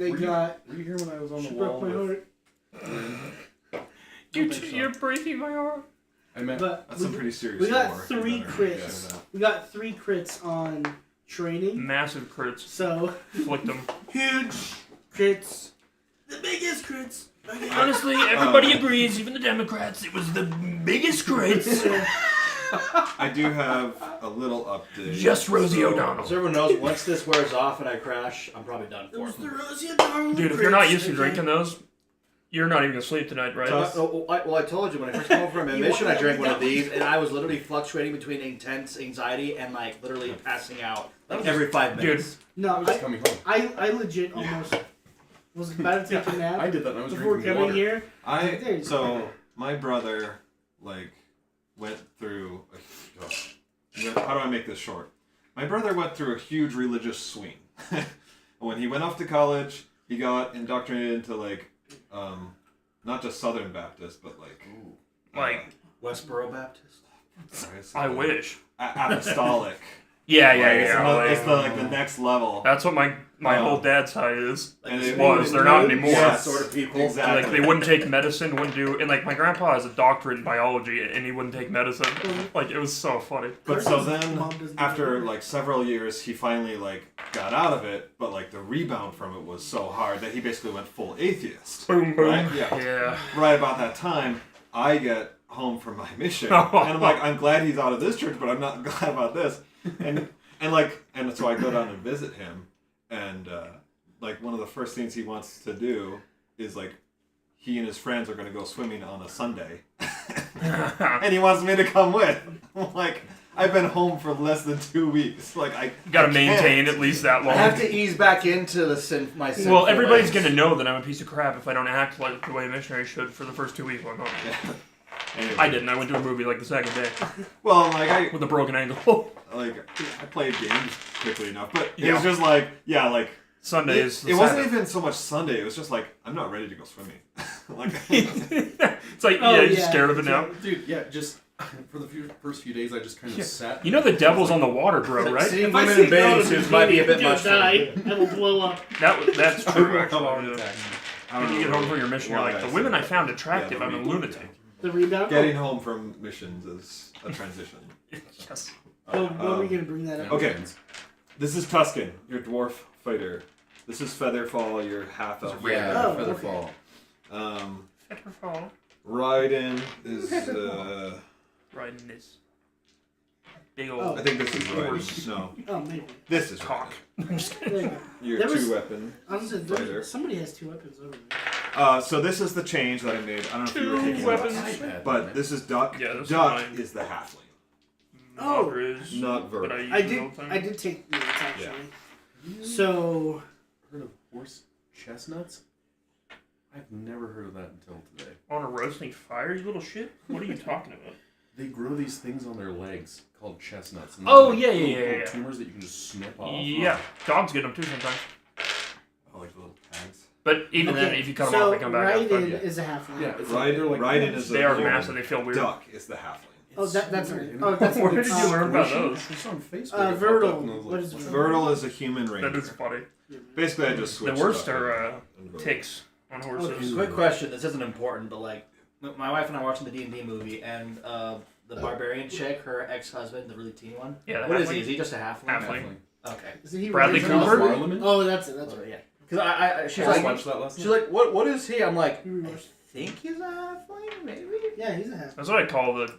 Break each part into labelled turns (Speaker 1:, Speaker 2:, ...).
Speaker 1: They got.
Speaker 2: Were you here when I was on the
Speaker 1: She
Speaker 2: wall?
Speaker 1: broke my heart.
Speaker 3: You're breaking my heart.
Speaker 2: I meant
Speaker 4: That's some pretty serious.
Speaker 1: We got
Speaker 4: war.
Speaker 1: 3 crits. We got 3 crits on training.
Speaker 3: Massive crits.
Speaker 1: So
Speaker 3: Flicked them.
Speaker 1: huge crits. The biggest crits.
Speaker 3: Honestly, everybody agrees, even the Democrats, it was the biggest crits.
Speaker 4: I do have a little update.
Speaker 3: Just Rosie O'Donnell.
Speaker 5: So everyone knows, once this wears off and I crash, I'm probably done
Speaker 1: It was
Speaker 5: for.
Speaker 1: the Rosie O'Donnell
Speaker 3: Dude, if you're not used to
Speaker 1: crits,
Speaker 3: drinking those, you're not even going to sleep tonight, right?
Speaker 5: Well, I told you, when I first came over from my
Speaker 1: You
Speaker 5: mission,
Speaker 1: want
Speaker 5: I drank
Speaker 1: that
Speaker 5: one of
Speaker 1: one?
Speaker 5: these, and I was literally fluctuating between intense anxiety and, like, literally passing out
Speaker 2: That was
Speaker 5: every 5
Speaker 3: Dude.
Speaker 5: minutes.
Speaker 1: No,
Speaker 2: I was just coming home.
Speaker 1: I legit almost was about to take a nap
Speaker 2: I did that and I was
Speaker 1: before
Speaker 2: drinking
Speaker 1: coming
Speaker 2: water.
Speaker 1: here.
Speaker 4: So my brother, went through. How do I make this short? My brother went through a huge religious swing. When he went off to college, he got indoctrinated into not just Southern Baptist, but
Speaker 5: Westboro Baptist.
Speaker 3: I wish.
Speaker 4: Apostolic.
Speaker 3: Yeah.
Speaker 4: It's the next level.
Speaker 3: That's what my whole dad's side is.
Speaker 4: And
Speaker 5: it
Speaker 3: Was. They're not anymore.
Speaker 4: Yes,
Speaker 5: Sort of people.
Speaker 4: Exactly.
Speaker 3: Like, they wouldn't take medicine, wouldn't do... And, my grandpa has a doctorate in biology, and he wouldn't take medicine. It was so funny.
Speaker 4: But so then, after several years, he finally got out of it. But the rebound from it was so hard that he basically went full atheist.
Speaker 3: Boom, boom.
Speaker 4: Right? Yeah. Right about that time, I get home from my mission, and I'm glad he's out of this church, but I'm not glad about this. And so I go down and visit him, and one of the first things he wants to do is he and his friends are going to go swimming on a Sunday, and he wants me to come with. I'm like, I've been home for less than 2 weeks. I
Speaker 3: gotta maintain at least that long.
Speaker 5: I have to ease back into my sin.
Speaker 3: Well, everybody's gonna know that I'm a piece of crap if I don't act like the way a missionary should for the first 2 weeks.
Speaker 4: Anyway.
Speaker 3: I didn't. I went to a movie the second day
Speaker 4: Well,
Speaker 3: with a broken ankle.
Speaker 4: I played games quickly enough, but it was just
Speaker 3: Sundays.
Speaker 4: It wasn't even so much Sunday. It was just I'm not ready to go swimming.
Speaker 3: It's you're scared of it now.
Speaker 2: Dude, yeah, just for the first few days, I just kind of sat.
Speaker 3: You know the devil's on the water, bro, right?
Speaker 5: Seeing women in bathing suits might be a bit much.
Speaker 1: Die. I will blow up.
Speaker 3: That's true, actually.
Speaker 4: When
Speaker 3: When you get home from your mission, you're like, the women I found attractive, I'm a lunatic.
Speaker 1: The rebound.
Speaker 4: Getting home from missions is a transition.
Speaker 3: Yes.
Speaker 1: Oh, when are we gonna bring that up?
Speaker 4: Okay. This is Tuscan, your dwarf fighter. This is Featherfall, your half elf.
Speaker 2: Yeah,
Speaker 1: Oh,
Speaker 2: Featherfall.
Speaker 3: Featherfall.
Speaker 4: Raiden is
Speaker 3: Riding this big old...
Speaker 1: Oh.
Speaker 4: I think this is Raiden. No.
Speaker 1: Oh, maybe.
Speaker 4: This is
Speaker 3: Cock.
Speaker 1: There you go.
Speaker 4: your
Speaker 1: There was-
Speaker 4: 2-weapon. Fighter.
Speaker 1: Somebody has 2 weapons over there.
Speaker 4: So this is the change that I made. I don't know if you were
Speaker 3: 2
Speaker 4: taking
Speaker 3: weapons.
Speaker 4: notes, but this is Duck.
Speaker 3: Yeah, this is
Speaker 4: Duck
Speaker 3: mine.
Speaker 4: is the halfling.
Speaker 1: Oh.
Speaker 3: Ogres,
Speaker 4: Not
Speaker 3: but
Speaker 4: Vert.
Speaker 3: use
Speaker 1: I
Speaker 3: it all
Speaker 1: did.
Speaker 3: the time.
Speaker 1: I did take notes actually. So
Speaker 2: Heard of horse chestnuts? I've never heard of that until today.
Speaker 3: On a roasting fire, you little shit? What are you talking about?
Speaker 2: They grow these things on their legs called chestnuts. And
Speaker 3: Oh,
Speaker 2: they're
Speaker 3: yeah.
Speaker 2: little tumors that you can just snip off.
Speaker 3: Yeah, dogs get them too sometimes.
Speaker 4: I like the little tags.
Speaker 3: But even then, if you cut them off, they come back out.
Speaker 1: Raiden is a halfling.
Speaker 2: Yeah, it's
Speaker 4: Raiden is
Speaker 3: They
Speaker 4: a
Speaker 3: are
Speaker 4: human.
Speaker 3: massive, they feel weird.
Speaker 4: Duck is the halfling.
Speaker 1: Oh, that's
Speaker 2: weird.
Speaker 1: right. Oh, that's
Speaker 3: Where did you learn about
Speaker 2: Squishy.
Speaker 3: those?
Speaker 2: It's on Facebook.
Speaker 1: Vertal. What is
Speaker 4: Vertal is a human ranger.
Speaker 3: That is funny.
Speaker 4: Basically, I just
Speaker 3: The
Speaker 4: switched.
Speaker 3: worst
Speaker 4: it up
Speaker 3: are
Speaker 4: and Vertal.
Speaker 3: ticks on horses.
Speaker 5: Quick question. This isn't important, but my wife and I were watching the D&D movie, and the barbarian chick, her ex-husband, the really teen one.
Speaker 3: Yeah, the
Speaker 5: What is
Speaker 3: halfling.
Speaker 5: he? Is he just a halfling?
Speaker 3: Halfling.
Speaker 5: Okay.
Speaker 1: Isn't he
Speaker 3: Bradley
Speaker 1: Raiden?
Speaker 3: Cooper?
Speaker 1: Oh, that's it. That's right.
Speaker 5: Yeah. Because she's
Speaker 2: I
Speaker 5: like,
Speaker 2: watched that last
Speaker 5: she's
Speaker 2: night.
Speaker 5: like, what is he? I'm like,
Speaker 1: You
Speaker 5: I
Speaker 1: rewatched-
Speaker 5: think he's a halfling, maybe.
Speaker 1: Yeah, he's a halfling.
Speaker 3: That's what I call the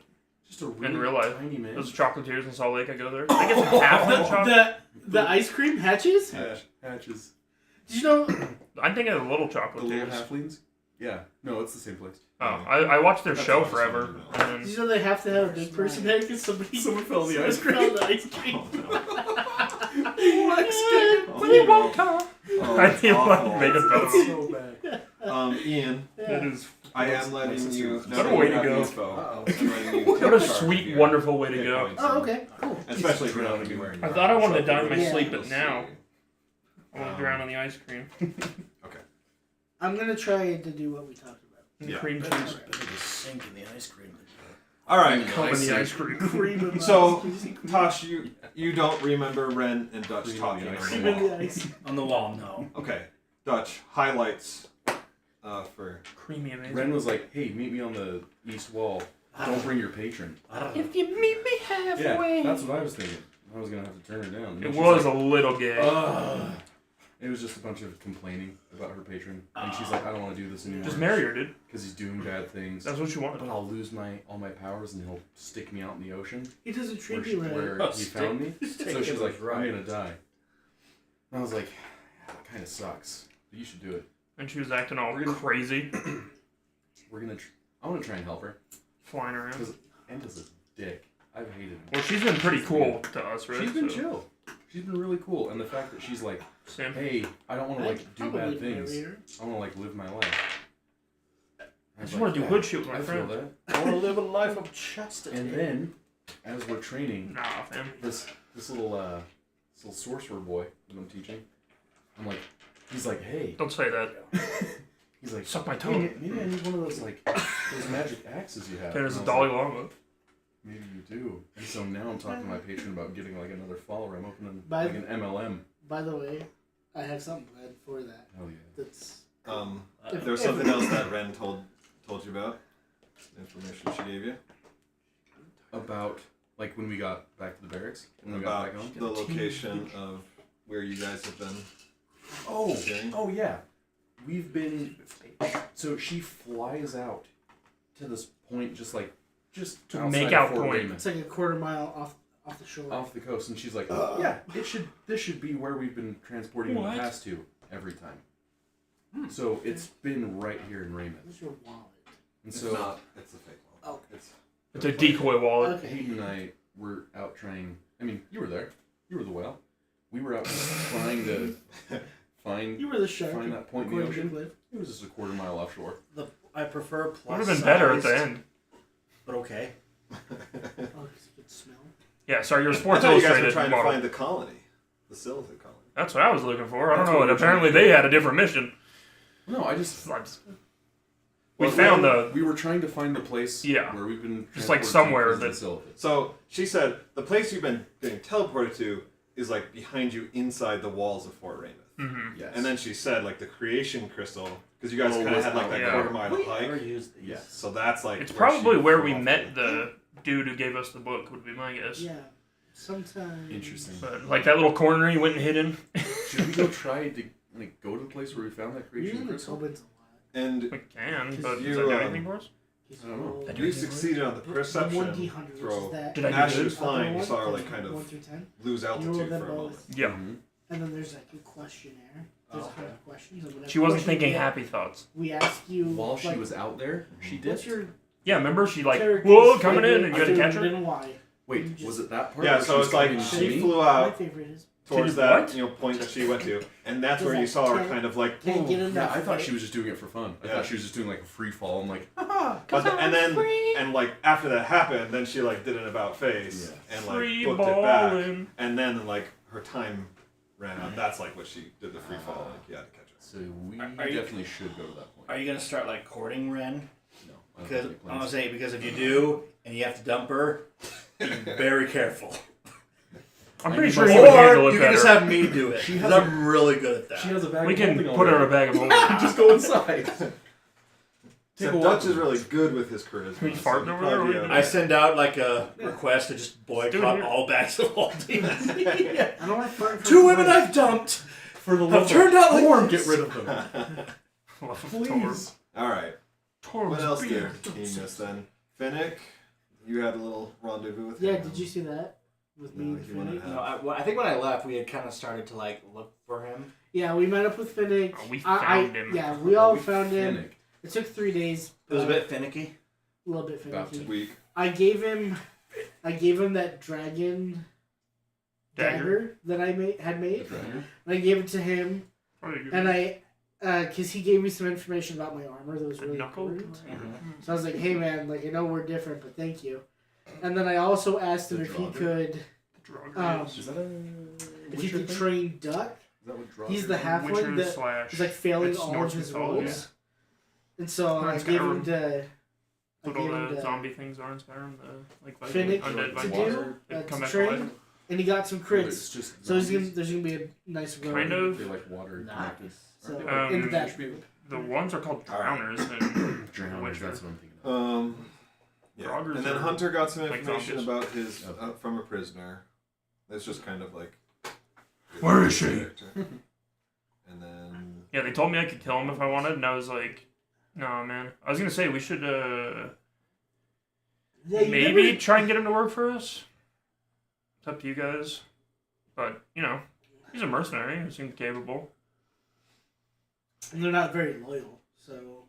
Speaker 2: Just a really
Speaker 3: in real life.
Speaker 2: tiny man.
Speaker 3: Those chocolatiers in Salt Lake. I go there. I get some halfling chocolate.
Speaker 1: The ice cream hatches?
Speaker 2: Yeah, hatches.
Speaker 1: Did you know?
Speaker 3: I'm thinking of the little
Speaker 2: The little
Speaker 3: chocolatiers.
Speaker 2: halflings? Yeah. No, it's the same place.
Speaker 3: Oh, I watched their
Speaker 4: That's
Speaker 3: show
Speaker 4: what I was
Speaker 3: forever.
Speaker 4: wondering.
Speaker 1: Did
Speaker 3: And
Speaker 1: you know they have to have a big person head because someone
Speaker 2: fell in the ice
Speaker 1: fell in the ice cream?
Speaker 3: Willy Wonka.
Speaker 4: Oh,
Speaker 3: I
Speaker 4: that's
Speaker 3: feel
Speaker 4: awful.
Speaker 3: like make a
Speaker 2: That's
Speaker 3: vote.
Speaker 2: so bad.
Speaker 4: Ian,
Speaker 3: That is
Speaker 4: I am letting you.
Speaker 3: What a way to go. What a sweet, wonderful way to go.
Speaker 1: Oh, okay, cool.
Speaker 4: Especially if you're not going to be wearing.
Speaker 3: I thought I wanted to die in my
Speaker 1: Yeah.
Speaker 3: sleep, but now I want to drown in the ice cream.
Speaker 1: I'm gonna try to do what we talked about.
Speaker 4: Yeah.
Speaker 3: Cream cheese.
Speaker 5: Better just sink in the ice cream.
Speaker 4: All right.
Speaker 3: Come in the ice cream.
Speaker 1: Cream of
Speaker 4: So,
Speaker 1: ice.
Speaker 4: Tosh, you don't remember Ren and Dutch
Speaker 2: Cream
Speaker 4: talking
Speaker 2: on the
Speaker 4: on
Speaker 2: ice.
Speaker 4: the
Speaker 1: Cream of the
Speaker 4: wall.
Speaker 1: ice.
Speaker 5: On the wall, no.
Speaker 4: Okay. Dutch, highlights for...
Speaker 3: Creamy amazing.
Speaker 2: Ren was like, "Hey, meet me on the east wall. Don't bring your patron."
Speaker 5: If you meet me halfway.
Speaker 2: Yeah, that's what I was thinking. I was gonna have to turn her down. And
Speaker 3: It
Speaker 2: she's
Speaker 3: was
Speaker 2: like,
Speaker 3: a little gay.
Speaker 2: It was just a bunch of complaining about her patron, and she's like, "I don't want to do this anymore."
Speaker 3: Just marry her, dude.
Speaker 2: because he's doing bad things.
Speaker 3: That's what you want.
Speaker 2: But I'll lose all my powers, and he'll stick me out in the ocean
Speaker 1: He doesn't
Speaker 2: where,
Speaker 1: treat you right.
Speaker 2: where he found me. So she's like,
Speaker 5: right.
Speaker 2: "I'm gonna die." And I was like, "Yeah, "That kind of sucks. But you should do it."
Speaker 3: And she was acting all
Speaker 2: We're gonna-
Speaker 3: crazy,
Speaker 2: I want to try and help her.
Speaker 3: flying around.
Speaker 2: Because Enda's a dick. I've hated him.
Speaker 3: Well, she's been pretty cool to us, right?
Speaker 2: She's been
Speaker 3: So-
Speaker 2: chill. She's been really cool, and the fact that she's like,
Speaker 3: Same.
Speaker 2: "Hey, I don't want to like do
Speaker 1: probably
Speaker 2: bad things.
Speaker 1: marry her.
Speaker 2: I want to like live my life."
Speaker 3: I just want to do good shit with my
Speaker 2: I feel
Speaker 3: friends.
Speaker 2: that.
Speaker 5: I want to live a life of chastity.
Speaker 2: And then, as we're training,
Speaker 3: Nah, fam.
Speaker 2: this little sorcerer boy that I'm teaching, he's like, "Hey,"
Speaker 3: Don't say that.
Speaker 2: he's like,
Speaker 3: Suck my
Speaker 2: "Hey,
Speaker 3: tongue.
Speaker 2: maybe I need one of those those magic axes you have."
Speaker 3: There's a
Speaker 2: And I was
Speaker 3: Dalai
Speaker 2: like,
Speaker 3: Lama.
Speaker 2: Maybe you do. And so now I'm talking to my patron about getting like another follower. I'm opening
Speaker 1: By-
Speaker 2: like an MLM.
Speaker 1: By the way, I have something planned for that.
Speaker 2: Hell yeah.
Speaker 1: That's
Speaker 4: There was something else that Ren told you about. Information she gave you.
Speaker 2: About like when we got back to the barracks. When we got
Speaker 4: About
Speaker 2: back home.
Speaker 4: the location of where you guys have been.
Speaker 2: Oh,
Speaker 4: Okay.
Speaker 2: oh yeah. We've been. So she flies out to this point, just
Speaker 3: To
Speaker 2: outside
Speaker 3: make
Speaker 2: of
Speaker 3: out
Speaker 2: Fort
Speaker 3: point.
Speaker 2: Raymond,
Speaker 1: it's like a quarter mile off the shore.
Speaker 2: off the coast, and she's like, "Yeah, this should be where we've been transporting in
Speaker 3: What?
Speaker 2: the past to every time." So it's been right here in Raymond,
Speaker 1: Where's your wallet?
Speaker 2: and
Speaker 4: It's
Speaker 2: so
Speaker 4: not. It's a fake one.
Speaker 1: Oh.
Speaker 3: It's a decoy wallet.
Speaker 1: Okay.
Speaker 2: Hayden and I were out trying. I mean, you were there. You were the whale. We were out trying to find
Speaker 1: You were the shark.
Speaker 2: find that point in the
Speaker 1: according to
Speaker 2: ocean. It was just a quarter mile offshore.
Speaker 5: I prefer plus
Speaker 3: Would have been better at the
Speaker 5: sized,
Speaker 3: end.
Speaker 5: But okay.
Speaker 1: Oh, it's a good smell.
Speaker 3: Yeah, sorry, your
Speaker 4: I
Speaker 3: Sports
Speaker 4: thought you guys were
Speaker 3: Illustrated
Speaker 4: trying to
Speaker 3: model.
Speaker 4: find the colony, the Silver colony.
Speaker 3: That's what I was looking for. I don't
Speaker 2: That's
Speaker 3: know.
Speaker 2: what
Speaker 3: And
Speaker 2: we're trying
Speaker 3: apparently
Speaker 2: to
Speaker 3: they
Speaker 2: do.
Speaker 3: had a different mission.
Speaker 2: No, I just
Speaker 3: We found the.
Speaker 2: We were trying to find the place.
Speaker 3: Yeah.
Speaker 2: Where we've been.
Speaker 3: Just, like,
Speaker 2: transported to
Speaker 3: somewhere
Speaker 2: because of
Speaker 3: that-
Speaker 2: the Sylphid.
Speaker 4: So she said the place you've been getting teleported to is like behind you inside the walls of Fort Raymond.
Speaker 3: Mhm.
Speaker 2: Yes.
Speaker 4: And then she said like the creation crystal because you guys
Speaker 2: Oh,
Speaker 4: kind of
Speaker 2: was
Speaker 4: had like
Speaker 2: out
Speaker 4: that
Speaker 3: there.
Speaker 4: quarter mile
Speaker 5: We never
Speaker 4: hike.
Speaker 5: used these.
Speaker 2: Yes.
Speaker 4: So that's like
Speaker 3: It's
Speaker 4: where
Speaker 3: probably
Speaker 4: she
Speaker 3: where
Speaker 4: flew
Speaker 3: we
Speaker 4: off
Speaker 3: met
Speaker 4: of.
Speaker 3: the dude who gave us the book, would be my guess.
Speaker 1: Yeah. Sometimes.
Speaker 2: Interesting.
Speaker 3: But like that little corner you went and hid in.
Speaker 2: Should we go try to like go to the place where we found that
Speaker 1: You're
Speaker 2: creation
Speaker 1: in the
Speaker 2: crystal?
Speaker 1: Tobin's a
Speaker 4: And
Speaker 3: We can, but
Speaker 4: You,
Speaker 3: does that do
Speaker 4: um,
Speaker 3: anything for us?
Speaker 1: lot.
Speaker 2: I don't know.
Speaker 3: That
Speaker 4: you succeeded on the
Speaker 1: The
Speaker 4: perception
Speaker 1: 1D100, which
Speaker 4: throw.
Speaker 1: is that.
Speaker 3: Did I do
Speaker 4: As she
Speaker 3: good?
Speaker 4: was flying, you
Speaker 1: Other
Speaker 4: saw her
Speaker 1: one,
Speaker 4: like kind
Speaker 1: 1
Speaker 4: of
Speaker 1: through 10.
Speaker 4: lose
Speaker 1: You roll
Speaker 4: altitude
Speaker 1: them
Speaker 4: for a moment.
Speaker 1: both.
Speaker 3: Yeah.
Speaker 2: Mhm.
Speaker 1: And then there's like a questionnaire. There's
Speaker 5: Oh,
Speaker 1: 100 questions. And whatever
Speaker 3: She wasn't
Speaker 1: question
Speaker 3: thinking
Speaker 1: you get,
Speaker 3: happy thoughts.
Speaker 1: We ask you.
Speaker 2: While she
Speaker 1: like,
Speaker 2: was out there, she
Speaker 1: What's
Speaker 2: did.
Speaker 1: your
Speaker 3: Yeah, remember she like,
Speaker 1: character's
Speaker 3: whoa, coming in,
Speaker 1: favorite
Speaker 3: and you had to catch her.
Speaker 1: food and why?
Speaker 2: Wait,
Speaker 1: You just-
Speaker 2: was it that part?
Speaker 4: Yeah,
Speaker 2: where
Speaker 4: so
Speaker 2: she was
Speaker 4: it's like
Speaker 2: coming to
Speaker 4: she
Speaker 2: me?
Speaker 4: flew
Speaker 1: My
Speaker 4: out
Speaker 1: favorite is.
Speaker 4: towards
Speaker 3: Did
Speaker 4: that
Speaker 3: what?
Speaker 4: point that she went to, and that's
Speaker 1: Does
Speaker 4: where you
Speaker 1: that
Speaker 4: saw her
Speaker 1: can't-
Speaker 4: kind of like.
Speaker 1: Can't get
Speaker 4: boom.
Speaker 1: enough.
Speaker 2: Yeah, I thought
Speaker 1: right?
Speaker 2: she was just doing it for fun. I
Speaker 4: Yeah.
Speaker 2: thought she was just doing like a free fall. I'm like,
Speaker 4: And then and like after that happened, then she like did an about face and like
Speaker 3: Free
Speaker 4: booked it back,
Speaker 3: balling.
Speaker 4: and then like her time ran out. That's like what she did the free fall. Like you had to catch her.
Speaker 2: so we
Speaker 5: Are you-
Speaker 2: definitely should go to that point.
Speaker 5: Are you gonna start like courting Ren?
Speaker 2: No, I don't
Speaker 5: Because
Speaker 2: have any
Speaker 5: I'm gonna
Speaker 2: plans.
Speaker 5: say because if you do and you have to dump her, be very careful.
Speaker 3: I'm
Speaker 2: I
Speaker 3: pretty
Speaker 2: need
Speaker 3: sure
Speaker 2: my-
Speaker 3: he would
Speaker 5: Or
Speaker 3: handle it
Speaker 5: you can just
Speaker 3: better.
Speaker 5: have me do it.
Speaker 2: She
Speaker 5: Because
Speaker 2: has
Speaker 5: I'm really good at that.
Speaker 2: She has a bag
Speaker 3: We
Speaker 2: of
Speaker 3: can
Speaker 2: holding
Speaker 3: put her in a
Speaker 2: already.
Speaker 3: bag of holding.
Speaker 2: Just go inside. Take
Speaker 4: So
Speaker 2: a
Speaker 4: Dutch
Speaker 2: walk.
Speaker 4: is really good with his charisma.
Speaker 3: Are you
Speaker 4: so
Speaker 3: farting
Speaker 4: he'd
Speaker 3: over there?
Speaker 4: probably
Speaker 3: What are you
Speaker 4: be
Speaker 5: I send out like a request to just
Speaker 3: Do it
Speaker 5: boycott
Speaker 3: here.
Speaker 5: all bags of holding.
Speaker 1: I don't like farting from
Speaker 5: Two women
Speaker 1: the
Speaker 5: I've dumped
Speaker 2: For the
Speaker 5: have
Speaker 2: love
Speaker 5: turned out like
Speaker 2: Torm,
Speaker 5: this.
Speaker 2: get rid of them.
Speaker 3: Love of
Speaker 2: Please.
Speaker 4: All right.
Speaker 3: Torm's
Speaker 4: What else did
Speaker 3: beer.
Speaker 4: he miss then? Finnick, you had a little rendezvous with
Speaker 1: Yeah,
Speaker 4: him.
Speaker 1: did you see that? With me
Speaker 4: No,
Speaker 1: and
Speaker 4: he wanted
Speaker 1: Finnick?
Speaker 4: to-
Speaker 5: No, I think when I left, we had kind of started to like look for him.
Speaker 1: Yeah, we met up with Finnick.
Speaker 3: Oh, we
Speaker 1: I-
Speaker 3: found him.
Speaker 1: Yeah, we all
Speaker 2: We
Speaker 1: found him.
Speaker 2: Finnick.
Speaker 1: It took 3 days.
Speaker 5: It was a
Speaker 1: but
Speaker 5: bit finicky.
Speaker 1: a little bit
Speaker 2: About
Speaker 1: finicky.
Speaker 4: Week.
Speaker 1: I gave him that dragon dagger that I had made.
Speaker 2: The dragon.
Speaker 1: And I gave it to him,
Speaker 3: Probably good.
Speaker 1: and because he gave me some information about my armor that was
Speaker 3: A
Speaker 1: really
Speaker 3: knuckle?
Speaker 1: important.
Speaker 5: Mhm.
Speaker 1: So I was like, hey man, like I know we're different, but thank you. And then I also asked him
Speaker 2: The
Speaker 1: if he
Speaker 2: Draugr?
Speaker 1: could,
Speaker 3: The Draugr
Speaker 1: um,
Speaker 3: is
Speaker 2: Is that a
Speaker 1: if he
Speaker 2: Witcher
Speaker 1: could
Speaker 2: thing?
Speaker 1: train Duck.
Speaker 2: Is that what Draugr
Speaker 1: He's
Speaker 2: is?
Speaker 1: the halfling
Speaker 3: Witcher
Speaker 1: that
Speaker 3: slash
Speaker 1: is like failing
Speaker 3: it's
Speaker 1: all of
Speaker 3: Norse
Speaker 1: his
Speaker 3: mythology.
Speaker 1: rolls. And so I
Speaker 3: It's
Speaker 1: gave
Speaker 3: Skyrim.
Speaker 1: him to. I
Speaker 3: What all
Speaker 1: gave him
Speaker 3: the
Speaker 1: to
Speaker 3: zombie things are in Skyrim, the like
Speaker 1: Finnick
Speaker 3: undead
Speaker 1: to
Speaker 3: Vikings
Speaker 1: do,
Speaker 3: that come
Speaker 1: to
Speaker 3: back to life.
Speaker 1: train, and he got some
Speaker 2: Oh,
Speaker 1: crits.
Speaker 2: it's just
Speaker 1: So
Speaker 2: zombies?
Speaker 1: there's gonna be a nice road.
Speaker 3: Kind of.
Speaker 2: They like water connected.
Speaker 5: Nice.
Speaker 1: So
Speaker 2: Aren't they?
Speaker 1: into that.
Speaker 3: The ones are called drowners and
Speaker 2: Drowners,
Speaker 3: Witcher.
Speaker 2: that's what I'm thinking of.
Speaker 4: Yeah.
Speaker 3: Groggers
Speaker 4: And then
Speaker 3: are
Speaker 4: Hunter got some
Speaker 3: like
Speaker 4: information
Speaker 3: zombies.
Speaker 4: about his from a prisoner. It's just kind of like.
Speaker 3: Where is she?
Speaker 4: character. And then.
Speaker 3: Yeah, they told me I could kill him if I wanted, and I was like, "No, man." I was gonna say we should
Speaker 1: Yeah, you
Speaker 3: maybe
Speaker 1: never-
Speaker 3: try and get him to work for us. It's up to you guys, but you know, he's a mercenary. He seems capable.
Speaker 1: And they're not very loyal, so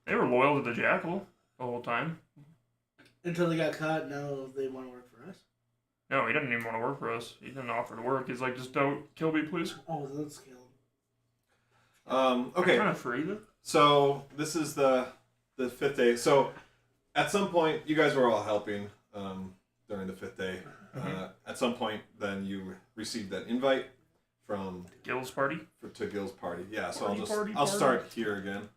Speaker 3: They were loyal to the Jackal the whole time.
Speaker 1: until they got caught, now they want to work for us.
Speaker 3: No, he didn't even want to work for us. He didn't offer to work. He's like, just don't kill me, please.
Speaker 1: Oh, let's kill him.
Speaker 4: Okay.
Speaker 3: Kind of free though.
Speaker 4: So this is the 5th day. So at some point, you guys were all helping during the 5th day. At some point, then you received that invite from
Speaker 3: Gil's party.
Speaker 4: to Gil's party. Yeah. So
Speaker 3: Party.
Speaker 4: I'll start here again.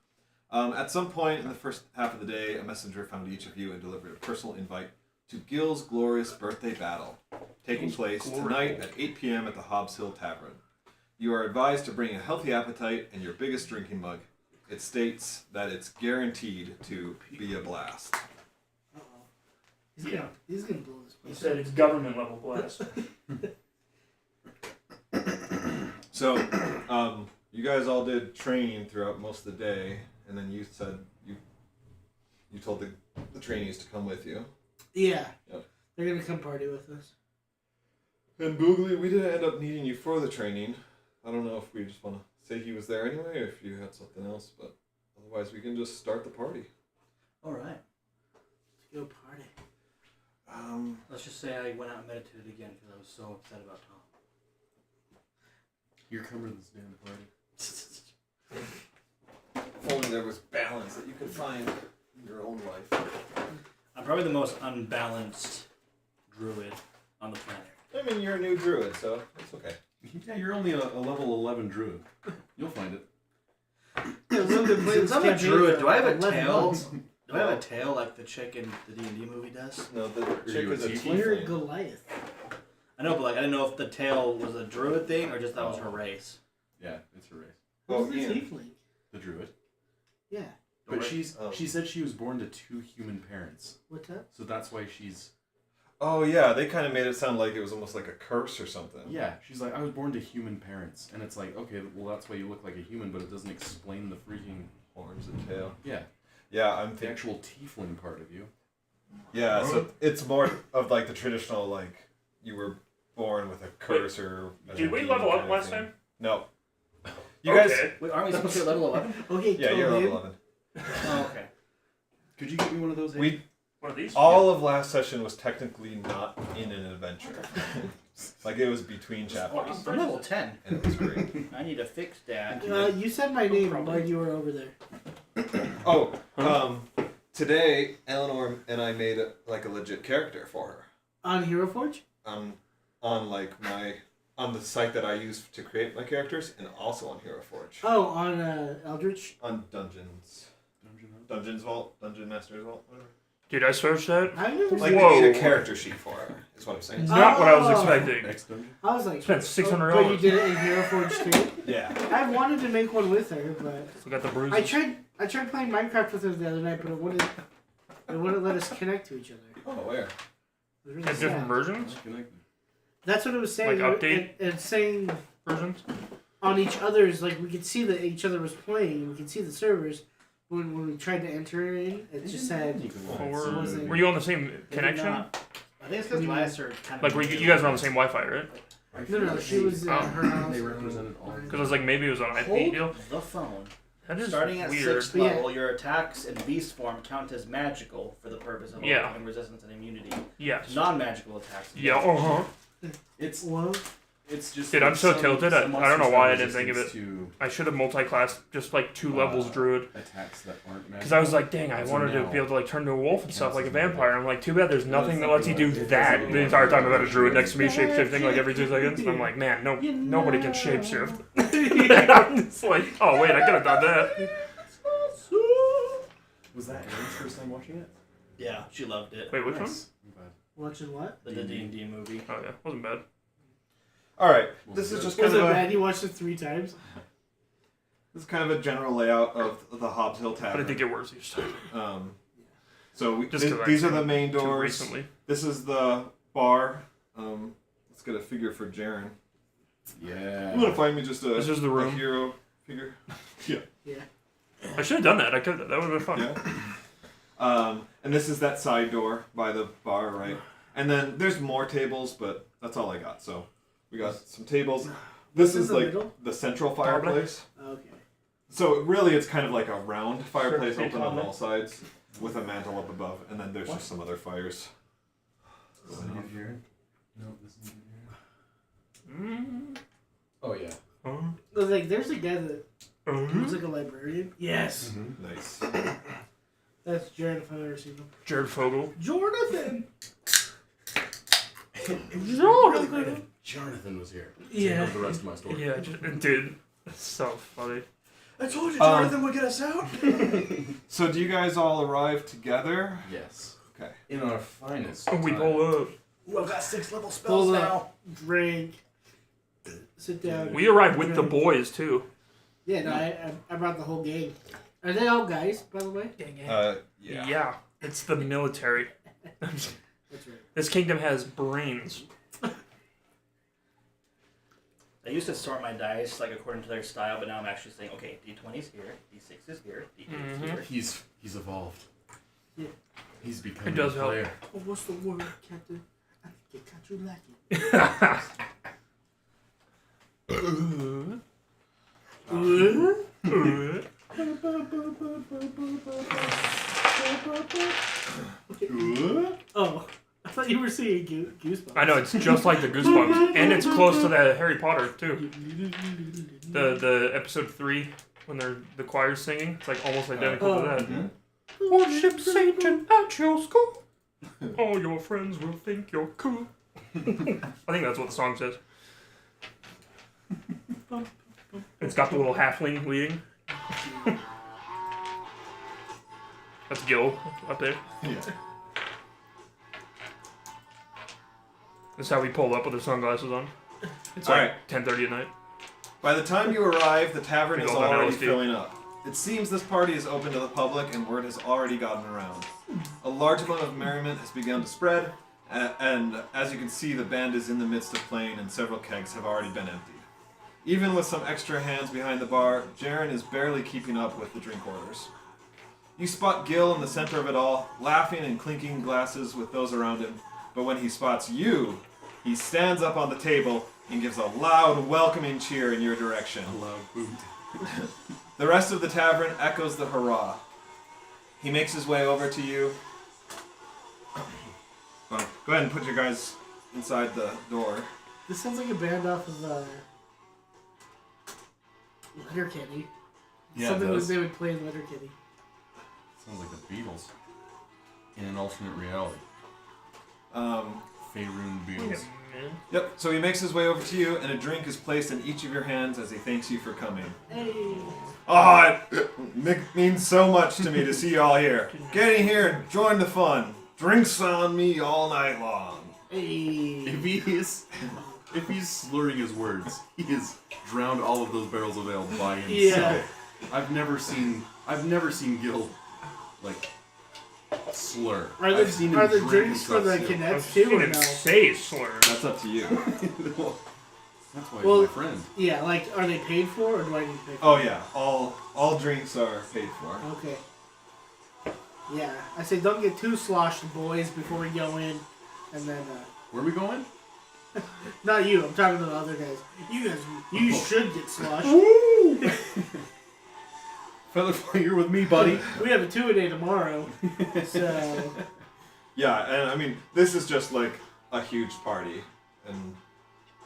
Speaker 4: At some point in the first half of the day, a messenger found each of you and delivered a personal invite to Gil's glorious birthday battle, taking place tonight at 8 p.m. at the Hobbs Hill Tavern. You are advised to bring a healthy appetite and your biggest drinking mug. It states that it's guaranteed to be a blast.
Speaker 1: Uh-oh. He's gonna blow this
Speaker 3: He
Speaker 1: place.
Speaker 3: said it's government level blast.
Speaker 4: So, you guys all did training throughout most of the day, and then you said you told the trainees to come with you.
Speaker 1: Yeah.
Speaker 4: Yep.
Speaker 1: They're gonna come party with us.
Speaker 4: And Boogly, we didn't end up needing you for the training. I don't know if we just want to say he was there anyway, or if you had something else, but otherwise we can just start the party.
Speaker 5: All right.
Speaker 1: Let's go party.
Speaker 5: Let's just say I went out and meditated again because I was so upset about Tom.
Speaker 2: You're coming to this damn party.
Speaker 4: If only there was balance that you could find in your own life.
Speaker 5: I'm probably the most unbalanced druid on the planet.
Speaker 4: I mean, you're a new druid, so it's okay.
Speaker 2: Yeah, you're only a level 11 druid. You'll find it.
Speaker 1: Yeah, we've been playing
Speaker 5: Since I'm a
Speaker 1: campaign
Speaker 5: druid,
Speaker 1: for
Speaker 5: do I have a
Speaker 1: 11
Speaker 5: tail?
Speaker 1: months.
Speaker 5: Do I have a tail like the chick in the D&D movie does?
Speaker 4: No, the chick
Speaker 2: you a
Speaker 4: is a
Speaker 2: tiefling?
Speaker 1: You're a
Speaker 4: tiefling.
Speaker 1: Goliath.
Speaker 5: I know, but like I didn't know if the tail was a druid thing or just that was her race.
Speaker 2: Yeah, it's her race.
Speaker 4: Oh,
Speaker 1: Who's the
Speaker 4: Ian.
Speaker 1: tiefling?
Speaker 2: The druid.
Speaker 1: Yeah.
Speaker 2: But
Speaker 5: Right.
Speaker 2: she said she was born to 2 human parents.
Speaker 1: What's that?
Speaker 2: So that's why she's...
Speaker 4: Oh, yeah, they kind of made it sound like it was almost like a curse or something.
Speaker 2: Yeah, she's like, I was born to human parents. And it's like, okay, well, that's why you look like a human, but it doesn't explain the freaking...
Speaker 4: Horns and tail.
Speaker 2: Yeah,
Speaker 4: Yeah, I'm
Speaker 2: the
Speaker 4: thinking.
Speaker 2: actual tiefling part of you.
Speaker 4: Yeah, so it's more of like the traditional, like, you were born with a curse or.
Speaker 3: Did we level up last time?
Speaker 4: No. You guys.
Speaker 3: Okay.
Speaker 5: Wait, aren't we supposed to be at level 11?
Speaker 1: Okay,
Speaker 4: Yeah,
Speaker 1: kill
Speaker 4: you're
Speaker 1: him.
Speaker 4: level 11.
Speaker 5: Oh, okay.
Speaker 2: Could you get me one of those?
Speaker 4: We
Speaker 3: One of these?
Speaker 4: all of last session was technically not in an adventure. Like it was between chapters,
Speaker 5: I'm level 10.
Speaker 4: and it was great.
Speaker 5: I need to fix that.
Speaker 1: You said my name while you were over there.
Speaker 4: Oh, today Eleanor and I made a legit character for her.
Speaker 1: On Hero Forge?
Speaker 4: On the site that I use to create my characters, and also on Hero Forge.
Speaker 1: Oh, on Eldritch?
Speaker 4: On Dungeons Vault, Dungeon Master's Vault, whatever.
Speaker 3: Did I search that?
Speaker 1: I've never
Speaker 4: Like
Speaker 1: seen
Speaker 3: Whoa.
Speaker 4: they made a character sheet for her, is what I'm saying.
Speaker 3: Not what I was
Speaker 1: Oh.
Speaker 3: expecting.
Speaker 2: Next dungeon?
Speaker 1: I was like,
Speaker 3: Spent $600.
Speaker 1: But you did it in Hero Forge too?
Speaker 4: Yeah.
Speaker 1: I wanted to make one with her, but
Speaker 3: We got the bruises.
Speaker 1: I tried playing Minecraft with her the other night, but it wouldn't let us connect to each other.
Speaker 4: Oh, where?
Speaker 1: It was really
Speaker 3: Had different
Speaker 1: sad.
Speaker 3: versions?
Speaker 1: That's what it was saying.
Speaker 3: Like update?
Speaker 1: It's saying
Speaker 3: Versions?
Speaker 1: on each other's, like, we could see that each other was playing, we could see the servers. When we tried to enter in, it just said,
Speaker 3: Or were you on the same connection?
Speaker 5: I think it's because Elias are kind of.
Speaker 3: Like, you guys were on the same Wi-Fi, right?
Speaker 1: no, she was at her house.
Speaker 2: They represented all.
Speaker 3: Because I was like, maybe it was on IP
Speaker 5: Hold
Speaker 3: deal.
Speaker 5: the phone.
Speaker 3: That is
Speaker 5: Starting at
Speaker 3: weird.
Speaker 5: 6th level, your attacks in beast form count as magical for the purpose of
Speaker 3: Yeah.
Speaker 5: overcoming resistance and immunity.
Speaker 3: Yes.
Speaker 5: Non-magical attacks.
Speaker 3: Yeah, uh-huh.
Speaker 2: It's just.
Speaker 3: Dude, I'm so
Speaker 2: some-
Speaker 3: tilted. I
Speaker 2: some
Speaker 3: don't know
Speaker 2: monsters
Speaker 3: why
Speaker 2: have
Speaker 3: I didn't think of
Speaker 2: resistance to
Speaker 3: I should have multi-classed just like 2 levels druid.
Speaker 2: attacks that aren't magical.
Speaker 3: Because I was like, dang, I
Speaker 2: So
Speaker 3: wanted to
Speaker 2: now
Speaker 3: be able to like turn into a wolf and
Speaker 2: it
Speaker 3: stuff like a
Speaker 2: counts as magic.
Speaker 3: vampire. I'm like, too bad there's nothing that lets you do
Speaker 2: It
Speaker 3: that
Speaker 2: doesn't
Speaker 3: the entire time I've had a
Speaker 2: work.
Speaker 3: druid next to me shapeshifting like every 2 seconds. And I'm like, man, nobody can shapeshift. I'm just like, oh wait, I could have done that.
Speaker 2: Was that Aaron's first time watching it?
Speaker 5: Yeah, she loved it.
Speaker 3: Wait, which one?
Speaker 2: Nice. I'm glad.
Speaker 1: Watching what?
Speaker 5: The D&D movie.
Speaker 3: Oh yeah, wasn't bad.
Speaker 4: All right.
Speaker 2: Well,
Speaker 4: This is
Speaker 2: good.
Speaker 4: just
Speaker 1: Was
Speaker 4: kind
Speaker 1: it
Speaker 4: of
Speaker 1: bad? You watched it 3 times.
Speaker 4: this is kind of a general layout of the Hobbs Hill
Speaker 3: But
Speaker 4: Tavern.
Speaker 3: I think it works each time.
Speaker 4: So
Speaker 3: Just 'cause
Speaker 4: these
Speaker 3: I've
Speaker 4: are the
Speaker 3: seen
Speaker 4: main
Speaker 3: too
Speaker 4: doors.
Speaker 3: recently.
Speaker 4: This is the bar. Let's get a figure for Jaren.
Speaker 2: Yeah.
Speaker 4: I'm gonna find me just
Speaker 3: This is the
Speaker 4: a
Speaker 3: room.
Speaker 4: hero figure.
Speaker 1: Yeah.
Speaker 3: I should have done that. That would have been fun.
Speaker 4: Yeah. And this is that side door by the bar, right? And then there's more tables, but that's all I got. So we got some tables. This
Speaker 1: in
Speaker 4: is
Speaker 1: the
Speaker 4: like
Speaker 1: middle?
Speaker 4: the central fireplace.
Speaker 1: Okay.
Speaker 4: So really, it's kind of like a round fireplace
Speaker 5: Sure.
Speaker 4: open on all sides with a mantle up above, and then there's just some other fires.
Speaker 2: This is not here. No, this is here.
Speaker 3: Mm.
Speaker 2: Oh yeah.
Speaker 1: Like, there's a guy that looks like a librarian. Yes.
Speaker 4: Nice.
Speaker 1: That's Jared if I've ever seen him.
Speaker 3: Jared Fogle.
Speaker 1: Jonathan!
Speaker 2: Really great if Jonathan was here. So he
Speaker 1: Yeah.
Speaker 2: knows the rest of my story.
Speaker 3: Yeah, dude. That's so funny.
Speaker 5: I told you Jonathan would get us out.
Speaker 4: So do you guys all arrive together?
Speaker 2: Yes.
Speaker 4: Okay.
Speaker 2: In our finest.
Speaker 3: We
Speaker 2: time.
Speaker 3: pull up.
Speaker 5: Ooh, I've got 6 level spells
Speaker 1: Pull
Speaker 5: now.
Speaker 1: up, drink, sit down.
Speaker 3: We arrived with the boys too.
Speaker 1: Yeah, no, I brought the whole gang. Are they all guys, by the way?
Speaker 4: Yeah.
Speaker 3: Yeah, it's the military.
Speaker 1: That's right.
Speaker 3: This kingdom has brains.
Speaker 5: I used to sort my dice like according to their style, but now I'm actually saying, okay, D20's here, D6 is here, D8's here.
Speaker 2: He's evolved.
Speaker 1: Yeah.
Speaker 2: He's becoming
Speaker 3: It does
Speaker 2: a
Speaker 3: help.
Speaker 2: player.
Speaker 1: Oh, what's the word, Captain? I think it got you lacking. Oh, I thought you were seeing Goosebumps.
Speaker 3: I know, it's just like the Goosebumps, and it's close to the Harry Potter too. The episode 3 when they're the choir's singing, it's like almost identical to that. Worship Satan at your school. All your friends will think you're cool. I think that's what the song says. It's got the little halfling leading. That's Gil up there.
Speaker 4: Yeah.
Speaker 3: That's how we pulled up with our sunglasses on. It's
Speaker 4: All
Speaker 3: like
Speaker 4: right.
Speaker 3: 10:30 at night.
Speaker 4: By the time you arrive, the tavern is
Speaker 3: Big old
Speaker 4: already
Speaker 3: LSD.
Speaker 4: filling up. It seems this party is open to the public, and word has already gotten around. A large amount of merriment has begun to spread, and as you can see, the band is in the midst of playing, and several kegs have already been emptied. Even with some extra hands behind the bar, Jaren is barely keeping up with the drink orders. You spot Gil in the center of it all, laughing and clinking glasses with those around him, but when he spots you, he stands up on the table and gives a loud, welcoming cheer in your direction.
Speaker 2: A loud boot.
Speaker 4: The rest of the tavern echoes the hurrah. He makes his way over to you. Well, go ahead and put your guys inside the door.
Speaker 1: This sounds like a band off of Letterkenny.
Speaker 2: Yeah,
Speaker 1: Something
Speaker 2: it
Speaker 1: that
Speaker 2: does.
Speaker 1: they would play in Letterkenny.
Speaker 2: Sounds like the Beatles. In an alternate reality. Faerun Beatles.
Speaker 4: Yep, so he makes his way over to you, and a drink is placed in each of your hands as he thanks you for coming.
Speaker 1: Hey.
Speaker 4: Oh, it means so much to me to see you all here. Get in here and join the fun. Drinks on me all night long.
Speaker 1: Hey.
Speaker 2: If he's slurring his words, he has drowned all of those barrels of ale by himself.
Speaker 1: Yeah.
Speaker 2: I've never seen Gil like slur.
Speaker 1: Are
Speaker 2: I've seen him
Speaker 1: the
Speaker 2: drink
Speaker 1: drinks for
Speaker 2: himself
Speaker 1: the
Speaker 2: still.
Speaker 1: cadets
Speaker 3: I've
Speaker 1: too
Speaker 3: seen
Speaker 1: or
Speaker 3: him
Speaker 1: no?
Speaker 3: say slur.
Speaker 4: That's up to you.
Speaker 2: Well, that's why
Speaker 1: Well-
Speaker 2: he's my friend.
Speaker 1: Yeah, like, are they paid for or do I need to pay for?
Speaker 4: Oh yeah, all drinks are paid for.
Speaker 1: Okay. Yeah, I say don't get too sloshed, boys, before we go in, and then
Speaker 2: Where are we going?
Speaker 1: not you. I'm talking to the other guys. You should get sloshed.
Speaker 2: Woo! Featherfly, you're with me, buddy.
Speaker 1: We have a 2-a-day tomorrow, so
Speaker 4: Yeah, and I mean, this is just like a huge party, and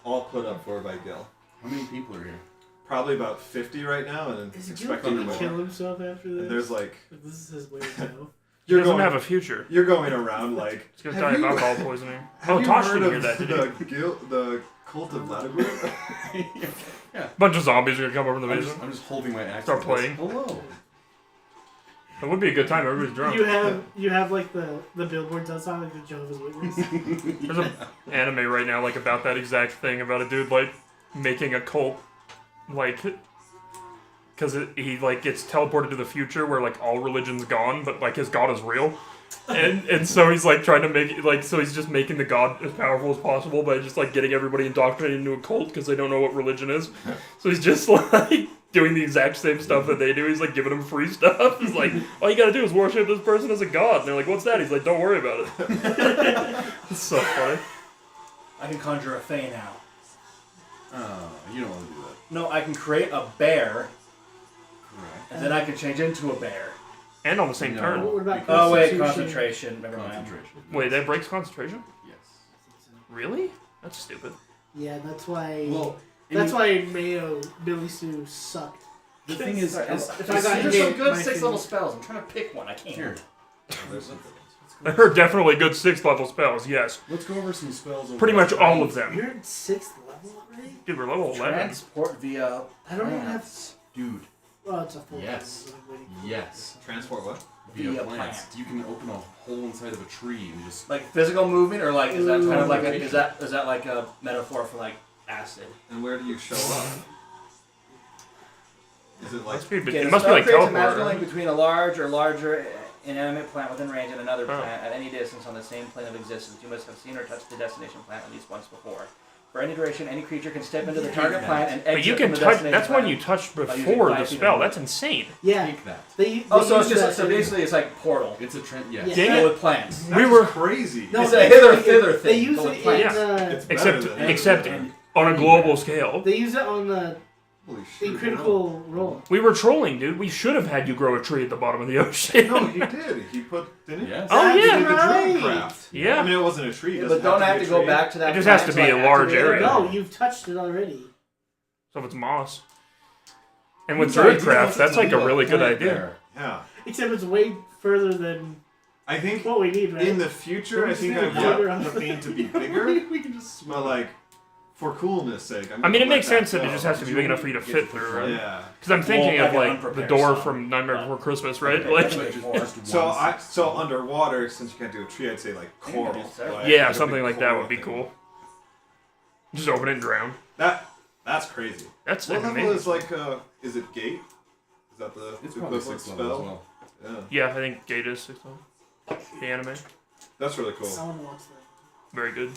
Speaker 4: all put up for by Gil.
Speaker 2: How many people are here?
Speaker 4: Probably about 50 right now, and
Speaker 1: is he
Speaker 4: expecting
Speaker 1: going to
Speaker 4: more.
Speaker 1: kill himself after this?
Speaker 4: And there's like
Speaker 1: This is his way to go.
Speaker 3: He
Speaker 4: you're
Speaker 3: doesn't
Speaker 4: going,
Speaker 3: have a future.
Speaker 4: you're going around like.
Speaker 3: He's gonna
Speaker 4: have
Speaker 3: die of
Speaker 4: you-
Speaker 3: alcohol poisoning.
Speaker 4: Have
Speaker 3: Oh,
Speaker 4: you
Speaker 3: Tosh
Speaker 4: heard
Speaker 3: didn't hear
Speaker 4: of
Speaker 3: that, did he?
Speaker 4: the cult of Ladabur?
Speaker 3: Bunch of zombies are gonna come over in the
Speaker 2: I'm
Speaker 3: basement.
Speaker 2: just holding my axe.
Speaker 3: Start
Speaker 2: like this.
Speaker 3: playing.
Speaker 2: Hello.
Speaker 3: It would be a good time. Everybody's drunk.
Speaker 1: You have like the billboards outside, like the Jehovah's Witness.
Speaker 3: There's an anime right now, like about that exact thing, about a dude like making a cult, like, because he like gets teleported to the future where like all religion's gone, but like his god is real, and so he's like trying to make it, like, so he's just making the god as powerful as possible by just like getting everybody indoctrinated into a cult because they don't know what religion is. So he's just like doing the exact same stuff that they do. He's like giving them free stuff. He's like, all you gotta do is worship this person as a god. And they're like, what's that? He's like, don't worry about it. It's so funny.
Speaker 5: I can conjure a fae now.
Speaker 2: Oh, you don't want to do that.
Speaker 5: No, I can create a bear,
Speaker 2: Correct.
Speaker 5: and then I can change into a bear.
Speaker 3: And on the same
Speaker 2: No.
Speaker 3: turn.
Speaker 1: What about
Speaker 5: Oh wait,
Speaker 1: Constitution?
Speaker 5: concentration. Never mind.
Speaker 2: Concentration.
Speaker 3: Wait, that breaks concentration?
Speaker 2: Yes.
Speaker 3: Really? That's stupid.
Speaker 1: Yeah, that's why.
Speaker 2: Well,
Speaker 1: That's why Mayo Billy Sue sucked.
Speaker 2: the thing is,
Speaker 1: If I got
Speaker 5: There's
Speaker 1: hit,
Speaker 5: some good
Speaker 1: my
Speaker 5: 6th
Speaker 1: favorite-
Speaker 5: level spells. I'm trying to pick one. I can't.
Speaker 2: here,
Speaker 3: There are definitely good 6th level spells, yes.
Speaker 2: let's go over some spells.
Speaker 3: Pretty much all of them.
Speaker 1: You're at 6th level already?
Speaker 3: Dude, we're level 11.
Speaker 5: Transport via.
Speaker 1: I don't even have.
Speaker 5: plants.
Speaker 2: Dude,
Speaker 1: Well, it's a 4.
Speaker 2: Yes. yes.
Speaker 4: Transport what?
Speaker 2: Via
Speaker 5: Via
Speaker 2: plants.
Speaker 5: plant.
Speaker 2: You can open a hole inside of a tree and just.
Speaker 5: Like physical movement, or like is that kind of like a,
Speaker 2: Ooh.
Speaker 5: is that like a metaphor for like acid?
Speaker 4: And where do you show up? Is it like
Speaker 3: Must be,
Speaker 5: Okay,
Speaker 3: it
Speaker 5: the
Speaker 3: must be
Speaker 5: spell
Speaker 3: like
Speaker 5: creates a magical link
Speaker 3: teleporter.
Speaker 5: between a large or larger inanimate plant within range and another
Speaker 3: Oh.
Speaker 5: plant at any distance on the same plane of existence. You must have seen or touched the destination plant at least once before. For any duration, any creature can step into the target plant and exit
Speaker 3: But you
Speaker 5: from
Speaker 3: can
Speaker 5: the
Speaker 3: touch,
Speaker 5: destination
Speaker 3: that's when
Speaker 5: plant.
Speaker 3: you touched
Speaker 5: using
Speaker 3: before the
Speaker 5: 5 feet
Speaker 3: spell.
Speaker 5: of
Speaker 3: That's insane.
Speaker 1: Yeah.
Speaker 2: Take that.
Speaker 5: Oh, so
Speaker 1: use
Speaker 5: it's just
Speaker 1: that
Speaker 5: so
Speaker 1: in-
Speaker 5: basically it's like portal.
Speaker 2: It's a trend. Yes.
Speaker 3: Dang
Speaker 5: Go
Speaker 3: it.
Speaker 5: with plants.
Speaker 3: We
Speaker 4: That's
Speaker 3: were-
Speaker 4: crazy.
Speaker 1: No,
Speaker 5: It's a hither thither
Speaker 1: They
Speaker 5: thing.
Speaker 1: use
Speaker 5: Go with
Speaker 1: it
Speaker 5: plants.
Speaker 1: in.
Speaker 4: It's better
Speaker 3: Except,
Speaker 4: than
Speaker 3: except
Speaker 2: and-
Speaker 3: on a global scale.
Speaker 1: They use it on the
Speaker 4: Holy shit.
Speaker 1: in Critical Role.
Speaker 3: We were trolling, dude. We should have had you grow a tree at the bottom of the ocean.
Speaker 4: No, he did. He put, didn't he?
Speaker 2: Yes.
Speaker 3: Oh,
Speaker 1: That's
Speaker 3: yeah.
Speaker 4: He did the
Speaker 1: right.
Speaker 4: druid craft.
Speaker 3: Yeah.
Speaker 4: I mean, it wasn't a tree. It
Speaker 5: But
Speaker 4: doesn't
Speaker 5: don't
Speaker 4: have
Speaker 5: have
Speaker 4: to
Speaker 5: to
Speaker 4: be a
Speaker 5: go
Speaker 4: tree.
Speaker 5: back to that.
Speaker 3: It just
Speaker 5: plant
Speaker 3: has to
Speaker 5: to,
Speaker 3: be
Speaker 5: like,
Speaker 3: a large
Speaker 5: activate it.
Speaker 3: area.
Speaker 1: No, you've touched it already.
Speaker 3: So if it's moss. And with
Speaker 2: Sorry,
Speaker 3: Druidcraft, that's like a really good idea.
Speaker 2: There.
Speaker 4: Yeah.
Speaker 1: Except it's way further than
Speaker 4: I think
Speaker 1: what we need, right?
Speaker 4: in the future, I think I
Speaker 1: Yeah.
Speaker 4: want the thing to be bigger.
Speaker 1: we can just
Speaker 4: But like, for coolness sake.
Speaker 3: I mean, it
Speaker 4: let
Speaker 3: makes sense that
Speaker 4: go.
Speaker 3: it just has to be big enough for you to fit through, right?
Speaker 4: Yeah.
Speaker 3: Because I'm thinking
Speaker 5: Well,
Speaker 3: of
Speaker 5: like an
Speaker 3: like the
Speaker 5: unprepared
Speaker 3: door
Speaker 5: song.
Speaker 3: from Nightmare Before Christmas, right?
Speaker 5: Okay.
Speaker 3: Like,
Speaker 2: Just
Speaker 4: So
Speaker 2: one
Speaker 4: so underwater, since you can't do a tree, I'd say like
Speaker 5: You can do
Speaker 4: coral.
Speaker 5: several.
Speaker 4: Like,
Speaker 3: yeah,
Speaker 4: a
Speaker 3: something
Speaker 4: big
Speaker 3: like that
Speaker 4: coral
Speaker 3: would be
Speaker 4: thing.
Speaker 3: cool. Just open it and drown.
Speaker 4: That's crazy.
Speaker 3: That's
Speaker 4: What
Speaker 3: like
Speaker 4: level
Speaker 3: amazing.
Speaker 4: is like is it gate? Is that the
Speaker 2: It's probably
Speaker 4: equivalent
Speaker 2: 6 level as
Speaker 4: spell?
Speaker 2: well.
Speaker 4: Yeah.
Speaker 3: Yeah, I think Gate is 6 level. The anime.
Speaker 4: That's really
Speaker 1: I
Speaker 4: cool.
Speaker 1: want to watch that.
Speaker 3: Very good.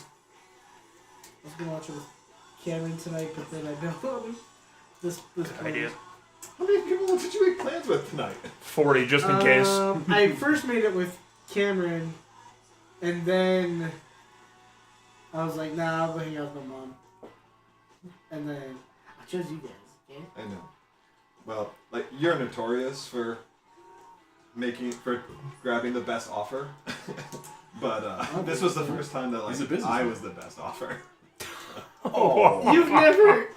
Speaker 1: I was gonna watch it with Cameron tonight, but then I downloaded this
Speaker 3: Good idea.
Speaker 4: How many people did you make plans with tonight?
Speaker 3: 40, just in case.
Speaker 1: I first made it with Cameron, and then I was like, nah, I'll go hang out with my mom. And then I chose you guys. Okay?
Speaker 4: I know. Well, like you're notorious for grabbing the best offer, but this was the first time that like
Speaker 2: He's a businessman.
Speaker 4: I was the best offer.
Speaker 3: Oh.
Speaker 1: You've never.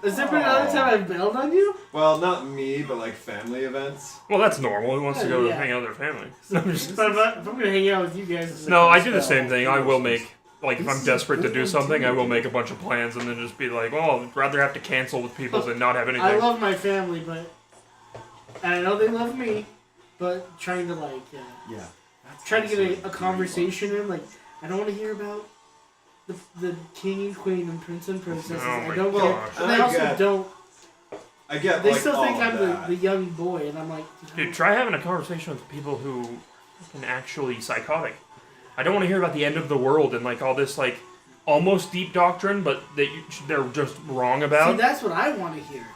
Speaker 1: Has there been another time I've bailed on you?
Speaker 4: Well, not me, but like family events.
Speaker 3: Well, that's normal. Who wants to go
Speaker 1: Yeah.
Speaker 3: hang out with their family?
Speaker 1: But if I'm gonna hang out with you guys, it's
Speaker 3: No,
Speaker 1: like
Speaker 3: I do the same thing. I will make, like, if I'm desperate to do something, I will make a bunch of plans and then just be like, well, I'd rather have to cancel with people than not have
Speaker 1: I
Speaker 3: anything.
Speaker 1: love my family, but and I know they love me, but trying to like
Speaker 2: Yeah.
Speaker 1: trying to get a conversation in, like I don't want to hear about the king and queen and prince and princesses.
Speaker 3: Oh
Speaker 1: I
Speaker 3: my
Speaker 1: don't care,
Speaker 3: gosh.
Speaker 1: and I also don't.
Speaker 4: I get.
Speaker 1: They
Speaker 4: like,
Speaker 1: still
Speaker 4: all
Speaker 1: think
Speaker 4: of
Speaker 1: I'm
Speaker 4: that.
Speaker 1: the young boy, and I'm like,
Speaker 3: Dude, try having a conversation with people who can actually psychotic. I don't want to hear about the end of the world and like all this like almost deep doctrine, but they're just wrong
Speaker 1: see,
Speaker 3: about.
Speaker 1: that's what I want to hear.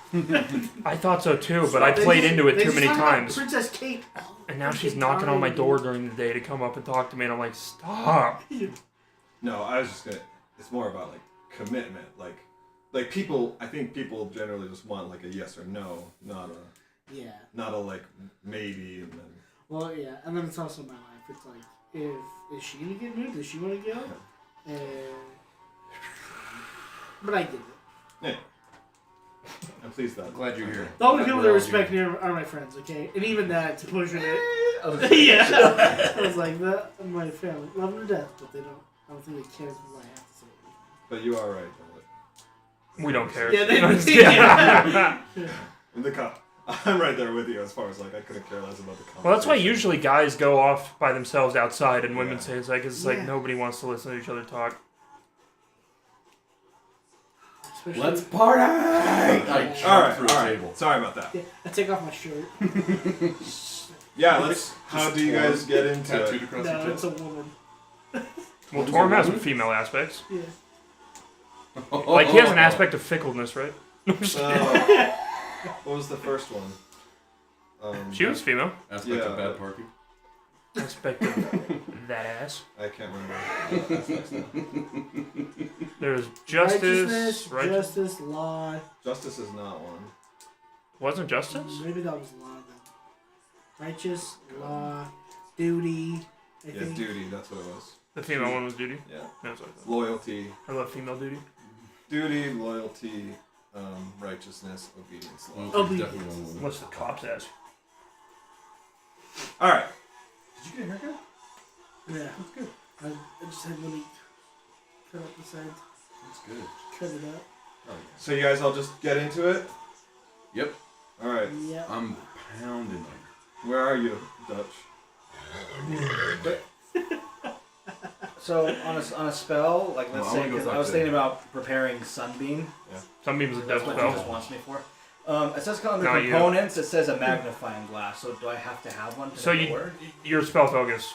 Speaker 3: I thought so too, but I
Speaker 1: They
Speaker 3: played
Speaker 1: just-
Speaker 3: into it
Speaker 1: they
Speaker 3: too
Speaker 1: just
Speaker 3: many
Speaker 1: talk about
Speaker 3: times.
Speaker 1: Princess Kate.
Speaker 3: And now she's knocking on my door during the day to come up and talk to me, and I'm like, stop.
Speaker 4: No, I was just gonna. It's more about like commitment, like people. I think people generally just want like a yes or no, not a like maybe and then.
Speaker 1: Well, yeah, and then it's also my life. It's like, is she gonna get moved? Does she want to go? But I get it.
Speaker 4: Yeah. I'm pleased that.
Speaker 2: Glad you're here.
Speaker 1: The only
Speaker 2: Glad
Speaker 1: people
Speaker 2: we're
Speaker 1: that
Speaker 2: all
Speaker 1: respect me
Speaker 2: here.
Speaker 1: are my friends, okay? And even that, to pushing it.
Speaker 5: Oh,
Speaker 1: Yeah. I was like, that, my family. Love them to death, but they don't. I don't think they care what I have to say.
Speaker 4: But you are right, Bullet.
Speaker 3: We don't care.
Speaker 1: Yeah, they
Speaker 3: Yeah.
Speaker 4: In the cup. I'm right there with you as far as like I couldn't care less about the conversation.
Speaker 3: Well, that's why usually guys go off by themselves outside, and women say it's like
Speaker 1: Yeah.
Speaker 3: nobody wants to listen to each other talk.
Speaker 1: Especially-
Speaker 2: Let's party! I jumped through a table.
Speaker 4: Sorry about that.
Speaker 1: Yeah, I take off my shirt.
Speaker 4: Yeah, let's. How do you guys get into
Speaker 2: Tattooed
Speaker 4: it?
Speaker 2: across
Speaker 1: No,
Speaker 2: your
Speaker 1: it's
Speaker 2: chest?
Speaker 1: a woman.
Speaker 3: Well, Torm has some female aspects.
Speaker 1: Yeah.
Speaker 3: Like, he has an aspect of fickleness, right?
Speaker 4: What was the first one?
Speaker 3: She was female.
Speaker 2: Aspect
Speaker 4: Yeah,
Speaker 2: of bad
Speaker 4: but-
Speaker 2: parking.
Speaker 3: Aspect of that ass.
Speaker 4: I can't remember.
Speaker 3: There's justice,
Speaker 1: Justice, law.
Speaker 4: Justice is not one.
Speaker 3: Wasn't justice?
Speaker 1: Maybe that was law then. Righteous, law, duty. I
Speaker 4: Yeah,
Speaker 1: think.
Speaker 4: duty. That's what it was.
Speaker 3: The female one was duty.
Speaker 4: Yeah.
Speaker 3: That's what I thought.
Speaker 4: Loyalty,
Speaker 3: I love female duty.
Speaker 4: duty, loyalty, righteousness, obedience. Law.
Speaker 1: Oh,
Speaker 2: Definitely one woman.
Speaker 3: What's the cop's ass?
Speaker 4: All right.
Speaker 2: Did you get a haircut?
Speaker 1: Yeah.
Speaker 2: That's good.
Speaker 1: I just had money cut up the side.
Speaker 2: That's good.
Speaker 1: Cut it up.
Speaker 2: Oh,
Speaker 4: So you guys all just get into it.
Speaker 2: yeah. Yep.
Speaker 4: All right.
Speaker 1: Yeah.
Speaker 2: I'm pounding them.
Speaker 4: Where are you, Dutch?
Speaker 5: So on a spell, like let's
Speaker 2: Well, I
Speaker 5: say,
Speaker 2: wanna go
Speaker 5: 'cause
Speaker 2: talk
Speaker 5: I was
Speaker 2: to-
Speaker 5: thinking about preparing Sunbeam.
Speaker 3: Sunbeam's a
Speaker 5: That's
Speaker 3: dope
Speaker 5: what he just
Speaker 3: spell.
Speaker 5: wants me for. It says under
Speaker 3: Not you.
Speaker 5: components. It says a magnifying glass. So do I have to have one? To
Speaker 3: So
Speaker 5: make it work?
Speaker 3: your spell focus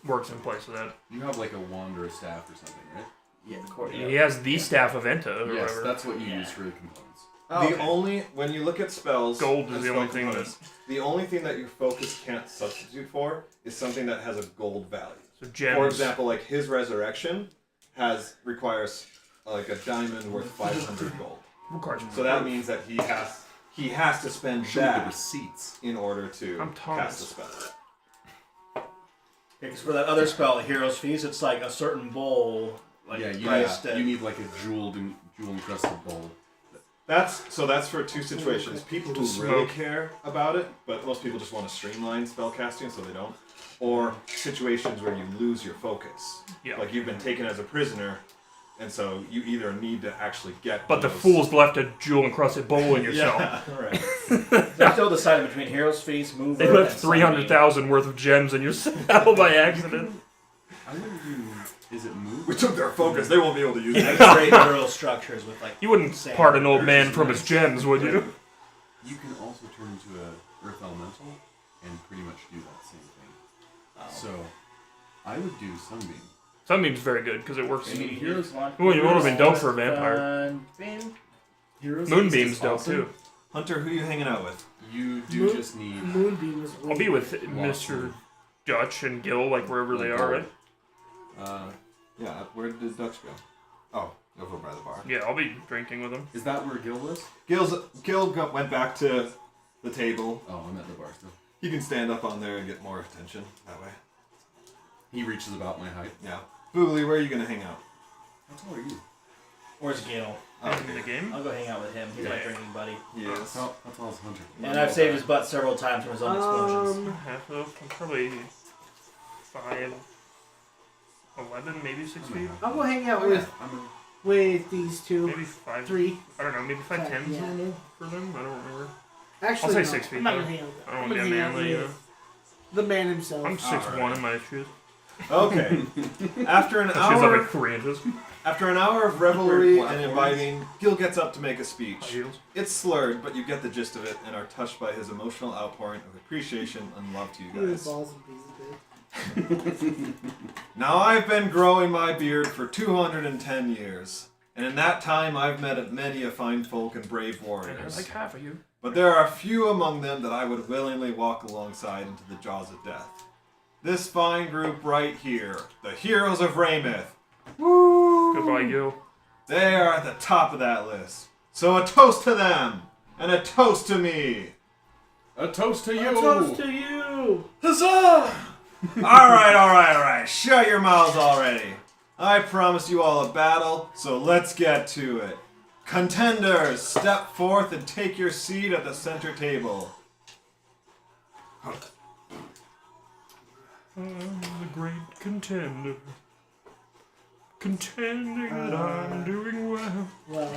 Speaker 3: works in place of that.
Speaker 2: You have like a wand or a staff or something, right?
Speaker 5: Yeah, of course.
Speaker 3: He has the staff of Enta or
Speaker 2: Yes,
Speaker 3: whatever.
Speaker 2: that's what you use for the components.
Speaker 5: Oh,
Speaker 4: The
Speaker 5: okay.
Speaker 4: only when you look at spells,
Speaker 3: Gold is
Speaker 4: and
Speaker 3: the
Speaker 4: spell
Speaker 3: only thing
Speaker 4: components, the only thing that your focus can't substitute for is something that has a gold value.
Speaker 3: So gems.
Speaker 4: For example, like his resurrection requires like a diamond worth 500 gold. So that means that he has to spend
Speaker 2: Show me the
Speaker 4: that
Speaker 2: receipts.
Speaker 4: in order to
Speaker 3: I'm Thomas.
Speaker 4: cast a spell.
Speaker 5: Because for that other spell, Hero's Feast, it's like a certain bowl. Like
Speaker 2: Yeah,
Speaker 5: priced at-
Speaker 2: you need like a jewel encrusted bowl.
Speaker 4: That's for two situations. People who
Speaker 3: Just
Speaker 4: really
Speaker 3: smoke.
Speaker 4: care about it, but most people just want to streamline spell casting, so they don't. Or situations where you lose your focus.
Speaker 3: Yeah.
Speaker 4: Like you've been taken as a prisoner, and so you either need to actually get.
Speaker 3: But the
Speaker 4: those-
Speaker 3: fools left a jewel encrusted bowl in yourself.
Speaker 4: Yeah, right.
Speaker 5: They're still deciding between Hero's Feast, Mover,
Speaker 3: They left
Speaker 5: and
Speaker 3: 300,000 worth of gems in your saddle by accident.
Speaker 2: I wonder if you. Is it move?
Speaker 4: We took their focus. They won't be able to use
Speaker 5: Sunbeam.
Speaker 4: it.
Speaker 5: Like straight literal structures with like.
Speaker 3: You wouldn't
Speaker 5: sand.
Speaker 3: part an old man from his gems, would you?
Speaker 2: You can also turn into a earth elemental and pretty much do that same thing.
Speaker 5: Oh.
Speaker 2: So, I would do sunbeam.
Speaker 3: Sunbeam's very good because it works.
Speaker 2: I mean, heroes.
Speaker 3: Ooh, you would've been dope for a vampire.
Speaker 5: Sunbeam.
Speaker 2: Heroes
Speaker 3: Moonbeam's
Speaker 2: is
Speaker 3: dope
Speaker 2: awesome.
Speaker 3: too.
Speaker 4: Hunter, who you hanging out with?
Speaker 2: You do
Speaker 1: Moon-
Speaker 2: just need.
Speaker 1: Moonbeam was.
Speaker 3: I'll be with
Speaker 2: Lots
Speaker 3: Mr.
Speaker 2: of-
Speaker 3: Dutch and Gil, like wherever they are, right?
Speaker 4: Yeah. Where did Dutch go? Oh, over by the bar.
Speaker 3: Yeah, I'll be drinking with him.
Speaker 2: Is that where Gil was?
Speaker 4: Gil went back to the table.
Speaker 2: Oh, I'm at the bar still.
Speaker 4: You can stand up on there and get more attention that way.
Speaker 2: He reaches about my height.
Speaker 4: Yeah. Boogly, where are you gonna hang out?
Speaker 2: How tall are you?
Speaker 5: Where's Gil?
Speaker 3: In the game?
Speaker 5: I'll go hang out with him. He's my
Speaker 3: Yeah.
Speaker 5: drinking buddy.
Speaker 4: Yes.
Speaker 2: How tall is Hunter?
Speaker 5: And I've saved his butt several times from his own explosions.
Speaker 3: Half of, I'm probably 5'11", maybe 6 feet.
Speaker 1: I'll go hang out
Speaker 2: Oh, yeah.
Speaker 1: with these two.
Speaker 3: Maybe 5'3".
Speaker 1: 3.
Speaker 3: I don't know, maybe 5'10"
Speaker 1: Yeah.
Speaker 3: normal for them? I don't remember.
Speaker 1: Actually,
Speaker 3: I'll say
Speaker 1: no,
Speaker 3: 6 feet,
Speaker 1: I'm not
Speaker 3: though.
Speaker 1: gonna hang out with
Speaker 3: I
Speaker 1: them.
Speaker 3: don't
Speaker 1: I'm
Speaker 3: want to
Speaker 1: gonna
Speaker 3: get
Speaker 1: hang out
Speaker 3: manly, you know.
Speaker 1: with the man himself.
Speaker 3: I'm 6'1" in my shoes.
Speaker 4: Okay. After an
Speaker 3: She's up
Speaker 4: hour,
Speaker 3: like 3 inches.
Speaker 4: after an hour of revelry and inviting, Gil gets up to make a speech.
Speaker 3: Heels.
Speaker 4: It's slurred, but you get the gist of it and are touched by his emotional outpouring of appreciation and love to
Speaker 1: He
Speaker 4: you
Speaker 1: was
Speaker 4: guys.
Speaker 1: balls and pieces, dude.
Speaker 4: Now I've been growing my beard for 210 years, and in that time I've met many a fine folk and brave
Speaker 3: And
Speaker 4: warriors.
Speaker 3: there's like half of you.
Speaker 4: But there are few among them that I would willingly walk alongside into the jaws of death. This fine group right here, the heroes of Rameth. Woo!
Speaker 3: Goodbye, Gil.
Speaker 4: They are at the top of that list. So a toast to them, and a toast to me.
Speaker 2: A toast to you!
Speaker 1: A toast to you!
Speaker 4: Huzzah! Alright. Shut your mouths already. I promised you all a battle, so let's get to it. Contenders, step forth and take your seat at the center table.
Speaker 3: I'm the great contender. Contending that I'm doing well.
Speaker 1: Well,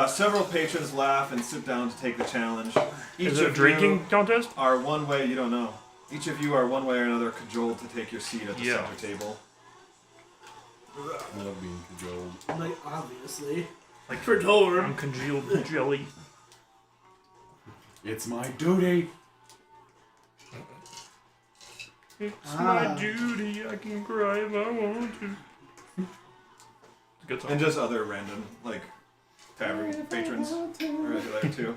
Speaker 4: Several patrons laugh and sit down to take the challenge.
Speaker 3: Is it a drinking contest?
Speaker 4: Are one way, you don't know. Each of you are one way or another cajoled to take your seat at the center table.
Speaker 2: I love being cajoled.
Speaker 1: Like, obviously.
Speaker 3: Like
Speaker 1: For Dorm.
Speaker 3: I'm congealed in jelly.
Speaker 2: It's my duty.
Speaker 3: It's my duty. I can cry if I want to. It's a good song.
Speaker 4: And just other random, like, tavern patrons are there too.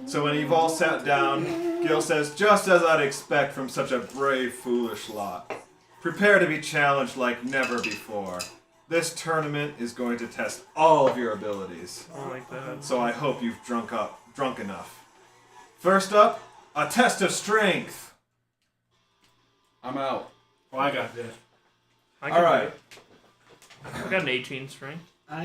Speaker 4: So when you've all sat down, Gil says, just as I'd expect from such a brave, foolish lot. Prepare to be challenged like never before. This tournament is going to test all of your abilities.
Speaker 3: I like that.
Speaker 4: So I hope you've drunk enough. First up, a test of strength.
Speaker 2: I'm out.
Speaker 5: Well, I got this.
Speaker 4: All right.
Speaker 3: I got an 18 strength.
Speaker 1: I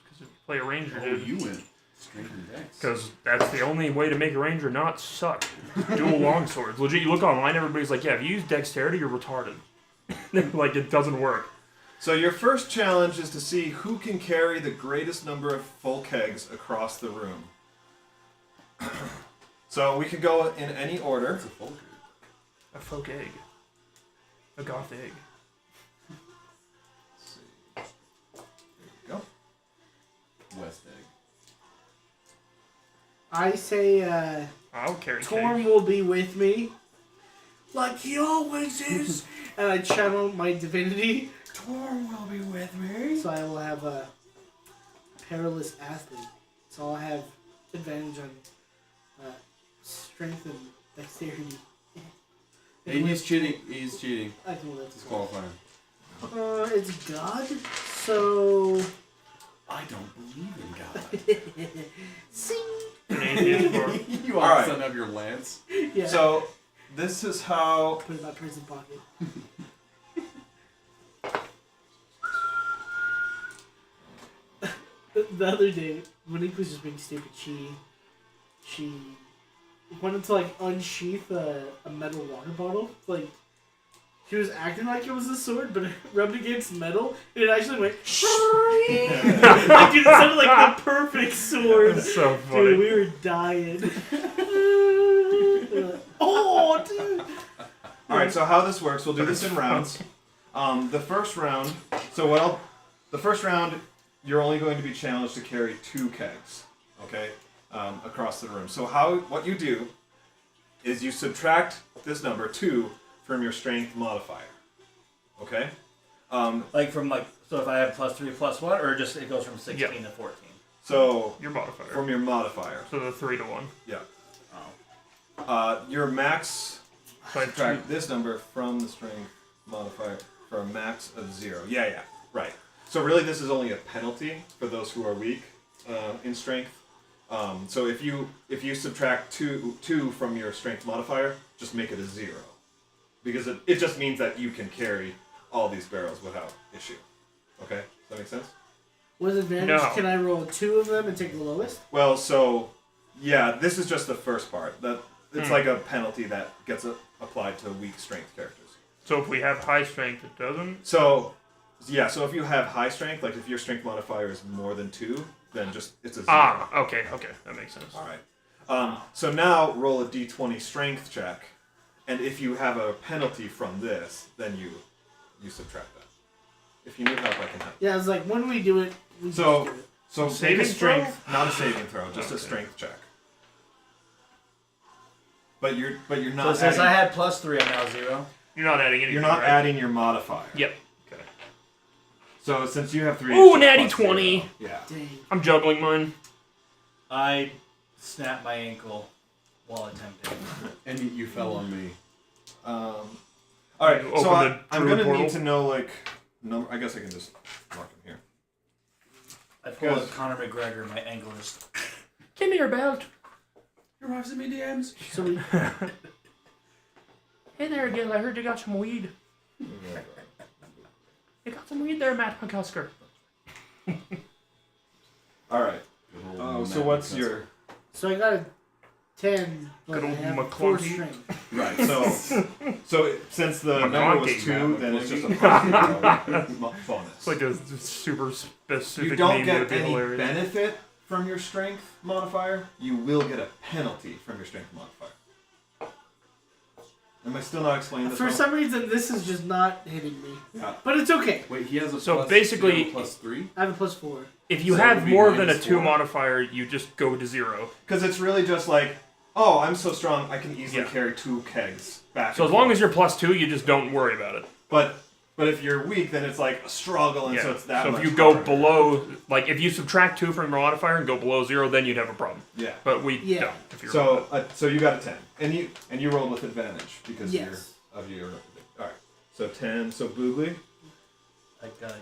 Speaker 3: Because if you play a ranger,
Speaker 2: Oh,
Speaker 3: dude.
Speaker 2: you went strength and dex.
Speaker 3: Because that's the only way to make a ranger not suck. Dual longswords. Legit, you look online, everybody's like, yeah, if you use dexterity, you're retarded. Like, it doesn't work.
Speaker 4: So your first challenge is to see who can carry the greatest number of full kegs across the room. So we can go in any order.
Speaker 2: That's a folk.
Speaker 3: A folk egg. A goth egg.
Speaker 4: Let's see. There we go.
Speaker 2: West egg.
Speaker 1: I say
Speaker 3: I'll carry
Speaker 1: Torm
Speaker 3: kegs.
Speaker 1: will be with me. Like he always is. And I channel my divinity. Torm will be with me. So I will have a perilous athlete. So I'll have advantage on strength and dexterity.
Speaker 2: Hey, he's cheating. He's cheating.
Speaker 1: I can live this
Speaker 2: Disqualifying.
Speaker 1: It's God, so
Speaker 2: I don't believe in God.
Speaker 1: sing.
Speaker 3: An atheist or
Speaker 2: You
Speaker 4: All
Speaker 2: all
Speaker 4: right.
Speaker 2: son of your lance.
Speaker 1: Yeah.
Speaker 4: So this is how.
Speaker 1: Put it in my prison pocket. The other day, Monique was just being stupid. She wanted to like unsheath a metal water bottle. Like she was acting like it was a sword, but it rubbed against metal, and it actually went. Like it sounded like the perfect sword.
Speaker 3: That's so
Speaker 1: Dude,
Speaker 3: funny.
Speaker 1: we were dying. Oh, dude.
Speaker 4: All right. So how this works? We'll do this in rounds. The first round. The first round, you're only going to be challenged to carry 2 kegs. Okay. Across the room. So what you do is you subtract this number 2 from your strength modifier. Okay.
Speaker 5: So if I have +3 +1, or just it goes from 16 to 14.
Speaker 4: So
Speaker 3: Your modifier.
Speaker 4: from your modifier.
Speaker 3: So the 3 to 1.
Speaker 4: Yeah.
Speaker 5: Oh.
Speaker 4: Your max.
Speaker 3: So I
Speaker 4: Subtract this number from the strength modifier for a max of 0. Yeah. Right. So really, this is only a penalty for those who are weak in strength. So if you subtract two from your strength modifier, just make it a 0, because it just means that you can carry all these barrels without issue. Okay, does that make sense?
Speaker 1: With advantage,
Speaker 3: No.
Speaker 1: can I roll 2 of them and take the lowest?
Speaker 4: Well, so yeah, this is just the first part. That it's like a penalty that gets applied to weak strength characters.
Speaker 3: So if we have high strength, it doesn't?
Speaker 4: So yeah, so if you have high strength, like if your strength modifier is more than 2, then just it's a 0.
Speaker 3: Ah, okay, that makes sense.
Speaker 4: All right. So now roll a d20 strength check, and if you have a penalty from this, then you subtract that. If you need help, I can help.
Speaker 1: Yeah, it's like when we do it, we
Speaker 4: So-
Speaker 1: just do it.
Speaker 4: So
Speaker 3: Saving
Speaker 4: make a strength,
Speaker 3: throw?
Speaker 4: not a saving throw, just a
Speaker 3: Okay.
Speaker 4: strength check. But you're
Speaker 5: So
Speaker 4: not
Speaker 5: since
Speaker 4: adding,
Speaker 5: I had +3, I'm now 0.
Speaker 3: You're not adding anything,
Speaker 4: you're not
Speaker 3: right?
Speaker 4: adding your modifier.
Speaker 3: Yep. Okay.
Speaker 4: So since you have 3,
Speaker 3: Ooh,
Speaker 4: it's just
Speaker 3: natty
Speaker 4: plus
Speaker 3: 20.
Speaker 4: 0. Yeah.
Speaker 1: Dang.
Speaker 3: I'm juggling mine.
Speaker 5: I snapped my ankle while attempting.
Speaker 2: And you fell on me.
Speaker 4: All right.
Speaker 3: Open
Speaker 4: So
Speaker 3: the
Speaker 4: I'm
Speaker 3: druid
Speaker 4: gonna
Speaker 3: portal.
Speaker 4: need to know like number. I guess I can just mark them here.
Speaker 5: I pulled
Speaker 4: Good.
Speaker 5: a Conor McGregor, my ankle just.
Speaker 3: Give me your belt.
Speaker 2: Your wife's in me DMs.
Speaker 1: So we,
Speaker 3: Hey there, Gil. I heard you got some weed. You got some weed there, Matt McCusker.
Speaker 4: All right.
Speaker 2: Good old
Speaker 4: So
Speaker 2: Matt
Speaker 4: what's
Speaker 2: McCusker.
Speaker 4: your?
Speaker 1: so I got a 10, but
Speaker 3: Good
Speaker 1: I
Speaker 3: old
Speaker 1: have 4
Speaker 3: McClunky.
Speaker 1: strength.
Speaker 4: Right. So since the
Speaker 3: My
Speaker 4: number was
Speaker 3: monkey.
Speaker 4: 2, then it's just a bonus.
Speaker 3: It's like a super specific
Speaker 4: You don't
Speaker 3: name that would
Speaker 4: get
Speaker 3: be
Speaker 4: any
Speaker 3: hilarious.
Speaker 4: benefit from your strength modifier. You will get a penalty from your strength modifier. Am I still not explaining this?
Speaker 1: For
Speaker 4: well?
Speaker 1: some reason, this is just not hitting me.
Speaker 4: Yeah.
Speaker 1: But it's okay.
Speaker 2: Wait, he has a
Speaker 3: So
Speaker 2: plus,
Speaker 3: basically-
Speaker 2: you have a plus 3?
Speaker 1: I have a +4.
Speaker 3: If you
Speaker 2: So it
Speaker 3: have
Speaker 2: would be
Speaker 3: more than a
Speaker 2: minus
Speaker 3: 2
Speaker 2: 4?
Speaker 3: modifier, you just go to 0.
Speaker 4: Because it's really just like, oh, I'm so strong, I can easily
Speaker 3: Yeah.
Speaker 4: carry 2 kegs back.
Speaker 3: So
Speaker 4: and
Speaker 3: as long
Speaker 4: forth.
Speaker 3: as you're +2, you just don't worry about it.
Speaker 4: But if you're weak, then it's like a struggle, and
Speaker 3: Yeah.
Speaker 4: so it's that
Speaker 3: So
Speaker 4: much
Speaker 3: if you go
Speaker 4: harder.
Speaker 3: below, like if you subtract 2 from your modifier and go below 0, then you'd have a problem.
Speaker 4: Yeah.
Speaker 3: But we
Speaker 1: Yeah.
Speaker 3: don't. If you're
Speaker 4: So you got a 10, and you rolled with advantage because
Speaker 1: Yes.
Speaker 4: you're of your. All right. So 10. So Boogly,
Speaker 5: I got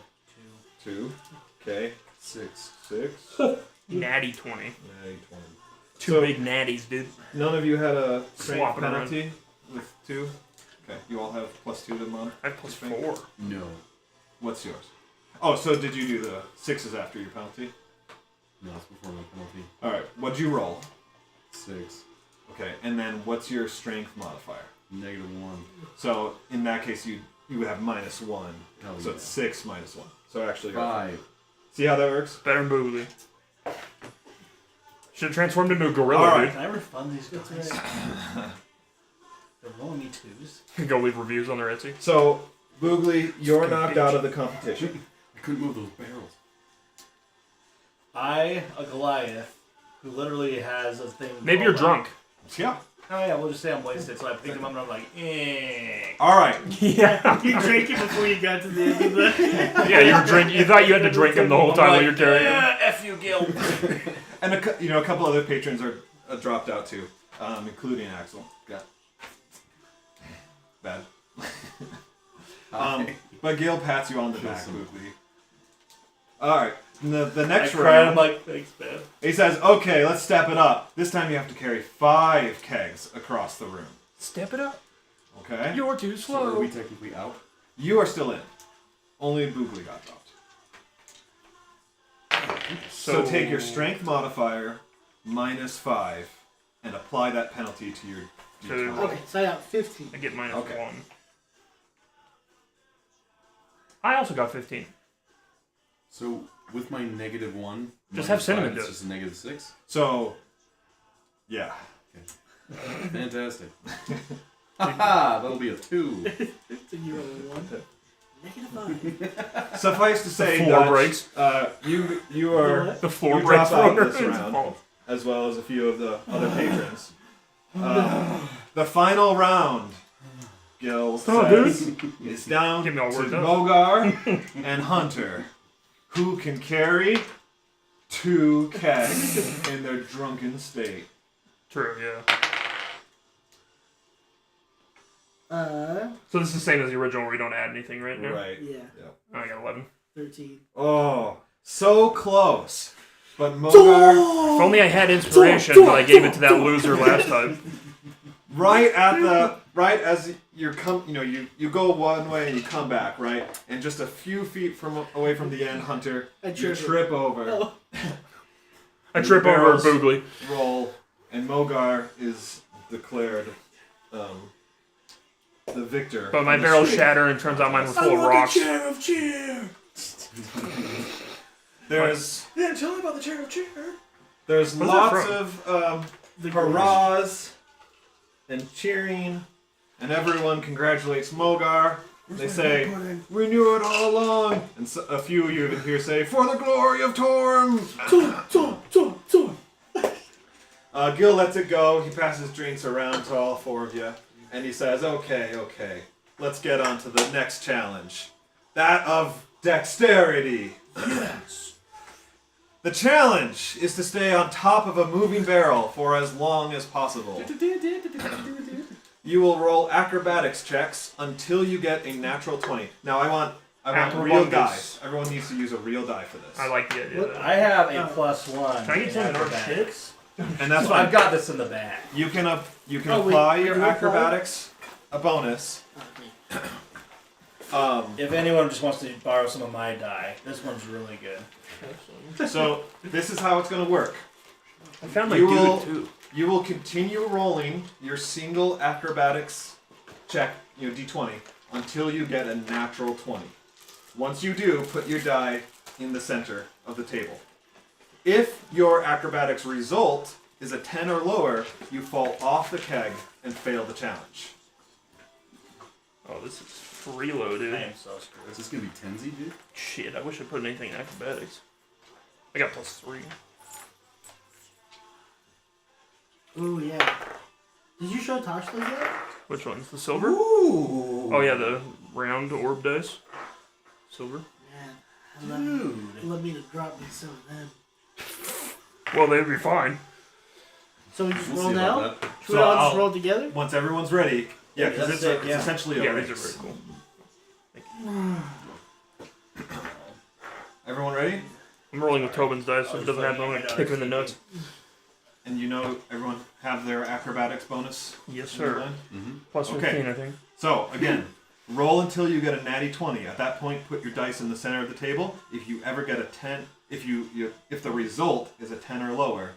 Speaker 5: 2.
Speaker 4: 2. Okay.
Speaker 2: 6.
Speaker 4: 6.
Speaker 3: natty 20.
Speaker 4: Natty 20.
Speaker 3: 2
Speaker 4: So-
Speaker 3: big natties, dude.
Speaker 4: None of you had a strength
Speaker 3: Swap it around.
Speaker 4: penalty with 2. Okay. You all have +2 to mod.
Speaker 3: I have +4.
Speaker 2: No.
Speaker 4: What's yours? Oh, so did you do the 6s after your penalty?
Speaker 2: No, that's before my penalty.
Speaker 4: All right. What'd you roll?
Speaker 2: 6.
Speaker 4: Okay. And then what's your strength modifier?
Speaker 2: -1.
Speaker 4: So in that case, you would have -1.
Speaker 2: Hell
Speaker 4: So
Speaker 2: yeah.
Speaker 4: it's 6 minus 1. So actually,
Speaker 2: 5.
Speaker 4: see how that works?
Speaker 3: Better than Boogly. Should have transformed into a gorilla,
Speaker 4: All right.
Speaker 5: Can I refund these guys? They're rolling me 2s.
Speaker 3: dude. Go leave reviews on their Etsy.
Speaker 4: So Boogly, you're
Speaker 3: Good
Speaker 4: knocked
Speaker 3: bitch.
Speaker 4: out of the competition.
Speaker 2: I couldn't move those barrels.
Speaker 5: I, a Goliath, who literally has a thing.
Speaker 3: Maybe you're drunk.
Speaker 4: Yeah.
Speaker 5: Oh yeah, we'll just say I'm wasted. So I picked him up and I'm like,
Speaker 4: All right.
Speaker 3: Yeah.
Speaker 1: You drank it before you got to the end of the...
Speaker 3: Yeah, you were drinking. You thought you had to drink him the whole time while you're carrying him.
Speaker 5: F you, Gil.
Speaker 4: And a couple other patrons are dropped out too, including Axel. Yeah. Bad. But Gil pats you on the back, Boogly. All right. The next
Speaker 5: I cried. I'm
Speaker 4: round,
Speaker 5: like, thanks, man.
Speaker 4: he says, "Okay, let's step it up. This time you have to carry 5 kegs across the room."
Speaker 3: Step it up.
Speaker 4: Okay.
Speaker 3: You're too
Speaker 2: So are
Speaker 3: slow.
Speaker 2: we technically out?
Speaker 4: You are still in. Only Boogly got dropped. So take your strength modifier -5 and apply that penalty to your
Speaker 3: So-
Speaker 4: d20.
Speaker 1: Okay, so I got 15.
Speaker 3: I get -1.
Speaker 4: Okay.
Speaker 3: I also got 15.
Speaker 2: So with my -1,
Speaker 3: Just have cinnamon
Speaker 2: it's
Speaker 3: do it.
Speaker 2: just a -6.
Speaker 4: So, yeah.
Speaker 2: Fantastic. Haha, that'll be a 2.
Speaker 1: So you roll a 1. -5.
Speaker 4: Suffice to say,
Speaker 3: The floor
Speaker 4: Dutch,
Speaker 3: breaks.
Speaker 4: You are,
Speaker 3: The floor
Speaker 4: you
Speaker 3: breaks
Speaker 4: drop out
Speaker 3: for
Speaker 4: this round, as well as a few of the other patrons. The final round, Gil says, is down
Speaker 3: Get
Speaker 4: to
Speaker 3: me all worked up.
Speaker 4: Mogar and Hunter, who can carry 2 kegs in their drunken state.
Speaker 3: True, yeah.
Speaker 1: Uh,
Speaker 3: So this is the same as the original where we don't add anything right now?
Speaker 4: Right.
Speaker 1: yeah.
Speaker 3: Oh, I got 11.
Speaker 1: 13.
Speaker 4: Oh, so close. But Mogar,
Speaker 3: If only I had inspiration, but I gave it to that loser last time.
Speaker 4: right as you're you go one way and you come back, right? And just a few feet away from the end, Hunter,
Speaker 1: I
Speaker 4: you
Speaker 1: trip.
Speaker 4: trip over,
Speaker 1: Oh.
Speaker 3: I trip over
Speaker 4: Barrels.
Speaker 3: Boogly.
Speaker 4: roll, and Mogar is declared the victor.
Speaker 3: But my
Speaker 4: in the
Speaker 3: barrels
Speaker 4: street.
Speaker 3: shatter and turns out mine was full of rocks.
Speaker 1: chair of cheer.
Speaker 4: There's
Speaker 5: Yeah, tell me about the chair of cheer.
Speaker 4: there's
Speaker 3: Where's that
Speaker 4: lots
Speaker 3: from?
Speaker 4: of
Speaker 1: The
Speaker 4: hurrahs and cheering, and everyone congratulates Mogar. They say, "We knew it all along," and so, a few you even hear say, "For the glory of Torm." Gil lets it go. He passes drinks around to all 4 of you, and he says, "Okay, let's get on to the next challenge, that of dexterity." The challenge is to stay on top of a moving barrel for as long as possible. You will roll acrobatics checks until you get a natural 20. Now I want real
Speaker 3: Acrobungus.
Speaker 4: dice. Everyone needs to use a real die for this.
Speaker 3: I like the idea of that.
Speaker 5: I have a +1.
Speaker 3: Can I get
Speaker 5: in
Speaker 3: 10 dark
Speaker 5: acrobatics.
Speaker 4: And that's
Speaker 5: So
Speaker 4: why
Speaker 5: I've got this in the bag.
Speaker 4: you can
Speaker 1: Oh, wait,
Speaker 4: apply
Speaker 1: you
Speaker 4: your
Speaker 1: do apply?
Speaker 4: acrobatics a bonus.
Speaker 5: If anyone just wants to borrow some of my die, this one's really good.
Speaker 4: So this is how it's going to work.
Speaker 3: I found my
Speaker 4: You
Speaker 3: dude
Speaker 4: will-
Speaker 3: too.
Speaker 4: You will continue rolling your single acrobatics check, d20, until you get a natural 20. Once you do, put your die in the center of the table. If your acrobatics result is a 10 or lower, you fall off the keg and fail the challenge.
Speaker 3: Oh, this is freeloaded.
Speaker 5: I am so screwed.
Speaker 2: Is this gonna be tensy, dude?
Speaker 3: Shit, I wish I put anything in acrobatics. I got +3.
Speaker 1: Ooh, yeah. Did you show Tosh those yet?
Speaker 3: Which one's the silver?
Speaker 4: Ooh!
Speaker 3: Oh yeah, the round orb dice. Silver.
Speaker 1: Man, let me to drop me some of them.
Speaker 3: Well, they'd be fine.
Speaker 1: So we just
Speaker 2: We'll
Speaker 1: roll
Speaker 2: see
Speaker 1: now?
Speaker 2: about that.
Speaker 1: Should we all just roll together?
Speaker 4: Once everyone's ready, yeah, because
Speaker 5: that's
Speaker 4: it's
Speaker 5: it, yeah.
Speaker 4: essentially a
Speaker 3: Yeah,
Speaker 4: race.
Speaker 3: these are very cool.
Speaker 4: Everyone ready?
Speaker 3: I'm rolling with Tobin's dice, so if it doesn't happen, I'm gonna kick him in the nuts.
Speaker 4: And everyone have their acrobatics bonus?
Speaker 3: Yes, sir.
Speaker 2: Mm-hmm.
Speaker 3: Plus
Speaker 4: Okay.
Speaker 3: 15, I think.
Speaker 4: So, again, roll until you get a natty 20. At that point, put your dice in the center of the table. If you ever get a 10, if the result is a 10 or lower,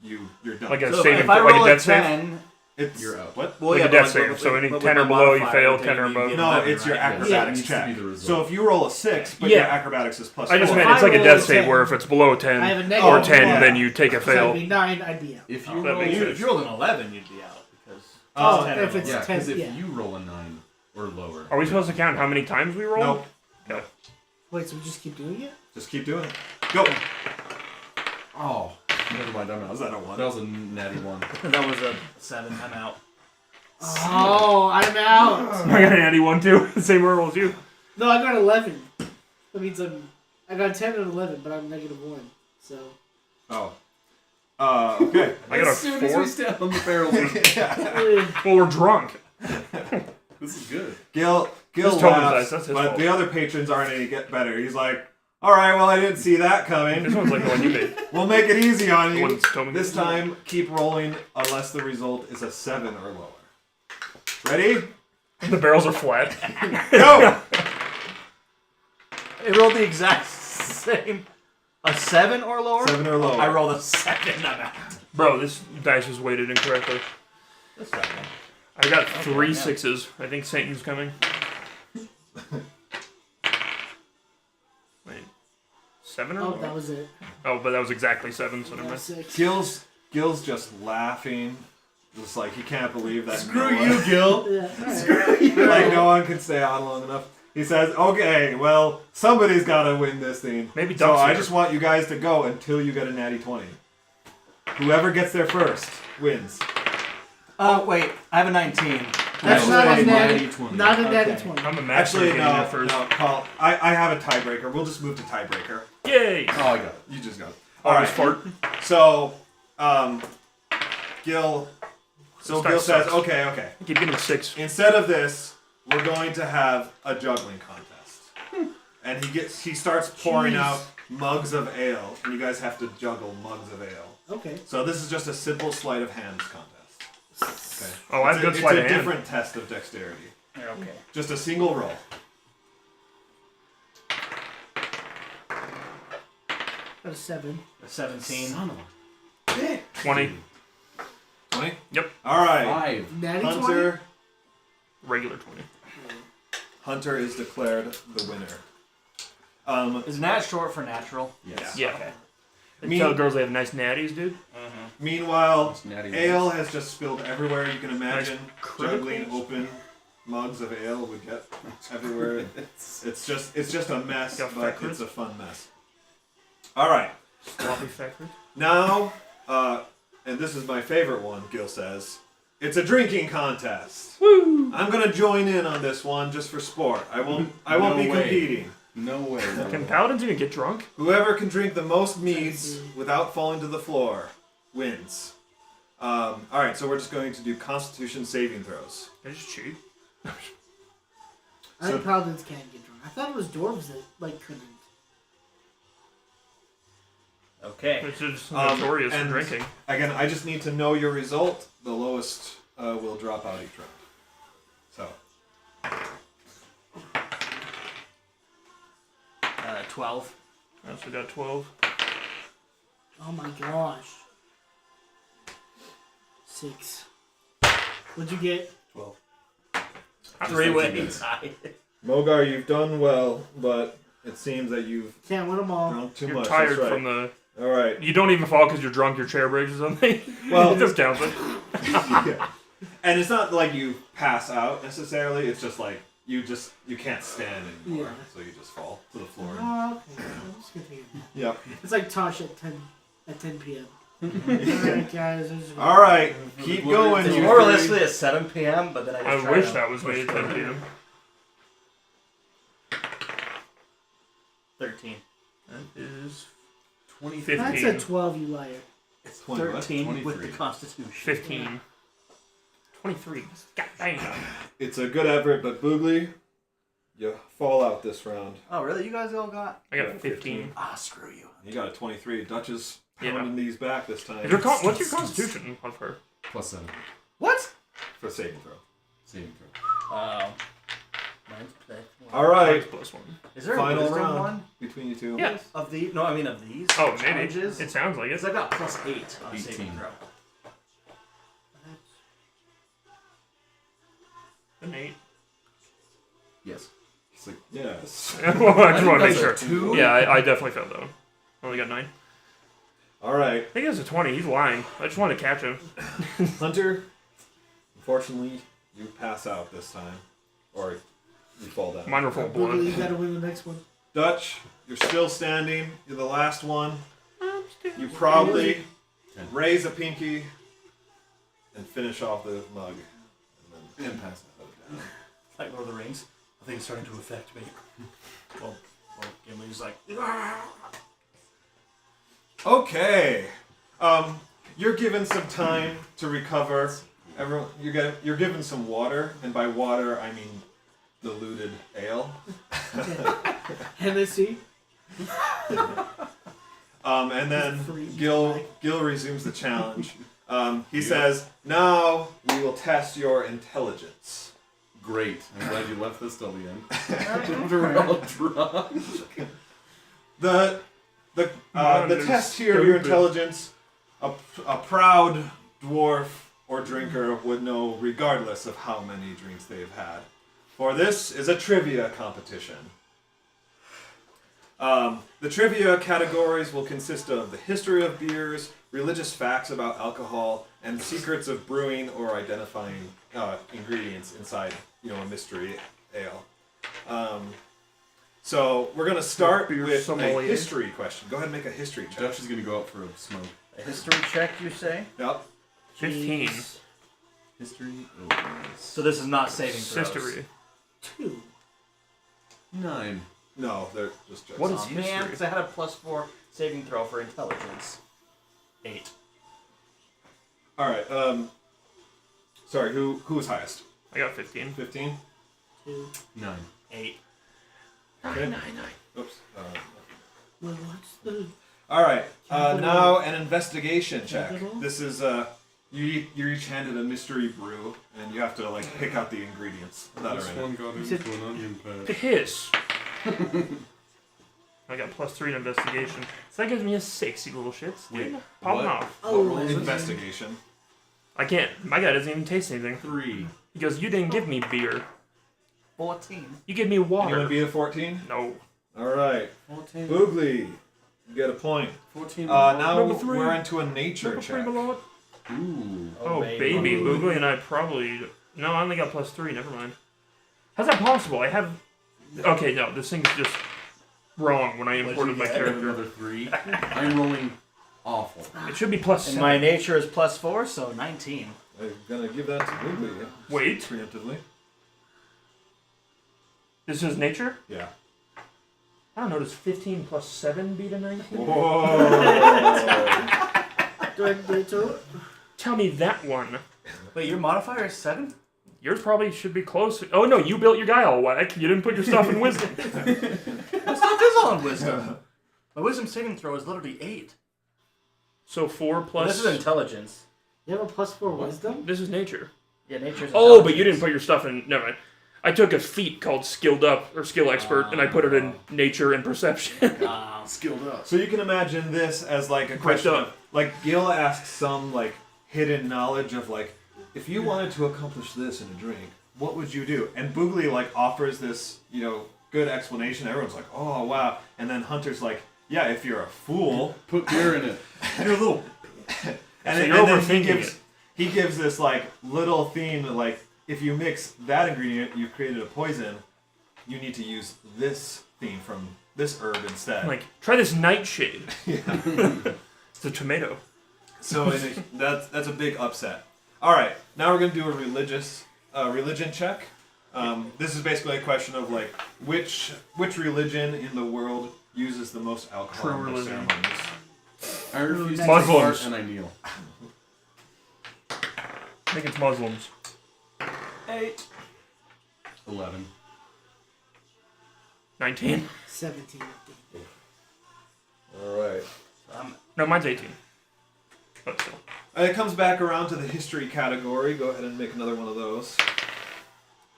Speaker 4: you're done.
Speaker 3: Like a
Speaker 5: So
Speaker 3: saving,
Speaker 5: if I
Speaker 3: like
Speaker 5: roll
Speaker 3: a
Speaker 5: a
Speaker 3: death save.
Speaker 5: 10,
Speaker 4: it's
Speaker 2: You're out.
Speaker 4: What?
Speaker 5: well,
Speaker 3: Like
Speaker 5: yeah,
Speaker 3: a death
Speaker 5: but
Speaker 3: save,
Speaker 5: with
Speaker 3: so any
Speaker 5: but with
Speaker 3: 10 or
Speaker 5: my
Speaker 3: below, you
Speaker 5: modifier,
Speaker 3: fail,
Speaker 5: they
Speaker 3: 10 or
Speaker 5: give
Speaker 3: above.
Speaker 5: you
Speaker 4: No,
Speaker 5: 11,
Speaker 4: it's your
Speaker 5: right?
Speaker 4: acrobatics
Speaker 2: needs to
Speaker 4: check.
Speaker 2: be the result.
Speaker 4: So if you roll a 6, but
Speaker 3: Yeah.
Speaker 4: your acrobatics is +4.
Speaker 3: I just meant
Speaker 1: If
Speaker 3: it's
Speaker 1: I
Speaker 3: like a
Speaker 1: roll
Speaker 3: death
Speaker 1: a
Speaker 3: save
Speaker 1: 10,
Speaker 3: where if it's below
Speaker 1: I
Speaker 3: 10
Speaker 1: have a
Speaker 3: or
Speaker 1: negative
Speaker 3: 10,
Speaker 4: yeah.
Speaker 3: then you take a
Speaker 1: So it'd
Speaker 3: fail.
Speaker 1: be 9, I'd be out.
Speaker 2: If
Speaker 5: Oh,
Speaker 2: you
Speaker 3: that
Speaker 2: roll,
Speaker 3: makes sense.
Speaker 5: if you rolled an 11, you'd be out because
Speaker 4: Oh,
Speaker 5: 10 or
Speaker 1: if it's
Speaker 5: lower.
Speaker 2: yeah,
Speaker 1: 10,
Speaker 2: because if
Speaker 1: yeah.
Speaker 2: you roll a 9 or lower,
Speaker 3: Are we supposed to count how many times we roll?
Speaker 4: Nope.
Speaker 3: Okay.
Speaker 1: Wait, so we just keep doing it?
Speaker 4: Just keep doing it. Go.
Speaker 2: oh, never mind, I'm out.
Speaker 4: Was that a 1?
Speaker 2: That was a natty 1.
Speaker 5: That was a 7. I'm out.
Speaker 1: Oh, I'm out.
Speaker 3: I got an Andy one too. Same roll as you.
Speaker 1: No, I got 11. That means I got 10 and 11, but I'm -1. So.
Speaker 4: Oh. Okay.
Speaker 3: I got a
Speaker 2: as soon as we
Speaker 3: 4.
Speaker 2: stand on the barrels, we're-
Speaker 3: Well, we're drunk.
Speaker 2: this is good.
Speaker 4: Gil
Speaker 3: Just Tobin's
Speaker 4: laughs,
Speaker 3: dice, that's his
Speaker 4: but
Speaker 3: fault.
Speaker 4: the other patrons aren't any get better. He's like, all right, well, I didn't see that
Speaker 3: This
Speaker 4: coming.
Speaker 3: one's like the one you made.
Speaker 4: We'll make it easy on
Speaker 3: The
Speaker 4: you.
Speaker 3: one's Tobin.
Speaker 4: This time, keep rolling unless the result is a 7 or lower. Ready?
Speaker 3: The barrels are flat.
Speaker 4: Go!
Speaker 5: It rolled the exact same. A 7 or lower?
Speaker 4: 7 or lower.
Speaker 5: I rolled a 7. I'm out.
Speaker 3: Bro, this dice was weighted incorrectly.
Speaker 5: That's fine.
Speaker 3: I got 3
Speaker 5: yeah.
Speaker 3: 6s. I think Satan's coming. Wait. 7 or
Speaker 1: Oh,
Speaker 3: lower?
Speaker 1: that was it.
Speaker 3: Oh, but that was exactly 7, so never
Speaker 1: That
Speaker 3: mind.
Speaker 1: was 6.
Speaker 4: Gil's just laughing. Just like he can't believe that.
Speaker 2: Screw
Speaker 4: no
Speaker 2: you, Gil.
Speaker 1: Yeah, alright.
Speaker 4: Like no one can stay on long enough. He says, "Okay, well, somebody's got to win this thing.
Speaker 3: Maybe
Speaker 4: So
Speaker 3: Duck's
Speaker 4: I
Speaker 3: here.
Speaker 4: just want you guys to go until you get a natty 20. Whoever gets there first wins."
Speaker 5: Oh, wait. I have a 19.
Speaker 1: That's
Speaker 2: No,
Speaker 1: not a
Speaker 2: it's
Speaker 1: natty.
Speaker 2: natty 20.
Speaker 1: Not a natty
Speaker 5: Okay.
Speaker 1: 20.
Speaker 3: I'm a master
Speaker 4: Actually,
Speaker 3: of getting there
Speaker 4: no,
Speaker 3: first.
Speaker 4: no, Paul. I have a tiebreaker. We'll just move to tiebreaker.
Speaker 3: Yay!
Speaker 2: Oh, I got it.
Speaker 4: You just got it.
Speaker 3: Oh,
Speaker 4: All
Speaker 3: I
Speaker 4: right.
Speaker 3: just fart.
Speaker 4: So, Gil. So
Speaker 3: This
Speaker 4: Gil
Speaker 3: dice
Speaker 4: says,
Speaker 3: sucks.
Speaker 4: "Okay.
Speaker 3: I keep getting a 6.
Speaker 4: Instead of this, we're going to have a juggling contest." And he starts pouring
Speaker 1: Jeez.
Speaker 4: out mugs of ale, and you guys have to juggle mugs of ale.
Speaker 1: Okay.
Speaker 4: So this is just a simple sleight of hand contest. Okay.
Speaker 3: Oh, I have good
Speaker 4: It's
Speaker 3: sleight
Speaker 4: a
Speaker 3: of hand.
Speaker 4: different test of dexterity.
Speaker 5: Okay.
Speaker 4: Just a single roll.
Speaker 1: Got a 7.
Speaker 5: A 17.
Speaker 2: Son of a
Speaker 3: 20.
Speaker 4: 20?
Speaker 3: Yep.
Speaker 4: All right.
Speaker 2: 5.
Speaker 1: Natty 20?
Speaker 4: Hunter.
Speaker 3: Regular 20.
Speaker 4: Hunter is declared the winner.
Speaker 5: Is nat short for natural?
Speaker 2: Yes.
Speaker 3: Yeah.
Speaker 5: Okay.
Speaker 3: They
Speaker 4: Me-
Speaker 3: tell girls they have nice natties, dude.
Speaker 4: Meanwhile,
Speaker 2: It's natty
Speaker 4: ale
Speaker 2: ones.
Speaker 4: has just spilled everywhere you can imagine.
Speaker 3: critical.
Speaker 4: Juggling open mugs of ale would get everywhere. It's just a mess,
Speaker 3: Got
Speaker 4: but
Speaker 3: fat
Speaker 4: it's a fun mess. All right.
Speaker 3: Sloppy factory.
Speaker 4: Now, and this is my favorite one, Gil says, it's a drinking contest.
Speaker 3: Woo!
Speaker 4: I'm gonna join in on this one just for sport. I won't
Speaker 2: No
Speaker 4: be
Speaker 2: way.
Speaker 4: competing.
Speaker 2: No way. No
Speaker 3: Can
Speaker 2: way.
Speaker 3: paladins even get drunk?
Speaker 4: Whoever can drink the most meads without falling to the floor wins. All right, so we're just going to do Constitution saving throws.
Speaker 3: They just cheat.
Speaker 1: I
Speaker 4: So-
Speaker 1: think paladins can't get drunk. I thought it was dwarves that couldn't.
Speaker 5: Okay.
Speaker 3: It's just notorious for
Speaker 4: and
Speaker 3: drinking.
Speaker 4: Again, I just need to know your result. The lowest will drop out each round. So
Speaker 5: 12.
Speaker 3: I also got 12.
Speaker 1: Oh my gosh. 6. What'd you get?
Speaker 5: 12.
Speaker 3: Just
Speaker 5: Three
Speaker 3: like
Speaker 5: ways.
Speaker 4: Mogar, you've done well, but it seems that you've
Speaker 1: Can't win them all.
Speaker 4: drunk too
Speaker 3: You're
Speaker 4: much.
Speaker 3: tired
Speaker 4: That's right.
Speaker 3: from the.
Speaker 4: All right.
Speaker 3: You don't even fall because you're drunk. Your chair breaks or something.
Speaker 4: Well-
Speaker 3: it just counts it.
Speaker 4: Yeah. And it's not like you pass out necessarily. It's just like you can't stand anymore,
Speaker 1: Yeah.
Speaker 4: so you just fall to the floor.
Speaker 1: Oh, okay. I'm just gonna take it.
Speaker 4: Yep.
Speaker 1: It's like Tosh at 10 p.m. Alright, guys.
Speaker 4: All right, keep going.
Speaker 5: It's
Speaker 4: you
Speaker 5: more
Speaker 4: three.
Speaker 5: realistically at 7 p.m., but then I just
Speaker 3: I wish that was made at 10 p.m.
Speaker 5: 13.
Speaker 3: That is
Speaker 2: 23.
Speaker 1: That's
Speaker 3: 15.
Speaker 1: at 12, you liar.
Speaker 5: It's
Speaker 4: 20 what?
Speaker 5: 13 with the
Speaker 2: 23.
Speaker 5: Constitution.
Speaker 3: 15. 23. God damn.
Speaker 4: It's a good effort, but Boogly, you fall out this round.
Speaker 5: Oh, really? You guys all got?
Speaker 3: I got a 15.
Speaker 5: Ah, screw you.
Speaker 4: You got a 23. Dutch is
Speaker 3: Yeah.
Speaker 4: pounding these back this time.
Speaker 3: What's your constitution of her?
Speaker 2: +7.
Speaker 5: What?
Speaker 4: For saving throw.
Speaker 2: Saving throw.
Speaker 5: Mine's plus one.
Speaker 4: All right,
Speaker 3: +1.
Speaker 5: Is there
Speaker 4: final
Speaker 5: a wisdom
Speaker 4: round
Speaker 5: one?
Speaker 4: between you two.
Speaker 3: Yeah.
Speaker 5: Of the of these.
Speaker 3: Oh, maybe.
Speaker 5: challenges?
Speaker 3: It sounds like it.
Speaker 5: Because I got +8 on
Speaker 2: 18.
Speaker 5: saving throw.
Speaker 3: An 8.
Speaker 2: Yes.
Speaker 4: It's like yes.
Speaker 3: Well, I just want to make
Speaker 5: That's a
Speaker 3: sure.
Speaker 5: 2?
Speaker 3: Yeah, I definitely failed that one. I only got 9.
Speaker 4: All right,
Speaker 3: I think it was a 20. He's lying. I just wanted to catch him.
Speaker 4: Hunter. Unfortunately, you pass out this time, or you fall down.
Speaker 3: Mine were full
Speaker 1: Boogaloo,
Speaker 3: blood.
Speaker 1: you gotta win the next one.
Speaker 4: Dutch, you're still standing. You're the last one. You probably raise a pinky and finish off the mug.
Speaker 2: And pass it.
Speaker 5: Like Lord of the Rings. I think it's starting to affect me. well, Gimli's like,
Speaker 4: Okay. You're given some time to recover. Everyone, you're given some water, and by water I mean diluted ale.
Speaker 1: Hennessy.
Speaker 4: And then
Speaker 1: Free.
Speaker 4: Gil resumes the challenge. He says, "Now we will test your intelligence."
Speaker 2: Great. I'm glad you left this till the end. We're all drunk.
Speaker 4: The
Speaker 3: Man,
Speaker 4: test
Speaker 3: you're
Speaker 4: here of your
Speaker 3: stupid.
Speaker 4: intelligence, a proud dwarf or drinker would know regardless of how many drinks they've had. For this is a trivia competition. The trivia categories will consist of the history of beers, religious facts about alcohol, and secrets of brewing or identifying ingredients inside, a mystery ale. So we're gonna start
Speaker 3: Beer
Speaker 4: with a
Speaker 3: sommelier.
Speaker 4: history question. Go ahead and make a history check.
Speaker 2: Dutch is gonna go out for a smoke.
Speaker 5: a history check, you say?
Speaker 4: Yep.
Speaker 3: 15.
Speaker 1: Jeez.
Speaker 2: History. Oh,
Speaker 5: So this is not saving throws.
Speaker 3: History.
Speaker 1: 2.
Speaker 2: 9.
Speaker 4: No, they're just checks.
Speaker 3: What is
Speaker 5: Oh, man,
Speaker 3: history?
Speaker 5: because I had a +4 saving throw for intelligence. 8.
Speaker 4: All right. Sorry. Who was highest?
Speaker 3: I got 15.
Speaker 4: 15.
Speaker 1: 2.
Speaker 2: 9.
Speaker 5: 8.
Speaker 4: Okay. Oops.
Speaker 1: Well, what's the...
Speaker 4: All right. Now an investigation check.
Speaker 1: Capital?
Speaker 4: This is you're each handed a mystery brew, and you have to pick out the ingredients that are in it.
Speaker 2: got
Speaker 1: into
Speaker 2: an onion
Speaker 3: Piss. I got +3 in investigation. So that gives me a 6, you little shits. Dude.
Speaker 2: Wait,
Speaker 3: Popping
Speaker 2: what?
Speaker 3: off.
Speaker 1: Oh,
Speaker 4: Investigation.
Speaker 3: I can't. My guy doesn't even taste anything.
Speaker 2: 3.
Speaker 3: He goes, you didn't give me beer.
Speaker 5: 14.
Speaker 3: You gave me
Speaker 4: You want to
Speaker 3: water.
Speaker 4: be a 14?
Speaker 3: No.
Speaker 4: All right.
Speaker 2: 14.
Speaker 4: Boogly, you get a point.
Speaker 2: 14.
Speaker 4: Now
Speaker 3: Number 3.
Speaker 4: we're into a nature
Speaker 3: Number 3,
Speaker 4: check.
Speaker 3: my lord.
Speaker 2: Ooh.
Speaker 3: Oh, baby. Boogly and I probably... No, I only got +3. Never mind. How's that possible? I have... Okay, no. This thing's just wrong when I
Speaker 5: What'd
Speaker 3: imported
Speaker 5: you
Speaker 3: my
Speaker 5: get?
Speaker 3: character.
Speaker 2: Another 3. I'm rolling awful.
Speaker 3: It should be +7.
Speaker 5: And my nature is +4, so 19.
Speaker 4: I'm gonna give that to Boogly.
Speaker 3: Wait.
Speaker 4: Preemptively.
Speaker 3: This is nature?
Speaker 4: Yeah.
Speaker 3: I don't know. Does 15 + 7 beat a 19?
Speaker 4: Whoa.
Speaker 1: Do I do it to it?
Speaker 3: Tell me that one.
Speaker 5: Wait, your modifier is 7?
Speaker 3: Yours probably should be close. Oh no, you built your guy all whack. You didn't put your stuff in wisdom.
Speaker 5: My stuff is all in wisdom. My wisdom saving throw is literally 8.
Speaker 3: So 4 plus.
Speaker 5: This is intelligence.
Speaker 1: You have a +4 wisdom?
Speaker 3: This is nature.
Speaker 5: Yeah, nature's
Speaker 3: Oh, but you didn't put your stuff in. Never mind. I took a feat called skilled up or skill expert, and I put it in nature and perception.
Speaker 2: Skilled up.
Speaker 4: So you can imagine this as a question
Speaker 3: up.
Speaker 4: of, Gil asks some hidden knowledge of like, if you wanted to accomplish this in a drink, what would you do? And Boogly like offers this, good explanation. Everyone's like, oh wow. And then Hunter's like, yeah, if you're a fool,
Speaker 2: Put beer in it.
Speaker 5: You're a little.
Speaker 4: and
Speaker 3: So
Speaker 4: then,
Speaker 3: you're
Speaker 4: and then
Speaker 3: overthinking
Speaker 4: he gives this like little theme that like, if you mix that ingredient, you've created a poison. You need to use this theme from this herb instead.
Speaker 3: Like, try this nightshade.
Speaker 4: Yeah.
Speaker 3: It's a tomato.
Speaker 4: So that's a big upset. All right, now we're gonna do a religion check. This is basically a question of like which religion in the world uses the most alcohol
Speaker 3: True
Speaker 4: in their
Speaker 3: religion.
Speaker 4: ceremonies.
Speaker 2: I refuse to take
Speaker 3: Muslims.
Speaker 2: part and I kneel.
Speaker 3: I think it's Muslims.
Speaker 5: 8.
Speaker 2: 11.
Speaker 3: 19.
Speaker 1: 17.
Speaker 4: All right.
Speaker 3: No, mine's 18. But still.
Speaker 4: It comes back around to the history category. Go ahead and make another one of those.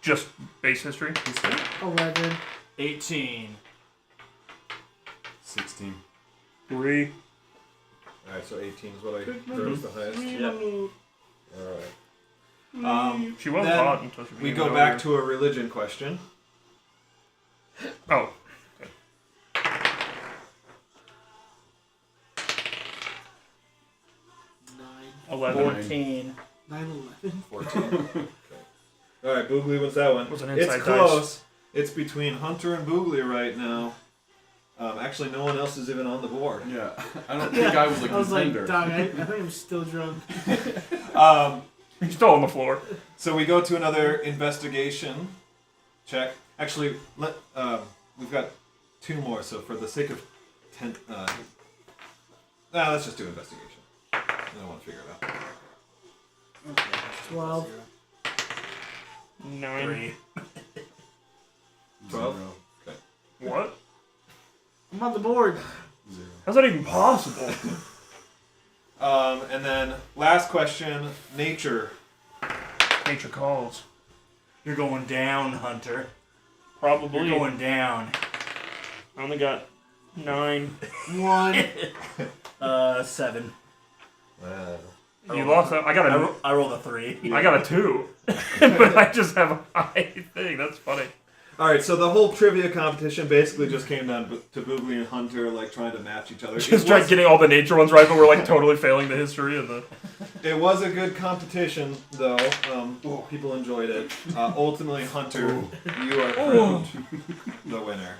Speaker 3: Just base history.
Speaker 1: 11.
Speaker 5: 18.
Speaker 2: 16.
Speaker 3: 3.
Speaker 4: All right, so 18 is what I
Speaker 1: Good
Speaker 4: heard was the highest.
Speaker 5: Yep.
Speaker 4: All right.
Speaker 3: She was
Speaker 4: Then
Speaker 3: hot until she
Speaker 4: We
Speaker 3: became
Speaker 4: go
Speaker 3: an
Speaker 4: back
Speaker 3: ogre.
Speaker 4: to a religion question.
Speaker 3: Oh. 11.
Speaker 5: 14.
Speaker 1: 9/11.
Speaker 4: 14. All right, Boogly wins that one.
Speaker 3: Was an
Speaker 4: It's
Speaker 3: inside
Speaker 4: close. It's between Hunter and Boogly right now. Actually, no one else is even on the board.
Speaker 2: Yeah. I don't think I was a
Speaker 1: I was like,
Speaker 2: contender.
Speaker 1: dog, I think I'm still drunk.
Speaker 3: He's still on the floor.
Speaker 4: So we go to another investigation check. Actually, we've got 2 more. So for the sake of 10, let's just do investigation. I don't want to figure it out.
Speaker 1: 12.
Speaker 3: 9.
Speaker 5: 3.
Speaker 4: 12?
Speaker 2: 0.
Speaker 3: What?
Speaker 1: I'm on the board.
Speaker 2: 0.
Speaker 3: How's that even possible?
Speaker 4: And then last question, nature.
Speaker 3: Nature calls.
Speaker 5: You're going down, Hunter.
Speaker 3: Probably.
Speaker 5: You're going down.
Speaker 3: I only got 9.
Speaker 1: 1.
Speaker 5: 7.
Speaker 3: You lost that. I got a.
Speaker 5: I rolled a 3.
Speaker 3: I got a 2. But I just have a high thing. That's funny.
Speaker 4: All right, so the whole trivia competition basically just came down to Boogly and Hunter like trying to match each other.
Speaker 3: Just tried getting all the nature ones right, but we're like totally failing the history and the.
Speaker 4: It was a good competition, though. People enjoyed it. Ultimately, Hunter, you are crowned the winner.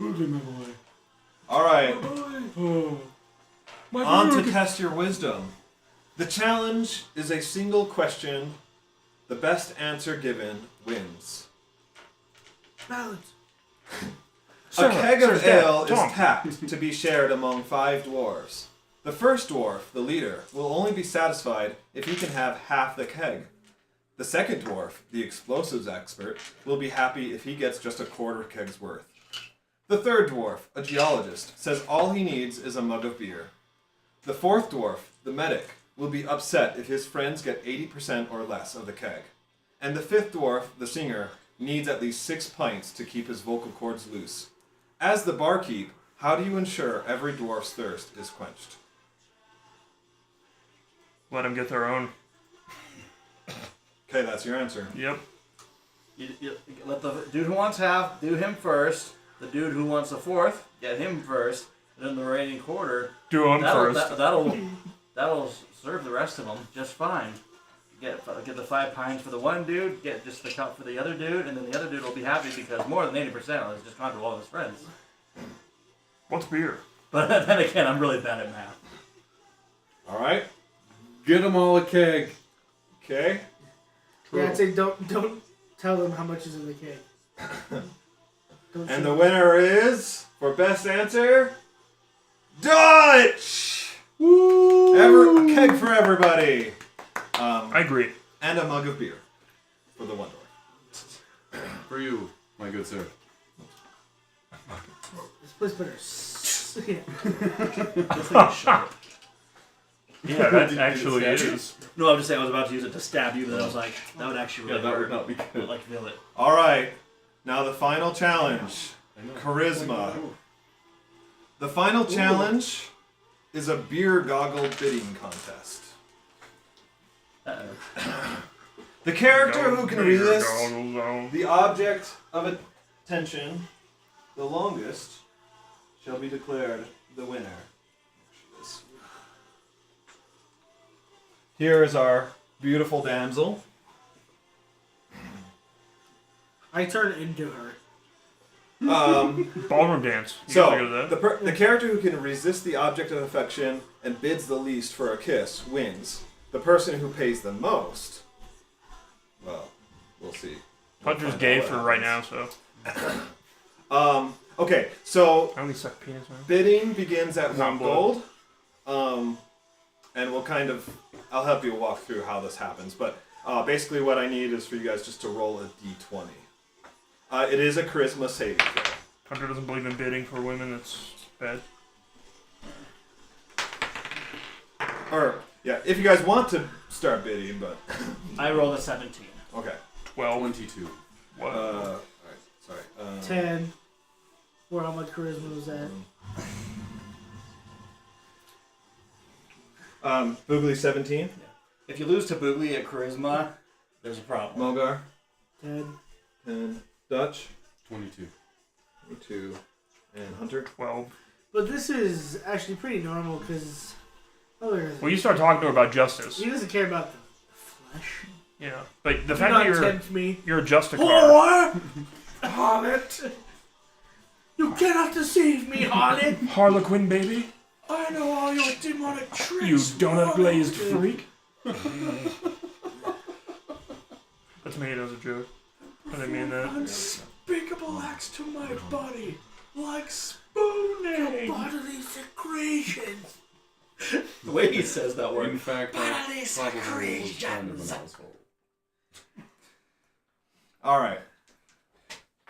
Speaker 2: Boogly, my boy.
Speaker 4: All right,
Speaker 3: My
Speaker 4: on
Speaker 3: dude.
Speaker 4: to test your wisdom. The challenge is a single question. The best answer given wins.
Speaker 1: Balance.
Speaker 4: A keg of
Speaker 3: Dad,
Speaker 4: ale is
Speaker 3: Tom.
Speaker 4: tapped to be shared among 5 dwarves. The first dwarf, the leader, will only be satisfied if he can have half the keg. The second dwarf, the explosives expert, will be happy if he gets just a quarter keg's worth. The third dwarf, a geologist, says all he needs is a mug of beer. The fourth dwarf, the medic, will be upset if his friends get 80% or less of the keg. And the fifth dwarf, the singer, needs at least 6 pints to keep his vocal cords loose. As the barkeep, how do you ensure every dwarf's thirst is quenched?
Speaker 3: Let them get their own.
Speaker 4: Okay, that's your answer.
Speaker 3: Yep.
Speaker 5: You let the dude who wants half do him first. The dude who wants a fourth get him first. And then the remaining quarter.
Speaker 3: Do them first.
Speaker 5: That'll serve the rest of them just fine. Get the 5 pints for the one dude. Get just the cup for the other dude, and then the other dude will be happy because more than 80% is just trying to all of his friends.
Speaker 3: What's beer?
Speaker 5: But then again, I'm really bad at math.
Speaker 4: All right.
Speaker 2: Get them all a keg.
Speaker 4: Okay.
Speaker 1: Yeah, I'd say don't tell them how much is in the cake. Don't
Speaker 4: And
Speaker 1: show
Speaker 4: the
Speaker 1: them.
Speaker 4: winner is, for best answer, Dutch! Woo! A keg for everybody.
Speaker 3: I agree.
Speaker 4: And a mug of beer for the one dwarf.
Speaker 2: For you, my good sir.
Speaker 1: This place better. Yeah.
Speaker 5: This thing is sharp.
Speaker 3: Yeah, that
Speaker 2: Did
Speaker 3: actually
Speaker 2: it stab you?
Speaker 3: is.
Speaker 5: No, I'm just saying I was about to use it to stab you, but I was like, that would actually
Speaker 2: Yeah,
Speaker 5: really
Speaker 2: that
Speaker 5: hurt.
Speaker 2: would not be
Speaker 5: I would
Speaker 2: good.
Speaker 5: like to feel it.
Speaker 4: All right. Now the final challenge.
Speaker 2: I know.
Speaker 4: Charisma. The final challenge is a beer goggle bidding contest. The character who can resist
Speaker 3: Goggles
Speaker 4: the object of attention the longest shall be declared the winner. Here is our beautiful damsel.
Speaker 1: I turn into her.
Speaker 3: Ballroom dance. You
Speaker 4: So,
Speaker 3: gotta go to that.
Speaker 4: the character who can resist the object of affection and bids the least for a kiss wins. The person who pays the most, well, we'll see.
Speaker 3: Hunter's
Speaker 4: Find
Speaker 3: gay
Speaker 4: out what
Speaker 3: for right now,
Speaker 4: happens.
Speaker 3: so.
Speaker 4: Okay, so
Speaker 3: I only suck penis, man.
Speaker 4: bidding begins at
Speaker 3: Not
Speaker 4: 1 gold. And we'll I'll help you walk through how this happens. But basically what I need is for you guys just to roll a d20. It is a charisma saving throw.
Speaker 3: Hunter doesn't believe in bidding for women, that's bad.
Speaker 4: Or, yeah, if you guys want to start bidding, but...
Speaker 5: I rolled a 17.
Speaker 4: Okay.
Speaker 3: 12.
Speaker 2: 22.
Speaker 3: What?
Speaker 4: Alright, sorry.
Speaker 1: 10. Where how much charisma was that?
Speaker 4: Boogly 17.
Speaker 5: If you lose to Boogly at Charisma, there's a problem.
Speaker 4: Mogar.
Speaker 1: 10.
Speaker 4: 10. Dutch.
Speaker 2: 22.
Speaker 4: 22. And Hunter.
Speaker 3: 12.
Speaker 1: But this is actually pretty normal because
Speaker 3: Well, you start talking to her about justice.
Speaker 1: he doesn't care about the flesh.
Speaker 3: Yeah. But the
Speaker 1: Do
Speaker 3: fact
Speaker 1: not
Speaker 3: that
Speaker 1: tempt me.
Speaker 3: you're a Justicar.
Speaker 1: Whore! Harlot! You cannot deceive me, harlot!
Speaker 3: Harlequin, baby.
Speaker 1: I know all your demonic tricks.
Speaker 3: You donut glazed freak. That's made as a joke. I didn't mean that.
Speaker 1: Unspeakable acts to my body, like spooning. Your bodily secretions.
Speaker 5: The way he says that
Speaker 2: In
Speaker 5: word.
Speaker 2: fact,
Speaker 1: Bodily
Speaker 2: I probably was kind of an
Speaker 1: secretions.
Speaker 2: asshole.
Speaker 4: Alright.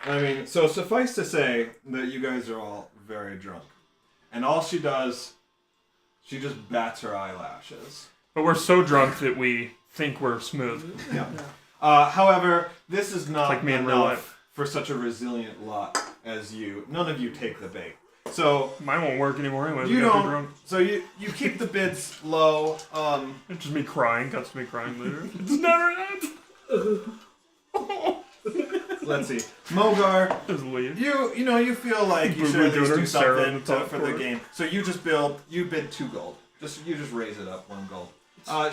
Speaker 4: I mean, so suffice to say that you guys are all very drunk. And all she does, she just bats her eyelashes.
Speaker 3: But we're so drunk that we think we're smooth.
Speaker 4: Yeah. However, this is not
Speaker 3: like me in real life.
Speaker 4: enough for such a resilient lot as you. None of you take the bait. So
Speaker 3: Mine won't work anymore anyway.
Speaker 4: you
Speaker 3: We got too
Speaker 4: don't.
Speaker 3: drunk.
Speaker 4: So you keep the bids low.
Speaker 3: It's just me crying. Cuts to me crying later. It's never that.
Speaker 4: Let's see, Mogar.
Speaker 3: Just leave.
Speaker 4: You feel like you
Speaker 3: Boo-boo
Speaker 4: should at least
Speaker 3: doing
Speaker 4: do
Speaker 3: Sarah
Speaker 4: something
Speaker 3: in the top
Speaker 4: for the
Speaker 3: corner.
Speaker 4: game. So you bid 2 gold. You just raise it up 1 gold.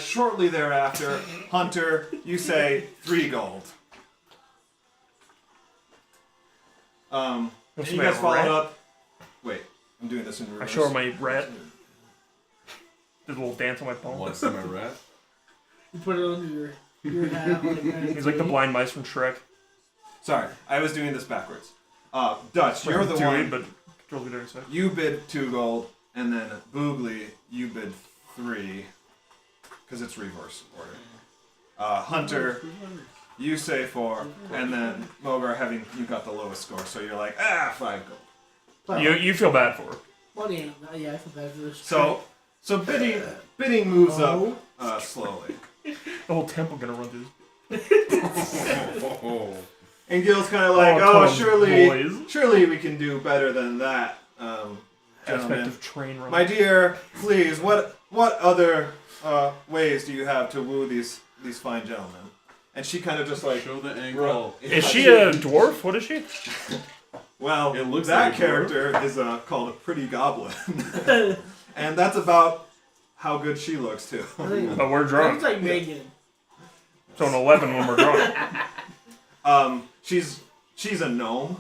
Speaker 4: Shortly thereafter, Hunter, you say 3 gold. And
Speaker 3: That's
Speaker 4: you
Speaker 3: my
Speaker 4: guys followed
Speaker 3: rat.
Speaker 4: up. Wait, I'm doing this in
Speaker 3: I
Speaker 4: reverse.
Speaker 3: show her my rat. Did a little dance on my palm.
Speaker 2: Want to see my rat?
Speaker 1: You put it under your hat.
Speaker 3: He's like the blind mice from Shrek.
Speaker 4: Sorry, I was doing this backwards. Dutch, you're the
Speaker 3: Dewey,
Speaker 4: one.
Speaker 3: but control the dark side.
Speaker 4: You bid 2 gold, and then Boogly, you bid 3, because it's reverse order. Hunter, you say 4, and then Mogar, you got the lowest score, so you're like, 5 gold.
Speaker 1: Well,
Speaker 3: You feel bad for her.
Speaker 1: well, yeah, I feel bad for this.
Speaker 4: So bidding moves up slowly.
Speaker 3: The whole temple gonna run through.
Speaker 4: And Gil's kind of like,
Speaker 3: Oh, come
Speaker 4: surely we can do better than that,
Speaker 3: Aspect
Speaker 4: gentlemen.
Speaker 3: of train running.
Speaker 4: My dear, please, what other ways do you have to woo these fine gentlemen? And she kind of just like,
Speaker 2: Show the angle.
Speaker 3: Is she a dwarf? What is she?
Speaker 4: well,
Speaker 2: It looks
Speaker 4: that
Speaker 2: like a dwarf.
Speaker 4: character is called a pretty goblin, and that's about how good she looks too.
Speaker 1: I think
Speaker 3: But we're
Speaker 1: looks
Speaker 3: drunk.
Speaker 1: like Megan.
Speaker 3: So an 11 when we're drunk.
Speaker 4: She's a gnome.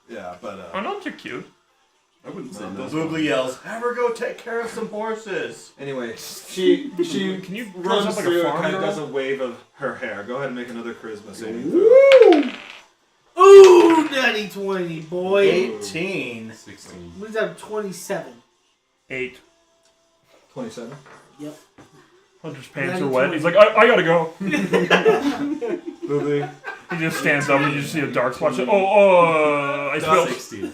Speaker 4: Yeah, but
Speaker 3: Oh, no, you're cute.
Speaker 2: I wouldn't say
Speaker 4: The
Speaker 2: no.
Speaker 5: Boogly yells, "Have her go take care of some horses."
Speaker 4: anyway, she
Speaker 3: Can you dress
Speaker 4: runs
Speaker 3: up like
Speaker 4: through
Speaker 3: a
Speaker 4: and
Speaker 3: farm
Speaker 4: kind of does
Speaker 3: girl?
Speaker 4: a wave of her hair. Go ahead and make another charisma saving throw.
Speaker 1: Ooh, natty 20, boy.
Speaker 5: 18.
Speaker 2: 16.
Speaker 1: We have 27.
Speaker 3: 8.
Speaker 4: 27.
Speaker 1: Yep.
Speaker 3: Hunter's pants
Speaker 1: Natty
Speaker 3: are wet.
Speaker 1: 20.
Speaker 3: He's like, I gotta go.
Speaker 4: Boogly.
Speaker 3: He just stands up and you just see a dark spot. Like, I spilled.
Speaker 2: 16.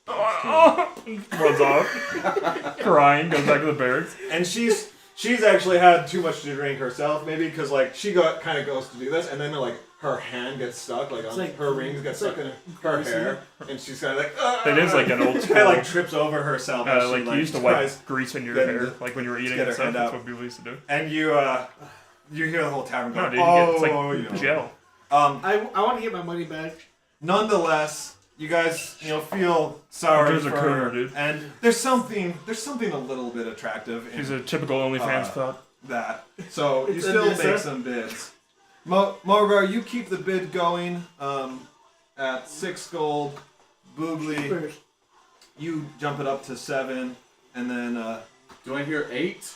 Speaker 3: Runs off. Crying, goes back to the barracks.
Speaker 4: And she's actually had too much to drink herself, maybe because like she kind of goes to do this, and then like her hand gets stuck, like,
Speaker 1: It's
Speaker 4: on
Speaker 1: like-
Speaker 4: her rings get stuck in her hair, and she's kind of like.
Speaker 3: It is like an old
Speaker 4: Kind
Speaker 3: school.
Speaker 4: of like trips over herself. as she,
Speaker 3: Like you used to wipe
Speaker 4: tries,
Speaker 3: grease in your
Speaker 4: then
Speaker 3: hair,
Speaker 4: the-
Speaker 3: like when you were eating
Speaker 4: get
Speaker 3: and
Speaker 4: her
Speaker 3: stuff.
Speaker 4: hand
Speaker 3: That's
Speaker 4: out.
Speaker 3: what people used to do.
Speaker 4: And you You hear the whole tavern
Speaker 3: No,
Speaker 4: go,
Speaker 3: dude, you get, it's like
Speaker 4: you know.
Speaker 3: gel.
Speaker 1: I want to get my money back.
Speaker 4: Nonetheless, you guys, feel sorry
Speaker 3: Hunter's
Speaker 4: for
Speaker 3: a
Speaker 4: her,
Speaker 3: cougar, dude.
Speaker 4: and there's something a little bit attractive in
Speaker 3: She's a typical OnlyFans thought.
Speaker 4: that. So you
Speaker 1: It's
Speaker 4: still
Speaker 1: Anissa.
Speaker 4: make some bids. Mogar, you keep the bid going at 6 gold. Boogly,
Speaker 1: First.
Speaker 4: you jump it up to 7, and then
Speaker 2: Do I hear 8?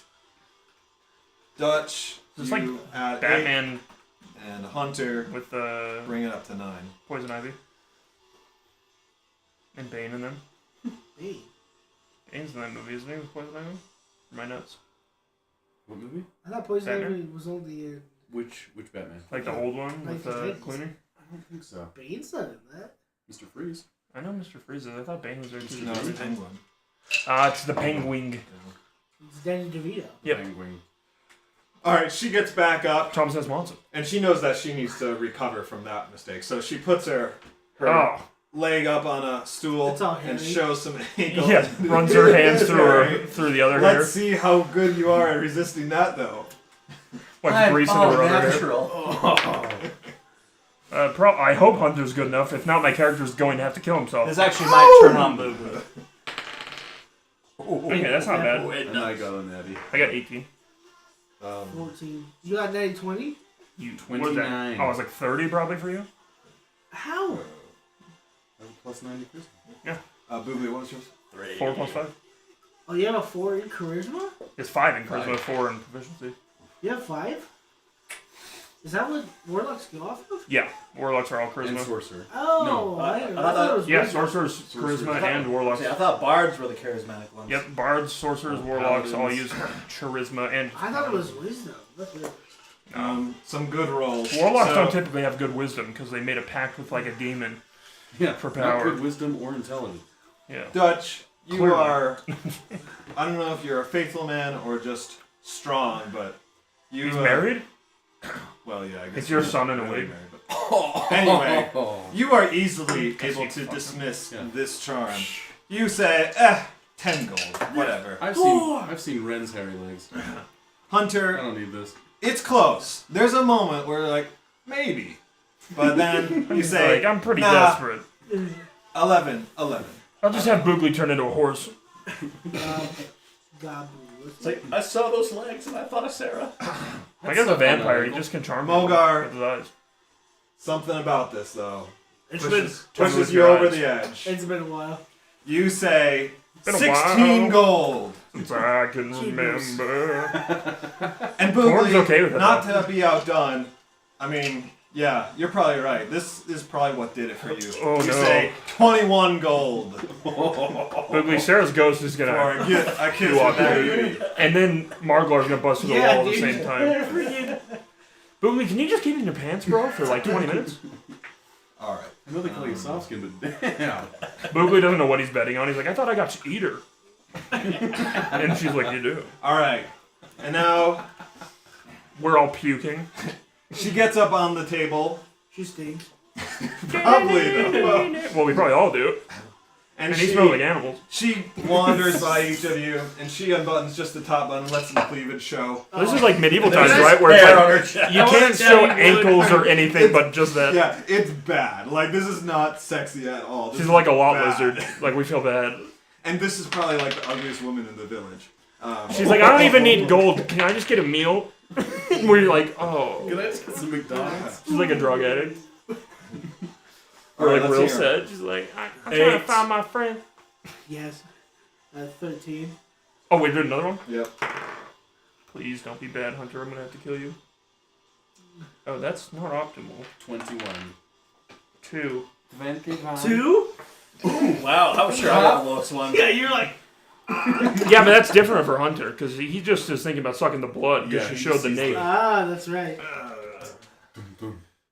Speaker 4: Dutch,
Speaker 3: It's
Speaker 4: you
Speaker 3: like
Speaker 4: at
Speaker 3: Batman
Speaker 4: 8, and Hunter
Speaker 3: with
Speaker 4: bring it up to 9.
Speaker 3: Poison Ivy. And Bane in them.
Speaker 1: Hey.
Speaker 3: Bane's in that movie, isn't he, with Poison Ivy? Or my nuts?
Speaker 2: What movie?
Speaker 1: I thought Poison
Speaker 3: Batman?
Speaker 1: Ivy was only in
Speaker 2: Which Batman?
Speaker 3: Like the old one with
Speaker 1: 1950s.
Speaker 3: Clooney?
Speaker 2: I don't think so.
Speaker 1: Bane's not in that.
Speaker 2: Mr. Freeze.
Speaker 3: I know Mr. Freeze is. I thought Bane was there too.
Speaker 4: No, it's a penguin.
Speaker 3: It's the Penguin.
Speaker 1: It's Danny DeVito.
Speaker 3: Yep.
Speaker 2: Penguin.
Speaker 4: Alright, she gets back up,
Speaker 3: Thomas S. Monson.
Speaker 4: and she knows that she needs to recover from that mistake. So she puts her
Speaker 3: Oh.
Speaker 4: leg up on a stool
Speaker 1: It's all
Speaker 4: and
Speaker 1: hairy.
Speaker 4: shows some ankles.
Speaker 3: Yeah, runs her hands
Speaker 4: It's
Speaker 3: through
Speaker 4: hairy.
Speaker 3: through the other
Speaker 4: Let's
Speaker 3: hair.
Speaker 4: see how good you are at resisting that, though.
Speaker 3: Like grease into her other hair.
Speaker 5: natural.
Speaker 3: I hope Hunter's good enough. If not, my character's going to have to kill himself.
Speaker 5: This actually might turn on Boo.
Speaker 3: Okay, that's not bad.
Speaker 2: And I got a natty.
Speaker 3: I got 18.
Speaker 1: 14. You got 90 20?
Speaker 3: You, what was that?
Speaker 2: 29.
Speaker 3: Oh, it was like 30 probably for you?
Speaker 1: How?
Speaker 2: I have a plus 90 charisma.
Speaker 4: Boobly, what was yours?
Speaker 3: 4 plus 5?
Speaker 1: Oh, you have a 4 in charisma?
Speaker 3: It's 5 in charisma,
Speaker 2: 5.
Speaker 3: 4 in proficiency.
Speaker 1: You have 5? Is that what warlocks go off of?
Speaker 3: Yeah, warlocks are all
Speaker 2: And
Speaker 3: charisma.
Speaker 2: sorcerer.
Speaker 1: Oh,
Speaker 2: No.
Speaker 1: I
Speaker 5: thought
Speaker 1: thought it was
Speaker 3: Yeah,
Speaker 1: wizards.
Speaker 3: sorcerers, charisma, and warlocks.
Speaker 5: See, I thought bards were the charismatic ones.
Speaker 3: Yep, bards, sorcerers, warlocks all
Speaker 2: Paladins.
Speaker 3: use charisma and.
Speaker 1: I thought it was wisdom. That's weird.
Speaker 4: Some good rolls.
Speaker 3: Warlocks
Speaker 4: So-
Speaker 3: don't typically have good wisdom because they made a pact with like a demon.
Speaker 2: Yeah,
Speaker 3: For
Speaker 2: not
Speaker 3: power.
Speaker 2: good wisdom or intelligence.
Speaker 3: Yeah.
Speaker 4: Dutch, you
Speaker 3: Clearly.
Speaker 4: are. I don't know if you're a faithful man or just strong, but you.
Speaker 3: He's married?
Speaker 4: Well, yeah, I guess.
Speaker 3: It's your
Speaker 4: he's
Speaker 3: son in a
Speaker 4: really
Speaker 3: wig.
Speaker 4: married, but- Anyway, you are easily
Speaker 3: Guess
Speaker 4: able
Speaker 3: you
Speaker 4: to
Speaker 3: fucking-
Speaker 4: dismiss
Speaker 2: Yeah.
Speaker 4: this charm. You say, 10 gold, whatever.
Speaker 2: I've seen Ren's hairy legs. I
Speaker 4: Hunter,
Speaker 2: don't need this.
Speaker 4: it's close. There's a moment where you're like, maybe. But then you say,
Speaker 3: Like, I'm pretty
Speaker 4: nah,
Speaker 3: desperate.
Speaker 4: 11.
Speaker 3: I'll just have Boogly turn into a horse.
Speaker 1: God,
Speaker 5: It's like, I saw those legs and I thought of Sarah.
Speaker 3: I guess a vampire, he just can charm people
Speaker 4: Mogar.
Speaker 3: with his eyes.
Speaker 4: Something about this, though.
Speaker 1: it's
Speaker 3: Turn with
Speaker 4: Pushes you
Speaker 3: your
Speaker 4: over
Speaker 3: eyes.
Speaker 4: the edge.
Speaker 1: been a while.
Speaker 4: You say,
Speaker 3: Been a
Speaker 4: 16
Speaker 3: while.
Speaker 4: gold.
Speaker 3: Since I can remember.
Speaker 4: And
Speaker 3: Torm's
Speaker 4: Boogly,
Speaker 3: okay with it,
Speaker 4: not
Speaker 3: though.
Speaker 4: to be outdone, I mean, yeah, you're probably right. This is probably what did it for you.
Speaker 3: Oh,
Speaker 4: you
Speaker 3: no.
Speaker 4: say 21 gold
Speaker 3: Boogly, Sarah's ghost is
Speaker 4: for
Speaker 3: gonna.
Speaker 4: a kiss
Speaker 3: You walk
Speaker 4: with
Speaker 3: away.
Speaker 4: baby.
Speaker 3: And then Marglar's gonna bust through the wall at the
Speaker 1: dude.
Speaker 3: same time.
Speaker 1: Freaking-
Speaker 3: Boogly, can you just keep it in your pants, bro, for like 20 minutes?
Speaker 4: All right.
Speaker 2: I know they call you soft skin, but damn.
Speaker 3: Boogly doesn't know what he's betting on. He's like, I thought I got to eat her. And she's like, you do.
Speaker 4: All right. And now
Speaker 3: We're all puking.
Speaker 4: she gets up on the table.
Speaker 1: She stinks.
Speaker 4: Probably, though.
Speaker 3: Well, we probably all do.
Speaker 4: And
Speaker 3: And he
Speaker 4: she,
Speaker 3: smells like animals.
Speaker 4: she wanders by each of you, and she unbuttons just the top button, lets some cleavage show.
Speaker 3: This is like medieval times,
Speaker 5: There's
Speaker 3: right? Where it's
Speaker 5: hair on
Speaker 3: like,
Speaker 5: her chest.
Speaker 3: you can't show ankles or anything but just that.
Speaker 4: Yeah, it's bad. Like, this is not sexy at all. This
Speaker 3: She's
Speaker 4: is
Speaker 3: like a lot
Speaker 4: bad.
Speaker 3: lizard. Like, we feel bad.
Speaker 4: And this is probably like the ugliest woman in the village.
Speaker 3: She's like, I don't even need gold. Can I just get a meal? We're like, oh.
Speaker 2: Can I just get some McDonald's?
Speaker 3: She's like a drug addict.
Speaker 4: All
Speaker 3: We're
Speaker 4: right,
Speaker 3: like
Speaker 4: let's
Speaker 3: real
Speaker 4: hear it.
Speaker 3: sad. She's like, I'm trying to
Speaker 4: 8.
Speaker 3: find my friend.
Speaker 1: Yes. 13.
Speaker 3: Oh, wait, there's another one?
Speaker 4: Yep.
Speaker 3: Please don't be bad, Hunter. I'm gonna have to kill you. Oh, that's not optimal.
Speaker 2: 21.
Speaker 3: 2.
Speaker 1: 2?
Speaker 5: Wow, I'm sure I got the lowest one.
Speaker 1: Yeah, you're like.
Speaker 3: Yeah, but that's different for Hunter, because he just is thinking about sucking the blood, because
Speaker 2: Yeah,
Speaker 3: she
Speaker 2: he
Speaker 3: showed the
Speaker 2: sees
Speaker 3: nape.
Speaker 1: Ah, that's right.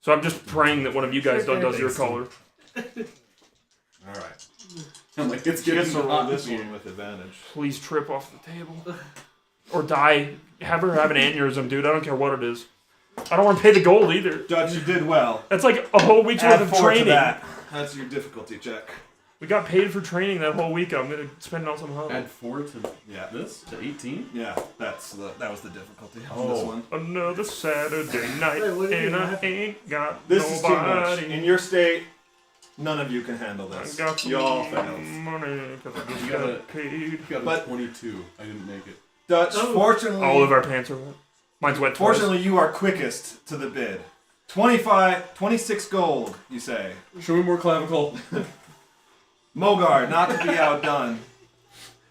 Speaker 3: So I'm just praying that one of you guys does your color.
Speaker 4: All right.
Speaker 2: I'm like, it's
Speaker 4: She
Speaker 2: getting
Speaker 4: gets to roll
Speaker 2: hot
Speaker 4: this
Speaker 2: here.
Speaker 4: one with advantage.
Speaker 3: Please trip off the table. Or die. Have her have an aneurysm, dude. I don't care what it is. I don't want to pay the gold either.
Speaker 4: Dutch, you did well.
Speaker 3: That's like a whole week's
Speaker 4: Add
Speaker 3: worth of
Speaker 4: 4 to
Speaker 3: training.
Speaker 4: that. That's your difficulty check.
Speaker 3: We got paid for training that whole week. I'm gonna spend it on some home.
Speaker 2: Add 4 to
Speaker 4: Yeah.
Speaker 2: this to 18.
Speaker 4: Yeah, that was the difficulty of
Speaker 2: Oh.
Speaker 4: this one.
Speaker 3: Another Saturday night,
Speaker 1: Wait, what did
Speaker 3: and
Speaker 1: you
Speaker 3: I
Speaker 1: have?
Speaker 3: ain't got
Speaker 4: This is too much.
Speaker 3: nobody.
Speaker 4: In your state, none of you can handle
Speaker 3: I
Speaker 4: this.
Speaker 3: got some
Speaker 4: Y'all failed.
Speaker 3: money because I just
Speaker 2: You
Speaker 3: got
Speaker 2: gotta-
Speaker 3: paid.
Speaker 2: You got a
Speaker 4: But-
Speaker 2: 22. I didn't make it.
Speaker 4: Dutch,
Speaker 1: Oh.
Speaker 4: fortunately,
Speaker 3: All of our pants are wet. Mine's wet twice.
Speaker 4: fortunately, you are quickest to the bid. 26 gold, you say.
Speaker 2: Show me more clavicle.
Speaker 4: Mogar, not to be outdone.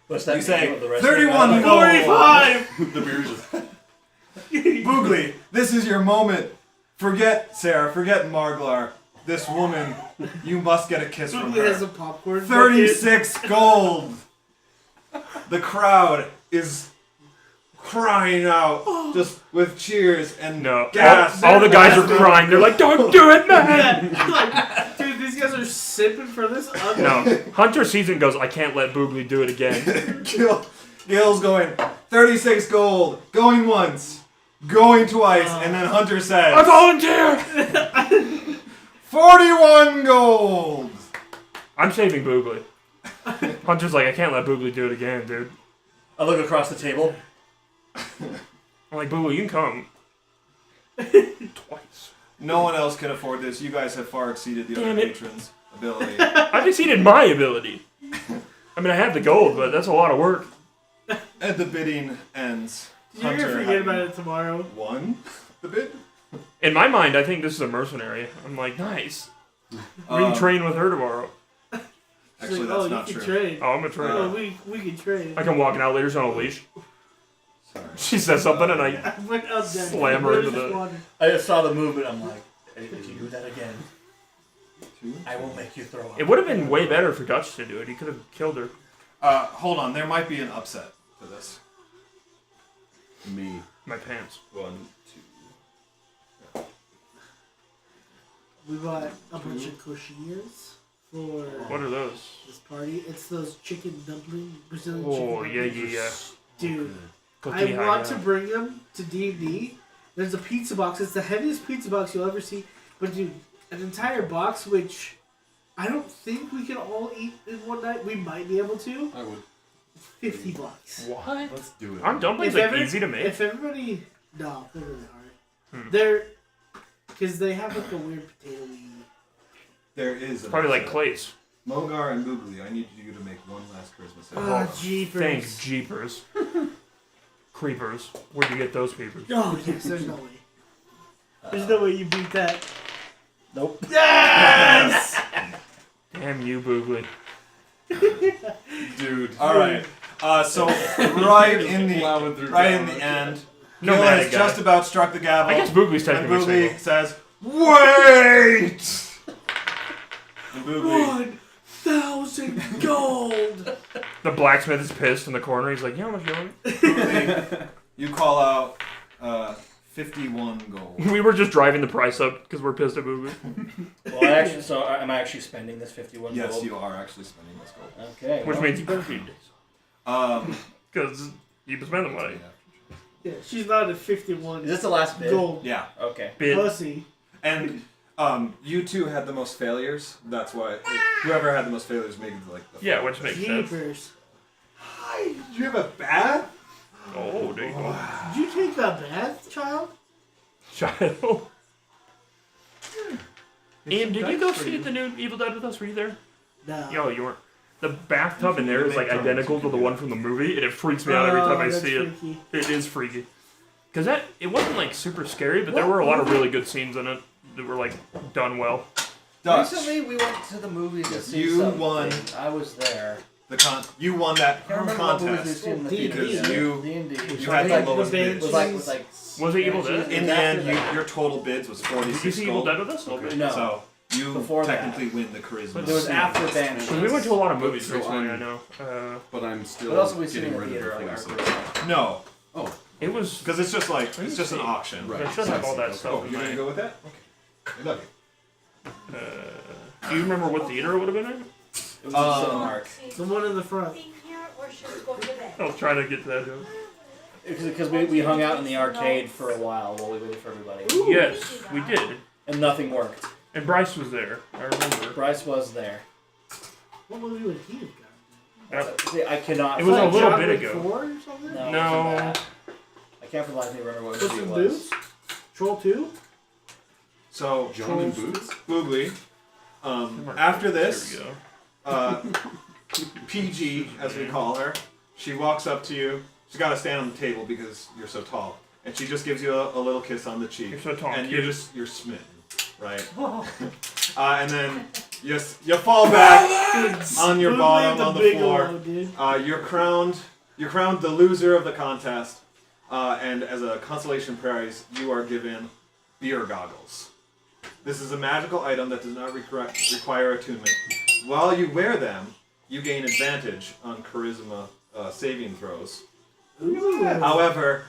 Speaker 5: What's that?
Speaker 4: You say
Speaker 5: the rest
Speaker 4: 31
Speaker 5: of the
Speaker 4: gold.
Speaker 1: 45!
Speaker 2: The beer's just.
Speaker 4: Boogly, this is your moment. Forget Sarah, forget Marglar. This woman, you must get a kiss from
Speaker 1: Boogly has
Speaker 4: her.
Speaker 1: a popcorn.
Speaker 4: 36 gold. The crowd is crying out, just with cheers and
Speaker 3: No.
Speaker 4: gas.
Speaker 3: All the guys are crying. They're like, don't do it, man!
Speaker 1: Yeah, like, dude, these guys are sipping for this.
Speaker 3: No. Hunter sees it and goes, I can't let Boogly do it again.
Speaker 4: Gil's going 36 gold, going once, going twice, and then Hunter says,
Speaker 3: I volunteer!
Speaker 4: 41 gold.
Speaker 3: I'm saving Boogly. Hunter's like, I can't let Boogly do it again, dude.
Speaker 5: I look across the table.
Speaker 3: I'm like, Boogly, you can come. Twice.
Speaker 4: No one else can afford this. You guys have far exceeded the
Speaker 3: Damn
Speaker 4: other
Speaker 3: it.
Speaker 4: patrons' ability.
Speaker 3: I've exceeded my ability. I mean, I have the gold, but that's a lot of work.
Speaker 4: And the bidding ends.
Speaker 1: You're gonna forget about it tomorrow.
Speaker 4: Won the bid.
Speaker 3: In my mind, I think this is a mercenary. I'm like, nice. We can
Speaker 4: Um,
Speaker 3: train with her tomorrow.
Speaker 1: She's
Speaker 4: Actually,
Speaker 1: like,
Speaker 4: that's
Speaker 1: oh,
Speaker 4: not
Speaker 1: you
Speaker 4: true.
Speaker 1: can trade.
Speaker 3: Oh, I'm a trainer.
Speaker 1: Oh, we can trade.
Speaker 3: I come walking out later, she's on a leash.
Speaker 4: Sorry.
Speaker 3: She says something and I
Speaker 1: I went out there.
Speaker 3: Slam her into the-
Speaker 5: I just saw the movement. I'm like, hey, if you do that again, I will make you throw up.
Speaker 3: It would have been way better for Dutch to do it. He could have killed her.
Speaker 4: Hold on. There might be an upset to this.
Speaker 2: Me.
Speaker 3: My pants.
Speaker 4: 1, 2.
Speaker 1: We bought a bunch of coxinhas for
Speaker 3: What are those?
Speaker 1: this party. It's those chicken dumpling, Brazilian
Speaker 3: Oh,
Speaker 1: chicken
Speaker 3: yeah,
Speaker 1: dumplings.
Speaker 3: yeah.
Speaker 1: Dude, I
Speaker 3: Cotija,
Speaker 1: want to
Speaker 3: yeah.
Speaker 1: bring them to D&D. There's a pizza box. It's the heaviest pizza box you'll ever see. But dude, an entire box, which I don't think we can all eat in one night. We might be able to.
Speaker 2: I would.
Speaker 1: $50 bucks.
Speaker 3: What?
Speaker 2: Let's do it.
Speaker 3: Aren't dumplings
Speaker 1: If
Speaker 3: like
Speaker 1: every-
Speaker 3: easy to make?
Speaker 1: If everybody, no, they're really hard.
Speaker 3: Hmm.
Speaker 1: They're because they have like a weird potato-y.
Speaker 4: There is an
Speaker 3: Probably like
Speaker 4: upset.
Speaker 3: Clay's.
Speaker 4: Mogar and Boogly, I need you to make one last charisma save.
Speaker 1: Oh, jeepers.
Speaker 3: Thanks, jeepers. Creepers. Where'd you get those creepers?
Speaker 1: Oh yes, there's no way. There's no way you beat that.
Speaker 5: Nope.
Speaker 1: Yes.
Speaker 3: Damn you, Boogly.
Speaker 2: Dude.
Speaker 4: All right. So right in
Speaker 2: Plowing through
Speaker 4: the
Speaker 2: town.
Speaker 4: end,
Speaker 3: No
Speaker 4: Gil
Speaker 3: matter,
Speaker 4: has
Speaker 3: guy.
Speaker 4: just about struck the gavel.
Speaker 3: I guess Boogly's
Speaker 4: and
Speaker 3: technically
Speaker 4: Boogly
Speaker 3: single.
Speaker 4: says, "Wait!" And Boogly,
Speaker 1: 1,000 gold.
Speaker 3: The blacksmith is pissed in the corner. He's like, you know how much you want?
Speaker 4: Boogly, you call out 51 gold.
Speaker 3: We were just driving the price up because we're pissed at Boogly.
Speaker 5: Well, so am I actually spending this 51
Speaker 4: Yes,
Speaker 5: gold?
Speaker 4: you are actually spending this gold.
Speaker 5: Okay.
Speaker 3: Which
Speaker 5: well,
Speaker 3: means you better feed days. Because you can spend the money.
Speaker 1: Yeah, she's not at 51
Speaker 5: is this the last bid?
Speaker 1: gold
Speaker 4: Yeah,
Speaker 5: Okay.
Speaker 3: Bid.
Speaker 1: pussy.
Speaker 4: and you two had the most failures. That's why whoever had the most failures made like the.
Speaker 3: Yeah, which makes sense.
Speaker 1: Jeepers.
Speaker 4: Hi, did you have a bath?
Speaker 3: Oh, there you go.
Speaker 1: Did you take a bath, child?
Speaker 3: Child. Ian, did you go
Speaker 2: dice for
Speaker 3: see
Speaker 2: you.
Speaker 3: the new Evil Dead with us? Were you there?
Speaker 1: No.
Speaker 3: Yo, you weren't. The bathtub in there is like identical to the one from the movie, and it freaks me out every time I
Speaker 1: that's
Speaker 3: see it.
Speaker 1: freaky.
Speaker 3: It is freaky. Cause it wasn't like super scary, but there were a lot of really good scenes in it that were like done well.
Speaker 4: Dutch,
Speaker 5: Recently, we went to the movies to see
Speaker 4: You
Speaker 5: something.
Speaker 4: won.
Speaker 5: I was there.
Speaker 4: you won that
Speaker 5: I can't remember what movies we've
Speaker 4: contest.
Speaker 5: seen in the
Speaker 1: D&D,
Speaker 5: theater.
Speaker 4: you-
Speaker 5: D&D.
Speaker 4: you had the
Speaker 5: like,
Speaker 4: lowest bid.
Speaker 5: was like
Speaker 3: Was it Evil Dead?
Speaker 4: In the end, your total bids was
Speaker 3: Did
Speaker 4: 46
Speaker 3: you see Evil
Speaker 4: gold.
Speaker 3: Dead with us? Okay.
Speaker 5: No.
Speaker 4: So you
Speaker 5: Before that.
Speaker 4: technically win the charisma.
Speaker 3: But
Speaker 5: There was after Banshees.
Speaker 3: Cause we went to a lot of movies
Speaker 2: So
Speaker 3: recently.
Speaker 2: I'm-
Speaker 3: I know.
Speaker 2: But I'm still
Speaker 5: What else have we seen
Speaker 2: getting
Speaker 5: in the
Speaker 2: rid
Speaker 5: theater?
Speaker 2: of the
Speaker 5: Like,
Speaker 2: things.
Speaker 4: No,
Speaker 2: Oh,
Speaker 3: It was.
Speaker 4: because it's just like it's just an auction.
Speaker 2: Right.
Speaker 3: I should have all that
Speaker 2: Okay.
Speaker 3: stuff
Speaker 4: Oh,
Speaker 3: in
Speaker 4: you're gonna
Speaker 3: my.
Speaker 4: go with that? Okay. I love you.
Speaker 3: Do you remember what theater it would have been in?
Speaker 5: It was a Cinemark.
Speaker 1: The one in the front.
Speaker 3: I was trying to get to that joke.
Speaker 5: Because we hung out in the arcade for a while we waited for everybody.
Speaker 3: Yes, we did.
Speaker 5: And nothing worked.
Speaker 3: And Bryce was there. I remember.
Speaker 5: Bryce was there.
Speaker 1: What movie would he have got?
Speaker 5: See, I cannot.
Speaker 3: It was a
Speaker 5: find-
Speaker 3: little
Speaker 1: John
Speaker 3: bit
Speaker 1: Wick
Speaker 3: ago.
Speaker 1: 4 or something?
Speaker 5: No. it
Speaker 3: No.
Speaker 5: wasn't that. I can't for the life of me remember what
Speaker 1: Puss
Speaker 5: movie it
Speaker 1: in
Speaker 5: was.
Speaker 1: Boots? Troll 2?
Speaker 4: So,
Speaker 2: John in Boots?
Speaker 4: Boogly, after this,
Speaker 3: Here we go.
Speaker 4: PG, as we call her, she walks up to you. She's got to stand on the table because you're so tall. And she just gives you a little kiss on the cheek.
Speaker 3: You're so tall.
Speaker 4: And
Speaker 3: Cute.
Speaker 4: you're smitten, right? And then you fall back on your bottom on the floor. You're crowned the loser of the contest. And as a consolation prize, you are given beer goggles. This is a magical item that does not require attunement. While you wear them, you gain advantage on charisma saving throws.
Speaker 1: Ooh.
Speaker 4: However,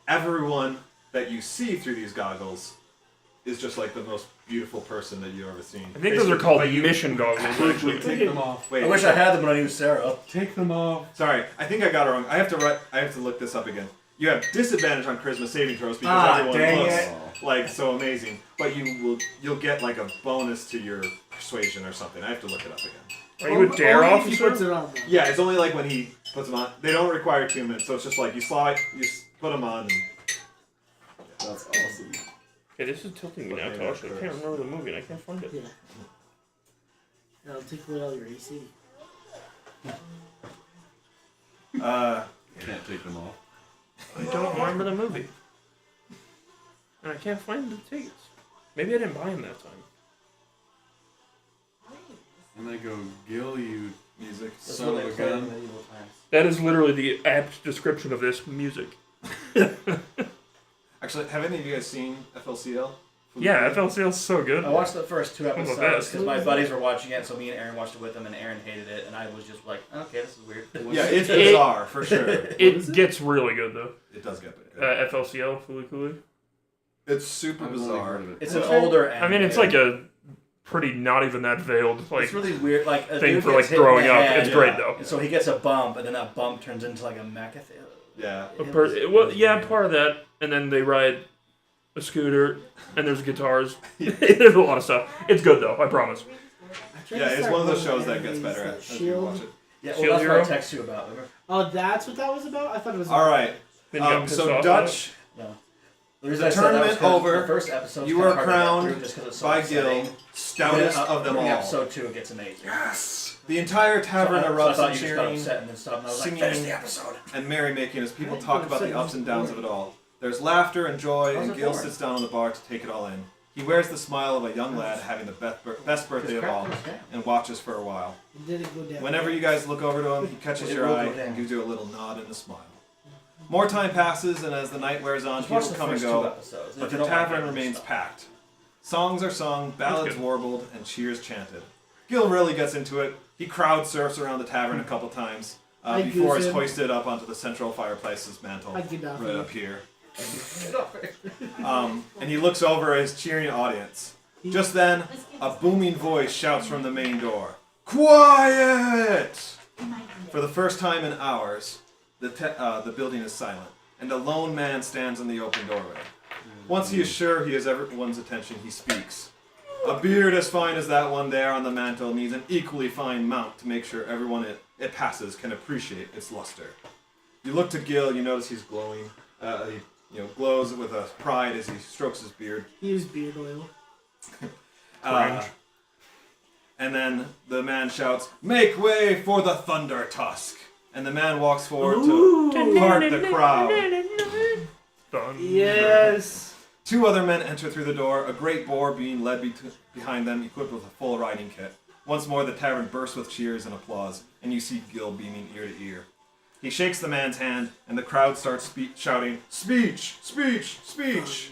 Speaker 4: everyone that you see through these goggles is just like the most beautiful person that you've ever seen.
Speaker 3: I think those are called
Speaker 4: But you-
Speaker 3: mission goggles, actually.
Speaker 2: Take them off.
Speaker 4: Wait,
Speaker 5: I wish I had them when I knew Sarah.
Speaker 2: Take them off.
Speaker 4: sorry, I think I got it wrong. I have to look this up again. You have disadvantage on charisma saving throws because everyone
Speaker 5: dang
Speaker 4: looks
Speaker 5: it.
Speaker 4: like so amazing. But you'll get like a bonus to your persuasion or something. I have to look it up again.
Speaker 3: Are you a dare
Speaker 1: Only if he
Speaker 3: officer?
Speaker 1: puts it on them.
Speaker 4: Yeah, it's only like when he puts them on. They don't require attunement, so it's just like you slide, put them on. And,
Speaker 2: That's awesome.
Speaker 3: Okay, this is tilting me now,
Speaker 4: But
Speaker 3: Tosh. I
Speaker 4: maybe
Speaker 3: can't remember the movie and I can't find it.
Speaker 1: Yeah. That'll take away all your AC.
Speaker 2: Can't take them off.
Speaker 3: I don't remember the movie. And I can't find the tickets. Maybe I didn't buy them that time.
Speaker 2: And I go, Gil, you
Speaker 4: music.
Speaker 5: That's
Speaker 2: son
Speaker 5: what
Speaker 2: of
Speaker 5: they
Speaker 2: a
Speaker 5: played in
Speaker 2: gun.
Speaker 5: medieval times.
Speaker 3: That is literally the apt description of this music.
Speaker 4: Actually, have any of you guys seen FLCL?
Speaker 3: Yeah, FLCL's so good.
Speaker 5: I watched the first 2
Speaker 3: One of the
Speaker 5: episodes
Speaker 3: best.
Speaker 5: because my buddies were watching it, so me and Aaron watched it with them, and Aaron hated it, and I was just like, okay, this is weird.
Speaker 4: Yeah, it's bizarre for sure.
Speaker 3: It gets really good, though.
Speaker 4: It does get better.
Speaker 3: FLCL, Fooly Cooly.
Speaker 4: It's super
Speaker 2: I've only
Speaker 4: bizarre.
Speaker 2: heard of it.
Speaker 5: It's an older
Speaker 3: I mean, it's like a pretty not even that veiled, like,
Speaker 5: it's really weird, like a
Speaker 3: thing
Speaker 5: dude
Speaker 3: for,
Speaker 5: gets
Speaker 3: like,
Speaker 5: hit in
Speaker 3: growing
Speaker 5: the
Speaker 3: up.
Speaker 5: head,
Speaker 3: It's great, though.
Speaker 5: and so he gets a bump, and then that bump turns into like a mecha thing.
Speaker 4: Yeah.
Speaker 3: Well, yeah, part of that, and then they ride a scooter, and there's guitars. There's a lot of stuff. It's good, though, I promise.
Speaker 4: Yeah, it's one of those shows that gets better as you watch it.
Speaker 5: Yeah,
Speaker 3: Shield
Speaker 5: well, that's what I
Speaker 3: Hero?
Speaker 5: text you about. Remember?
Speaker 1: Oh, that's what that was about? I thought it was
Speaker 4: All right.
Speaker 3: Then you got pissed
Speaker 4: So
Speaker 3: off
Speaker 4: Dutch,
Speaker 5: No. The reason
Speaker 4: The
Speaker 5: I said that was
Speaker 4: tournament
Speaker 5: 'cause
Speaker 4: over,
Speaker 5: The first episode.
Speaker 4: you are crowned by Gil, stoutest of them all.
Speaker 5: Episode 2 it gets amazing.
Speaker 4: Yes. The entire tavern
Speaker 5: so I
Speaker 4: erupts
Speaker 5: thought
Speaker 4: in
Speaker 5: you just got
Speaker 4: cheering
Speaker 5: upset and then stopped, and I was
Speaker 4: singing,
Speaker 5: like, finish the episode.
Speaker 4: and merrymaking as people talk about the ups and downs of it all. There's laughter and joy,
Speaker 5: How's
Speaker 4: and
Speaker 5: it
Speaker 4: Gil
Speaker 5: going?
Speaker 4: sits down on the bar to take it all in. He wears the smile of a young lad having the best birthday of all, and watches for a while.
Speaker 1: It didn't go down.
Speaker 4: Whenever you guys look over to him, he catches
Speaker 5: It
Speaker 4: your
Speaker 5: will
Speaker 4: eye
Speaker 5: go down.
Speaker 4: and gives you a little nod and a smile. More time passes, and as the night wears on,
Speaker 5: Just watch
Speaker 4: people
Speaker 5: the
Speaker 4: come and
Speaker 5: first 2
Speaker 4: go,
Speaker 5: episodes.
Speaker 4: but
Speaker 5: If you
Speaker 4: the
Speaker 5: don't like
Speaker 4: tavern
Speaker 5: it,
Speaker 4: remains
Speaker 5: stop.
Speaker 4: packed. Songs are sung, ballads
Speaker 3: good.
Speaker 4: warbled, and cheers chanted. Gil really gets into it. He crowd surfs around the tavern a couple times
Speaker 1: I
Speaker 4: before
Speaker 1: goose
Speaker 4: it's
Speaker 1: him.
Speaker 4: hoisted up onto the central fireplace's mantle,
Speaker 1: I get off
Speaker 4: right
Speaker 1: it.
Speaker 4: up here. And he looks over at his cheering audience. Just then, a booming voice shouts from the main door, "Quiet!" For the first time in hours, the building is silent, and a lone man stands in the open doorway. Once he is sure he has everyone's attention, he speaks. "A beard as fine as that one there on the mantle needs an equally fine mount to make sure everyone it passes can appreciate its luster." You look to Gil, you notice he's glowing. He glows with a pride as he strokes his beard.
Speaker 1: He used beard oil.
Speaker 4: And then the man shouts, "Make way for the Thunder Tusk!" And the man walks forward to part the crowd.
Speaker 3: Done.
Speaker 1: Yes.
Speaker 4: 2 other men enter through the door, a great boar being led behind them, equipped with a full riding kit. Once more, the tavern bursts with cheers and applause, and you see Gil beaming ear to ear. He shakes the man's hand, and the crowd starts shouting, "Speech! Speech! Speech!"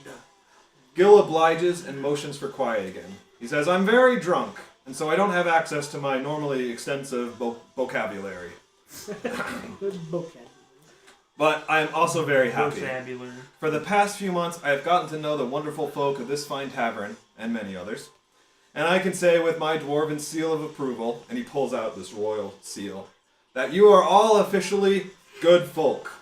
Speaker 4: Gil obliges and motions for quiet again. He says, "I'm very drunk, and so I don't have access to my normally extensive vocabulary.
Speaker 1: Good vocab.
Speaker 4: But I am also very happy.
Speaker 3: Vocabulary.
Speaker 4: For the past few months, I have gotten to know the wonderful folk of this fine tavern, and many others. And I can say with my dwarven seal of approval," and he pulls out this royal seal, "that you are all officially good folk.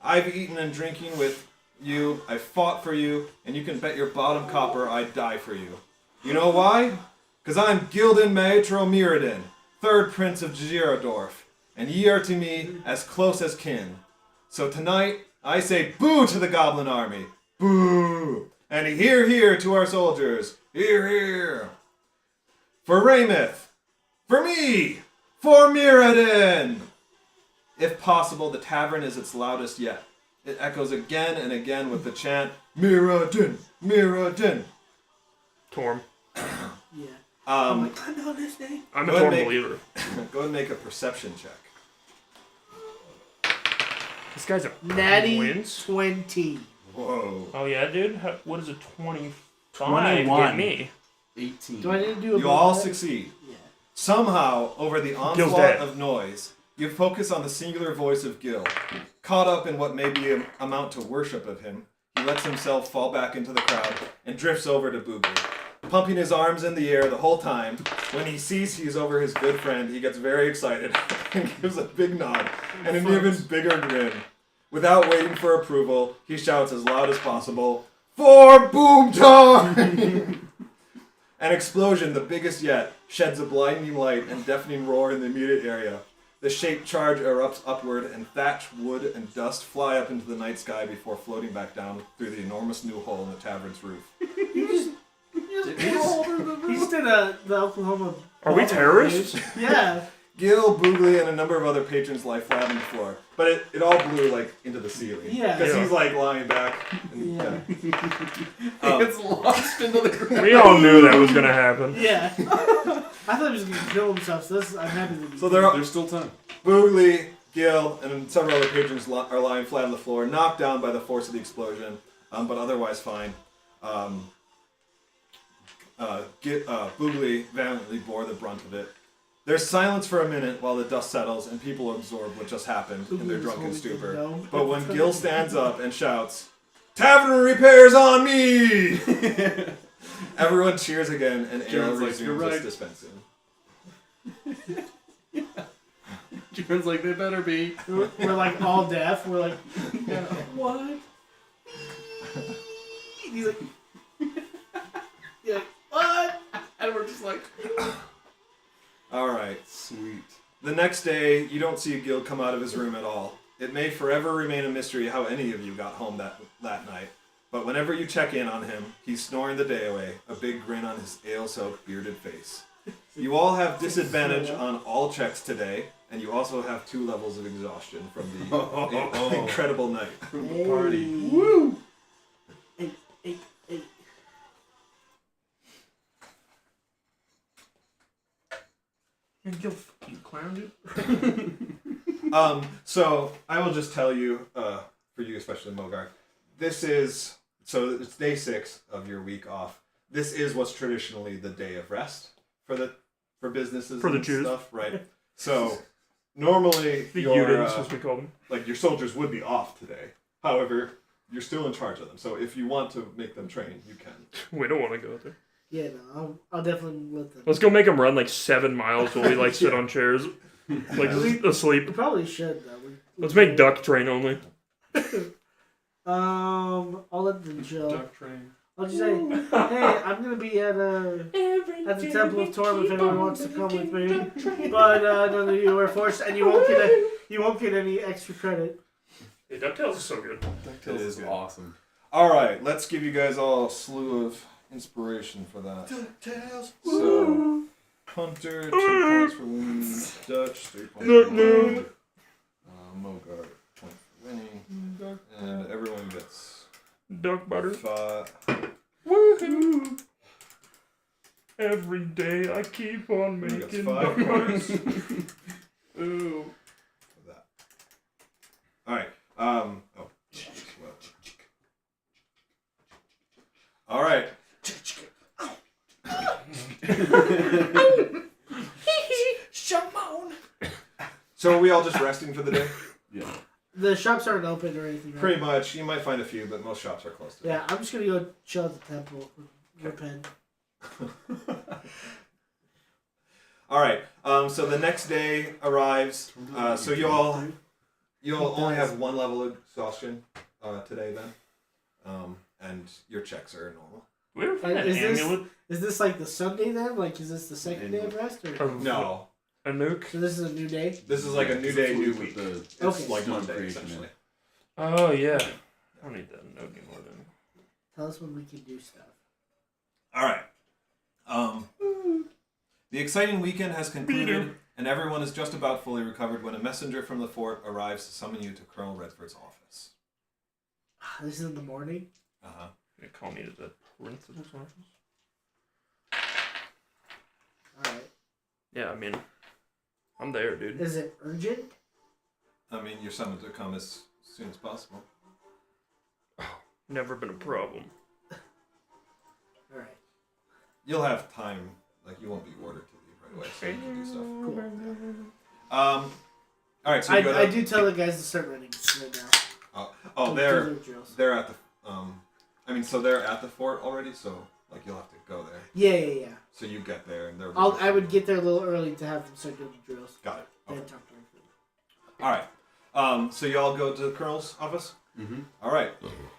Speaker 4: I've eaten and drinking with you, I've fought for you, and you can bet your bottom copper I'd die for you. You know why? 'Cause I'm Gildan Maestro Mirrodin, third prince of Girodorf, and ye are to me as close as kin. So tonight, I say boo to the goblin army. Boo! And hear, hear to our soldiers. Hear, hear. For Rameth. For me. For Mirrodin. If possible, the tavern is its loudest yet. It echoes again and again with the chant, Mirrodin, Mirrodin.
Speaker 3: Torm.
Speaker 1: Yeah.
Speaker 4: I
Speaker 1: know this name.
Speaker 3: I'm a
Speaker 4: Go
Speaker 3: Torm
Speaker 4: ahead and
Speaker 3: believer.
Speaker 4: Go ahead and make a perception check.
Speaker 3: This guy's a
Speaker 1: Natty
Speaker 3: wins.
Speaker 1: 20.
Speaker 4: Whoa.
Speaker 3: Oh yeah, dude. What is a 25
Speaker 5: 21.
Speaker 3: get me?
Speaker 2: 18.
Speaker 1: Do I need to do a
Speaker 4: You all
Speaker 1: bonus?
Speaker 4: succeed.
Speaker 1: Yeah.
Speaker 4: Somehow, over the
Speaker 3: Gil's
Speaker 4: onslaught
Speaker 3: dead.
Speaker 4: of noise, you focus on the singular voice of Gil. Caught up in what may be amount to worship of him, he lets himself fall back into the crowd and drifts over to Boogly. Pumping his arms in the air the whole time, when he sees he's over his good friend, he gets very excited and gives a big nod and an even bigger grin. Without waiting for approval, he shouts as loud as possible, "For Boomtown!" An explosion, the biggest yet, sheds a blinding light and deafening roar in the immediate area. The shaped charge erupts upward, and thatch, wood, and dust fly up into the night sky before floating back down through the enormous new hole in the tavern's roof.
Speaker 1: He just did the Oklahoma.
Speaker 3: Are we terrorists?
Speaker 1: Yeah.
Speaker 4: Gil, Boogly, and a number of other patrons lie flat on the floor, but it all blew like into the ceiling.
Speaker 1: Yeah.
Speaker 4: Because
Speaker 3: Yeah.
Speaker 4: he's like lying back. And,
Speaker 1: Yeah.
Speaker 2: It's launched into the ground.
Speaker 3: We all knew that was gonna happen.
Speaker 1: Yeah. I thought he was gonna kill himself. So I'm happy that he
Speaker 4: So
Speaker 1: did.
Speaker 2: There's still time.
Speaker 4: Boogly, Gil, and several other patrons are lying flat on the floor, knocked down by the force of the explosion, but otherwise fine. Boogly valiantly bore the brunt of it. There's silence for a minute while the dust settles and people absorb what just happened in their
Speaker 1: Boogly's
Speaker 4: drunken
Speaker 1: holding
Speaker 4: stupor.
Speaker 1: the gnome.
Speaker 4: But when Gil stands up and shouts, "Tavern repairs on me!" everyone cheers again and ale
Speaker 2: John's like,
Speaker 4: resumes
Speaker 2: "You're right."
Speaker 4: its dispensing.
Speaker 2: John's like, they better be.
Speaker 1: We're like all deaf. We're like, what? He's like, you're like, what?
Speaker 2: And we're just like,
Speaker 4: Alright.
Speaker 2: sweet.
Speaker 4: The next day, you don't see Gil come out of his room at all. It may forever remain a mystery how any of you got home that night. But whenever you check in on him, he's snoring the day away, a big grin on his ale-soaked, bearded face. You all have disadvantage on all checks today, and you also have 2 levels of exhaustion from the incredible night.
Speaker 2: Party.
Speaker 1: Woo! Hey.
Speaker 3: You clown, dude.
Speaker 4: So I will just tell you, for you especially Mogar, so it's day 6 of your week off. This is what's traditionally the day of rest for businesses
Speaker 3: For the
Speaker 4: and
Speaker 3: Jews.
Speaker 4: stuff, right? So normally
Speaker 3: The
Speaker 4: your
Speaker 3: Udins, as we call them.
Speaker 4: like your soldiers would be off today. However, you're still in charge of them. So if you want to make them train, you can.
Speaker 3: We don't want to go there.
Speaker 1: Yeah, no, I'll definitely let them.
Speaker 3: Let's go make them run like 7 miles while we like sit on chairs, like asleep.
Speaker 1: We probably should though.
Speaker 3: Let's make duck train only.
Speaker 1: I'll let them chill.
Speaker 2: Duck train.
Speaker 1: I'll just say, hey, I'm gonna be at the Temple of Torm if anyone wants to come with me. But none of you are forced, and you won't get any extra credit.
Speaker 3: Hey, DuckTales is so good.
Speaker 2: DuckTales
Speaker 4: It
Speaker 2: is
Speaker 4: is good.
Speaker 2: awesome.
Speaker 4: Alright, let's give you guys all a slew of inspiration for that.
Speaker 2: DuckTales.
Speaker 4: So, Hunter, 2 points for winning. Dutch, 3 points for winning. Mogar, 1 point for winning. And everyone gets
Speaker 3: Duck butter.
Speaker 4: 5.
Speaker 3: Woohoo! Every day I keep on
Speaker 4: Everyone gets
Speaker 3: making
Speaker 4: 5
Speaker 3: duck
Speaker 4: points
Speaker 2: Ooh.
Speaker 4: for that. Alright, Alright. So are we all just resting for the day?
Speaker 2: Yeah.
Speaker 1: The shops aren't open or anything. Right?
Speaker 4: Pretty much. You might find a few, but most shops are closed today.
Speaker 1: Yeah, I'm just gonna go chill at the temple. Repent.
Speaker 4: Alright, so the next day arrives. So you'll only have 1 level of exhaustion today then. And your checks are normal.
Speaker 3: Do we ever find an
Speaker 1: Is this-
Speaker 3: amulet?
Speaker 1: Is this like the Sunday then? Like, is this the second day of rest? Or?
Speaker 4: No.
Speaker 3: A nuke?
Speaker 1: So this is a new day?
Speaker 4: This is like a new day, new week.
Speaker 2: It's
Speaker 1: Okay.
Speaker 4: Like
Speaker 2: stone
Speaker 4: Monday,
Speaker 2: creation,
Speaker 4: essentially.
Speaker 3: Oh, yeah. I don't need that nuke anymore then.
Speaker 1: Tell us when we can do stuff.
Speaker 4: All right. The exciting weekend has concluded, and everyone is just about fully recovered when a messenger from the fort arrives to summon you to Colonel Redford's office.
Speaker 1: This is in the morning?
Speaker 4: Uh-huh.
Speaker 3: They call me to the principal's office.
Speaker 1: Alright.
Speaker 3: Yeah, I mean, I'm there, dude.
Speaker 1: Is it urgent?
Speaker 4: I mean, you're summoned to come as soon as possible.
Speaker 3: Never been a problem.
Speaker 1: Alright.
Speaker 4: You'll have time. Like, you won't be ordered to leave right away, so you can do stuff.
Speaker 1: Cool.
Speaker 4: All right, so you go
Speaker 1: I
Speaker 4: to...
Speaker 1: do tell the guys to start running right now.
Speaker 4: Oh,
Speaker 1: Do
Speaker 4: they're
Speaker 1: their drills.
Speaker 4: they're at the I mean, so they're at the fort already. So like you'll have to go there.
Speaker 1: Yeah.
Speaker 4: So you get there and they're.
Speaker 1: I would get there a little early to have them start doing the drills.
Speaker 4: Got it.
Speaker 1: Then
Speaker 4: Okay.
Speaker 1: talk to them.
Speaker 4: All right. So you all go to the colonel's office.
Speaker 2: Mm-hmm.
Speaker 4: All right.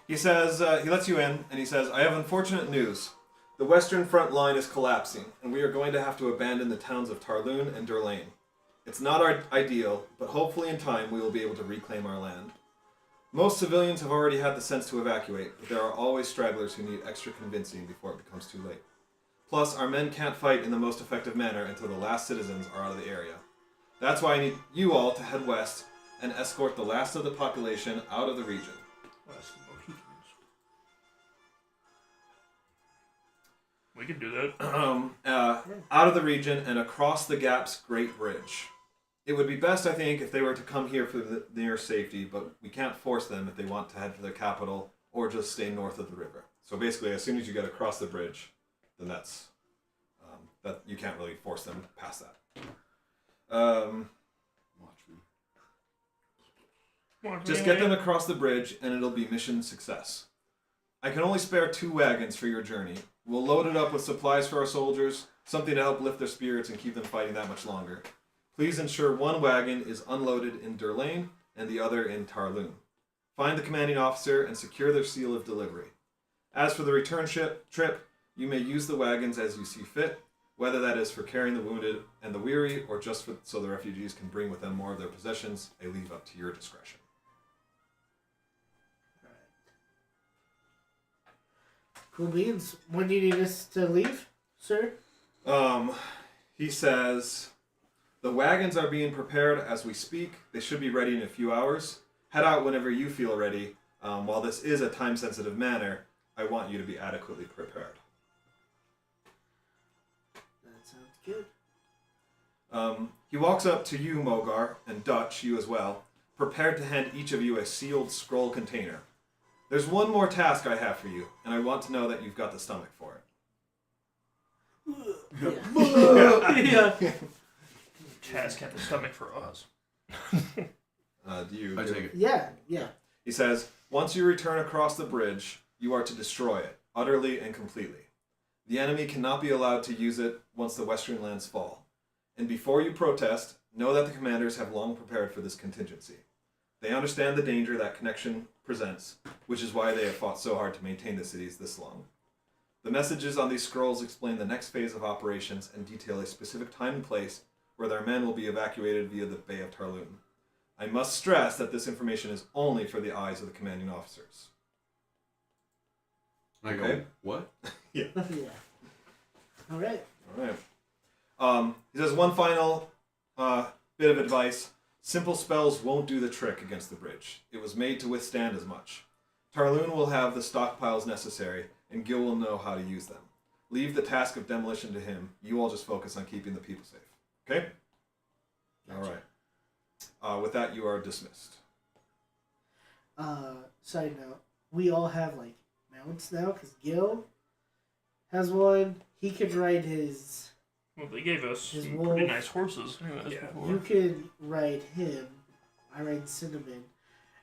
Speaker 4: He says he lets you in and he says, "I have unfortunate news. The western front line is collapsing, and we are going to have to abandon the towns of Tarlun and Derlayne. It's not our ideal, but hopefully in time we will be able to reclaim our land. Most civilians have already had the sense to evacuate, but there are always stragglers who need extra convincing before it becomes too late. Plus, our men can't fight in the most effective manner until the last citizens are out of the area. That's why I need you all to head west and escort the last of the population out of the region."
Speaker 3: We can do that.
Speaker 4: Out of the region and across the Gap's Great Bridge. It would be best, I think, if they were to come here for the near safety, but we can't force them if they want to head for their capital or just stay north of the river. So basically, as soon as you get across the bridge, then that's that you can't really force them past that.
Speaker 2: Watch me.
Speaker 4: Just get them across the bridge, and it'll be mission success. I can only spare 2 wagons for your journey. We'll load it up with supplies for our soldiers, something to help lift their spirits and keep them fighting that much longer. Please ensure 1 wagon is unloaded in Derlayne and the other in Tarlun. Find the commanding officer and secure their seal of delivery. As for the return trip, you may use the wagons as you see fit, whether that is for carrying the wounded and the weary or just so the refugees can bring with them more of their possessions. I leave up to your discretion.
Speaker 1: Cool beans. When do you need us to leave, sir?
Speaker 4: He says, the wagons are being prepared as we speak. They should be ready in a few hours. Head out whenever you feel ready. While this is a time-sensitive matter, I want you to be adequately prepared.
Speaker 1: That sounds good.
Speaker 4: He walks up to you, Mogar, and Dutch, you as well, prepared to hand each of you a sealed scroll container. There's one more task I have for you, and I want to know that you've got the stomach for it.
Speaker 1: Yeah.
Speaker 3: Chaz kept the stomach for us.
Speaker 4: Do you?
Speaker 2: I take it.
Speaker 1: Yeah.
Speaker 4: He says, once you return across the bridge, you are to destroy it, utterly and completely. The enemy cannot be allowed to use it once the western lands fall. And before you protest, know that the commanders have long prepared for this contingency. They understand the danger that connection presents, which is why they have fought so hard to maintain the cities this long. The messages on these scrolls explain the next phase of operations and detail a specific time and place where their men will be evacuated via the Bay of Tarlun. I must stress that this information is only for the eyes of the commanding officers.
Speaker 2: I go,
Speaker 4: Okay.
Speaker 2: what?
Speaker 1: Yeah. All right.
Speaker 4: All right. He says one final bit of advice. Simple spells won't do the trick against the bridge. It was made to withstand as much. Tarlun will have the stockpiles necessary, and Gil will know how to use them. Leave the task of demolition to him. You all just focus on keeping the people safe. Okay? All right. With that, you are dismissed.
Speaker 1: Side note, we all have like mounts now because Gil has one. He could ride his.
Speaker 3: Well, they gave us
Speaker 1: His
Speaker 3: some
Speaker 1: wolf.
Speaker 3: pretty nice horses. Anyways, before.
Speaker 1: You could ride him. I ride Cinnamon,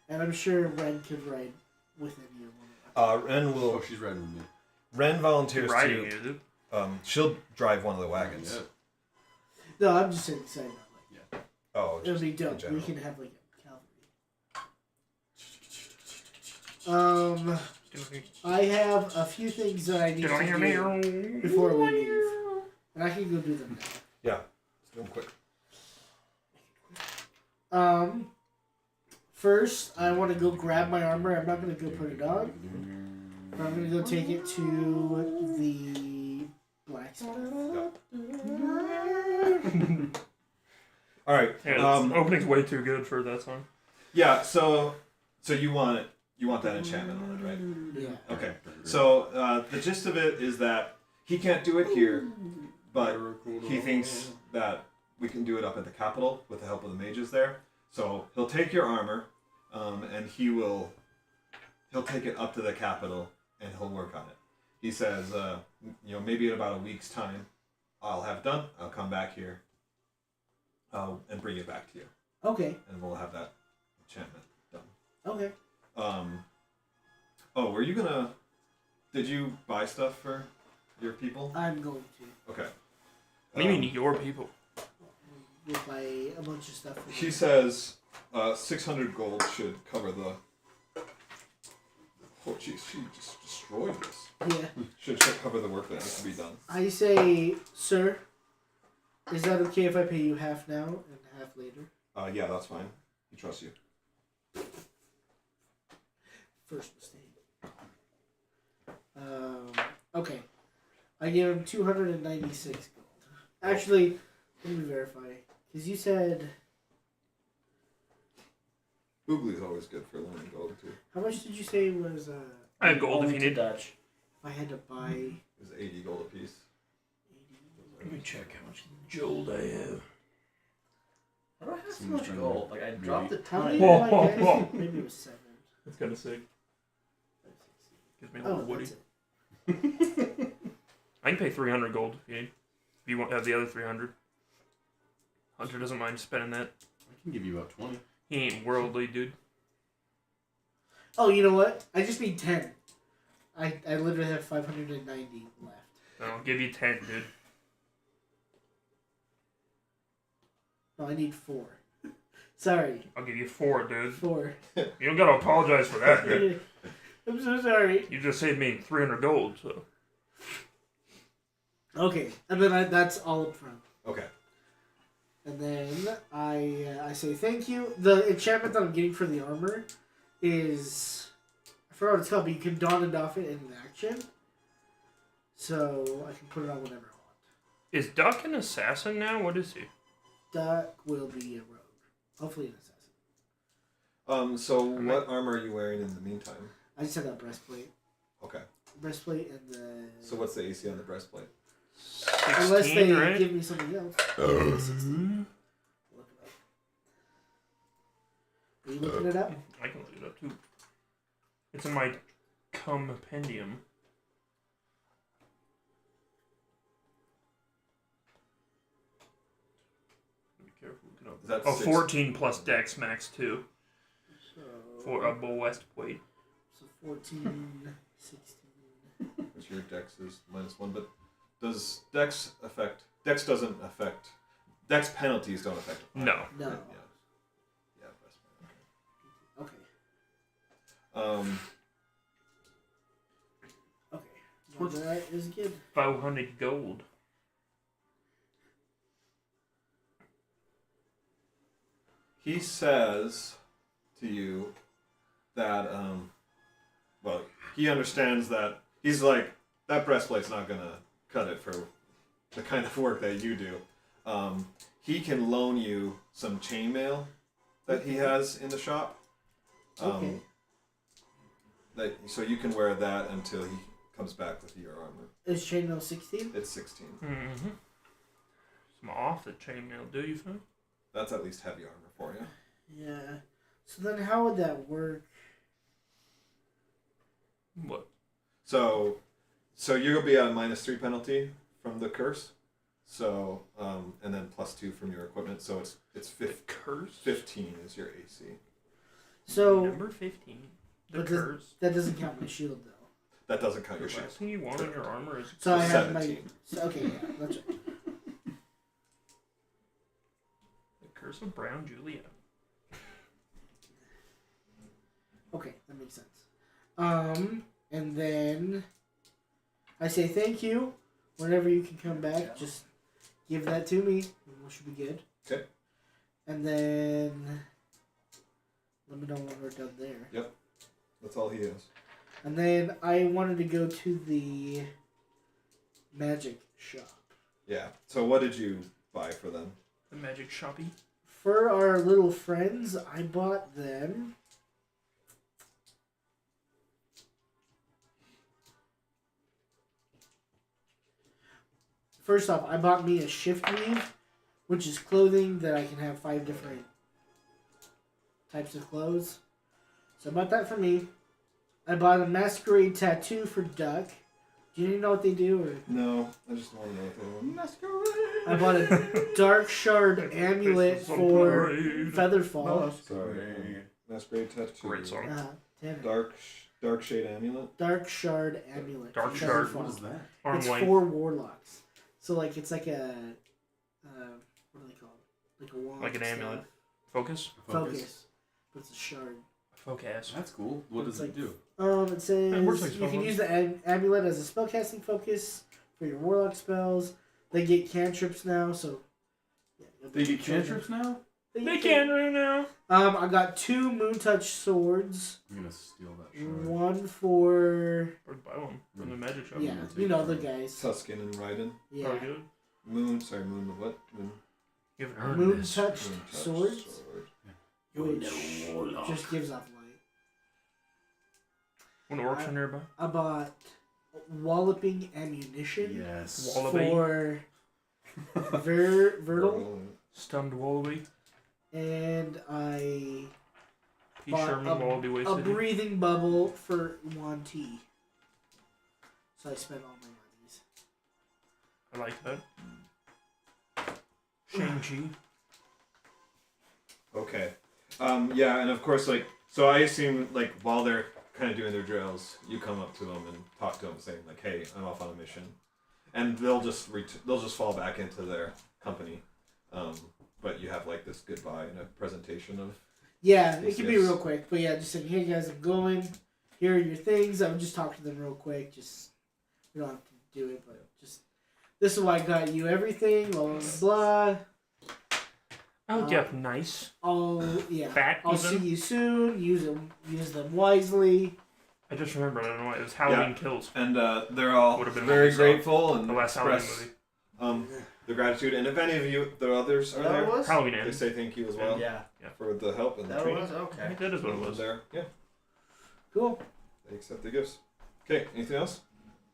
Speaker 1: and I'm sure Ren could ride with any of them.
Speaker 4: Ren will.
Speaker 2: Oh, she's riding with me.
Speaker 4: Ren volunteers
Speaker 3: riding
Speaker 4: to.
Speaker 3: you, dude.
Speaker 4: She'll drive one of the wagons.
Speaker 2: Yeah.
Speaker 1: No, I'm just saying side note. Like,
Speaker 4: Oh,
Speaker 1: it would
Speaker 4: just
Speaker 1: be
Speaker 4: in
Speaker 1: dope. We
Speaker 4: general.
Speaker 1: can have like a cavalry. I have a few things that I need to do before we leave, and I can go do them now.
Speaker 4: Yeah, let's do them quick.
Speaker 1: First, I want to go grab my armor. I'm not going to go put it on. But I'm going to go take it to the blacksmith.
Speaker 4: All right.
Speaker 3: Yeah, the opening's way too good for that song.
Speaker 4: Yeah. So you want it? You want that enchantment on it, right?
Speaker 1: Yeah.
Speaker 4: Okay. So the gist of it is that he can't do it here, but he thinks that we can do it up at the capital with the help of the mages there. So he'll take your armor, and he'll take it up to the capital and he'll work on it. He says, maybe in about a week's time, I'll have done. I'll come back here, and bring it back to you,
Speaker 1: Okay.
Speaker 4: and we'll have that enchantment done.
Speaker 1: Okay.
Speaker 4: Were you gonna? Did you buy stuff for your people?
Speaker 1: I'm going to.
Speaker 4: Okay.
Speaker 3: What do you mean your people?
Speaker 1: We'll buy a bunch of stuff. For
Speaker 4: He
Speaker 1: them.
Speaker 4: says 600 gold should cover the. Oh jeez, she just destroyed this.
Speaker 1: Yeah.
Speaker 4: Should cover the work that needs to be done.
Speaker 1: I say, sir, is that okay if I pay you half now and half later?
Speaker 4: Yeah, that's fine. He trusts you.
Speaker 1: First mistake. Okay. I give him 296 gold. Actually, let me verify. Because you said...
Speaker 4: Boogly's always good for learning gold too.
Speaker 1: How much did you say was...
Speaker 3: I have gold if you need.
Speaker 5: Dutch.
Speaker 1: if I had to buy...
Speaker 4: It was 80 gold apiece.
Speaker 1: 80
Speaker 3: Let me check how much gold I have.
Speaker 5: Why do I have so much gold? Like, I dropped a
Speaker 1: How many
Speaker 5: ton.
Speaker 3: Whoa,
Speaker 1: did I
Speaker 3: whoa,
Speaker 1: get?
Speaker 3: whoa.
Speaker 1: Maybe it was 7.
Speaker 3: That's kind of sick. Gives me a
Speaker 1: Oh,
Speaker 3: little woody.
Speaker 1: that's it.
Speaker 3: I can pay 300 gold if you need. If you won't have the other 300. Hunter doesn't mind spending that.
Speaker 2: I can give you about 20.
Speaker 3: He ain't worldly, dude.
Speaker 1: Oh, you know what? I just need 10. I literally have 590 left.
Speaker 3: I'll give you 10, dude.
Speaker 1: No, I need 4. Sorry.
Speaker 3: I'll give you 4, dude.
Speaker 1: 4.
Speaker 3: You don't gotta apologize for that, dude.
Speaker 1: I'm so sorry.
Speaker 3: You just saved me 300 gold, so.
Speaker 1: Okay, and then that's all up front.
Speaker 4: Okay.
Speaker 1: And then I say thank you. The enchantment that I'm getting for the armor is... I forgot what it's called, but you can don and off it in an action. So I can put it on whenever I want.
Speaker 3: Is Duck an assassin now? What is he?
Speaker 1: Duck will be a rogue. Hopefully an assassin.
Speaker 4: So what armor are you wearing in the meantime?
Speaker 1: I just have that breastplate.
Speaker 4: Okay.
Speaker 1: Breastplate and the...
Speaker 4: So what's the AC on the breastplate?
Speaker 3: 16,
Speaker 1: Unless they
Speaker 3: right?
Speaker 1: give me something else. 16. Look it up. Are you looking it up?
Speaker 3: I can look it up too. It's in my compendium. Be careful looking up.
Speaker 4: Is that
Speaker 3: Oh,
Speaker 4: 6?
Speaker 3: 14 plus Dex max 2
Speaker 1: So,
Speaker 3: for a breastplate.
Speaker 1: so 14, 16.
Speaker 4: Which your dex is -1, but does dex affect... Dex doesn't affect... Dex penalties don't affect...
Speaker 3: No.
Speaker 1: No.
Speaker 4: Right, yeah. Yeah, breastplate.
Speaker 1: Okay. Okay. Well, that is good.
Speaker 3: 500 gold.
Speaker 4: He says to you that, he understands that he's like, that breastplate's not gonna cut it for the kind of work that you do. He can loan you some chainmail that he has in the shop.
Speaker 1: Okay.
Speaker 4: So you can wear that until he comes back with your armor.
Speaker 1: Is chainmail 16?
Speaker 4: It's 16.
Speaker 3: Mm-hmm. Some off the chainmail, do you think?
Speaker 4: That's at least heavy armor for you.
Speaker 1: Yeah. So then how would that work?
Speaker 3: What?
Speaker 4: So you're gonna be at a -3 penalty from the curse. So and then +2 from your equipment. So it's
Speaker 3: Curse?
Speaker 4: 15 is your AC.
Speaker 1: So
Speaker 3: Number 15. The
Speaker 1: But
Speaker 3: curse.
Speaker 1: that doesn't count my shield though.
Speaker 4: That doesn't count
Speaker 3: The
Speaker 4: your shield.
Speaker 3: last thing you want on your armor is
Speaker 1: So I have my...
Speaker 4: 17.
Speaker 1: So, okay, yeah, that's right.
Speaker 3: the curse of Brown Julia.
Speaker 1: Okay, that makes sense. And then I say thank you. Whenever you can come back, just give that to me, and we should be good.
Speaker 4: Okay.
Speaker 1: And then let me know when we're done there.
Speaker 4: That's all he is.
Speaker 1: And then I wanted to go to the magic shop.
Speaker 4: Yeah. So what did you buy for them?
Speaker 3: The magic shoppy.
Speaker 1: For our little friends, I bought them. First off, I bought me a shift weave, which is clothing that I can have 5 different types of clothes. So I bought that for me. I bought a masquerade tattoo for Duck. Do you know what they do? Or?
Speaker 4: No, I just want to know what they want. Masquerade.
Speaker 1: I bought a dark shard amulet for Featherfall.
Speaker 4: Sorry. Masquerade tattoo.
Speaker 3: Great song.
Speaker 1: Damn it.
Speaker 4: Dark shade amulet.
Speaker 1: Dark shard amulet.
Speaker 3: Dark
Speaker 1: for
Speaker 3: shard.
Speaker 1: Featherfall.
Speaker 2: What is that?
Speaker 3: Arm
Speaker 1: It's
Speaker 3: length.
Speaker 1: 4 warlocks. So like it's like a what do they call it? Like a wand.
Speaker 3: Like an
Speaker 1: stuff.
Speaker 3: amulet. Focus.
Speaker 1: Focus. But it's a shard.
Speaker 3: Focus.
Speaker 2: That's cool. What does it do?
Speaker 1: It says
Speaker 3: It works like
Speaker 1: you can
Speaker 3: spell
Speaker 1: use the amulet as a spellcasting focus for your warlock spells. They get cantrips now, so yeah, you'll be
Speaker 2: They get
Speaker 1: chosen.
Speaker 2: cantrips now?
Speaker 3: They can right now.
Speaker 1: I got 2 Moontouch swords.
Speaker 2: I'm gonna steal that shard.
Speaker 1: One for
Speaker 3: Or buy one from the magic shop.
Speaker 1: yeah,
Speaker 2: gonna take
Speaker 1: you know the
Speaker 2: one.
Speaker 1: guys.
Speaker 4: Tuscan and Raiden.
Speaker 1: Yeah,
Speaker 3: Probably good.
Speaker 4: Moon what? Moon.
Speaker 3: You haven't heard of this.
Speaker 1: Moontouch
Speaker 4: Moontouch
Speaker 1: swords,
Speaker 2: You're
Speaker 1: which
Speaker 2: no warlock.
Speaker 1: just gives off light.
Speaker 3: When orcs are nearby.
Speaker 1: I bought walloping ammunition
Speaker 2: Yes.
Speaker 3: Wallaby.
Speaker 1: for Vertal,
Speaker 3: Stunned wallaby.
Speaker 1: and I
Speaker 3: P.
Speaker 1: bought
Speaker 3: Sherman wallaby
Speaker 1: a
Speaker 3: wasted.
Speaker 1: breathing bubble for Yuan Ti. So I spent all my monies.
Speaker 3: I like that. Shang-Chi.
Speaker 4: Okay. Yeah, and of course, like, so I assume, like, while they're kind of doing their drills, you come up to them and talk to them, saying, like, "Hey, I'm off on a mission," and they'll just fall back into their company. But you have like this goodbye and a presentation of.
Speaker 1: Yeah, it
Speaker 4: Yes,
Speaker 1: can be
Speaker 4: yes.
Speaker 1: real quick, but yeah, just saying, hey guys, I'm going. Here are your things. I would just talk to them real quick. Just we don't have to do it, but just this is why I got you everything. Blah blah blah.
Speaker 3: I hope you have nice.
Speaker 1: I'll
Speaker 3: Fat
Speaker 1: I'll
Speaker 3: even?
Speaker 1: see you soon. Use them wisely.
Speaker 3: I just remembered. I don't know why. It was Halloween Kills.
Speaker 4: And they're all
Speaker 3: Would've been
Speaker 4: very
Speaker 3: what we saw.
Speaker 4: grateful and
Speaker 3: The last Halloween
Speaker 4: express
Speaker 3: movie.
Speaker 4: their gratitude. And if any of you, the others are there,
Speaker 5: was?
Speaker 3: Halloween
Speaker 4: they
Speaker 3: Ends.
Speaker 4: say thank you as well
Speaker 5: Yeah.
Speaker 4: for the help and the
Speaker 5: That
Speaker 4: training.
Speaker 5: was
Speaker 3: I
Speaker 5: okay.
Speaker 3: think that is what it was.
Speaker 4: There, yeah,
Speaker 1: Cool.
Speaker 4: they accept the gifts. Okay, anything else?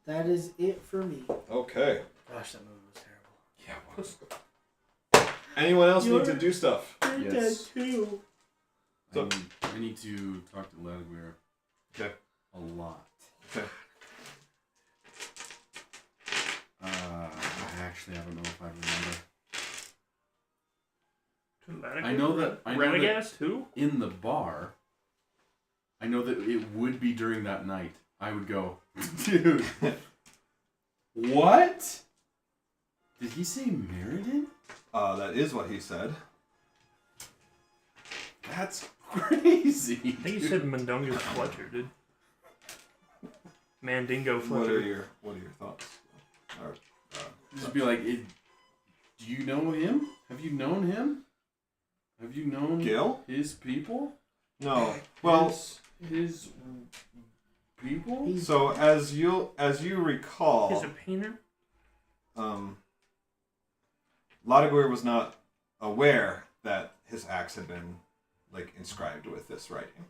Speaker 1: That is it for me.
Speaker 4: Okay.
Speaker 5: Gosh, that movie was terrible.
Speaker 2: Yeah, it was.
Speaker 4: Anyone else
Speaker 1: You're-
Speaker 4: need to do stuff?
Speaker 1: You're
Speaker 2: Yes.
Speaker 1: dead too.
Speaker 4: So-
Speaker 2: I need to talk to Vladimir.
Speaker 4: Okay.
Speaker 2: A lot.
Speaker 4: Okay.
Speaker 2: I don't know if I remember.
Speaker 3: I
Speaker 2: know that-
Speaker 3: Renegades too?
Speaker 2: In the bar, I know that it would be during that night. I would go, dude, what? Did he say Meriden?
Speaker 4: That is what he said.
Speaker 2: That's crazy.
Speaker 3: I think you said Mundungus Fletcher, dude. Mandingo Fletcher.
Speaker 4: What are your thoughts? Or,
Speaker 2: Just be like, do you know him? Have you known him? Have you known
Speaker 4: Gil?
Speaker 2: his people?
Speaker 4: No. Well,
Speaker 2: his people?
Speaker 4: so as you recall,
Speaker 3: He's a painter?
Speaker 4: Ladiguir was not aware that his axe had been like inscribed with this writing.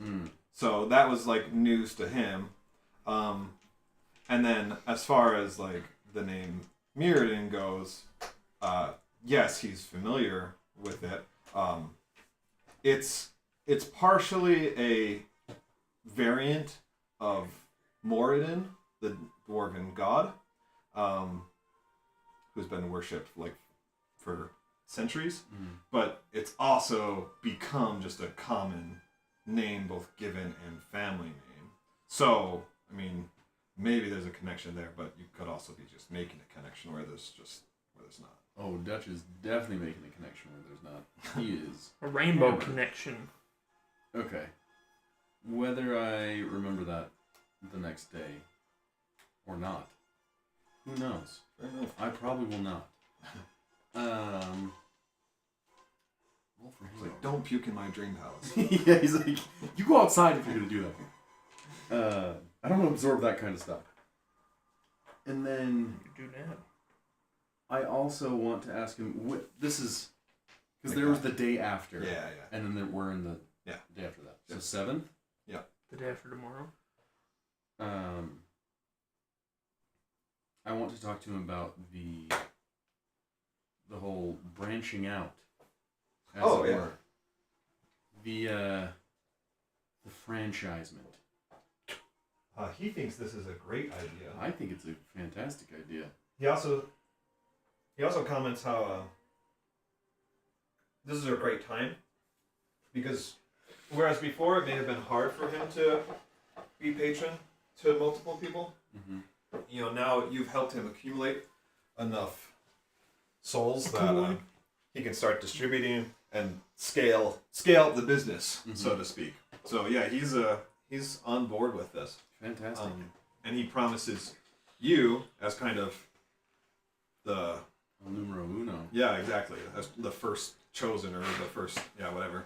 Speaker 2: Mm.
Speaker 4: So that was like news to him. And then as far as like the name Mirrodin goes, yes, he's familiar with it. It's partially a variant of Moradin, the dwarven god, who's been worshipped like for centuries.
Speaker 2: Mm.
Speaker 4: But it's also become just a common name, both given and family name. So, I mean, maybe there's a connection there, but you could also be just making a connection where there's not.
Speaker 2: Oh, Dutch is definitely making a connection where there's not. He is.
Speaker 3: A rainbow
Speaker 2: Hammer.
Speaker 3: connection.
Speaker 2: Okay. Whether I remember that the next day or not, who knows?
Speaker 4: Fair enough.
Speaker 2: I probably will not. All for
Speaker 4: He's
Speaker 2: him.
Speaker 4: like, don't puke in my dream palace.
Speaker 2: Yeah, he's like, you go outside if you're gonna do that. I don't want to absorb that kind of stuff. And then
Speaker 3: You do now.
Speaker 2: I also want to ask him. This is because
Speaker 4: Like
Speaker 2: there was
Speaker 4: that.
Speaker 2: the day after.
Speaker 4: Yeah.
Speaker 2: And then we're in the
Speaker 4: Yeah.
Speaker 2: day after that. So
Speaker 4: Yeah.
Speaker 2: 7th.
Speaker 3: The day after tomorrow.
Speaker 2: I want to talk to him about the whole branching out. As
Speaker 4: Oh,
Speaker 2: it
Speaker 4: yeah.
Speaker 2: were. The franchisement.
Speaker 4: He thinks this is a great idea.
Speaker 2: I think it's a fantastic idea.
Speaker 4: He also comments how this is a great time because whereas before it may have been hard for him to be patron to multiple people,
Speaker 2: Mm-hmm.
Speaker 4: now you've helped him accumulate enough souls that he can start distributing and scale the business, so to speak. So yeah, he's on board with this.
Speaker 2: Fantastic.
Speaker 4: And he promises you as kind of the
Speaker 2: El numero uno.
Speaker 4: yeah, exactly, as the first chosen or the first whatever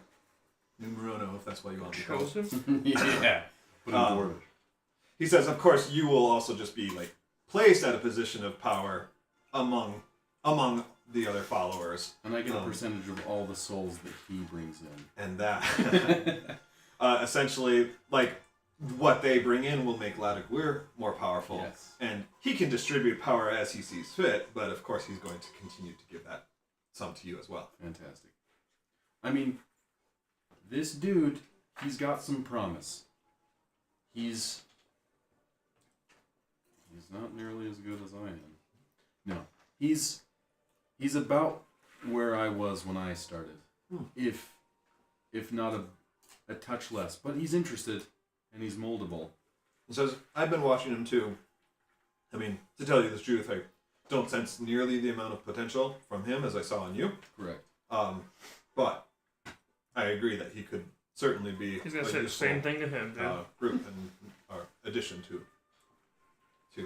Speaker 4: numero uno, if that's what you want to call it.
Speaker 3: Chosen?
Speaker 2: Yeah. Put him forward.
Speaker 4: He says, of course, you will also just be like placed at a position of power among the other followers,
Speaker 2: And I get a percentage of all the souls that he brings in.
Speaker 4: and that essentially, like what they bring in will make Ladagwir more powerful.
Speaker 2: Yes.
Speaker 4: And he can distribute power as he sees fit, but of course he's going to continue to give that some to you as well.
Speaker 2: Fantastic. I mean, this dude, he's got some promise. He's not nearly as good as I am. No. He's about where I was when I started. If not a touch less. But he's interested and he's moldable.
Speaker 4: He says, I've been watching him too. I mean, to tell you the truth, I don't sense nearly the amount of potential from him as I saw in you.
Speaker 2: Correct.
Speaker 4: But I agree that he could certainly be
Speaker 3: He's gonna
Speaker 4: a
Speaker 3: say the
Speaker 4: useful,
Speaker 3: same thing to him, dude.
Speaker 4: group and our addition to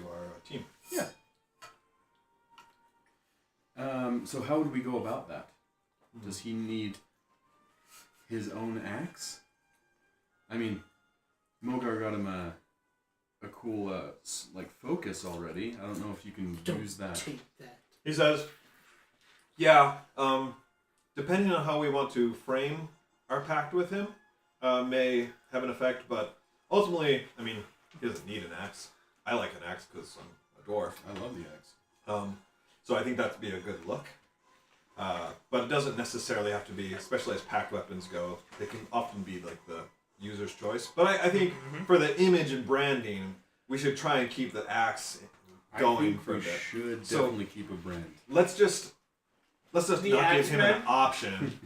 Speaker 4: our team.
Speaker 2: Yeah. So how would we go about that? Does he need his own axe? I mean, Mogar got him a cool focus already. I don't know if you can use that.
Speaker 1: Take that.
Speaker 4: He says, yeah, depending on how we want to frame our pact with him, may have an effect, but ultimately, I mean, he doesn't need an axe. I like an axe because I'm a dwarf.
Speaker 2: I love the axe.
Speaker 4: So I think that'd be a good look. But it doesn't necessarily have to be, especially as pact weapons go, they can often be like the user's choice. But I think for the image and branding, we should try and keep the axe going
Speaker 2: I think
Speaker 4: for a
Speaker 2: we
Speaker 4: bit.
Speaker 2: should
Speaker 4: So-
Speaker 2: definitely keep a brand.
Speaker 4: Let's just
Speaker 1: The
Speaker 4: not give
Speaker 1: axe
Speaker 4: him
Speaker 1: man?
Speaker 4: an option.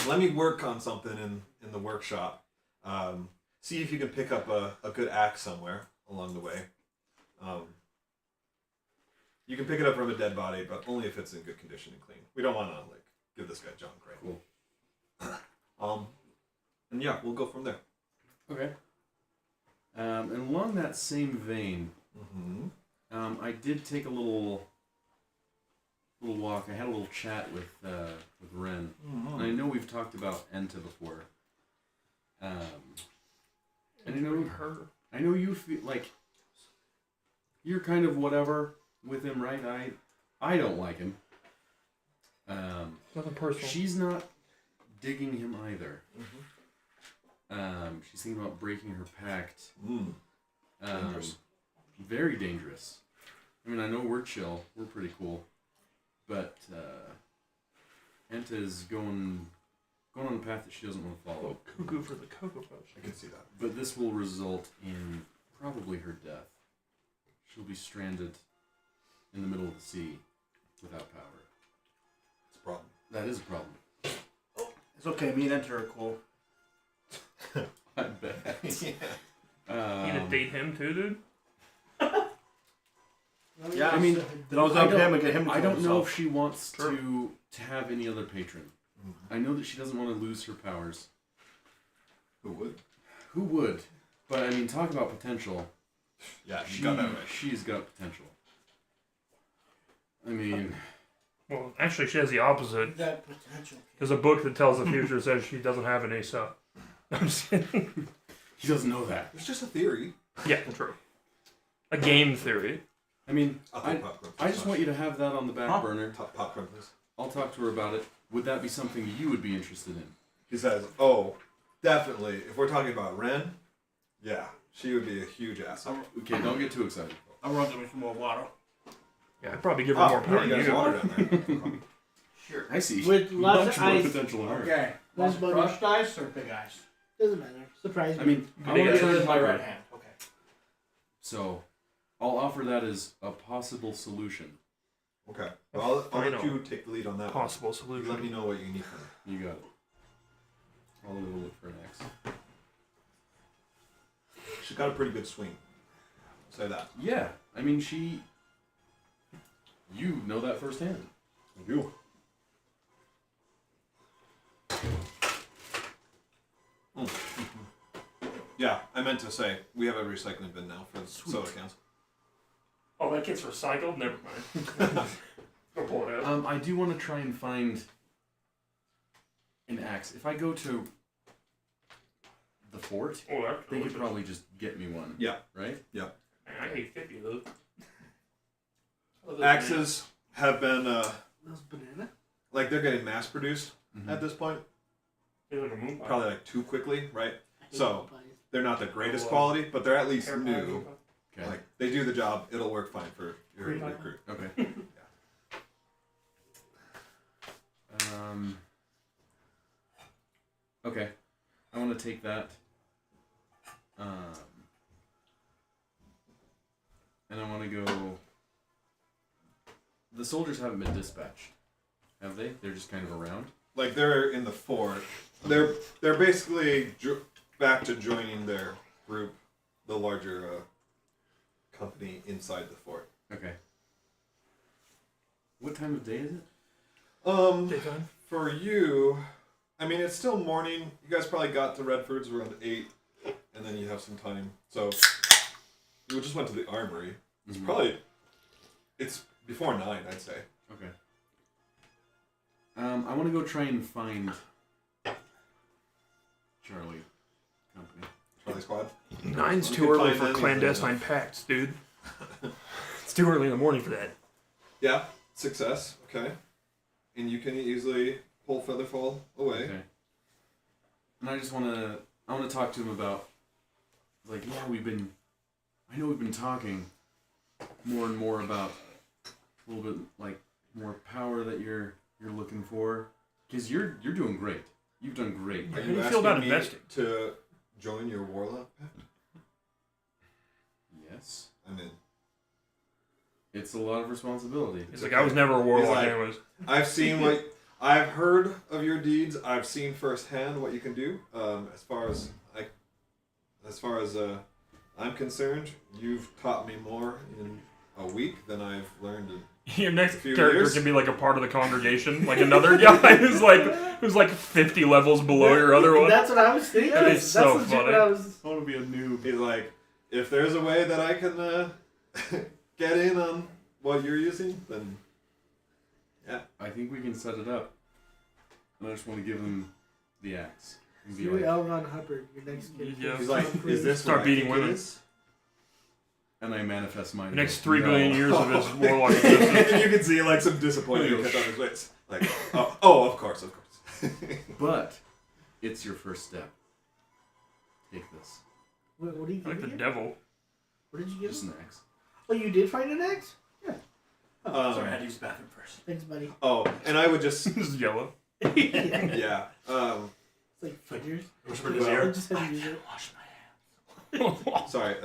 Speaker 4: Let me work on something in the workshop. See if you can pick up a good axe somewhere along the way. You can pick it up from a dead body, but only if it's in good condition and clean. We don't want to give this guy junk, right?
Speaker 2: Cool.
Speaker 4: And yeah, we'll go from there.
Speaker 2: Okay. And along that same vein, I did take a little walk. I had a little chat with Ren. And I know we've talked about Enta before. And I know you feel like you're kind of whatever with him, right? I don't like him.
Speaker 3: Nothing personal.
Speaker 2: She's not digging him either. She's thinking about breaking her pact.
Speaker 4: Dangerous.
Speaker 2: Very dangerous. I mean, I know we're chill. We're pretty cool. But Enta's going on a path that she doesn't want to follow.
Speaker 3: Cuckoo for the Cocoa Potion.
Speaker 4: I can see that.
Speaker 2: But this will result in probably her death. She'll be stranded in the middle of the sea without power.
Speaker 4: It's a problem.
Speaker 2: That is a problem.
Speaker 5: It's okay, me and Enter are cool.
Speaker 2: I bet.
Speaker 3: You gonna date him too, dude?
Speaker 5: Yeah,
Speaker 2: I mean,
Speaker 5: then I was up him and get him to
Speaker 2: I don't know
Speaker 5: himself.
Speaker 2: if she wants to have any other patron. I know that she doesn't want to lose her powers.
Speaker 4: Who would?
Speaker 2: Who would? But I mean, talk about potential.
Speaker 4: Yeah, you got that right.
Speaker 2: She's got potential. I mean,
Speaker 3: Well, actually, she has the opposite.
Speaker 1: That potential.
Speaker 3: There's a book that tells the future says she doesn't have an ASO. I'm just kidding.
Speaker 2: He doesn't know that.
Speaker 4: It's just a theory.
Speaker 3: Yeah, true. A game theory.
Speaker 2: I mean,
Speaker 4: I'll take popcorn.
Speaker 2: I just want you to have that on the back burner.
Speaker 4: Popcorn, please.
Speaker 2: I'll talk to her about it. Would that be something you would be interested in?
Speaker 4: He says, "Oh, definitely. If we're talking about Ren, yeah, she would be a huge asset."
Speaker 2: Okay, don't get too excited.
Speaker 5: I'll run to me some more water.
Speaker 3: Yeah, I'd probably give her more power
Speaker 4: you
Speaker 3: than
Speaker 4: guys
Speaker 3: you.
Speaker 4: water down there.
Speaker 5: Sure.
Speaker 2: I see.
Speaker 1: With lots
Speaker 2: much
Speaker 1: of
Speaker 2: more
Speaker 1: ice.
Speaker 2: potential in her.
Speaker 5: Okay.
Speaker 1: Nice
Speaker 5: Lots of
Speaker 1: buddy.
Speaker 5: crushed ice or big ice?
Speaker 1: Doesn't matter. Surprise me.
Speaker 2: I mean, I
Speaker 3: Big
Speaker 2: want
Speaker 3: ice.
Speaker 2: to try
Speaker 5: This
Speaker 2: and
Speaker 5: is my
Speaker 2: help
Speaker 5: right
Speaker 2: her.
Speaker 5: hand. Okay.
Speaker 2: So, I'll offer that as a possible solution.
Speaker 4: Okay. Well, I'll let
Speaker 3: Final.
Speaker 4: you take the lead on that.
Speaker 3: Possible
Speaker 4: One. You let me
Speaker 3: solution.
Speaker 4: know what you need from me.
Speaker 2: You got it. I'll look for an X.
Speaker 4: She's got a pretty good swing. Say that.
Speaker 2: Yeah, I mean, you know that firsthand.
Speaker 4: You. Yeah, I meant to say we have a recycling bin now for the soda cans.
Speaker 3: Oh, that gets recycled? Never mind. Go pull it out.
Speaker 2: I do want to try and find an axe. If I go to the fort,
Speaker 3: Oh, that's
Speaker 2: they could
Speaker 3: delicious.
Speaker 2: probably just get me one.
Speaker 4: Yeah.
Speaker 2: Right?
Speaker 3: Man, I ate 50 of those.
Speaker 4: Axes have been
Speaker 1: Those banana?
Speaker 4: like they're getting mass produced
Speaker 2: Mhm.
Speaker 4: at this point.
Speaker 3: They're like a moon pie.
Speaker 4: Probably like too quickly, right?
Speaker 1: I hate
Speaker 4: So-
Speaker 1: pies.
Speaker 4: They're not the greatest
Speaker 3: Oh,
Speaker 4: quality, but they're at least
Speaker 3: Hair pie,
Speaker 4: new.
Speaker 3: moon pie.
Speaker 2: Okay.
Speaker 4: Like they do the job. It'll work fine for your
Speaker 3: Green pie.
Speaker 4: recruit.
Speaker 2: Okay. Okay. I want to take that. And I want to go. The soldiers haven't been dispatched, have they? They're just kind of around.
Speaker 4: Like they're in the fort. They're basically back to joining their group, the larger company inside the fort.
Speaker 2: Okay. What time of day is it?
Speaker 3: Daytime?
Speaker 4: For you, I mean, it's still morning. You guys probably got to Redford's around 8, and then you have some time. So you just went to the armory. It's
Speaker 2: Mhm.
Speaker 4: probably it's before 9, I'd say.
Speaker 2: Okay. I want to go try and find Charlie Company.
Speaker 4: Charlie Squad.
Speaker 3: Nine's
Speaker 4: You
Speaker 3: too
Speaker 4: can
Speaker 3: early
Speaker 4: find
Speaker 3: for
Speaker 4: anything
Speaker 3: clandestine pacts, dude. It's too early in the morning for that.
Speaker 4: Yeah, success. Okay, and you can easily pull Featherfall away.
Speaker 2: Okay. And I just want to talk to him about, like, yeah, I know we've been talking more and more about a little bit, like, more power that you're looking for. Because you're doing great. You've done great.
Speaker 4: Are
Speaker 3: How do
Speaker 4: you
Speaker 3: you
Speaker 4: asking
Speaker 3: feel about
Speaker 4: me
Speaker 3: investing?
Speaker 4: to join your warlock pact?
Speaker 2: Yes.
Speaker 4: I'm in.
Speaker 2: It's a lot of responsibility.
Speaker 3: He's like, I was never a warlock
Speaker 4: like-
Speaker 3: anyways.
Speaker 4: I've seen what I've heard of your deeds. I've seen firsthand what you can do. As far as I'm concerned, you've taught me more in a week than I've learned in.
Speaker 3: Your next
Speaker 4: few
Speaker 3: character
Speaker 4: years.
Speaker 3: can be like a part of the congregation, like another guy who's like 50 levels below your other one.
Speaker 1: That's what I was thinking.
Speaker 3: That is
Speaker 1: That's
Speaker 3: so
Speaker 1: legit
Speaker 3: funny.
Speaker 1: what I was.
Speaker 2: I want to be a noob.
Speaker 4: He's like, if there's a way that I can get in on what you're using, then yeah.
Speaker 2: I think we can set it up. And I just want to give him the axe. And be
Speaker 1: You
Speaker 2: like,
Speaker 1: L. Ron Hubbard, your next kid.
Speaker 3: Yeah.
Speaker 4: He's like, is this
Speaker 3: Start
Speaker 4: what I
Speaker 3: beating
Speaker 4: think it
Speaker 3: women.
Speaker 4: is?
Speaker 2: and I manifest mine.
Speaker 3: The next
Speaker 2: Go,
Speaker 3: 3
Speaker 2: "No."
Speaker 3: billion years of his warlock existence.
Speaker 4: And you can see like some disappointment cut on his face. Like, oh, of course.
Speaker 2: But it's your first step. Take this.
Speaker 1: What do you
Speaker 3: Like
Speaker 1: give
Speaker 3: the
Speaker 1: him?
Speaker 3: devil.
Speaker 1: What did you give
Speaker 2: Just
Speaker 1: him?
Speaker 2: an axe.
Speaker 1: Oh, you did find an axe?
Speaker 5: Sorry, I had to use the bathroom first.
Speaker 1: Thanks, buddy.
Speaker 4: Oh, and I would just
Speaker 3: This is yellow.
Speaker 1: yeah.
Speaker 4: yeah.
Speaker 1: It's like figures.
Speaker 5: Whisper
Speaker 4: in his ear.
Speaker 1: I just had to use it.
Speaker 5: Wash my hands.
Speaker 4: Sorry.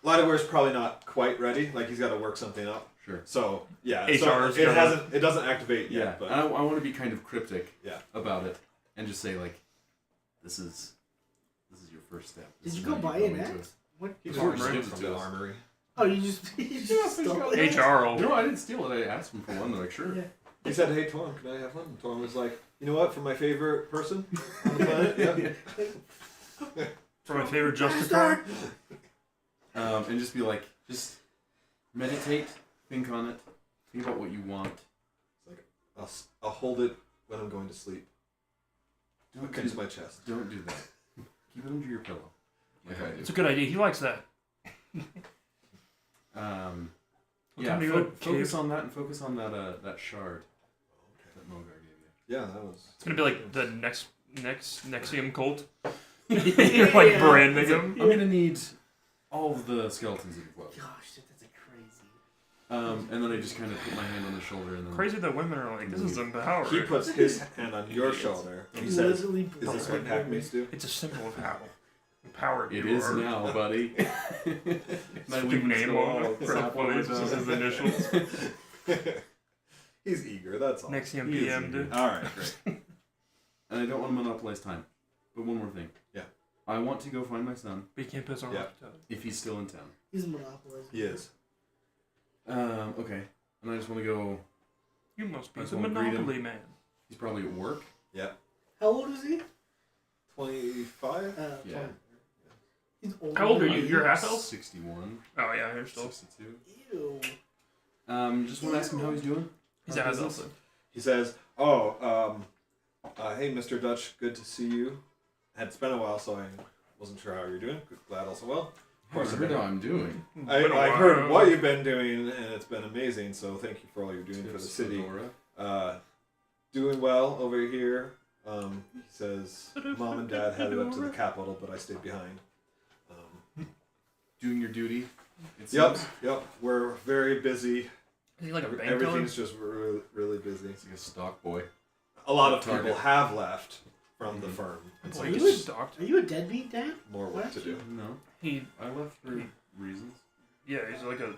Speaker 4: Lightwear's probably not quite ready. Like he's got to work something up.
Speaker 2: Sure.
Speaker 4: So yeah,
Speaker 3: HR
Speaker 4: so
Speaker 3: is
Speaker 4: it
Speaker 3: gonna-
Speaker 4: hasn't. It doesn't activate
Speaker 2: Yeah.
Speaker 4: yet. But
Speaker 2: I want to be kind of cryptic.
Speaker 4: Yeah.
Speaker 2: About it, and just say like, this is your first step. This
Speaker 1: Did
Speaker 2: is
Speaker 1: you go
Speaker 2: how
Speaker 1: buy
Speaker 2: go
Speaker 1: an
Speaker 2: into
Speaker 1: axe? What?
Speaker 4: he's
Speaker 2: Armory.
Speaker 4: ordered
Speaker 2: Gives it
Speaker 4: from
Speaker 2: to
Speaker 4: the
Speaker 2: us.
Speaker 4: armory.
Speaker 1: Oh, you just stole it.
Speaker 3: HR.
Speaker 2: it. No, I didn't steal it. I asked him for one. They're like, sure.
Speaker 1: Yeah.
Speaker 4: He said, "Hey, Torm, can I have one?" And Torm was like, "You know what? For my favorite person on the planet, yeah."
Speaker 3: For my favorite Justicar.
Speaker 2: And just be like, just meditate, think on it, think about what you want,
Speaker 4: I'll hold it when I'm going to sleep.
Speaker 2: Don't
Speaker 4: Against my chest.
Speaker 2: Don't do that. Keep it under your pillow. Like I do.
Speaker 3: It's a good idea. He likes that.
Speaker 2: Yeah,
Speaker 3: time to go
Speaker 2: focus
Speaker 3: cave?
Speaker 2: on that and focus on that shard that Mogar gave you.
Speaker 4: Yeah, that was.
Speaker 3: It's gonna be like the next Nexium cult. You're like branding him.
Speaker 2: I'm gonna need all of the skeletons that you've left.
Speaker 1: Gosh, dude, that's a crazy.
Speaker 2: And then I just kind of put my hand on the shoulder and then
Speaker 3: Crazy that women are like, this is empowering.
Speaker 4: He puts his hand on your shoulder. And he says,
Speaker 1: Literally
Speaker 4: "Is this what pack mates do?"
Speaker 3: It's a symbol of how empowered
Speaker 2: It
Speaker 3: you
Speaker 2: is
Speaker 3: are.
Speaker 2: now, buddy. My
Speaker 3: Fucking name on it.
Speaker 2: Snap
Speaker 3: Funny,
Speaker 2: over
Speaker 3: it's just his
Speaker 2: down.
Speaker 3: initials.
Speaker 4: He's eager. That's all.
Speaker 3: Nexium
Speaker 2: He is
Speaker 3: PM,
Speaker 2: eager.
Speaker 3: dude.
Speaker 4: All right, great.
Speaker 2: And I don't want to monopolize time. But one more thing.
Speaker 4: Yeah.
Speaker 2: I want to go find my son
Speaker 3: But you can't piss on
Speaker 4: Yeah.
Speaker 3: Rocket.
Speaker 2: if he's still in town.
Speaker 1: He's monopolizing.
Speaker 4: He is.
Speaker 2: Okay. And I just want to go.
Speaker 3: You must be
Speaker 2: I
Speaker 3: the
Speaker 2: just wanna greet him.
Speaker 3: Monopoly man.
Speaker 2: He's probably at work.
Speaker 1: How old is he?
Speaker 4: 25.
Speaker 2: Yeah.
Speaker 1: He's older.
Speaker 3: How old are
Speaker 1: than
Speaker 3: you?
Speaker 1: me.
Speaker 3: You're half elf?
Speaker 2: 61.
Speaker 3: Oh yeah, you're still.
Speaker 2: 62.
Speaker 1: Ew.
Speaker 2: Just want to ask him how he's doing.
Speaker 3: He's
Speaker 2: How's
Speaker 3: half
Speaker 2: business?
Speaker 3: elf.
Speaker 4: He says, hey, Mr. Dutch, good to see you. It's been a while, so I wasn't sure how you're doing. Glad also well.
Speaker 2: Of course, I heard how I'm doing.
Speaker 4: I heard what you've been doing, and it's been amazing, so thank you for all you're doing for the
Speaker 2: Tips,
Speaker 4: city.
Speaker 2: Fedora.
Speaker 4: Doing well over here. He says, Mom and Dad headed up to the capital, but I stayed behind.
Speaker 2: Doing your duty. it
Speaker 4: Yep,
Speaker 2: seems.
Speaker 4: yep. We're very busy.
Speaker 3: Is he like a bank teller?
Speaker 4: Everything's just really, really busy.
Speaker 2: It's like a stock boy.
Speaker 4: A lot of
Speaker 2: Target.
Speaker 4: people have left from the
Speaker 2: Mhm.
Speaker 4: firm, and so
Speaker 3: Boy,
Speaker 1: you
Speaker 3: he's
Speaker 1: was-
Speaker 3: stalked.
Speaker 1: Are you a deadbeat dad?
Speaker 4: more work to do.
Speaker 2: No,
Speaker 3: He,
Speaker 2: I left for reasons.
Speaker 3: yeah, he's like a.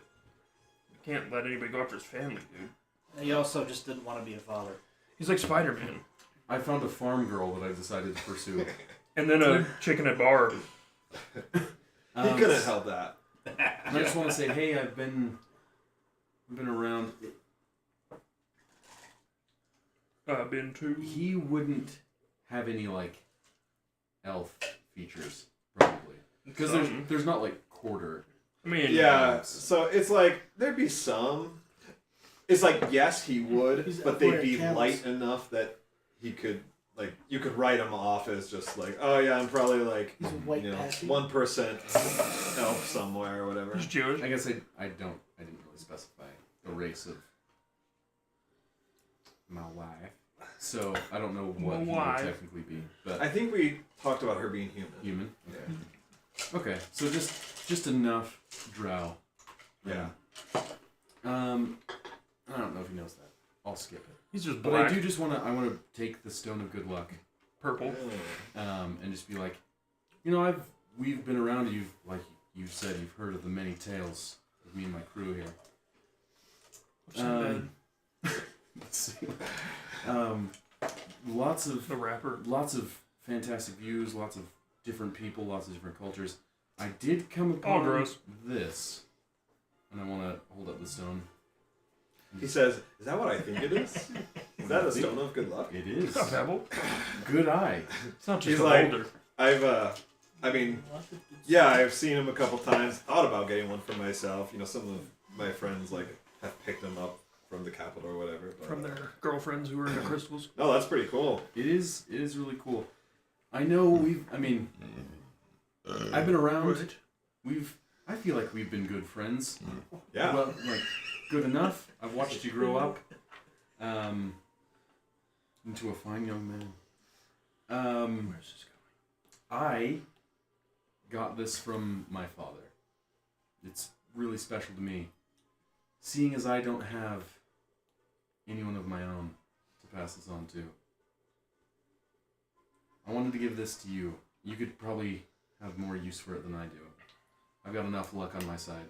Speaker 3: Can't let anybody go after his family, dude.
Speaker 5: He also just didn't want to be a father.
Speaker 3: He's like Spider-Man.
Speaker 2: I found a farm girl that I decided to pursue.
Speaker 3: And then a chicken at bar.
Speaker 4: He could have held that.
Speaker 2: And I just want to say, hey, I've been around.
Speaker 3: I've been to.
Speaker 2: He wouldn't have any like elf features probably because there's not like quarter.
Speaker 3: I mean,
Speaker 4: Yeah, so it's like there'd be some. It's like yes, he would,
Speaker 1: He's
Speaker 4: but they'd
Speaker 1: wearing
Speaker 4: be
Speaker 1: camels.
Speaker 4: light enough that he could like you could write him off as just like oh yeah, I'm probably like
Speaker 1: He's a white
Speaker 4: 1% elf somewhere or whatever.
Speaker 3: he's Jewish.
Speaker 2: I guess I didn't really specify the race of my wife, so I don't know what he
Speaker 3: Wife.
Speaker 2: would technically be, but
Speaker 4: I think we talked about her being human.
Speaker 2: human. Okay, so just enough drow.
Speaker 4: Yeah.
Speaker 2: I don't know if he knows that. I'll skip it.
Speaker 3: He's just
Speaker 2: But
Speaker 3: black.
Speaker 2: I do just want to take the stone of good luck,
Speaker 3: Purple.
Speaker 2: and just be like, we've been around. You've said you've heard of the many tales of me and my crew here. Let's see. Lots
Speaker 3: The rapper.
Speaker 2: of fantastic views, lots of different people, lots of different cultures. I did come
Speaker 3: All
Speaker 2: upon
Speaker 3: gross.
Speaker 2: this, and I want to hold up the stone.
Speaker 4: He says, "Is that what I think it is? Is that a stone of good luck?"
Speaker 2: It is.
Speaker 3: It's not pebble.
Speaker 2: Good eye.
Speaker 3: It's not just
Speaker 4: He's
Speaker 3: a
Speaker 4: like-
Speaker 3: boulder.
Speaker 4: I've seen him a couple times. Thought about getting one for myself. Some of my friends have picked them up from the capital or whatever. But,
Speaker 3: From their girlfriends who are into crystals.
Speaker 4: No, that's pretty cool.
Speaker 2: It is really cool. I know I've been around. I feel like we've been good friends.
Speaker 4: Yeah.
Speaker 2: Well, good enough. I've watched you grow up into a fine young man.
Speaker 3: Where's this
Speaker 2: I got this from my father. It's really special to me. Seeing as I don't have anyone of my own to pass this on to. I wanted to give this to you. You could probably have more use for it than I do. I've got enough luck on my side.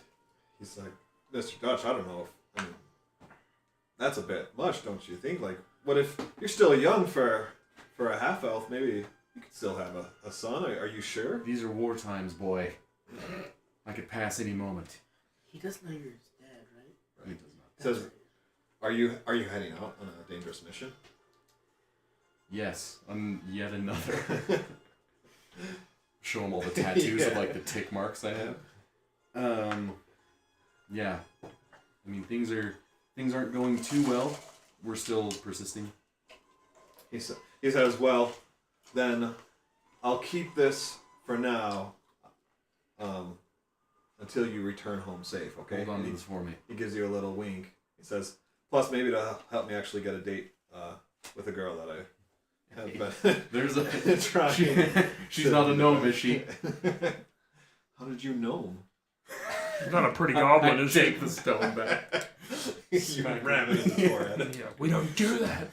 Speaker 4: He's like, Mr. Dutch, I don't know if that's a bit much, don't you think? Like, what if you're still young for a half elf? Maybe you could still have a son. Are you sure?
Speaker 2: These are war times, boy. I could pass any moment.
Speaker 1: He does know you're his dad, right?
Speaker 2: He does not.
Speaker 4: Says, are you heading out on a dangerous mission?
Speaker 2: Yes, on yet another. Show him all the tattoos of the tick marks I have. Yeah. I mean, things aren't going too well we're still persisting.
Speaker 4: He says, well, then I'll keep this for now until you return home safe, okay?
Speaker 2: Hold on to this for me.
Speaker 4: He gives you a little wink. He says, plus maybe to help me actually get a date with a girl that I have been
Speaker 2: There's a
Speaker 4: trying.
Speaker 2: she's not a gnome, is she?
Speaker 4: How did you know?
Speaker 3: She's not a pretty goblin, is she?
Speaker 2: Take the stone back.
Speaker 4: You ram it in the forehead.
Speaker 3: Yeah, we don't do that.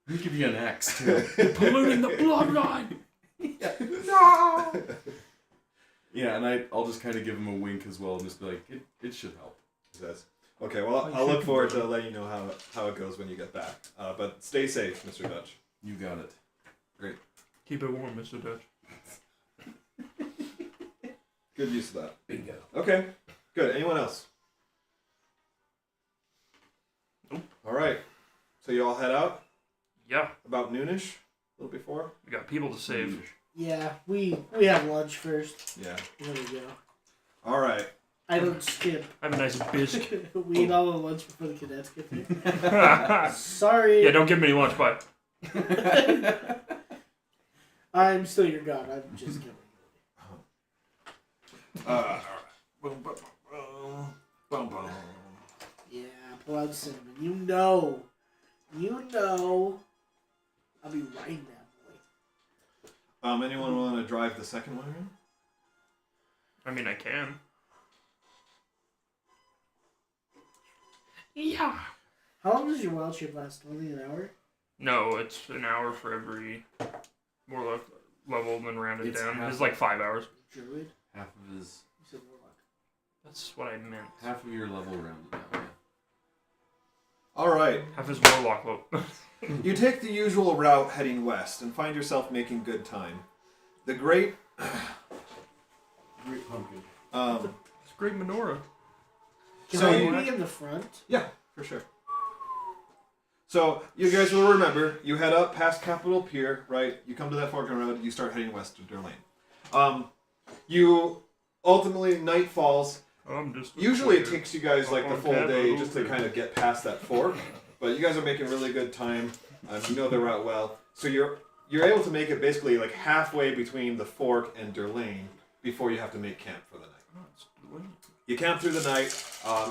Speaker 2: I'll give you an axe too.
Speaker 3: You're polluting the bloodline.
Speaker 2: No. Yeah, and I'll just kind of give him a wink as well, and just be like, it should help.
Speaker 4: He says, okay, well, I'll look forward to letting you know how it goes when you get back. But stay safe, Mr. Dutch.
Speaker 2: You got it.
Speaker 4: Great.
Speaker 3: Keep it warm, Mr. Dutch.
Speaker 4: Good use of that.
Speaker 2: Bingo.
Speaker 4: Okay, good. Anyone else?
Speaker 3: Nope.
Speaker 4: All right. So you all head out
Speaker 3: Yeah,
Speaker 4: about noonish, a little before?
Speaker 3: we got people to save.
Speaker 1: Yeah, we have lunch first.
Speaker 4: Yeah.
Speaker 1: There we go.
Speaker 4: All right.
Speaker 1: I don't skip.
Speaker 3: Have a nice bisque.
Speaker 1: We eat all the lunch before the cadets get there.
Speaker 3: Yeah,
Speaker 1: Sorry.
Speaker 3: don't give me any lunch, but
Speaker 1: I'm still your god. I'm just kidding.
Speaker 4: All right. Boom, boom, boom, boom, boom.
Speaker 1: Yeah, blood cinnamon. You know. I'll be riding that boy.
Speaker 4: Anyone want to drive the second one in?
Speaker 3: I mean, I can. Yeah.
Speaker 1: How long does your wild shape last? Only an hour?
Speaker 3: No, it's an hour for every warlock level, and then rounded
Speaker 2: It's
Speaker 3: down.
Speaker 2: half-
Speaker 3: It's like 5 hours.
Speaker 1: Druid?
Speaker 2: Half of his,
Speaker 1: You said warlock.
Speaker 3: That's what I meant.
Speaker 2: half of your level rounded down. Yeah.
Speaker 4: All right.
Speaker 3: Half his warlock level.
Speaker 4: You take the usual route heading west and find yourself making good time. The great...
Speaker 2: Great pumpkin.
Speaker 3: It's a great menorah.
Speaker 1: Can
Speaker 4: So
Speaker 1: I
Speaker 4: you-
Speaker 1: be in the front?
Speaker 4: Yeah, for sure. So, you guys will remember, you head up past Capitol Pier, right? You come to that fork in the road, you start heading west to Derlayne. You, ultimately, night falls.
Speaker 3: I'm just.
Speaker 4: Usually it takes you guys like the
Speaker 3: On
Speaker 4: full day
Speaker 3: Capitol
Speaker 4: just to
Speaker 3: Pier.
Speaker 4: kind of get past that fork. But you guys are making really good time. You know the route well. So you're able to make it basically like halfway between the fork and Derlayne before you have to make camp for the night.
Speaker 3: Oh, it's Derlayne.
Speaker 4: You camp through the night.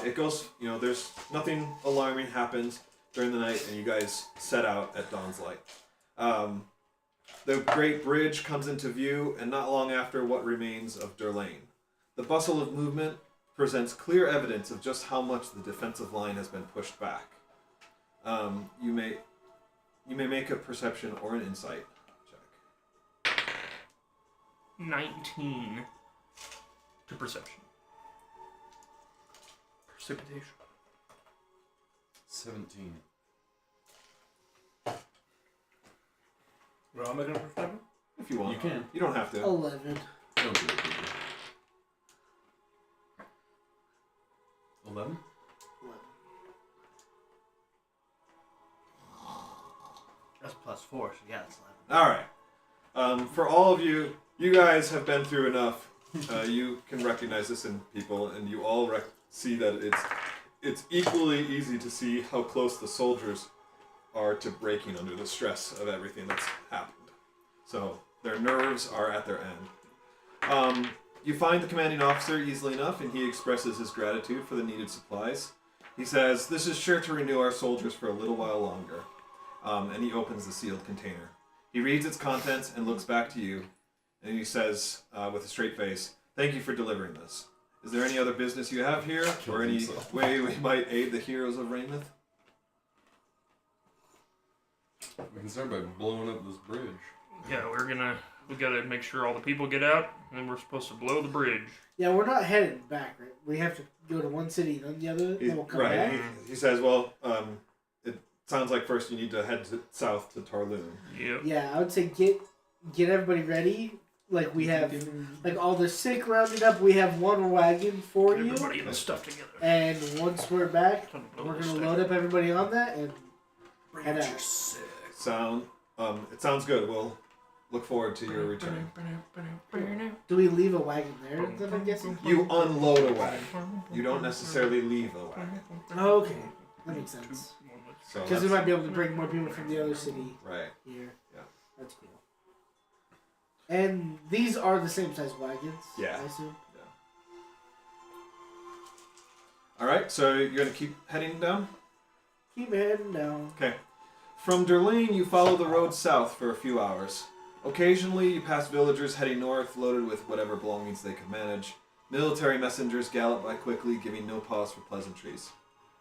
Speaker 4: It goes, there's nothing alarming happens during the night, and you guys set out at dawn's light. The great bridge comes into view, and not long after, what remains of Derlayne. The bustle of movement presents clear evidence of just how much the defensive line has been pushed back. You may make a perception or an insight check.
Speaker 3: 19 to perception. Precipitation.
Speaker 2: 17.
Speaker 5: Well, I'm making a perception.
Speaker 4: If you want.
Speaker 2: You can.
Speaker 4: You don't have to.
Speaker 1: 11.
Speaker 2: Don't do it, people. 11?
Speaker 1: 11.
Speaker 5: That's +4, so yeah, it's 11.
Speaker 4: All right. For all of you, you guys have been through enough. You can recognize this in people, and you all see that it's equally easy to see how close the soldiers are to breaking under the stress of everything that's happened. So their nerves are at their end. You find the commanding officer easily enough, and he expresses his gratitude for the needed supplies. He says, "This is sure to renew our soldiers for a little while longer." And he opens the sealed container. He reads its contents and looks back to you, and he says, with a straight face, "Thank you for delivering this. Is there any other business you have here, or any way we might aid the heroes of Rameth?"
Speaker 2: We can start by blowing up this bridge.
Speaker 3: Yeah, we gotta make sure all the people get out, and then we're supposed to blow the bridge.
Speaker 1: Yeah, we're not headed back, right? We have to go to one city, then the other, then we'll come
Speaker 4: Right.
Speaker 1: back.
Speaker 4: He says, "Well, it sounds like first you need to head south to Tarlun."
Speaker 3: Yep.
Speaker 1: Yeah, I would say get everybody ready. Like we have, like all the sick rounded up. We have one wagon for
Speaker 3: Get
Speaker 1: you.
Speaker 3: everybody in the stuff together.
Speaker 1: And once we're back,
Speaker 3: Time to blow
Speaker 1: we're
Speaker 3: this
Speaker 1: gonna
Speaker 3: thing.
Speaker 1: load up everybody on that and head out.
Speaker 4: It sounds good. We'll look forward to your return.
Speaker 1: Do we leave a wagon there? Then I'm guessing.
Speaker 4: You unload a wagon. You don't necessarily leave a wagon.
Speaker 1: Oh, okay, that makes sense.
Speaker 4: So
Speaker 1: Because we
Speaker 4: that's-
Speaker 1: might be able to bring more people from the other city
Speaker 4: right.
Speaker 1: here.
Speaker 4: Yeah.
Speaker 1: That's cool. And these are the same size wagons.
Speaker 4: Yeah.
Speaker 1: I assume.
Speaker 4: All right. So you're gonna keep heading down.
Speaker 1: Keep heading down.
Speaker 4: Okay. From Derlayne, you follow the road south for a few hours. Occasionally, you pass villagers heading north, loaded with whatever belongings they could manage. Military messengers gallop by quickly, giving no pause for pleasantries.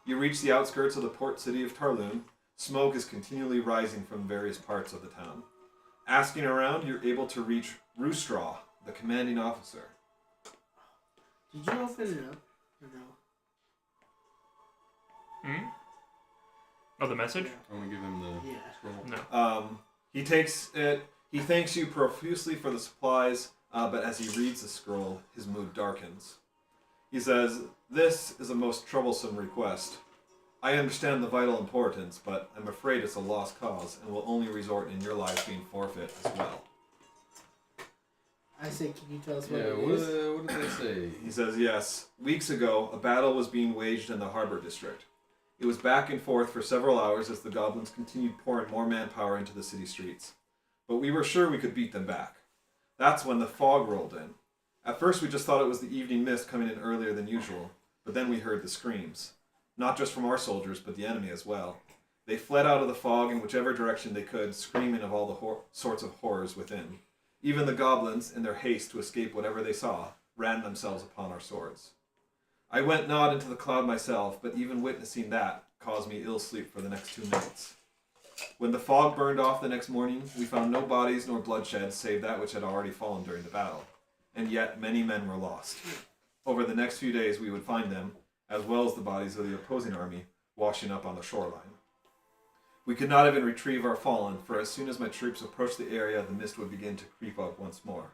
Speaker 4: You reach the outskirts of the port city of Tarlun. Smoke is continually rising from various parts of the town. Asking around, you're able to reach Roostraw, the commanding officer.
Speaker 1: Did you open it up or no?
Speaker 3: Hmm? Oh, the message?
Speaker 2: I want to give him the
Speaker 1: Yeah.
Speaker 2: scroll.
Speaker 3: No.
Speaker 4: He takes it. He thanks you profusely for the supplies, but as he reads the scroll, his mood darkens. He says, "This is a most troublesome request. I understand the vital importance, but I'm afraid it's a lost cause and will only resort in your lives being forfeit as well."
Speaker 1: I say, can you tell us what
Speaker 2: Yeah,
Speaker 1: it
Speaker 2: what,
Speaker 1: is?
Speaker 2: what did they say?
Speaker 4: He says, "Yes. Weeks ago, a battle was being waged in the harbor district. It was back and forth for several hours as the goblins continued pouring more manpower into the city streets. But we were sure we could beat them back. That's when the fog rolled in. At first we just thought it was the evening mist coming in earlier than usual, but then we heard the screams. Not just from our soldiers, but the enemy as well. They fled out of the fog in whichever direction they could, screaming of all the sorts of horrors within. Even the goblins, in their haste to escape whatever they saw, ran themselves upon our swords. I went not into the cloud myself, but even witnessing that caused me ill sleep for the next 2 nights. When the fog burned off the next morning, we found no bodies nor bloodshed save that which had already fallen during the battle. And yet many men were lost. Over the next few days we would find them, as well as the bodies of the opposing army, washing up on the shoreline. We could not even retrieve our fallen, for as soon as my troops approached the area, the mist would begin to creep up once more.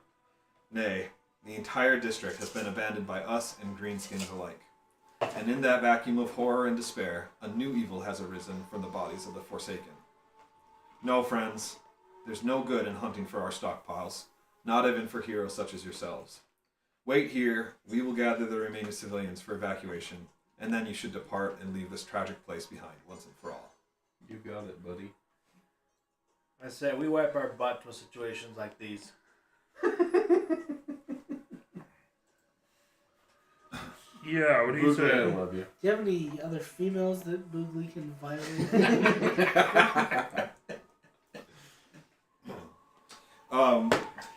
Speaker 4: Nay, the entire district has been abandoned by us and greenskins alike. And in that vacuum of horror and despair, a new evil has arisen from the bodies of the Forsaken. No, friends, there's no good in hunting for our stockpiles, not even for heroes such as yourselves. Wait here, we will gather the remaining civilians for evacuation, and then you should depart and leave this tragic place behind once and for all."
Speaker 2: You got it, buddy.
Speaker 5: I say we wipe our butt with situations like these.
Speaker 3: Yeah, what do you
Speaker 2: Boogly, I
Speaker 3: say?
Speaker 2: love you.
Speaker 1: Do you have any other females that Boogly can violate?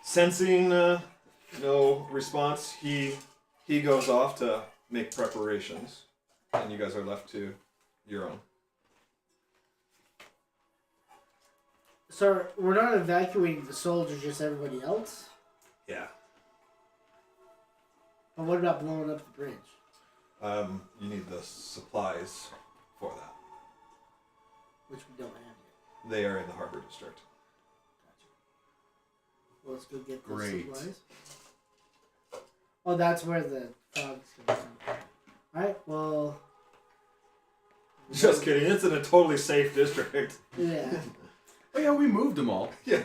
Speaker 4: Sensing no response, he goes off to make preparations, and you guys are left to your own.
Speaker 1: So we're not evacuating the soldiers, just everybody else?
Speaker 4: Yeah.
Speaker 1: But what about blowing up the bridge?
Speaker 4: You need the supplies for that.
Speaker 1: Which we don't have yet.
Speaker 4: They are in the harbor district.
Speaker 1: Well, let's go get the
Speaker 2: Great.
Speaker 1: supplies. Oh, that's where the fog's coming from. Alright, well...
Speaker 4: Just kidding. It's in a totally safe district.
Speaker 1: Yeah.
Speaker 2: Oh yeah, we moved them all.
Speaker 4: Yeah.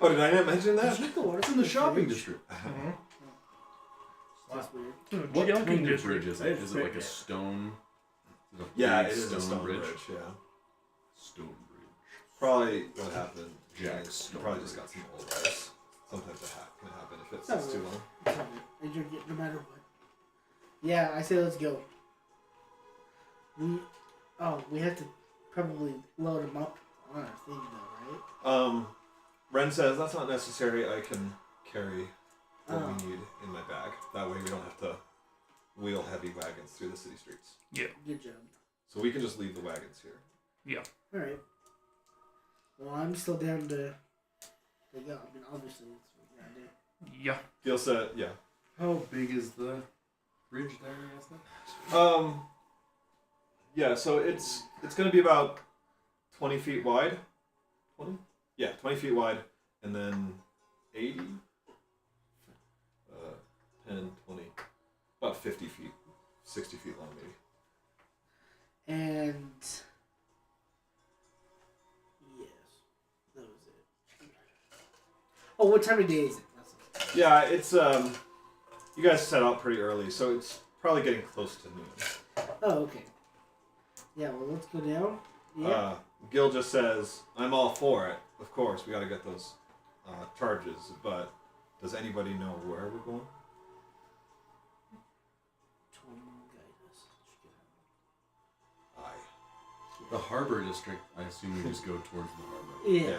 Speaker 4: Oh, did I not mention that?
Speaker 1: Did you get the water
Speaker 2: It's in
Speaker 1: from
Speaker 2: the shopping
Speaker 1: fridge?
Speaker 2: district.
Speaker 1: That's weird.
Speaker 2: What
Speaker 3: Junking
Speaker 2: kind of
Speaker 3: district.
Speaker 2: bridge is it? Is it like a stone? Is it a
Speaker 4: Yeah,
Speaker 2: big
Speaker 4: it is a stone bridge. Yeah.
Speaker 2: Stone bridge.
Speaker 4: Probably what happened.
Speaker 2: Jack
Speaker 4: is
Speaker 2: Stone
Speaker 4: you probably just
Speaker 2: Bridge.
Speaker 4: got some old wires. Sometimes that can happen if it
Speaker 1: Oh,
Speaker 4: sits too long.
Speaker 1: It's alright. And you're getting no matter what. Yeah, I say let's go. We have to probably load them up on our thing though, right?
Speaker 4: Ren says that's not necessary. I can carry what
Speaker 1: Oh.
Speaker 4: we need in my bag. That way we don't have to wheel heavy wagons through the city streets.
Speaker 1: Good job.
Speaker 4: So we can just leave the wagons here.
Speaker 1: Alright. Well, I'm still down to go. I mean, obviously, that's what we gotta do.
Speaker 3: Yeah.
Speaker 4: Gil said, yeah.
Speaker 2: How big is the bridge there, Asna?
Speaker 4: Yeah, so it's going to be about 20 feet wide. 20? Yeah, 20 feet wide, and then 80, 10, 20, about 50 feet, 60 feet long maybe.
Speaker 1: And yes, that was it. Oh, what time of day is it? That's it.
Speaker 4: Yeah, it's you guys set out pretty early, so it's probably getting close to noon.
Speaker 1: Oh, okay. Yeah, well, let's go down. Yeah.
Speaker 4: Gil just says, "I'm all for it. Of course, we got to get those charges. But does anybody know where we're going?" Aye.
Speaker 2: The harbor district, I assume we just go towards the harbor.
Speaker 1: Yeah.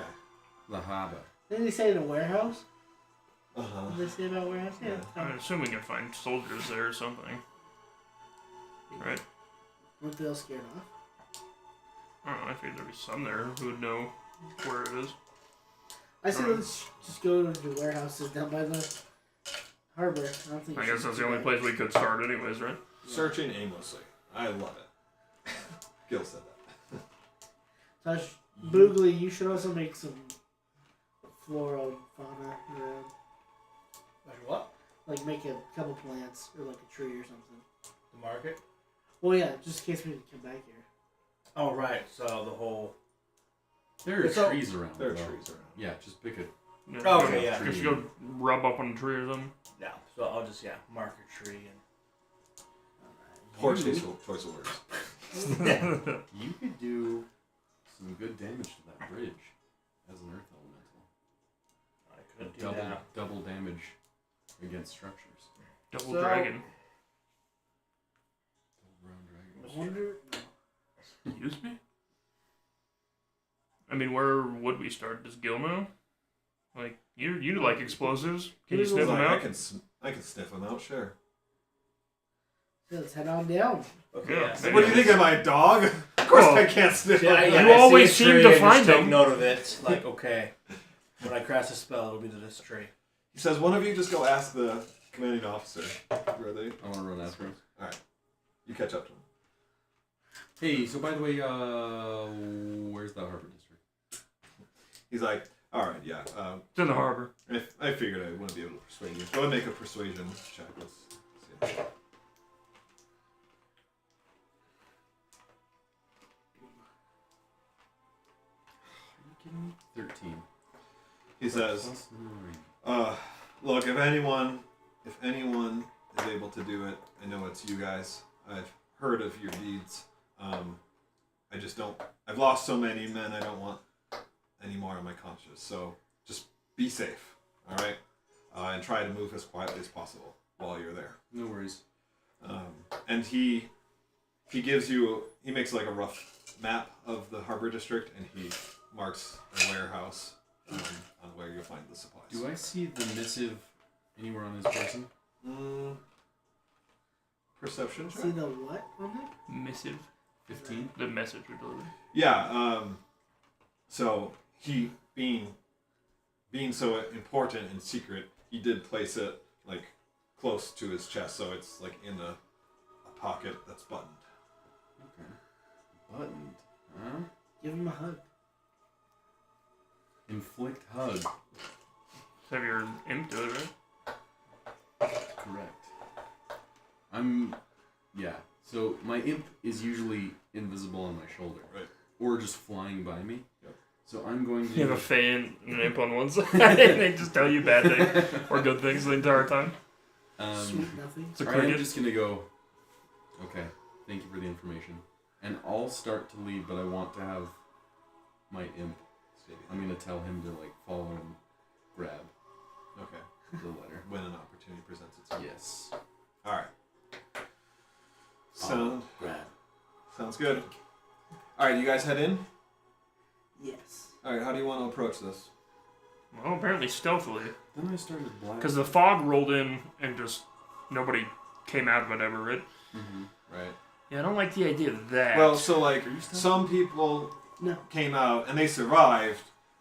Speaker 2: The harbor.
Speaker 1: Didn't they say in a warehouse?
Speaker 4: Uh-huh.
Speaker 1: What did they say about warehouse? Yeah.
Speaker 3: I assume we can find soldiers there or something. Right?
Speaker 1: Weren't they all scared off?
Speaker 3: I don't know, I figured there'd be some there who would know where it is.
Speaker 1: I say let's just go to the warehouses down by the harbor. I don't think.
Speaker 3: I
Speaker 1: we
Speaker 3: guess
Speaker 1: should
Speaker 3: that's
Speaker 1: do
Speaker 3: the only
Speaker 1: that.
Speaker 3: place we could start anyways, right?
Speaker 4: Searching aimlessly. I love it. Gil said that.
Speaker 1: Tosh, Boogly, you should also make some floral fauna around.
Speaker 6: Like what?
Speaker 1: Like make a couple plants or like a tree or something.
Speaker 6: The market?
Speaker 1: Well, yeah, just in case we come back here.
Speaker 6: Oh, right. So the whole.
Speaker 2: There are
Speaker 6: It's all-
Speaker 2: trees around.
Speaker 4: There are
Speaker 2: though.
Speaker 4: trees around.
Speaker 2: Yeah, just pick a
Speaker 3: Yeah.
Speaker 6: Oh, okay, yeah.
Speaker 3: Just go rub up on a tree or something.
Speaker 6: Yeah. So I'll just mark a tree and.
Speaker 4: Poor choice of words.
Speaker 2: You could do some good damage to that bridge as an earth elemental.
Speaker 6: I could do that.
Speaker 2: Double damage against structures.
Speaker 3: Double
Speaker 6: So-
Speaker 3: dragon.
Speaker 2: Double brown dragon.
Speaker 1: I wonder.
Speaker 3: Excuse me? I mean, where would we start? Does Gil know? Like, you like explosives? Can you
Speaker 1: He's
Speaker 3: sniff them
Speaker 4: Like,
Speaker 3: out?
Speaker 4: I can sniff them out, sure.
Speaker 1: Yeah, let's head on down.
Speaker 6: Okay.
Speaker 3: Yeah.
Speaker 6: Yeah. So
Speaker 4: What do you think? Am I a dog? Of course
Speaker 3: Well,
Speaker 4: I can't sniff
Speaker 6: Yeah,
Speaker 4: them.
Speaker 6: yeah,
Speaker 3: You
Speaker 6: I see
Speaker 3: always
Speaker 6: a
Speaker 3: seem
Speaker 6: tree
Speaker 3: to
Speaker 6: and
Speaker 3: find
Speaker 6: just take
Speaker 3: them.
Speaker 6: note of it. Like, okay, when I cast a spell, it'll be to this tree.
Speaker 4: He says, one of you just go ask the commanding officer where they...
Speaker 2: I want to run after him.
Speaker 4: Alright. You catch up to him.
Speaker 2: Hey, so by the way, where's the harbor district?
Speaker 4: He's like, alright, yeah.
Speaker 3: It's in the harbor.
Speaker 4: I figured I wouldn't be able to persuade you. Go ahead and make a persuasion check. Let's see.
Speaker 2: 13.
Speaker 4: He says,
Speaker 2: Plus 9.
Speaker 4: look, if anyone is able to do it, I know it's you guys. I've heard of your deeds. I just don't... I've lost so many men, I don't want any more on my conscience. So just be safe, alright? And try to move as quietly as possible while you're there.
Speaker 2: No worries.
Speaker 4: And he gives you... He makes like a rough map of the harbor district, and he marks a warehouse on where you'll find the supplies.
Speaker 2: Do I see the missive anywhere on his person?
Speaker 4: Perception check?
Speaker 1: See the what on it?
Speaker 3: Missive.
Speaker 2: 15?
Speaker 3: The message we delivered.
Speaker 4: Yeah, so he being so important and secret, he did place it like close to his chest, so it's like in a pocket that's buttoned.
Speaker 2: Okay. Buttoned. Huh?
Speaker 1: Give him a hug.
Speaker 2: Inflict hug.
Speaker 3: Have your imp do it, right?
Speaker 2: Correct. Yeah. So my imp is usually invisible on my shoulder.
Speaker 4: Right.
Speaker 2: Or just flying by me.
Speaker 4: Yep.
Speaker 2: So I'm going to...
Speaker 3: You have a fan and an imp on one side, and they just tell you bad things or good things the entire time.
Speaker 1: Sweet nothing.
Speaker 3: It's a
Speaker 2: Alright, I'm
Speaker 3: cricket.
Speaker 2: just going to go... Okay. Thank you for the information. And I'll start to lead, but I want to have my imp... I'm going to tell him to like follow and grab
Speaker 4: Okay.
Speaker 2: the letter.
Speaker 4: When an opportunity presents itself.
Speaker 2: Yes.
Speaker 4: All right.
Speaker 2: Grab.
Speaker 4: Sounds good. All right, you guys head in.
Speaker 1: Yes.
Speaker 4: All right, how do you want to approach this?
Speaker 3: Well, apparently stealthily.
Speaker 2: Then I started black.
Speaker 3: Because the fog rolled in and just nobody came out of it ever, right?
Speaker 2: Mm-hmm.
Speaker 4: Right.
Speaker 3: Yeah, I don't like the idea of that.
Speaker 4: Well, so like
Speaker 2: Are you still-
Speaker 4: some people
Speaker 1: No.
Speaker 4: came out and they survived,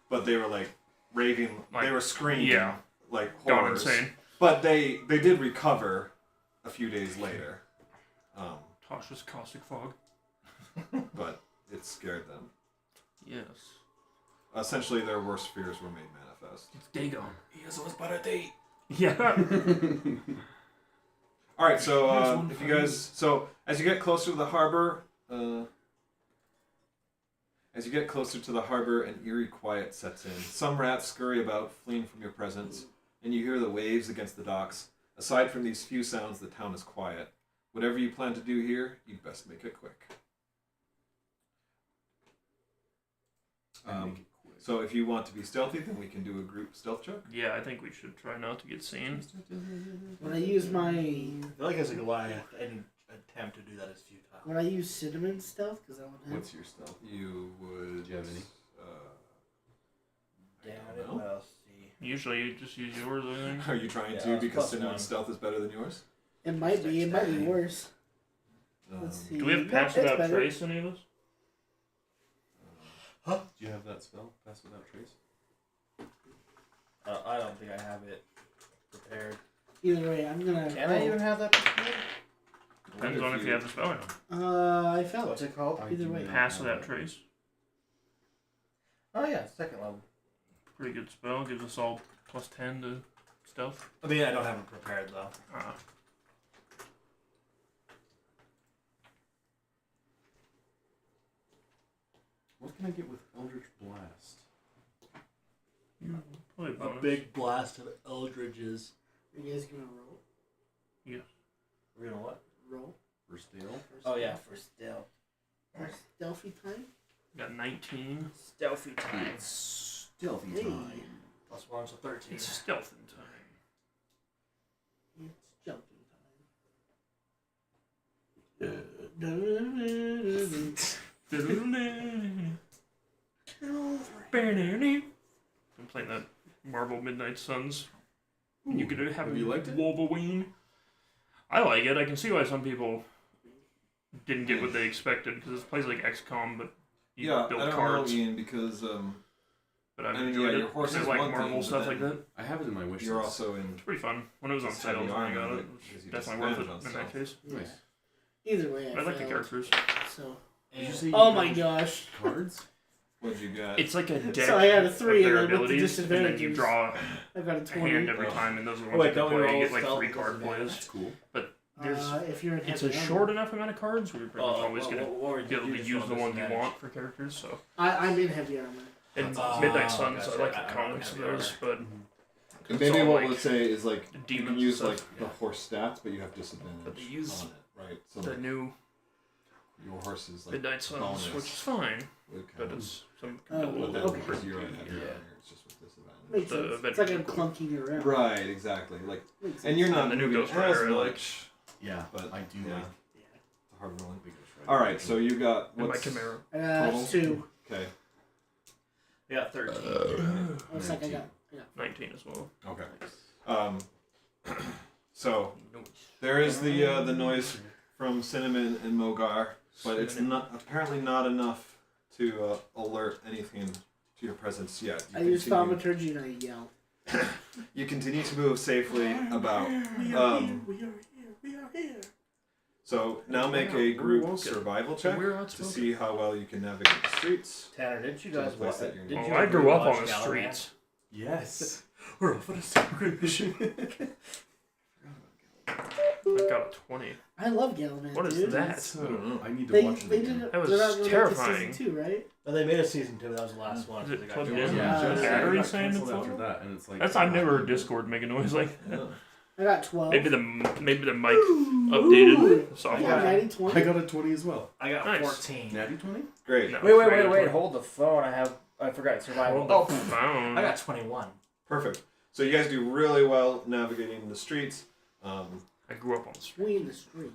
Speaker 4: but they were like raving.
Speaker 3: Like,
Speaker 4: they were screaming.
Speaker 3: yeah.
Speaker 4: Like
Speaker 3: Gone
Speaker 4: horrors.
Speaker 3: insane.
Speaker 4: But they did recover a few days later.
Speaker 3: Tasha's caustic fog.
Speaker 4: But it scared them.
Speaker 3: Yes.
Speaker 4: Essentially, their worst fears were made manifest.
Speaker 3: It's Dagon.
Speaker 6: He has always bought a date.
Speaker 3: Yeah.
Speaker 4: All right,
Speaker 1: Here's
Speaker 4: so
Speaker 1: one
Speaker 4: if
Speaker 1: for
Speaker 4: you guys, so as you get closer to the harbor, an eerie quiet sets in. Some rats scurry about, fleeing from your presence, and you hear the waves against the docks. Aside from these few sounds, the town is quiet. Whatever you plan to do here, you'd best make it quick.
Speaker 2: And make it quick.
Speaker 4: So if you want to be stealthy, then we can do a group stealth check.
Speaker 3: Yeah, I think we should try not to get seen.
Speaker 1: When I use my
Speaker 6: I feel like as a Goliath, any attempt to do that is futile.
Speaker 1: when I use cinnamon stealth, because I want to.
Speaker 2: What's your stealth?
Speaker 4: You would.
Speaker 2: Do you have any?
Speaker 6: Damn
Speaker 4: I
Speaker 6: it,
Speaker 4: don't know.
Speaker 6: what else? See.
Speaker 3: Usually you just use yours, I think.
Speaker 4: Are you trying
Speaker 6: Yeah,
Speaker 4: to
Speaker 6: it's
Speaker 4: because
Speaker 6: +1.
Speaker 4: Cinnamon's stealth is better than yours?
Speaker 1: It might be. It might be worse.
Speaker 4: Um,
Speaker 1: Let's see.
Speaker 3: Do we have
Speaker 1: No,
Speaker 3: Pass
Speaker 1: it's
Speaker 3: Without
Speaker 1: better.
Speaker 3: Trace, any of us?
Speaker 2: Do you have that spell? Pass Without Trace?
Speaker 6: I don't think I have it prepared.
Speaker 1: Either way, I'm gonna.
Speaker 6: Can I even have that prepared?
Speaker 3: Depends on if you have the spell or not.
Speaker 1: I found
Speaker 6: What's
Speaker 1: it.
Speaker 6: it called?
Speaker 2: I
Speaker 1: Either
Speaker 2: do
Speaker 1: way.
Speaker 2: not
Speaker 3: Pass
Speaker 2: have
Speaker 3: Without
Speaker 2: it.
Speaker 3: Trace.
Speaker 6: Oh yeah, second level.
Speaker 3: Pretty good spell. Gives us all +10 to stealth.
Speaker 6: I mean, I don't have it prepared though.
Speaker 2: What can I get with Eldritch Blast?
Speaker 3: Probably
Speaker 6: A
Speaker 3: bonus.
Speaker 6: big blast of Eldridges.
Speaker 1: Are you guys gonna roll?
Speaker 6: We're gonna what?
Speaker 1: Roll.
Speaker 2: For stealth?
Speaker 6: Oh yeah, for stealth.
Speaker 1: For stealthy time.
Speaker 3: Got 19.
Speaker 6: Stealthy time.
Speaker 2: Stealthy
Speaker 1: Hey.
Speaker 2: time.
Speaker 6: +1, so 13.
Speaker 3: It's stealthing time.
Speaker 1: It's jumping time.
Speaker 3: I'm playing that Marvel Midnight Suns. You could have
Speaker 2: Have you liked it?
Speaker 3: Wolverine. I like it. I can see why some people didn't get what they expected because it plays like XCOM, but you
Speaker 4: Yeah,
Speaker 3: build
Speaker 4: I don't
Speaker 3: cards.
Speaker 4: know, Ian, because
Speaker 3: But I've
Speaker 4: I mean,
Speaker 3: enjoyed
Speaker 4: yeah,
Speaker 3: it.
Speaker 4: your horse
Speaker 3: I
Speaker 4: is
Speaker 3: like
Speaker 4: one
Speaker 3: Marvel
Speaker 4: thing,
Speaker 3: stuff
Speaker 4: but
Speaker 3: like
Speaker 4: then-
Speaker 3: that.
Speaker 2: I have it in my wish
Speaker 4: you're
Speaker 2: list.
Speaker 4: also in.
Speaker 3: It's pretty fun. When it was on
Speaker 4: Just
Speaker 3: sale,
Speaker 4: heavy
Speaker 3: when I got
Speaker 4: armor,
Speaker 3: it.
Speaker 4: but because you
Speaker 3: Definitely
Speaker 4: just
Speaker 3: worth it
Speaker 4: manage
Speaker 3: in
Speaker 4: on
Speaker 3: that
Speaker 4: stuff.
Speaker 3: case.
Speaker 1: Yeah.
Speaker 2: Nice.
Speaker 1: Either way,
Speaker 3: I like the
Speaker 1: failed.
Speaker 3: characters.
Speaker 1: So.
Speaker 2: Did you say
Speaker 1: Oh
Speaker 2: you
Speaker 1: my
Speaker 2: got
Speaker 1: gosh.
Speaker 2: cards?
Speaker 4: What'd you get?
Speaker 3: It's like a deck
Speaker 1: So I had a
Speaker 3: of
Speaker 1: 3
Speaker 3: their
Speaker 1: and then with the
Speaker 3: abilities, and then you
Speaker 1: disadvantages,
Speaker 3: draw
Speaker 1: I got a
Speaker 3: a
Speaker 1: 20.
Speaker 3: hand every
Speaker 4: Oh.
Speaker 3: time, and those are the
Speaker 6: Oh,
Speaker 3: ones
Speaker 6: wait,
Speaker 3: you can
Speaker 6: don't we
Speaker 3: play. You
Speaker 6: roll
Speaker 3: get like
Speaker 6: stealth
Speaker 3: 3
Speaker 6: because
Speaker 3: card
Speaker 6: of
Speaker 3: plays.
Speaker 2: That's cool.
Speaker 3: There's
Speaker 1: If you're in
Speaker 3: it's
Speaker 1: heavy
Speaker 3: a
Speaker 1: armor.
Speaker 3: short enough amount of cards where you're pretty much always going to
Speaker 6: to
Speaker 3: be able to use the one you want for characters. So,
Speaker 1: I'm in heavy armor.
Speaker 3: and
Speaker 6: Ah,
Speaker 3: Midnight Suns,
Speaker 6: gotcha.
Speaker 3: I like
Speaker 6: I
Speaker 3: the
Speaker 6: don't
Speaker 3: comics of
Speaker 6: have
Speaker 3: those, but
Speaker 4: And
Speaker 3: it's
Speaker 4: maybe
Speaker 3: all
Speaker 4: what
Speaker 3: like
Speaker 4: we'll say is like you
Speaker 3: demons
Speaker 4: can
Speaker 3: and
Speaker 4: use
Speaker 3: stuff.
Speaker 4: like the horse stats, but you have disadvantage
Speaker 3: But they use
Speaker 4: on it, right? So
Speaker 3: the
Speaker 4: like,
Speaker 3: new
Speaker 4: your horse is like
Speaker 3: Midnight Suns,
Speaker 4: bonus
Speaker 3: which is fine,
Speaker 4: would
Speaker 3: but
Speaker 4: count.
Speaker 3: it's some
Speaker 1: Oh,
Speaker 3: can be a
Speaker 4: But then
Speaker 3: little
Speaker 1: okay.
Speaker 4: because you're in heavy
Speaker 3: Yeah.
Speaker 4: armor, it's just with disadvantage.
Speaker 1: Makes
Speaker 3: The
Speaker 1: sense. It's like I'm
Speaker 3: adventure.
Speaker 1: clunking around.
Speaker 4: Right, exactly. Like,
Speaker 1: Makes
Speaker 4: and you're
Speaker 1: sense.
Speaker 4: not
Speaker 3: And the new
Speaker 4: moving
Speaker 3: Ghost Rider,
Speaker 4: as
Speaker 3: I like.
Speaker 4: much.
Speaker 2: Yeah,
Speaker 4: But,
Speaker 2: I do
Speaker 4: yeah.
Speaker 2: like
Speaker 1: Yeah.
Speaker 4: It's a hard rolling.
Speaker 2: the Ghost Rider.
Speaker 4: All right, so you got
Speaker 3: and my
Speaker 4: what's
Speaker 3: Chimera.
Speaker 1: I got
Speaker 4: Total?
Speaker 1: 2.
Speaker 4: okay.
Speaker 6: I got 13.
Speaker 1: Oh, it's like I got.
Speaker 3: 19 as well.
Speaker 4: Okay. So there is the noise from Cinnamon and Mogar, but it's not apparently not enough to alert anything to your presence yet.
Speaker 1: I used thaumaturgy and I yelled.
Speaker 4: You continue to move safely about.
Speaker 1: We are here. We are here. We are here.
Speaker 4: So now make a group survival check
Speaker 3: We're
Speaker 4: to
Speaker 3: outspoken.
Speaker 4: see how well you can navigate the streets.
Speaker 6: Tanner, didn't you
Speaker 4: To the
Speaker 6: guys
Speaker 4: place
Speaker 6: watch
Speaker 4: that you're in.
Speaker 6: did
Speaker 3: Oh,
Speaker 6: you
Speaker 3: I
Speaker 6: ever
Speaker 3: grew up
Speaker 6: watch
Speaker 3: on the
Speaker 6: Gallivan?
Speaker 3: streets.
Speaker 2: Yes.
Speaker 6: We're off on a secret mission.
Speaker 3: I got a 20.
Speaker 1: I love Gallivan.
Speaker 3: What is
Speaker 1: dude.
Speaker 3: that?
Speaker 2: I don't know. I need to
Speaker 1: They
Speaker 2: watch it
Speaker 1: did
Speaker 2: again.
Speaker 1: it.
Speaker 3: That was
Speaker 1: they're not really
Speaker 3: terrifying.
Speaker 1: Season 2, right?
Speaker 6: No, they made a season 2. That was the last one.
Speaker 3: Is it
Speaker 6: They got
Speaker 3: plugged
Speaker 6: canceled.
Speaker 3: in?
Speaker 2: Yeah,
Speaker 1: Yeah.
Speaker 2: just-
Speaker 3: Battery
Speaker 2: it got
Speaker 3: saying
Speaker 2: canceled
Speaker 3: it's
Speaker 2: after
Speaker 3: on?
Speaker 2: that, and it's like
Speaker 3: That's I've never heard Discord make a noise like that.
Speaker 2: Yeah.
Speaker 1: I got 12.
Speaker 3: Maybe the mic updated
Speaker 1: I
Speaker 3: software.
Speaker 1: got 90, 20.
Speaker 2: I got a 20 as well.
Speaker 6: I got
Speaker 3: Nice.
Speaker 6: 14.
Speaker 2: Natty 20?
Speaker 4: Great.
Speaker 3: No,
Speaker 6: Wait,
Speaker 3: regular 20.
Speaker 6: Hold the phone. I forgot survival.
Speaker 3: Hold the
Speaker 6: Oh,
Speaker 3: phone.
Speaker 6: I got 21.
Speaker 4: Perfect. So you guys do really well navigating the streets.
Speaker 3: I grew up on the street.
Speaker 1: We in the street.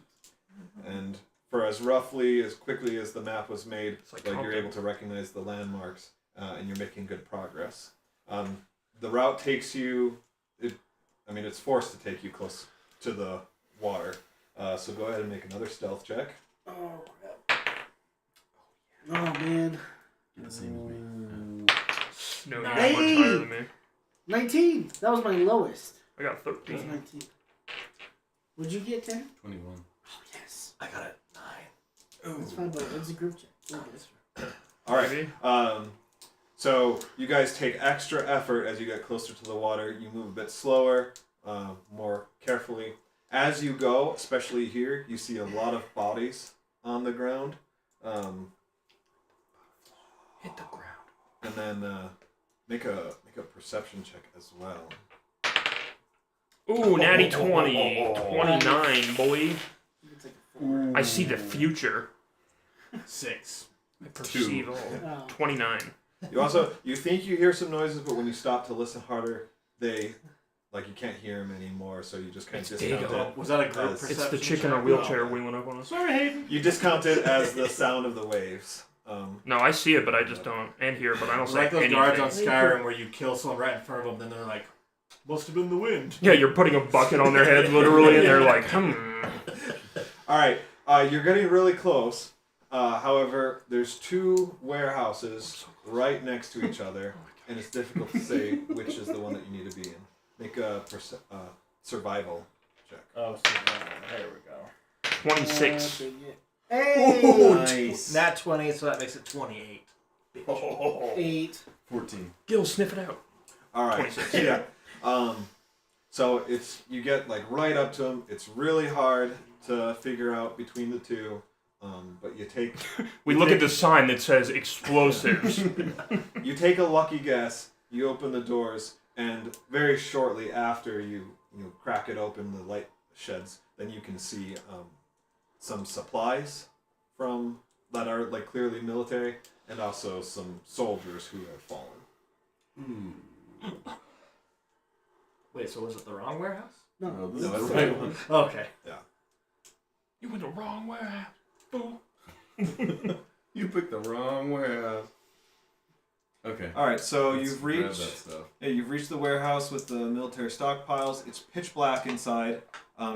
Speaker 4: And for as quickly as the map was made,
Speaker 3: It's like
Speaker 4: you're
Speaker 3: Compton.
Speaker 4: able to recognize the landmarks, and you're making good progress. The route takes you, it's forced to take you close to the water. So go ahead and make another stealth check.
Speaker 1: Oh, crap. Oh, man.
Speaker 2: You're the same as me.
Speaker 3: No, you're
Speaker 6: Nice.
Speaker 3: much higher than me.
Speaker 1: 19. That was my lowest.
Speaker 3: I got
Speaker 1: That was
Speaker 3: 13.
Speaker 1: 19. What'd you get, 10?
Speaker 2: 21.
Speaker 1: Oh, yes.
Speaker 6: I got it. 9.
Speaker 1: That's fine, but it's a group check. We're good.
Speaker 4: All right.
Speaker 3: Maybe.
Speaker 4: So you guys take extra effort as you get closer to the water. You move a bit slower, more carefully. As you go, especially here, you see a lot of bodies on the ground.
Speaker 3: Hit the ground.
Speaker 4: And then make a perception check as well.
Speaker 3: Ooh, natty 20. 29, boy.
Speaker 1: It's like a 4.
Speaker 3: I see the future.
Speaker 6: 6.
Speaker 3: I perceive all.
Speaker 1: Oh.
Speaker 3: 29.
Speaker 4: You think you hear some noises, but when you stop to listen harder, they you can't hear them anymore. So you just kind of discount it.
Speaker 5: Was that a group
Speaker 4: It's
Speaker 5: perception?
Speaker 3: It's the chick in a wheelchair wheeling up on us.
Speaker 1: Sorry, Hayden.
Speaker 4: You discount it as the sound of the waves.
Speaker 3: No, I see it, but I just don't. And hear it, but I don't
Speaker 6: It's
Speaker 3: say
Speaker 6: like those
Speaker 3: anything.
Speaker 6: guards on Skyrim where you kill someone right in front of them, then they're like, must have been the wind.
Speaker 3: Yeah, you're putting a bucket on their head, literally, and they're like,
Speaker 4: All right, you're getting really close. However, there's 2 warehouses right next to each other, and it's difficult to say which is the one that you need to be in. Make a survival check.
Speaker 6: Oh, so there we go.
Speaker 3: 26.
Speaker 1: Hey!
Speaker 2: Nice.
Speaker 6: Nat 20, so that makes it 28.
Speaker 1: 8.
Speaker 2: 14.
Speaker 3: Gil, sniff it out.
Speaker 4: All right.
Speaker 3: 26.
Speaker 4: Yeah. So you get right up to them. It's really hard to figure out between the 2, but you take.
Speaker 3: We look at the sign that says explosives.
Speaker 4: You take a lucky guess. You open the doors, and very shortly after you crack it open, the light sheds. Then you can see some supplies that are clearly military, and also some soldiers who have fallen.
Speaker 6: Wait, so was it the wrong warehouse?
Speaker 1: No.
Speaker 2: This is
Speaker 4: No,
Speaker 2: the
Speaker 4: it's
Speaker 2: right
Speaker 4: the
Speaker 2: one.
Speaker 6: Okay.
Speaker 3: You went the wrong warehouse. Fool.
Speaker 2: You picked the wrong warehouse. Okay.
Speaker 4: All right, so
Speaker 2: Let's
Speaker 4: you've
Speaker 2: grab
Speaker 4: reached.
Speaker 2: that stuff.
Speaker 4: Yeah, you've reached the warehouse with the military stockpiles. It's pitch black inside,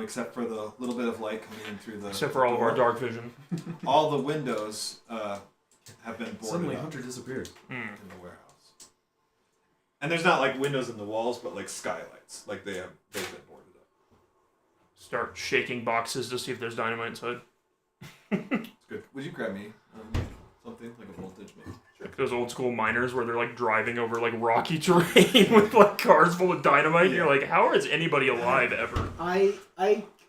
Speaker 4: except for the little bit of light coming in through the.
Speaker 3: Except for all of our dark vision.
Speaker 4: All the windows have been boarded
Speaker 2: Suddenly,
Speaker 4: up
Speaker 2: Hunter disappeared.
Speaker 4: in the warehouse. And there's not windows in the walls, but skylights. They've been boarded up.
Speaker 3: Start shaking boxes to see if there's dynamite inside.
Speaker 4: It's good. Would you grab me something like a voltage maybe? Sure.
Speaker 3: Those old school miners where they're driving over rocky terrain with cars full of dynamite.
Speaker 4: Yeah.
Speaker 3: And you're how is anybody alive ever?
Speaker 1: I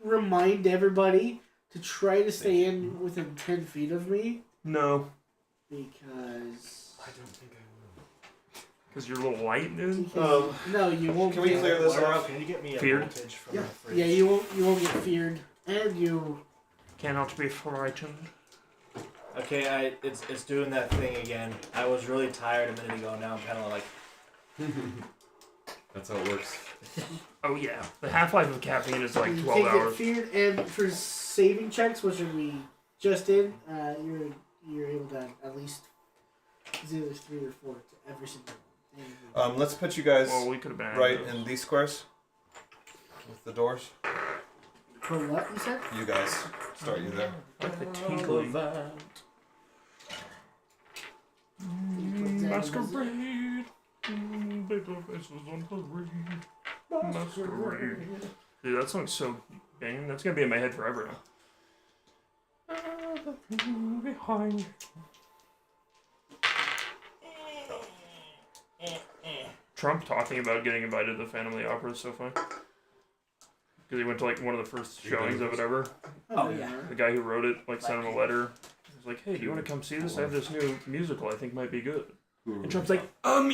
Speaker 1: remind everybody to try to stay in within 10 feet of me
Speaker 3: No.
Speaker 1: because.
Speaker 2: I don't think I will.
Speaker 3: Because you're a little light, dude?
Speaker 1: No, you won't.
Speaker 4: Can we
Speaker 1: get-
Speaker 4: clear this off?
Speaker 6: Can you get me a
Speaker 3: Feared?
Speaker 6: voltage from
Speaker 1: Yeah,
Speaker 6: the fridge?
Speaker 1: yeah, you won't get feared, and you.
Speaker 3: Cannot be frightened.
Speaker 6: Okay, it's doing that thing again. I was really tired a minute ago. Now I'm kind of
Speaker 2: That's how it works.
Speaker 3: Oh yeah. The half-life of caffeine is
Speaker 1: You
Speaker 3: 12
Speaker 1: can't get
Speaker 3: hours.
Speaker 1: feared, and for saving checks, which we just did, you're able to at least. It's either 3 or 4 to every single one.
Speaker 4: Let's put you guys
Speaker 3: Well, we could have been
Speaker 4: right in these squares with the doors.
Speaker 1: For what you said?
Speaker 4: You guys, start you there.
Speaker 3: Like the tinkling. Masquerade. Paper faces on parade. Masquerade. Dude, that song's so banging. That's gonna be in my head forever now. Behind. Trump talking about getting invited to the Phantom of the Opera is so fun. Because he went to one of the first showings of it ever.
Speaker 1: Oh yeah.
Speaker 3: The guy who wrote it sent him a letter. He was like, "Hey, do you want to come see this? I have this new musical I think might be good." And Trump's like,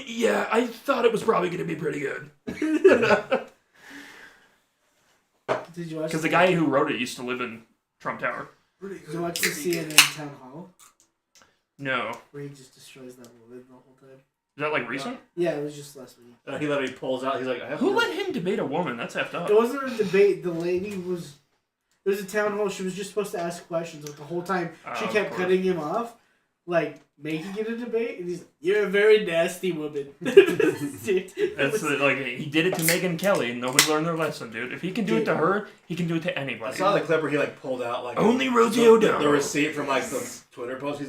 Speaker 3: yeah, I thought it was probably going to be pretty good."
Speaker 1: Did you watch?
Speaker 3: Because the guy who wrote it used to live in Trump Tower.
Speaker 1: Did you watch the CNN town hall
Speaker 3: No.
Speaker 1: where he just destroys that woman the whole time?
Speaker 3: Is that recent?
Speaker 1: Yeah, it was just last week.
Speaker 6: he literally pulls out. He's like, I have
Speaker 3: Who
Speaker 6: to-
Speaker 3: let him debate a woman? That's effed up.
Speaker 1: It wasn't a debate. The lady was. It was a town hall. She was just supposed to ask questions, but the whole time she
Speaker 3: Of
Speaker 1: kept
Speaker 3: course.
Speaker 1: cutting him off, making it a debate. And he's like, "You're a very nasty woman." That's
Speaker 3: He did it to Megyn Kelly, and nobody learned their lesson, dude. If he can do it to her, he can do it to
Speaker 6: I
Speaker 3: anybody.
Speaker 6: saw the clip where he pulled out
Speaker 3: Only Rosie
Speaker 6: the
Speaker 3: O'Donnell.
Speaker 6: receipt from the Twitter post.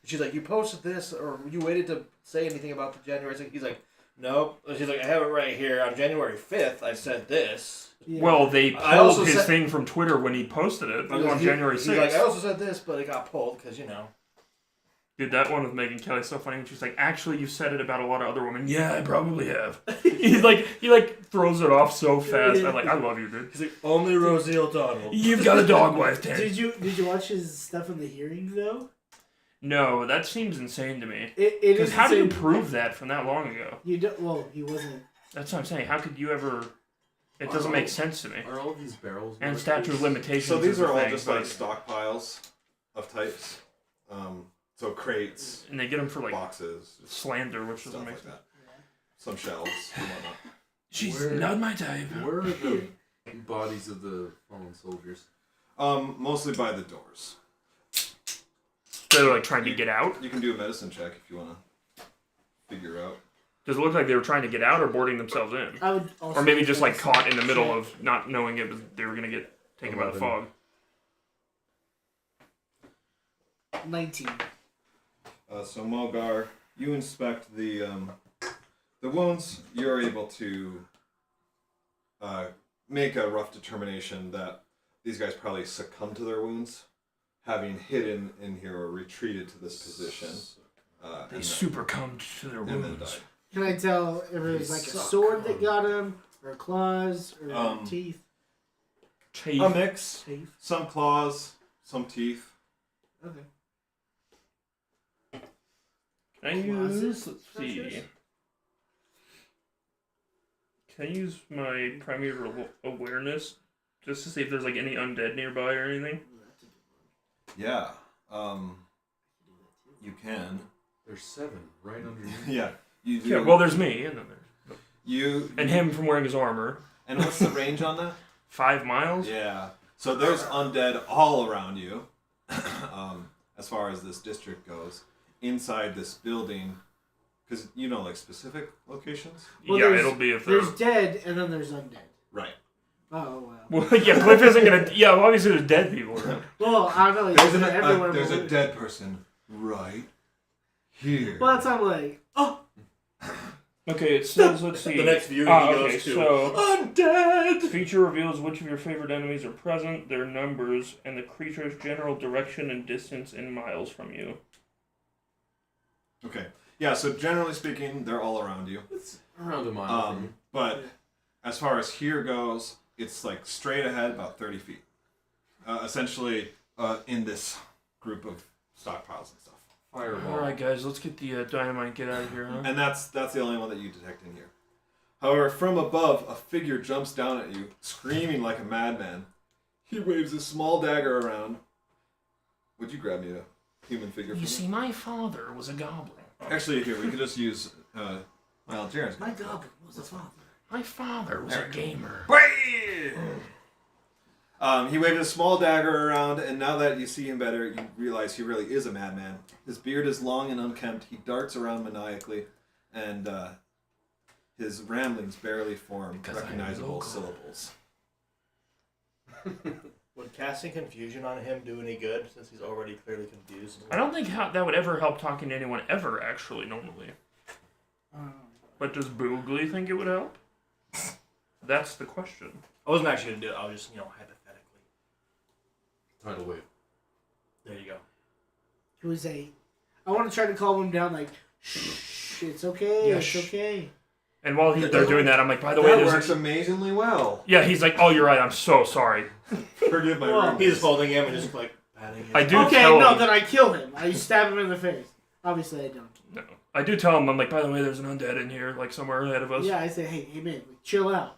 Speaker 6: She's like, you posted this, or you waited to say anything about the January 6th? He's like, nope. She's like, I have it right here. On January 5th, I said this.
Speaker 1: Yeah.
Speaker 3: Well, they
Speaker 6: I also
Speaker 3: pulled his
Speaker 6: said-
Speaker 3: thing from Twitter when he posted it. It was on January 6th.
Speaker 6: He's like, I also said this, but it got pulled because
Speaker 3: Dude, that one with Megyn Kelly is so funny. She's like, actually, you said it about a lot of other women. Yeah, I probably have. he throws it off so fast. I love you, dude.
Speaker 6: He's like, only Rosie O'Donnell.
Speaker 3: You've got a dog wife, Ted.
Speaker 1: Did you watch his stuff in the hearings though?
Speaker 3: No, that seems insane to me.
Speaker 1: It
Speaker 3: Because
Speaker 1: is.
Speaker 3: how do you
Speaker 1: insane.
Speaker 3: prove that from that long ago?
Speaker 1: You don't. Well, he wasn't.
Speaker 3: That's what I'm saying. How could you ever... It doesn't make sense to me.
Speaker 2: Are all of these barrels?
Speaker 3: And
Speaker 2: marked?
Speaker 3: statute of limitations
Speaker 4: So these
Speaker 3: is a
Speaker 4: are all
Speaker 3: thing,
Speaker 4: just
Speaker 3: but-
Speaker 4: stockpiles of types. So crates,
Speaker 3: And they get them for like
Speaker 4: boxes,
Speaker 3: slander, which doesn't
Speaker 4: stuff
Speaker 3: make
Speaker 4: like
Speaker 3: sense.
Speaker 4: that. Some shelves and whatnot.
Speaker 3: She's
Speaker 2: Where-
Speaker 3: not my type.
Speaker 2: Where are the bodies of the fallen soldiers?
Speaker 4: Mostly by the doors.
Speaker 3: They're like trying to get out.
Speaker 4: You can do a medicine check if you want to figure out.
Speaker 3: Does it look like they were trying to get out or boarding themselves in?
Speaker 1: I would also
Speaker 3: Or maybe just like
Speaker 1: medicine
Speaker 3: caught in the middle
Speaker 1: check.
Speaker 3: of not knowing it was they were gonna get taken by the
Speaker 2: 11.
Speaker 3: fog.
Speaker 1: 19.
Speaker 4: So Mogar, you inspect the wounds. You're able to make a rough determination that these guys probably succumbed to their wounds, having hidden in here or retreated to this position.
Speaker 3: They
Speaker 4: and
Speaker 3: succumbed to their
Speaker 4: then
Speaker 3: wounds.
Speaker 4: died.
Speaker 1: Can I tell if it was like a sword that got him, or claws, or teeth?
Speaker 3: Teeth.
Speaker 4: A mix.
Speaker 1: Teeth.
Speaker 4: Some claws, some teeth.
Speaker 1: Okay.
Speaker 3: Can I
Speaker 1: Claws
Speaker 3: use?
Speaker 1: is
Speaker 3: Let's see.
Speaker 1: precious?
Speaker 3: Can I use my primary awareness just to see if there's like any undead nearby or anything?
Speaker 4: Yeah. You can.
Speaker 2: There's 7 right underneath.
Speaker 4: Yeah. You do.
Speaker 3: Yeah. Well, there's me, and then there's
Speaker 4: You
Speaker 3: and him from wearing his armor.
Speaker 4: And what's the range on that?
Speaker 3: 5 miles.
Speaker 4: Yeah. So there's undead all around you, as far as this district goes. Inside this building, because you know, like specific locations.
Speaker 1: Well,
Speaker 3: Yeah,
Speaker 1: there's-
Speaker 3: it'll be if they're.
Speaker 1: There's dead, and then there's undead.
Speaker 4: Right.
Speaker 1: Oh, wow.
Speaker 3: Well, yeah, Cliff isn't gonna. Yeah, well, obviously there's dead people around.
Speaker 1: Well, I don't know.
Speaker 4: There's a dead person right here.
Speaker 1: Well, that's not like, oh,
Speaker 3: Okay, it says, let's see.
Speaker 6: The next view he
Speaker 3: okay,
Speaker 6: goes to.
Speaker 3: so
Speaker 4: Undead.
Speaker 3: feature reveals which of your favorite enemies are present, their numbers, and the creature's general direction and distance in miles from you.
Speaker 4: Okay. Yeah. So generally speaking, they're all around you.
Speaker 2: It's around a mile from you.
Speaker 4: But as far as here goes, it's like straight ahead, about 30 feet. Essentially, in this group of stockpiles and stuff.
Speaker 2: Fireball.
Speaker 3: All right, guys, let's get the dynamite. Get out of here, huh?
Speaker 4: And that's the only one that you detect in here. However, from above, a figure jumps down at you, screaming like a madman. He waves a small dagger around. Would you grab me a human figure for
Speaker 3: You
Speaker 4: me?
Speaker 3: see, my father was a goblin.
Speaker 4: Actually, here, we could just use, well, Jaren's
Speaker 1: my goblin was a father.
Speaker 3: My father was a gamer.
Speaker 4: He waved a small dagger around, and now that you see him better, you realize he really is a madman. His beard is long and unkempt. He darts around maniacally, and his ramblings barely form
Speaker 3: Because I am
Speaker 4: recognizable
Speaker 3: local.
Speaker 4: syllables.
Speaker 6: Would casting confusion on him do any good since he's already clearly confused?
Speaker 3: I don't think that would ever help talking to anyone ever, actually, normally. But does Boogly think it would help? That's the question.
Speaker 6: I wasn't actually gonna do it. I was just, hypothetically.
Speaker 2: Tidal wave.
Speaker 6: There you go.
Speaker 1: It was I want to try to calm him down, like, shh, it's okay,
Speaker 3: Yeah,
Speaker 1: it's
Speaker 3: shh.
Speaker 1: okay.
Speaker 3: And while they're doing that, I'm like, by the way,
Speaker 4: That
Speaker 3: there's
Speaker 4: works amazingly well.
Speaker 3: Yeah, he's like, oh, you're right, I'm so sorry.
Speaker 4: Forgive my
Speaker 1: Well,
Speaker 4: rudeness.
Speaker 6: He's holding him and just like patting him.
Speaker 3: I do
Speaker 1: Okay,
Speaker 3: tell
Speaker 1: no,
Speaker 3: him.
Speaker 1: then I kill him. I stab him in the face. Obviously, I don't.
Speaker 3: No. I do tell him, I'm like, by the way, there's an undead in here, like somewhere ahead of us.
Speaker 1: Yeah, I say, hey man, chill out.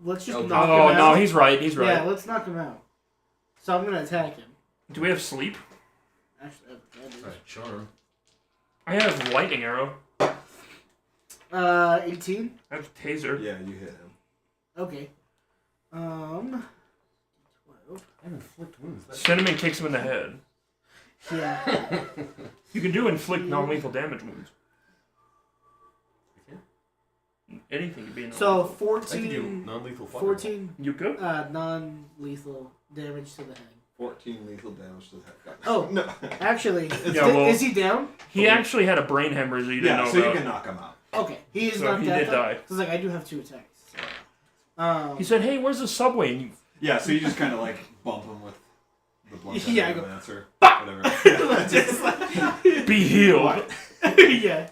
Speaker 1: Let's just
Speaker 2: Oh,
Speaker 1: knock him
Speaker 3: Oh,
Speaker 1: out.
Speaker 3: no, he's right, he's right.
Speaker 1: Yeah, let's knock him out. So I'm gonna attack him.
Speaker 3: Do we have sleep?
Speaker 1: Actually, that is.
Speaker 2: Right, charm.
Speaker 3: I have lightning arrow.
Speaker 1: 18.
Speaker 3: I have taser.
Speaker 4: Yeah, you hit him.
Speaker 1: Okay. 12.
Speaker 2: I have inflict wounds. That's
Speaker 3: Cinnamon kicks him in the head.
Speaker 1: Yeah.
Speaker 3: You can do inflict non-lethal damage wounds. Anything could be
Speaker 1: So
Speaker 3: non-lethal.
Speaker 2: I can do
Speaker 1: 14.
Speaker 2: non-lethal fire.
Speaker 1: 14
Speaker 3: You could?
Speaker 1: non-lethal damage to the head.
Speaker 4: 14 lethal damage to the head.
Speaker 1: Oh,
Speaker 4: No.
Speaker 1: actually,
Speaker 3: Yeah, well-
Speaker 1: is he down?
Speaker 3: He actually had a brain hemorrhage that you didn't
Speaker 4: Yeah,
Speaker 3: know
Speaker 4: so
Speaker 3: about.
Speaker 4: you can knock him out.
Speaker 1: Okay, he is
Speaker 3: So
Speaker 1: not
Speaker 3: he
Speaker 1: dead.
Speaker 3: did
Speaker 1: though?
Speaker 3: die.
Speaker 1: 'Cause, like, I do have 2 attacks. So.
Speaker 3: He said, hey, where's the subway? And you...
Speaker 4: Yeah, so you just kind of like bump him with the blunt
Speaker 1: Yeah, I
Speaker 4: end
Speaker 1: go,
Speaker 4: of an answer. Whatever.
Speaker 1: Just like,
Speaker 3: Be healed.
Speaker 1: yeah.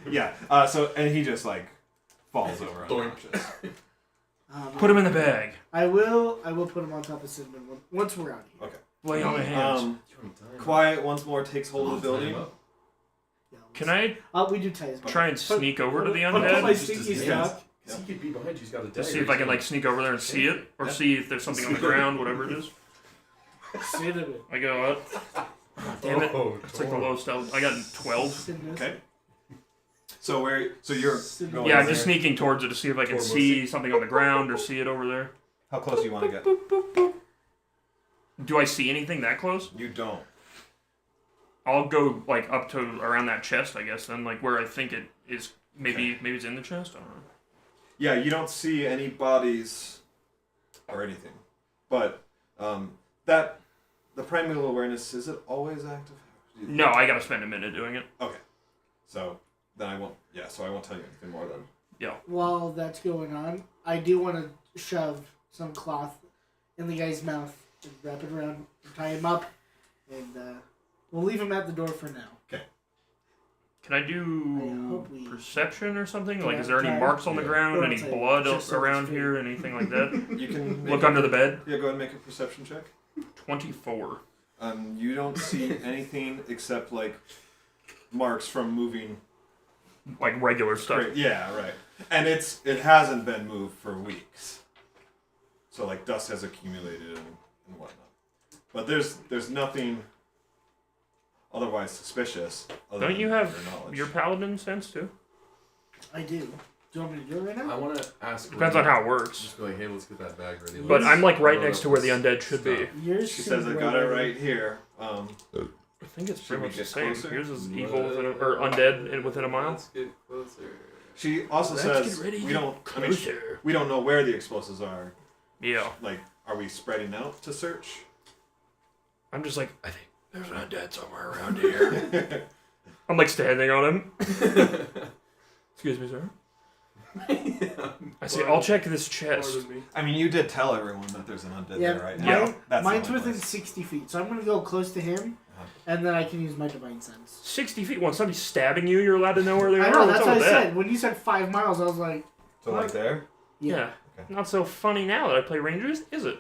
Speaker 4: Yeah. So and he just like falls over unconscious.
Speaker 3: Put him in the bag.
Speaker 1: I will put him on top of Cinnamon once we're out here.
Speaker 4: Okay.
Speaker 3: Lay on my hands.
Speaker 4: Quiet once more takes hold of the building.
Speaker 1: Yeah,
Speaker 3: Can I
Speaker 1: we do ties.
Speaker 3: try and sneak over to the
Speaker 1: Put my
Speaker 3: undead?
Speaker 1: sneaky
Speaker 2: Just
Speaker 1: stuff.
Speaker 2: He could be behind you. He's got a dagger.
Speaker 3: To see if I can like sneak over there and see it, or see if there's something on the ground, whatever it is.
Speaker 1: Cinnamon.
Speaker 3: I go up. Damn it. It's like the lowest I got 12.
Speaker 1: Cinnamon.
Speaker 4: Okay. So you're going
Speaker 3: Yeah, I'm
Speaker 4: there.
Speaker 3: just sneaking towards it to see if I can see something on the ground or see it over there.
Speaker 4: How close do you want to get?
Speaker 3: Do I see anything that close?
Speaker 4: You don't.
Speaker 3: I'll go like up to around that chest, I guess. Then like where I think it is. Maybe it's in the chest. I don't know.
Speaker 4: Yeah, you don't see any bodies or anything, but that the primeval awareness, is it always active?
Speaker 3: No, I gotta spend a minute doing it.
Speaker 4: Okay. So then I won't. Yeah. So I won't tell you anything more then.
Speaker 3: Yeah.
Speaker 1: While that's going on, I do want to shove some cloth in the guy's mouth and wrap it around, tie him up, and we'll leave him at the door for now.
Speaker 3: Can I
Speaker 1: I
Speaker 3: do
Speaker 1: hope we-
Speaker 3: perception or something? Like,
Speaker 1: Yeah,
Speaker 3: is there any
Speaker 1: try.
Speaker 3: marks on the ground?
Speaker 1: Or
Speaker 3: Any
Speaker 1: it's like
Speaker 3: blood
Speaker 1: just
Speaker 3: around
Speaker 1: straight.
Speaker 3: here? Anything like that?
Speaker 4: You can
Speaker 3: Look under the bed.
Speaker 4: Yeah, go ahead and make a perception check.
Speaker 3: 24.
Speaker 4: You don't see anything except like marks from moving.
Speaker 3: Like regular stuff.
Speaker 4: Great. Yeah, right. And it hasn't been moved for weeks. So like dust has accumulated and whatnot. But there's nothing otherwise suspicious. Other
Speaker 3: Don't
Speaker 4: than
Speaker 3: you have
Speaker 4: your knowledge.
Speaker 3: your paladin sense too?
Speaker 1: I do. Do you want me to do it right now?
Speaker 2: I want to ask.
Speaker 3: Depends on how it works.
Speaker 2: Just be like, hey, let's get that bag ready.
Speaker 3: But
Speaker 2: Let's
Speaker 3: I'm like right
Speaker 2: load
Speaker 3: next
Speaker 2: up
Speaker 3: to where the
Speaker 2: this
Speaker 3: undead should be.
Speaker 2: stuff.
Speaker 1: Yours
Speaker 4: She
Speaker 1: seems
Speaker 4: says I got it
Speaker 1: over
Speaker 4: right here.
Speaker 3: I think it's
Speaker 4: Should
Speaker 3: pretty
Speaker 4: we
Speaker 3: much the
Speaker 4: get
Speaker 3: same.
Speaker 4: closer?
Speaker 3: Yours is evil within or undead within a mile.
Speaker 2: Let's get closer.
Speaker 4: She also
Speaker 3: Let's
Speaker 4: says
Speaker 3: get ready
Speaker 4: we
Speaker 3: to
Speaker 4: don't. I mean,
Speaker 3: closer.
Speaker 4: we don't know where the explosives are.
Speaker 3: Yeah.
Speaker 4: Like, are we spreading out to search?
Speaker 3: I'm just like, I think there's an undead somewhere around here. I'm like standing on him. Excuse me, sir. I say, I'll check this chest.
Speaker 4: I mean, you did tell everyone that there's an undead
Speaker 1: Yeah,
Speaker 4: there right
Speaker 1: mine-
Speaker 4: now.
Speaker 3: Yeah.
Speaker 4: That's the
Speaker 1: mine's
Speaker 4: only
Speaker 1: within
Speaker 4: place.
Speaker 1: 60 feet, so I'm going to go close to him, and then I can use my divine sense.
Speaker 3: 60 feet. When somebody's stabbing you, you're allowed to know where they are.
Speaker 1: I know,
Speaker 3: What's
Speaker 1: that's
Speaker 3: up
Speaker 1: what I
Speaker 3: with that?
Speaker 1: said. When you said 5 miles, I was like,
Speaker 4: So like there?
Speaker 3: Yeah.
Speaker 4: Okay.
Speaker 3: Not so funny now that I play Rangers, is it?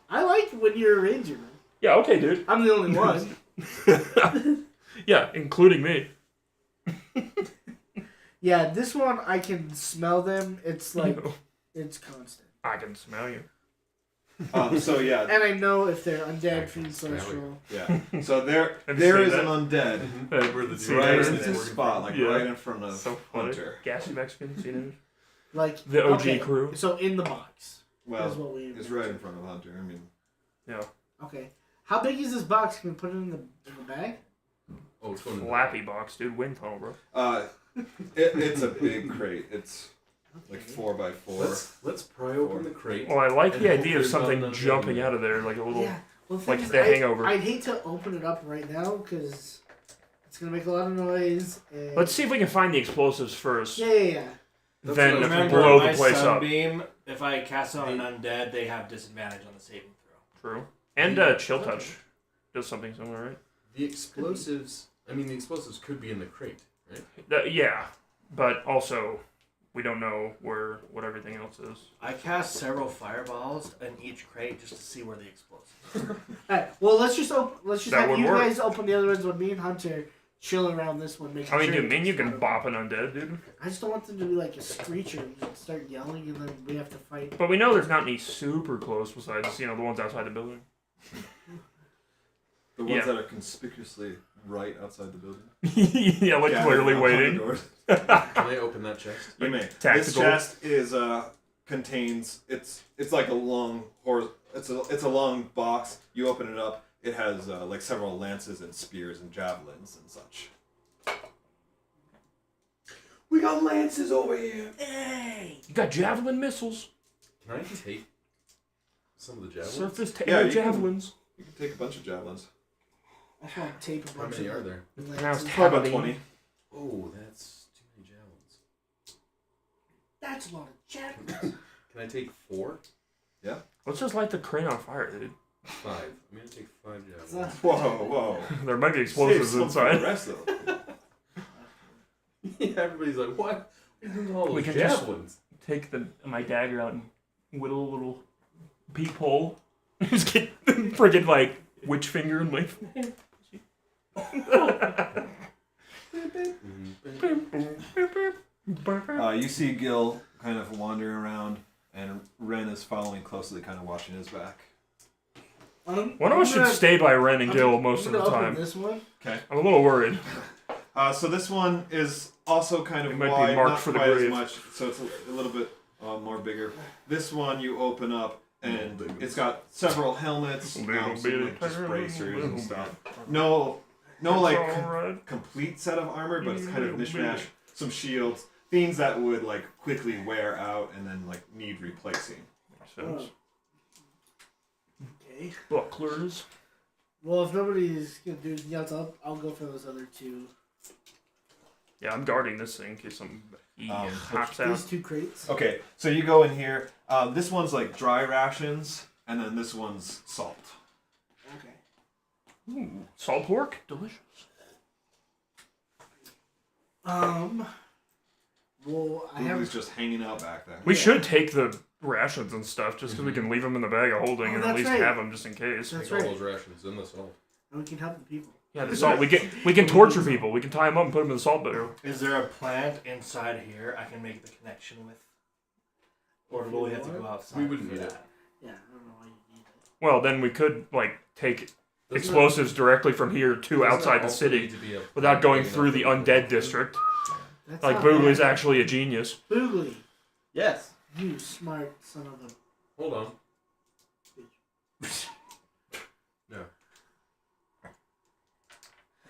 Speaker 1: I like when you're a ranger, man.
Speaker 3: Yeah, okay, dude.
Speaker 1: I'm the only one.
Speaker 3: Yeah, including me.
Speaker 1: Yeah, this one, I can smell them. It's like, it's constant.
Speaker 3: I can smell you.
Speaker 4: So yeah,
Speaker 1: And I know if they're undead,
Speaker 2: can
Speaker 1: fiend,
Speaker 2: smell it.
Speaker 1: social.
Speaker 4: yeah. So there
Speaker 3: Have you
Speaker 4: there
Speaker 3: seen
Speaker 4: is
Speaker 3: that?
Speaker 4: an undead
Speaker 2: Where the
Speaker 3: See
Speaker 4: right
Speaker 3: that?
Speaker 4: in
Speaker 1: It's
Speaker 4: this
Speaker 1: a-
Speaker 4: spot, like
Speaker 3: Yeah.
Speaker 4: right in front of
Speaker 3: So funny.
Speaker 4: Hunter.
Speaker 3: Gassy Mexican, seen it?
Speaker 1: Like,
Speaker 3: The OG
Speaker 1: okay,
Speaker 3: crew.
Speaker 1: So in the box. is
Speaker 4: Well,
Speaker 1: what we
Speaker 4: it's right in front of Hunter. I mean,
Speaker 3: Yeah.
Speaker 1: Okay. How big is this box? Can we put it in the bag?
Speaker 2: Oh, it's going to
Speaker 3: Flappy box, dude. Wind tunnel, bro.
Speaker 4: it's a big crate. It's like
Speaker 1: Okay.
Speaker 4: 4x4.
Speaker 2: Let's pry open the crate.
Speaker 3: Well, I like
Speaker 2: And
Speaker 3: the
Speaker 2: hope
Speaker 3: idea of
Speaker 2: there's not
Speaker 3: something
Speaker 2: enough
Speaker 3: jumping
Speaker 2: in
Speaker 3: out of there, like a little.
Speaker 1: Yeah. Well, the thing
Speaker 3: like
Speaker 1: is,
Speaker 3: the Hangover.
Speaker 1: I'd hate to open it up right now because it's gonna make a lot of noise. And...
Speaker 3: Let's see if we can find the explosives first.
Speaker 1: Yeah.
Speaker 3: Then
Speaker 6: Remember,
Speaker 3: blow
Speaker 6: my
Speaker 3: the place up.
Speaker 6: sunbeam, if I cast it on an undead, they have disadvantage on the saving throw.
Speaker 3: True. And chill touch does something similar, right?
Speaker 2: The explosives. I mean, the explosives could be in the crate, right?
Speaker 3: Yeah, but also we don't know what everything else is.
Speaker 6: I cast several fireballs in each crate just to see where the explosives.
Speaker 1: Alright. Well, let's just
Speaker 3: That
Speaker 1: have
Speaker 3: would
Speaker 1: you
Speaker 3: work.
Speaker 1: guys open the other ones with me and Hunter chill around this one. Making
Speaker 3: I mean,
Speaker 1: sure
Speaker 3: dude, man, you
Speaker 1: it's
Speaker 3: can
Speaker 1: not
Speaker 3: bop an undead, dude.
Speaker 1: I just don't want them to be like a screecher and just start yelling and then we have to fight.
Speaker 3: But we know there's not any super close besides, the ones outside the building.
Speaker 4: The ones
Speaker 3: Yeah.
Speaker 4: that are conspicuously right outside the building.
Speaker 3: Yeah, like
Speaker 4: Yeah,
Speaker 3: clearly
Speaker 4: knock on the
Speaker 3: waiting.
Speaker 4: doors.
Speaker 2: Can I open that chest?
Speaker 4: You may. This
Speaker 3: Tactical.
Speaker 4: chest is contains it's like a long it's a long box. You open it up. It has like several lances and spears and javelins and such.
Speaker 6: We got lances over here.
Speaker 1: Hey!
Speaker 3: You got javelin missiles.
Speaker 2: Can I take some of the javelins?
Speaker 3: Surface to
Speaker 4: Yeah,
Speaker 3: air
Speaker 4: you can-
Speaker 3: javelins.
Speaker 4: You can take a bunch of javelins.
Speaker 1: I found tape a
Speaker 2: How
Speaker 1: bunch
Speaker 2: many
Speaker 1: of
Speaker 2: are there?
Speaker 3: Pronounced
Speaker 1: lances.
Speaker 4: Probably about
Speaker 3: Javelin.
Speaker 4: 20.
Speaker 2: Oh, that's too many javelins.
Speaker 1: That's a lot of javelins.
Speaker 2: Can I take 4?
Speaker 3: Let's just light the crane on fire, dude.
Speaker 2: 5. I'm gonna take 5
Speaker 1: It's
Speaker 2: javelins.
Speaker 4: Whoa, whoa.
Speaker 3: There might be
Speaker 4: Save
Speaker 3: explosives
Speaker 4: some for the
Speaker 3: inside.
Speaker 4: rest of them.
Speaker 2: Yeah, everybody's like, what? What are you doing with all
Speaker 3: We
Speaker 2: those
Speaker 3: can just-
Speaker 2: javelins?
Speaker 3: Take my dagger out and whittle a little peephole. Just get friggin' like witch finger in my face.
Speaker 4: You see Gil kind of wandering around, and Ren is following closely, kind of watching his back.
Speaker 3: One of us should stay by Ren and Gil most of the
Speaker 1: open
Speaker 3: time.
Speaker 1: This one.
Speaker 4: Okay.
Speaker 3: I'm a little worried.
Speaker 4: So this one is also kind of
Speaker 3: It might be
Speaker 4: wide,
Speaker 3: marked
Speaker 4: not
Speaker 3: for the
Speaker 4: quite as
Speaker 3: grave.
Speaker 4: much, so it's a little bit more bigger. This one you open up, and it's got several helmets, some like just bracers and stuff. No, like
Speaker 3: Alright.
Speaker 4: complete set of armor, but it's kind of mishmash. Some shields, things that would like quickly wear out and then like need replacing.
Speaker 3: Makes sense.
Speaker 1: Okay.
Speaker 3: Bucklers.
Speaker 1: Well, if nobody's gonna do anything else, I'll go for those other two.
Speaker 3: Yeah, I'm guarding this thing in case he hops out.
Speaker 1: These two crates.
Speaker 4: Okay, so you go in here. This one's like dry rations, and then this one's salt.
Speaker 1: Okay.
Speaker 3: Ooh, salt pork? Delicious.
Speaker 1: Well, I
Speaker 4: Who's
Speaker 1: have.
Speaker 4: just hanging out back there.
Speaker 3: We should take the rations and stuff just because we can leave them in the bag of holding
Speaker 1: Oh,
Speaker 3: and at
Speaker 1: that's
Speaker 3: least
Speaker 1: right.
Speaker 3: have them just in case.
Speaker 1: That's
Speaker 2: Take all
Speaker 1: right.
Speaker 2: those rations in the salt.
Speaker 1: And we can help the people.
Speaker 3: Yeah, the salt. We can torture people. We can tie them up and put them in the salt barrel.
Speaker 6: Is there a plant inside here I can make the connection with? Or will we have to go outside?
Speaker 2: We wouldn't
Speaker 6: for
Speaker 2: need it.
Speaker 6: that?
Speaker 1: Yeah, I don't know why you need it.
Speaker 3: Well, then we could take
Speaker 2: Doesn't
Speaker 3: explosives directly from here to
Speaker 2: doesn't
Speaker 3: outside
Speaker 2: it
Speaker 3: the
Speaker 2: also
Speaker 3: city
Speaker 2: need to be a
Speaker 3: without going
Speaker 2: big
Speaker 3: through
Speaker 2: enough
Speaker 3: the
Speaker 2: for
Speaker 3: undead district.
Speaker 1: That's
Speaker 3: Like
Speaker 1: not
Speaker 3: Boogly's
Speaker 1: bad.
Speaker 3: actually a genius.
Speaker 1: Boogly,
Speaker 5: Yes.
Speaker 1: you smart son of a.
Speaker 2: Hold on.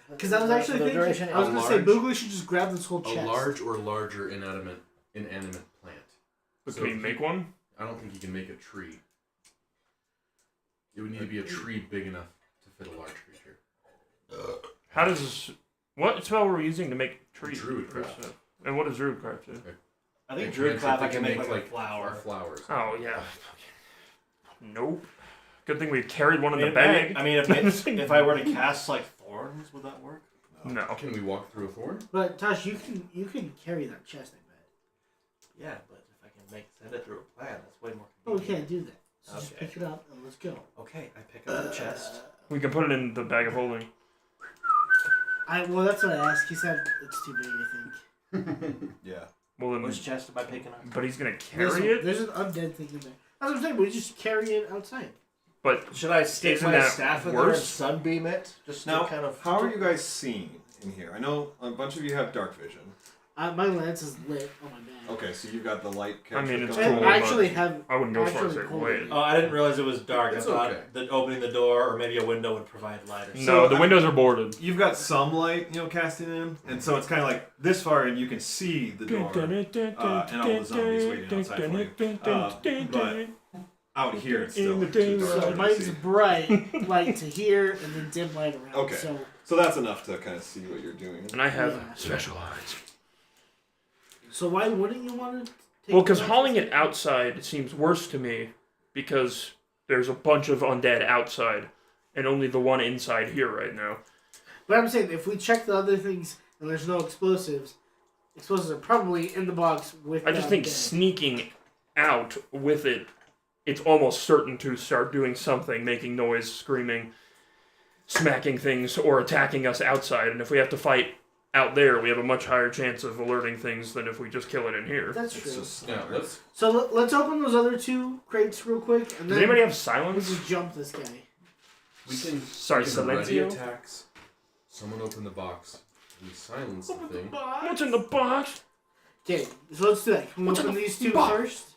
Speaker 1: Because I was actually
Speaker 6: For the
Speaker 1: thinking,
Speaker 6: duration,
Speaker 1: I was
Speaker 2: a
Speaker 1: gonna say
Speaker 2: large-
Speaker 1: Boogly should just grab this whole
Speaker 2: A
Speaker 1: chest.
Speaker 2: large or larger inanimate plant.
Speaker 3: But
Speaker 2: So
Speaker 3: can we
Speaker 2: if you-
Speaker 3: make one?
Speaker 2: I don't think you can make a tree. It would need to be a tree big enough to fit a large creature.
Speaker 3: How does what spell were we using to make trees?
Speaker 2: Druidcraft.
Speaker 3: And what does Druidcraft do?
Speaker 6: I think
Speaker 2: And
Speaker 6: Druidcraft I
Speaker 2: cantrip,
Speaker 6: can
Speaker 2: they
Speaker 6: make like a flower.
Speaker 2: Flowers.
Speaker 3: Oh yeah. Nope. Good thing we carried one in the
Speaker 6: I
Speaker 3: bag.
Speaker 6: mean, if I were to cast like thorns, would that work?
Speaker 3: No.
Speaker 2: Can we walk through a thorn?
Speaker 1: But Tosh, you can carry that chest, I bet.
Speaker 6: Yeah, but if I can send it through a plant, that's way more
Speaker 1: Oh, we
Speaker 6: convenient.
Speaker 1: can't do that. So just
Speaker 6: Okay.
Speaker 1: pick it up and let's go.
Speaker 6: Okay, I pick up the chest.
Speaker 3: We can put it in the bag of holding.
Speaker 1: Well, that's what I asked. He said it's too big, I think.
Speaker 4: Yeah.
Speaker 3: Well then,
Speaker 6: Which chest am I picking up?
Speaker 3: but he's gonna
Speaker 1: There's
Speaker 3: carry it.
Speaker 1: There's an undead thing in there. That's what I'm saying. We just carry it outside.
Speaker 3: But
Speaker 6: Should I stick
Speaker 3: Isn't
Speaker 6: my
Speaker 3: that
Speaker 6: staff in there and
Speaker 3: worse?
Speaker 6: sunbeam it? Just
Speaker 4: Now,
Speaker 6: to kind of.
Speaker 4: how are you guys seeing in here? I know a bunch of you have dark vision.
Speaker 1: My lance is lit on my bag.
Speaker 4: Okay, so you've got the light.
Speaker 3: I mean, it's
Speaker 4: going.
Speaker 3: cool.
Speaker 1: I actually have.
Speaker 3: I wouldn't go as far as
Speaker 1: Actually,
Speaker 3: say
Speaker 1: cold.
Speaker 3: wait.
Speaker 6: Oh, I didn't realize it was dark.
Speaker 2: It's
Speaker 6: I thought
Speaker 2: okay.
Speaker 6: that opening the door or maybe a window would provide light or something.
Speaker 3: No, the
Speaker 4: I-
Speaker 3: windows are boarded.
Speaker 4: You've got some light, casting in, and so it's kind of like this far, and you can see the door, and all the zombies waiting outside for you. But out here, it's still too dark
Speaker 1: So
Speaker 4: to
Speaker 1: mine's
Speaker 4: see.
Speaker 1: bright light to here, and then dim light around.
Speaker 4: Okay. So that's enough to kind of see what you're doing.
Speaker 3: And I have
Speaker 1: Yeah.
Speaker 3: special eyes.
Speaker 1: So why wouldn't you want to?
Speaker 3: Well, because hauling it outside seems worse to me because there's a bunch of undead outside and only the one inside here right now.
Speaker 1: But I'm saying if we check the other things and there's no explosives are probably in the box with.
Speaker 3: I just think
Speaker 1: undead.
Speaker 3: sneaking out with it, it's almost certain to start doing something, making noise, screaming, smacking things, or attacking us outside. And if we have to fight out there, we have a much higher chance of alerting things than if we just kill it in here.
Speaker 1: That's
Speaker 4: It's
Speaker 1: true.
Speaker 4: just
Speaker 2: Yeah, let's.
Speaker 1: So let's open those other two crates real quick, and
Speaker 3: Does
Speaker 1: then
Speaker 3: anybody have
Speaker 1: we
Speaker 3: silence?
Speaker 1: just jump this guy.
Speaker 2: We can.
Speaker 3: Sorry,
Speaker 2: we can ready
Speaker 3: Silencio?
Speaker 2: attacks. Someone open the box. We silence the thing.
Speaker 3: What's in the box?
Speaker 1: Okay, so let's do that. Can we
Speaker 3: What's in
Speaker 1: open
Speaker 3: the
Speaker 1: these two
Speaker 3: box?
Speaker 1: first,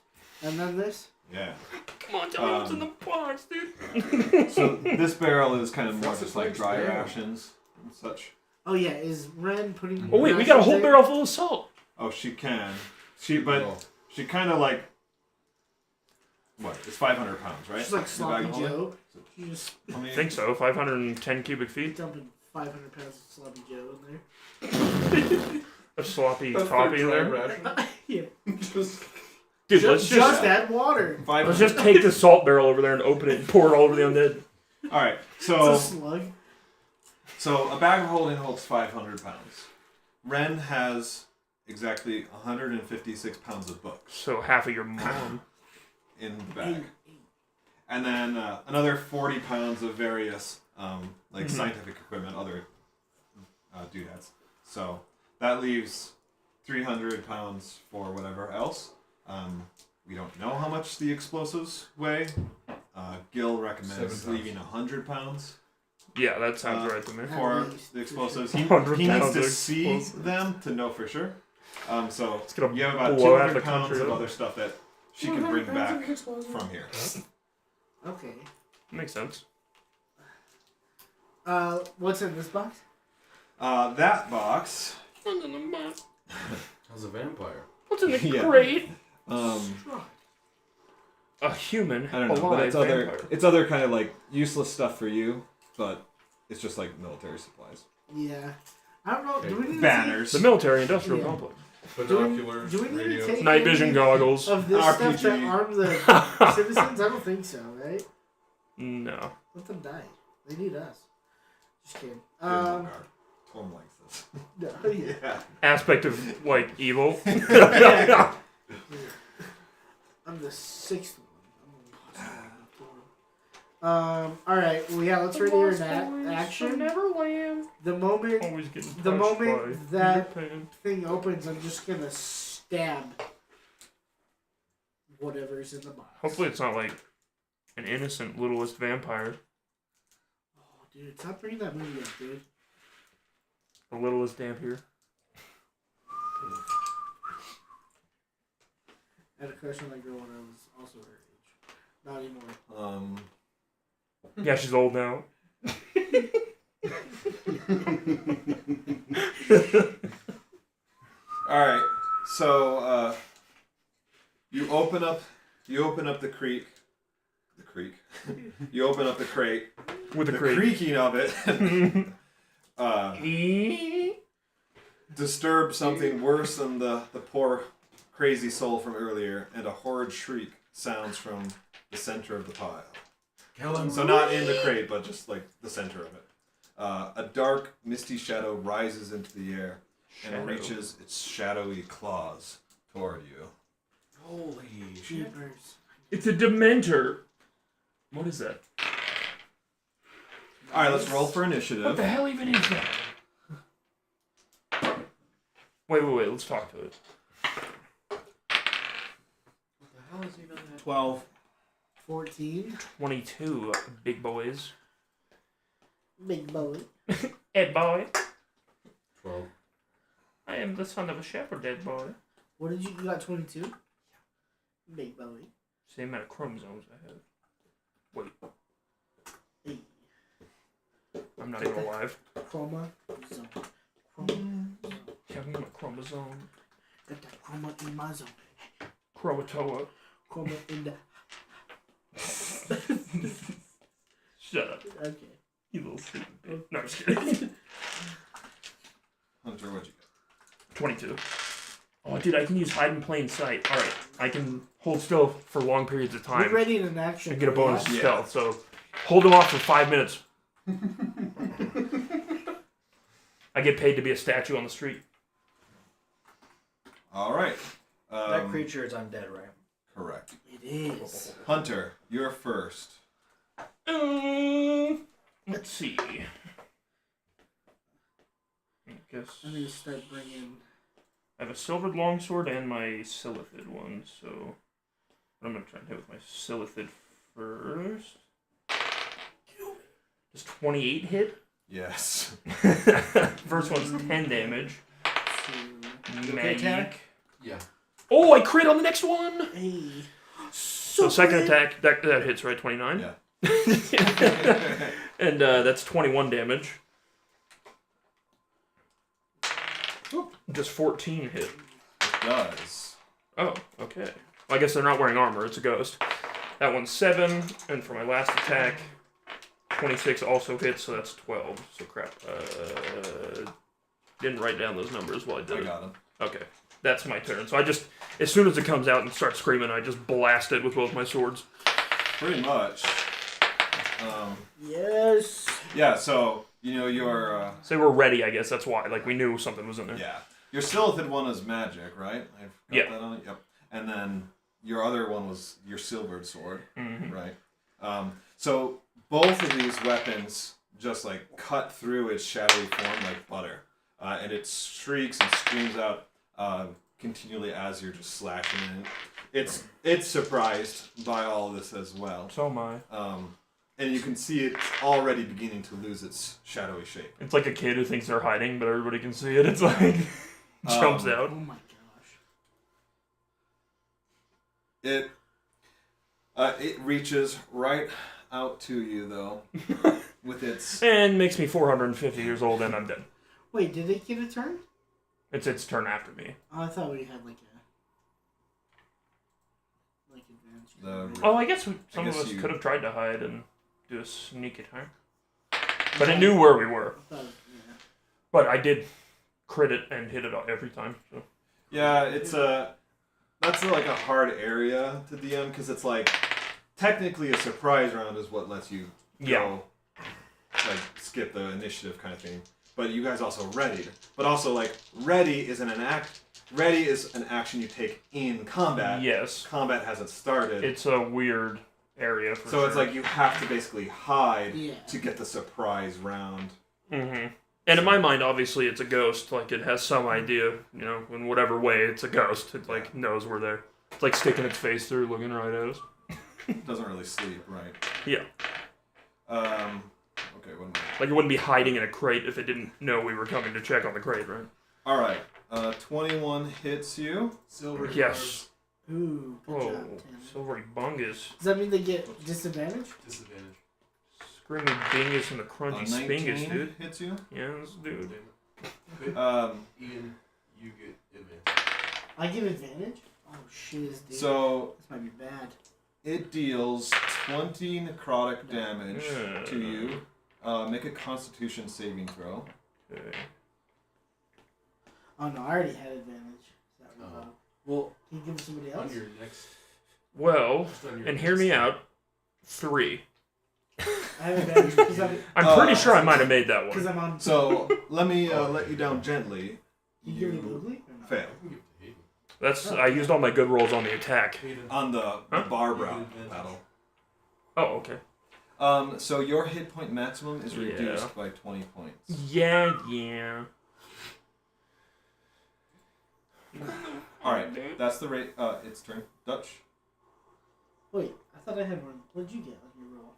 Speaker 1: and then this?
Speaker 4: Yeah.
Speaker 3: Come on, tell me what's in the box, dude.
Speaker 4: So this barrel is kind of more
Speaker 2: What's
Speaker 4: just
Speaker 2: the
Speaker 4: like
Speaker 2: next
Speaker 4: dry
Speaker 2: barrel?
Speaker 4: rations and such.
Speaker 1: Oh yeah, is Ren putting?
Speaker 3: Oh wait, we got a whole
Speaker 1: rations in?
Speaker 3: barrel full of salt.
Speaker 4: Oh, she can.
Speaker 2: Oh.
Speaker 4: She kind of like. What? It's 500 pounds, right?
Speaker 1: She's like
Speaker 4: The
Speaker 1: sloppy
Speaker 4: bag of holding?
Speaker 1: Joe. She's just
Speaker 4: How many-
Speaker 3: I think so. 510 cubic feet
Speaker 1: dumping 500 pounds of sloppy Joe in
Speaker 3: of sloppy
Speaker 2: That's
Speaker 3: coffee in
Speaker 2: their
Speaker 3: there.
Speaker 2: dry ration.
Speaker 1: there. Yeah.
Speaker 2: Just
Speaker 3: Dude, let's just
Speaker 1: add water.
Speaker 4: 500.
Speaker 3: let's just take this salt barrel over there and open it and pour it all over the undead.
Speaker 4: All right.
Speaker 1: It's
Speaker 4: So
Speaker 1: a slug.
Speaker 4: So a bag of holding holds 500 pounds. Ren has exactly 156 pounds of books
Speaker 3: So half of your mom.
Speaker 4: in the bag. And then another 40 pounds of various scientific equipment, other doodads. So that leaves 300 pounds for whatever else. We don't know how much the explosives weigh. Gil recommends
Speaker 7: 7 pounds.
Speaker 4: leaving 100 pounds
Speaker 3: Yeah, that sounds right to me.
Speaker 4: for the explosives. He
Speaker 3: 100
Speaker 4: needs
Speaker 3: pounds
Speaker 4: to
Speaker 3: of
Speaker 4: see
Speaker 3: explosives.
Speaker 4: them to know for sure. So
Speaker 3: It's gonna
Speaker 4: you have about
Speaker 3: blow out the
Speaker 4: 200 pounds
Speaker 3: country
Speaker 4: of
Speaker 3: up.
Speaker 4: other stuff that she can bring back from here.
Speaker 1: Okay.
Speaker 3: Makes sense.
Speaker 1: What's in this box?
Speaker 4: That box.
Speaker 7: How's a vampire?
Speaker 3: What's in the
Speaker 4: Yeah.
Speaker 3: crate?
Speaker 1: Straw.
Speaker 3: A human.
Speaker 4: I don't know, but
Speaker 3: alive
Speaker 4: it's other
Speaker 3: vampire.
Speaker 4: it's other kind of like useless stuff for you, but it's just like military supplies.
Speaker 1: Yeah. I don't know. Do we need
Speaker 4: Banners.
Speaker 3: The military industrial
Speaker 1: Yeah.
Speaker 3: complex.
Speaker 7: Binoculars,
Speaker 1: do we need to
Speaker 7: radio.
Speaker 1: take
Speaker 3: Night vision goggles.
Speaker 1: of this stuff
Speaker 4: RPG.
Speaker 1: to arm the citizens? I don't think so, right?
Speaker 3: No.
Speaker 1: Let them die. They need us. Just kidding.
Speaker 4: Tom likes this.
Speaker 1: No, yeah.
Speaker 4: Yeah.
Speaker 3: Aspect of like evil.
Speaker 1: Yeah. I'm the sixth one. Alright, well yeah, let's ready here in action.
Speaker 3: Neverland.
Speaker 1: The moment
Speaker 3: Always getting
Speaker 1: The
Speaker 3: touched
Speaker 1: moment
Speaker 3: by
Speaker 1: that-
Speaker 3: Peter Pan.
Speaker 1: thing opens, I'm just gonna stab whatever's in the box.
Speaker 3: Hopefully it's not like an innocent littlest vampire.
Speaker 1: Oh, dude, stop bringing that movie up, dude.
Speaker 3: The littlest vampire.
Speaker 1: I had a crush on that girl when I was also her age. Not anymore.
Speaker 3: Yeah, she's old now.
Speaker 4: All right. So you open up the creek. The creek. You open up the crate.
Speaker 3: With
Speaker 4: The
Speaker 3: a crate.
Speaker 4: creaking of it disturbed something worse than the poor crazy soul from earlier, and a horrid shriek sounds from the center of the pile. So not in the crate, but just like the center of it. A dark, misty shadow rises into the air and reaches its shadowy claws toward you.
Speaker 7: Holy shit.
Speaker 1: Jeepers.
Speaker 3: It's a Dementor. What is that?
Speaker 4: All right, let's roll for
Speaker 3: What
Speaker 4: initiative.
Speaker 3: the hell even is that? Wait. Let's talk to it.
Speaker 7: What the hell is even that?
Speaker 6: 12.
Speaker 1: 14.
Speaker 3: 22, big boys.
Speaker 1: Big boy.
Speaker 3: Ed boy.
Speaker 7: 12.
Speaker 3: I am the son of a shepherd, Ed boy.
Speaker 1: What did you got? 22. Big boy.
Speaker 3: Same amount of chromosomes I have. Wait,
Speaker 1: Hey.
Speaker 3: I'm not even alive.
Speaker 1: Chroma zone. Chroma.
Speaker 3: Tell me my chromosome.
Speaker 1: Got that chroma in my zone.
Speaker 3: Croatoa.
Speaker 1: Chroma in the.
Speaker 3: Shut up,
Speaker 1: Okay.
Speaker 3: you little stupid bitch. No, I'm just kidding.
Speaker 4: Hunter, what'd you
Speaker 3: 22. Oh, dude, I can use hide in plain sight. Alright, I can hold still for long periods of
Speaker 1: We're
Speaker 3: time
Speaker 1: ready in action.
Speaker 3: and get a bonus
Speaker 4: Yeah.
Speaker 3: stealth, so hold them off for 5 minutes. I get paid to be a statue on the street.
Speaker 4: All right.
Speaker 6: That creature is undead, right?
Speaker 4: Correct.
Speaker 1: It is.
Speaker 4: Hunter, you're first.
Speaker 3: Let's see. I guess
Speaker 1: I'm gonna start bringing.
Speaker 3: I have a silvered longsword and my silithid one, so I'm gonna try and hit with my silithid first. Does 28 hit?
Speaker 4: Yes.
Speaker 3: First one's 10 damage.
Speaker 1: Okay, Tanner?
Speaker 3: Magic.
Speaker 7: Yeah.
Speaker 3: Oh, I crit on the next one!
Speaker 1: Hey.
Speaker 3: So second attack, that hits, right? 29?
Speaker 4: Yeah.
Speaker 3: And that's 21 damage. Just 14 hit.
Speaker 4: Does.
Speaker 3: Oh, okay. Well, I guess they're not wearing armor. It's a ghost. That one's 7, and for my last attack, 26 also hits, so that's 12. So crap. Didn't write down those numbers while I did
Speaker 4: I
Speaker 3: it.
Speaker 4: got him.
Speaker 3: Okay. That's my turn. So I just, as soon as it comes out and starts screaming, I just blast it with both my swords.
Speaker 4: Pretty much.
Speaker 1: Yes.
Speaker 4: Yeah, so, you know, your,
Speaker 3: So we're ready, I guess. That's why. Like, we knew something was in there.
Speaker 4: yeah. Your Silithid one is magic, right? I've got
Speaker 3: Yeah.
Speaker 4: that on it? Yep. And then your other one was your silvered sword,
Speaker 3: Mm-hmm.
Speaker 4: right? So both of these weapons just, like, cut through its shadowy form like butter. And it shrieks and screams out, continually as you're just slashing it. It's surprised by all this as well.
Speaker 3: So am I.
Speaker 4: And you can see it's already beginning to lose its shadowy shape.
Speaker 3: It's like a kid who thinks they're hiding, but everybody can see it. It's like jumps
Speaker 1: Oh
Speaker 3: out.
Speaker 1: my gosh.
Speaker 4: It reaches right out to you though, with its.
Speaker 3: And makes me 450 years old, and I'm dead.
Speaker 1: Wait, did it get a turn?
Speaker 3: It's its turn after me.
Speaker 1: Oh, I thought we had like advantage.
Speaker 4: The-
Speaker 3: Oh, I guess some of
Speaker 4: guess
Speaker 3: us
Speaker 4: you-
Speaker 3: could have tried to hide and do a sneak attack. But it knew where we were.
Speaker 1: I thought, yeah.
Speaker 3: But I did crit it and hit it every time. So.
Speaker 4: Yeah, that's like a hard area to DM because it's like technically a surprise round is what lets you go, like skip the initiative kind of thing. But you guys also readied. But also like ready is an act. Ready is an action you take in combat.
Speaker 3: Yes.
Speaker 4: Combat hasn't started.
Speaker 3: It's a weird area for
Speaker 4: so
Speaker 3: sure.
Speaker 4: it's like you have to basically hide
Speaker 1: Yeah.
Speaker 4: to get the surprise round.
Speaker 3: Mm-hmm. And in my mind, obviously, it's a ghost. Like, it has some idea, you know, in whatever way it's a ghost. It, like, knows we're there. It's like sticking its face through, looking right at us.
Speaker 4: Doesn't really sleep, right?
Speaker 3: Yeah.
Speaker 4: Okay, what am I?
Speaker 3: Like, it wouldn't be hiding in a crate if it didn't know we were coming to check on the crate, right?
Speaker 4: Alright. 21 hits you.
Speaker 7: Silver.
Speaker 3: Yes.
Speaker 1: Ooh, good
Speaker 3: Whoa.
Speaker 1: job, Tim.
Speaker 3: Silvery bungus.
Speaker 1: Does that mean they get disadvantage?
Speaker 7: Disadvantage.
Speaker 3: Screaming dingus and the crunchy
Speaker 4: 19
Speaker 3: spingus, dude.
Speaker 4: hits you.
Speaker 3: Yeah, this dude.
Speaker 7: Okay.
Speaker 4: Ian,
Speaker 7: You get advantage.
Speaker 1: I get advantage? Oh, shiz, dude.
Speaker 4: so
Speaker 1: This might be bad.
Speaker 4: it deals 20 necrotic damage to you. Make a Constitution saving throw.
Speaker 3: Okay.
Speaker 1: Oh, no, I already had advantage. That was,
Speaker 7: Well,
Speaker 1: can you give it to somebody else?
Speaker 7: on your next.
Speaker 3: Well,
Speaker 7: just on your
Speaker 3: and
Speaker 7: next
Speaker 3: hear me
Speaker 7: turn.
Speaker 3: out. 3.
Speaker 1: I have advantage because
Speaker 3: I'm pretty sure I might have made that one.
Speaker 1: I'm on...
Speaker 4: So let me let you down gently.
Speaker 1: You give me Boogly? Or not?
Speaker 4: Fail
Speaker 7: I can give it to Hayden.
Speaker 3: That's I used all my good rolls on the attack.
Speaker 7: Hayden.
Speaker 4: on the
Speaker 3: Huh?
Speaker 4: Barbara battle.
Speaker 3: Oh, okay.
Speaker 4: So your hit point maximum is reduced
Speaker 3: Yeah.
Speaker 4: by 20 points.
Speaker 3: Yeah.
Speaker 4: All right, that's the rate. It's turn. Dutch.
Speaker 1: Wait, I thought I had one. What'd you get on your roll?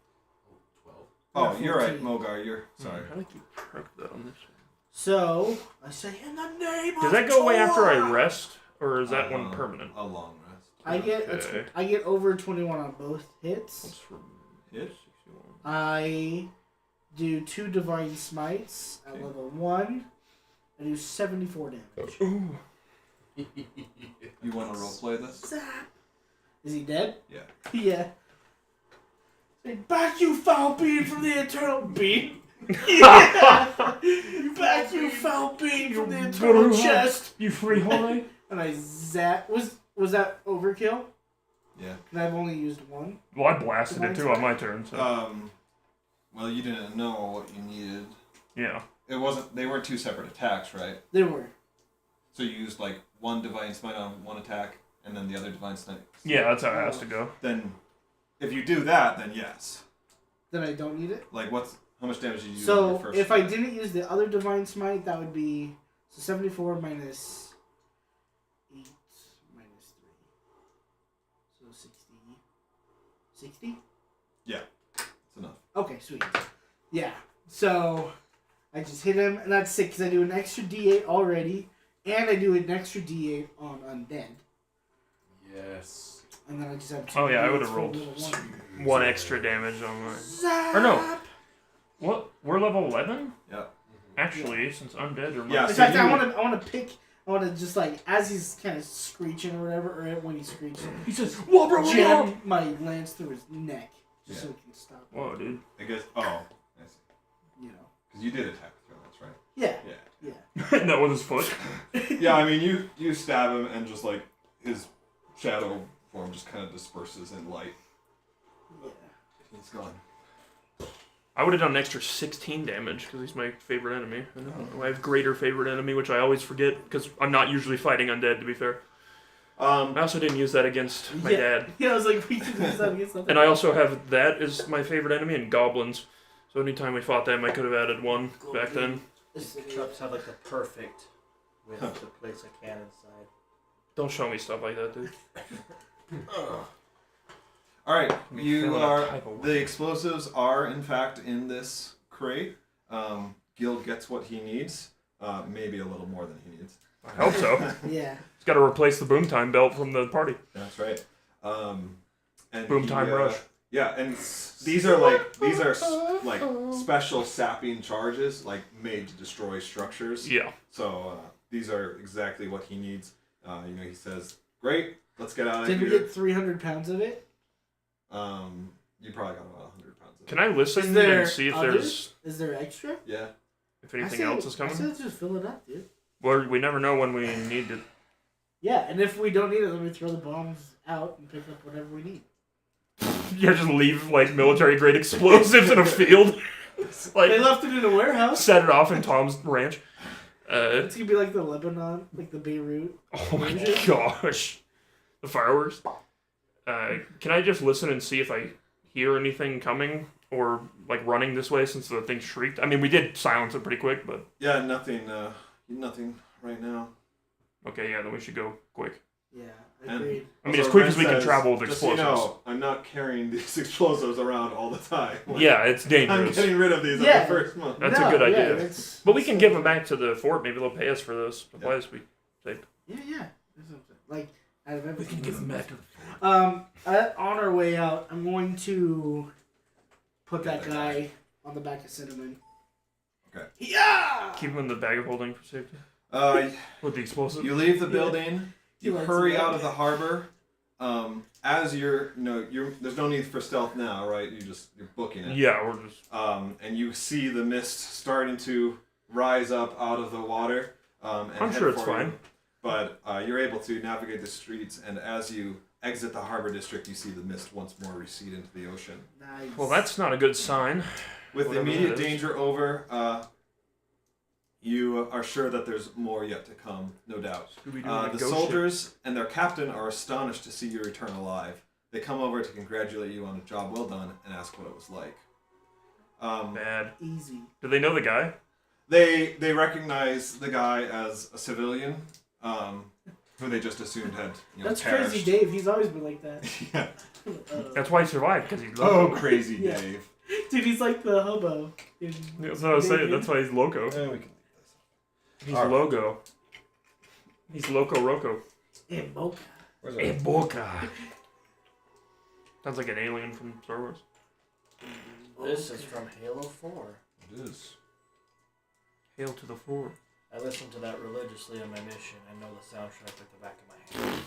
Speaker 7: 12.
Speaker 4: Oh, you're right,
Speaker 1: 14.
Speaker 4: Mogar. You're sorry.
Speaker 3: How do I keep track of that on this one?
Speaker 1: So, I say, in the name
Speaker 3: Does
Speaker 1: of
Speaker 3: that go away after I
Speaker 1: Thor!
Speaker 3: rest, or is that one permanent?
Speaker 4: A long rest.
Speaker 1: I get
Speaker 3: Okay.
Speaker 1: I get over 21 on both hits.
Speaker 3: What's for
Speaker 4: Hit?
Speaker 3: 61?
Speaker 1: I do 2 divine smites at
Speaker 4: Okay.
Speaker 1: level 1. I do 74 damage.
Speaker 3: Ooh.
Speaker 4: You want to roleplay this?
Speaker 1: Zap. Is he dead?
Speaker 4: Yeah.
Speaker 1: Yeah. Say, back you foul being from the eternal being. Yeah. Back you foul being from the eternal chest.
Speaker 3: You free holy?
Speaker 1: And I zap. Was that overkill?
Speaker 4: Yeah.
Speaker 1: And I've only used 1.
Speaker 3: Well, I blasted it too on my turn, so.
Speaker 4: Well, you didn't know what you needed.
Speaker 3: Yeah.
Speaker 4: It wasn't. They weren't 2 separate attacks, right?
Speaker 1: They were.
Speaker 4: So you used like 1 divine smite on 1 attack, and then the other divine smite.
Speaker 3: Yeah, that's how it has to go.
Speaker 4: Then, if you do that, then yes.
Speaker 1: Then I don't need it.
Speaker 4: Like how much damage did you do on your
Speaker 1: So
Speaker 4: first
Speaker 1: if I
Speaker 4: strike?
Speaker 1: didn't use the other divine smite, that would be 74 minus 8 minus 3. So 60. 60?
Speaker 4: It's enough.
Speaker 1: Okay, sweet. Yeah. So I just hit him, and that's 6 because I do an extra D8 already, and I do an extra D8 on undead,
Speaker 7: Yes.
Speaker 1: and then I just have 2.
Speaker 3: Oh, yeah, I
Speaker 1: D8s
Speaker 3: would've
Speaker 1: for
Speaker 3: rolled
Speaker 1: level 1.
Speaker 3: One extra damage on mine.
Speaker 1: Zap!
Speaker 3: Or no. What? We're level 11?
Speaker 4: Yeah.
Speaker 3: Actually, since undead are
Speaker 4: Yeah,
Speaker 1: In
Speaker 4: so
Speaker 1: fact,
Speaker 4: you-
Speaker 1: I want to pick. I want to just like as he's kind of screeching or whatever, or when he's screeching,
Speaker 3: He says, "Whoa, bro,
Speaker 1: jam my lance through his neck just so he can stop.
Speaker 3: Whoa, dude.
Speaker 4: I guess. Oh, I see.
Speaker 1: You know.
Speaker 4: Because you did attack throw, that's right.
Speaker 1: Yeah.
Speaker 4: Yeah.
Speaker 1: Yeah.
Speaker 3: That with his foot.
Speaker 4: Yeah, I mean, you stab him, and just like his shadow form just kind of disperses in light.
Speaker 1: Yeah.
Speaker 4: He's gone.
Speaker 3: I would have done an extra 16 damage because he's my favorite enemy. I have greater favorite enemy, which I always forget because I'm not usually fighting undead, to be fair. I also didn't use that against my dad.
Speaker 1: Yeah, I was like, we can use that against something.
Speaker 3: And I also have that as my favorite enemy and goblins. So anytime we fought them, I could have added 1 back then.
Speaker 5: The cups have like the perfect width to place a can inside.
Speaker 3: Don't show me stuff like that, dude.
Speaker 4: All right,
Speaker 3: Me
Speaker 4: you
Speaker 3: feeling
Speaker 4: are.
Speaker 3: a type of
Speaker 4: The explosives are in fact in this crate. Gil gets what he needs. Maybe a little more than he needs.
Speaker 3: I hope so.
Speaker 1: Yeah.
Speaker 3: He's got to replace the boom time belt from the party.
Speaker 4: That's right. And
Speaker 3: Boom time rush.
Speaker 4: Yeah, and these are like special sapping charges, like made to destroy structures.
Speaker 3: Yeah.
Speaker 4: So these are exactly what he needs. He says, "Great, let's get out of
Speaker 1: Did
Speaker 4: here."
Speaker 1: we get 300 pounds of it?
Speaker 4: You probably got about 100 pounds. Of it.
Speaker 3: Can I listen
Speaker 1: Is there
Speaker 3: and see if
Speaker 1: others? Is there extra?
Speaker 4: Yeah.
Speaker 3: if anything else is
Speaker 1: I
Speaker 3: coming?
Speaker 1: said just fill it up, dude.
Speaker 3: Well, we never know when we need it.
Speaker 1: Yeah, and if we don't need it, then we throw the bombs out and pick up whatever we need.
Speaker 3: You just leave like military grade explosives in a field. It's like
Speaker 1: They left it in a warehouse.
Speaker 3: set it off in Tom's ranch.
Speaker 1: It's gonna be like the Lebanon, like the Beirut.
Speaker 3: Oh my gosh, the fireworks. Can I just listen and see if I hear anything coming or like running this way since the thing shrieked? I mean, we did silence it pretty quick, but
Speaker 4: Yeah, nothing right now.
Speaker 3: okay, yeah, then we should go quick.
Speaker 1: Yeah,
Speaker 4: And-
Speaker 1: agreed.
Speaker 3: I mean, as
Speaker 4: Also,
Speaker 3: quick
Speaker 4: Ren
Speaker 3: as we can
Speaker 4: says,
Speaker 3: travel with
Speaker 4: just so
Speaker 3: explosives.
Speaker 4: you know, I'm not carrying these explosives around all the time. Like,
Speaker 3: Yeah, it's
Speaker 4: I'm
Speaker 3: dangerous.
Speaker 4: getting rid of these
Speaker 1: Yeah.
Speaker 4: in the first month.
Speaker 3: That's
Speaker 1: No,
Speaker 3: a good
Speaker 1: yeah,
Speaker 3: idea.
Speaker 1: it's-
Speaker 3: But we can give them back to the fort. Maybe they'll pay us for those supplies we take.
Speaker 1: Yeah. There's something. Like out of
Speaker 3: We
Speaker 1: everything.
Speaker 3: can give them back to the fort.
Speaker 1: On our way out, I'm going to put that guy on the back of Cinnamon.
Speaker 4: Okay.
Speaker 1: Yeah.
Speaker 3: Keep them in the bag of holding for safety. With the explosive.
Speaker 4: You leave the building.
Speaker 1: He
Speaker 4: You
Speaker 1: likes
Speaker 4: hurry
Speaker 1: it.
Speaker 4: out of the harbor. As you're there's no need for stealth now, right? You're booking it.
Speaker 3: Yeah, we're just.
Speaker 4: And you see the mist starting to rise up out of the water. And
Speaker 3: I'm
Speaker 4: head
Speaker 3: sure it's
Speaker 4: for you.
Speaker 3: fine.
Speaker 4: But you're able to navigate the streets, and as you exit the harbor district, you see the mist once more recede into the ocean.
Speaker 1: Nice.
Speaker 3: Well, that's not a good sign.
Speaker 4: With the
Speaker 3: Whatever
Speaker 4: immediate
Speaker 3: that is.
Speaker 4: danger over, you are sure that there's more yet to come, no doubt. The soldiers and their captain are astonished to see you return alive. They come over to congratulate you on a job well done and ask what it was like.
Speaker 3: Bad.
Speaker 1: Easy.
Speaker 3: Do they know the guy?
Speaker 4: They recognize the guy as a civilian, who they just assumed had
Speaker 1: That's
Speaker 4: perished.
Speaker 1: crazy, Dave. He's always been like that.
Speaker 4: Yeah.
Speaker 3: That's why he survived, because he's
Speaker 4: Oh,
Speaker 3: loco.
Speaker 4: crazy
Speaker 1: Yeah.
Speaker 4: Dave.
Speaker 1: Dude, he's like the hobo.
Speaker 3: That's what I was saying. That's why he's loco.
Speaker 4: Yeah, we can.
Speaker 3: He's
Speaker 4: Alright.
Speaker 3: logo. He's loco roco.
Speaker 1: In Boca.
Speaker 4: Where's
Speaker 3: Hey, Boca. Sounds like an alien from Star Wars.
Speaker 6: This is from Halo 4.
Speaker 4: It is.
Speaker 3: Hail to the fore.
Speaker 6: I listened to that religiously on my mission. I know the soundtrack like the back of my hand.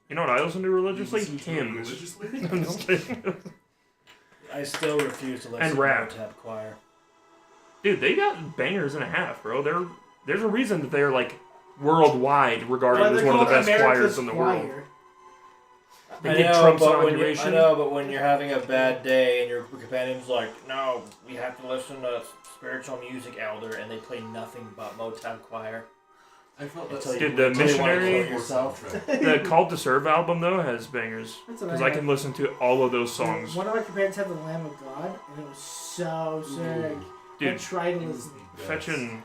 Speaker 3: You know what I listen to religiously? Hymns.
Speaker 2: Religiously?
Speaker 3: I'm just kidding.
Speaker 6: I still refuse to listen
Speaker 3: And
Speaker 6: to
Speaker 3: rap.
Speaker 6: Tap Choir.
Speaker 3: Dude, they got bangers and a half, bro. There's a reason that they're like worldwide regarded as one of the best choirs in the world. They get Trump's inauguration.
Speaker 6: I know, but when you're having a bad day and your companion's like, no, we have to listen to spiritual music, Elder, and they play nothing but Motown Choir.
Speaker 2: I felt that.
Speaker 6: Until you-
Speaker 3: Dude, the
Speaker 6: until you wanna
Speaker 3: missionary-
Speaker 6: kill yourself.
Speaker 3: The Called to Serve album though has bangers
Speaker 1: That's what
Speaker 3: because I can listen to all of those songs.
Speaker 1: One of my companions had the Lamb of God, and it was so sick. I
Speaker 3: Dude,
Speaker 1: tried to listen.
Speaker 3: fetching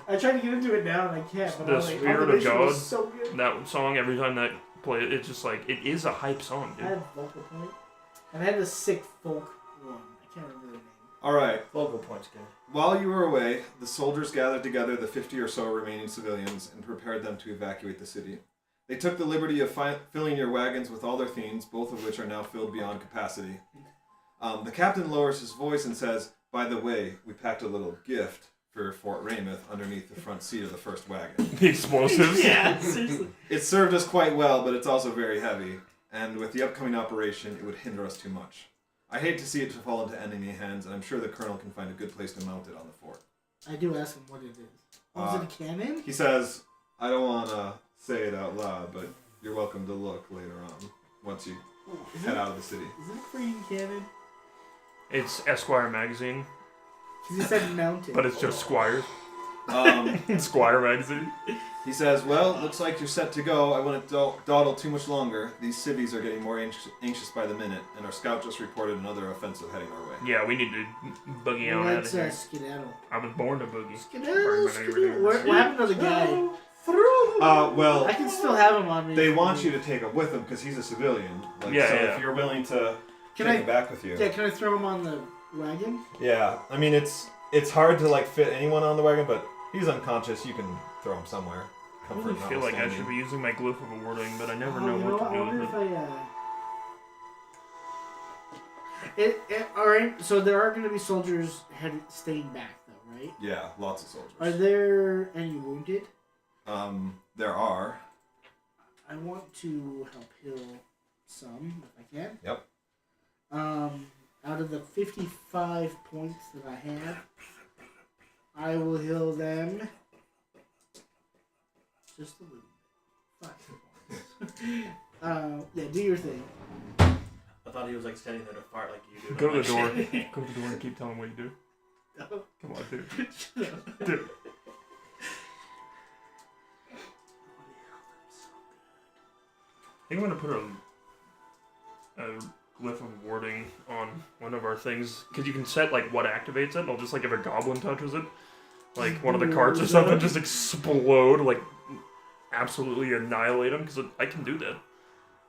Speaker 1: I tried to get into it now, and I can't. But
Speaker 3: The
Speaker 1: I was like,
Speaker 3: Spirit of
Speaker 1: Automation was
Speaker 3: God.
Speaker 1: so good.
Speaker 3: that song every time that play, it's just like it is a hype song,
Speaker 1: I
Speaker 3: dude.
Speaker 1: had vocal point, and I had a sick folk one. I can't remember the name.
Speaker 4: All right.
Speaker 6: Vocal point's good.
Speaker 4: While you were away, the soldiers gathered together the 50 or so remaining civilians and prepared them to evacuate the city. They took the liberty of filling your wagons with all their things, both of which are now filled beyond capacity. The captain lowers his voice and says, "By the way, we packed a little gift for Fort Rameth underneath the front seat of the first wagon.
Speaker 3: The explosives.
Speaker 1: Yeah, seriously.
Speaker 4: It served us quite well, but it's also very heavy, and with the upcoming operation, it would hinder us too much. I hate to see it fall into enemy hands, and I'm sure the colonel can find a good place to mount it on the fort."
Speaker 1: I do ask him what it is. Oh, is it a cannon?
Speaker 4: He says, "I don't want to say it out loud, but you're welcome to look later on, once you
Speaker 1: Is
Speaker 4: head
Speaker 1: it,
Speaker 4: out of the city."
Speaker 1: is it a freaking cannon?
Speaker 3: It's Esquire magazine,
Speaker 1: Because he said mountain.
Speaker 3: but it's just Squires.
Speaker 4: Um,
Speaker 3: Squire magazine.
Speaker 4: he says, "Well, looks like you're set to go. I wouldn't dawdle too much longer. These civvies are getting more anxious by the minute, and our scout just reported another offensive heading our way."
Speaker 3: Yeah, we need to boogie on out of
Speaker 1: Let's
Speaker 3: here.
Speaker 1: skedaddle.
Speaker 3: I was born to boogie.
Speaker 1: Skedaddle, skedaddle. What happened to the guy?
Speaker 4: Well,
Speaker 1: I can still have him on me.
Speaker 4: they want you to take him with him because he's a civilian. Like,
Speaker 3: Yeah,
Speaker 4: so
Speaker 3: yeah.
Speaker 4: if you're willing to
Speaker 1: Can
Speaker 4: take
Speaker 1: I?
Speaker 4: him back with you.
Speaker 1: Yeah, can I throw him on the wagon?
Speaker 4: Yeah, I mean it's hard to like fit anyone on the wagon, but he's unconscious. You can throw him somewhere.
Speaker 3: I really
Speaker 4: Comfort
Speaker 3: feel like I
Speaker 4: notwithstanding.
Speaker 3: should be using my glyph of warding, but I never
Speaker 1: Oh,
Speaker 3: know
Speaker 1: you
Speaker 3: what
Speaker 1: I
Speaker 3: to do
Speaker 1: wonder
Speaker 3: with
Speaker 1: if
Speaker 3: it.
Speaker 1: All right. So there are going to be soldiers staying back, though, right?
Speaker 4: Yeah, lots of soldiers.
Speaker 1: Are there any wounded?
Speaker 4: There are.
Speaker 1: I want to help heal some if I can.
Speaker 4: Yep.
Speaker 1: Out of the 55 points that I have, I will heal them just a little bit. 5 points. Yeah, do your thing.
Speaker 6: I thought he was like standing there to fart like you do.
Speaker 3: Go to
Speaker 6: I'm
Speaker 3: the door.
Speaker 6: like,
Speaker 3: Go to the door and keep telling him what you do. Come on, dude.
Speaker 1: Shut up.
Speaker 3: Dude. I think I'm gonna put a glyph of warding on one of our things because you can set like what activates it. And I'll just like if a goblin touches it, like one of the cards or something, just explode, like absolutely annihilate them. Because I can do that.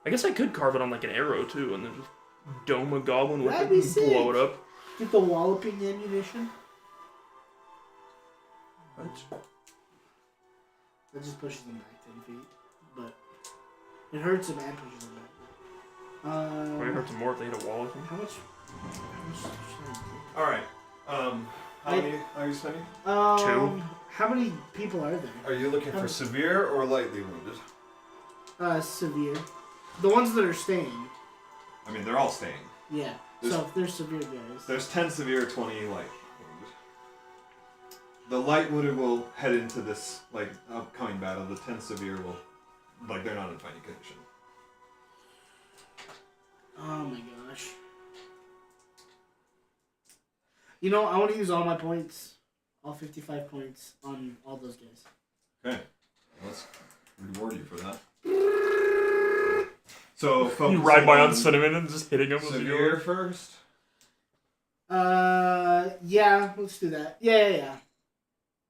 Speaker 3: I guess I could carve it on like an arrow too, and then just dome a goblin with
Speaker 1: That'd
Speaker 3: it
Speaker 1: be
Speaker 3: and blow
Speaker 1: sick.
Speaker 3: it up.
Speaker 1: Get the walloping ammunition. That just pushes them back 10 feet, but it hurts them and pushes them back.
Speaker 3: Probably hurts them more if they hit a wall or something.
Speaker 1: How much should I take?
Speaker 4: All right. How many are you spending?
Speaker 3: Two.
Speaker 1: How many people are there?
Speaker 4: Are you looking for severe or lightly wounded?
Speaker 1: Severe. The ones that are staying.
Speaker 4: I mean, they're all staying.
Speaker 1: Yeah.
Speaker 4: There's-
Speaker 1: So if they're severe guys.
Speaker 4: There's 10 severe, 20 light wounded. The light wounded will head into this like upcoming battle. The 10 severe will, like, they're not in fighting condition.
Speaker 1: Oh my gosh. You know, I want to use all my points, all 55 points on all those guys.
Speaker 4: Okay, let's reward you for that. So
Speaker 3: You
Speaker 4: focus
Speaker 3: ride by on cinnamon and just hitting him with
Speaker 4: severe
Speaker 3: your
Speaker 4: first.
Speaker 1: Yeah, let's do that. Yeah.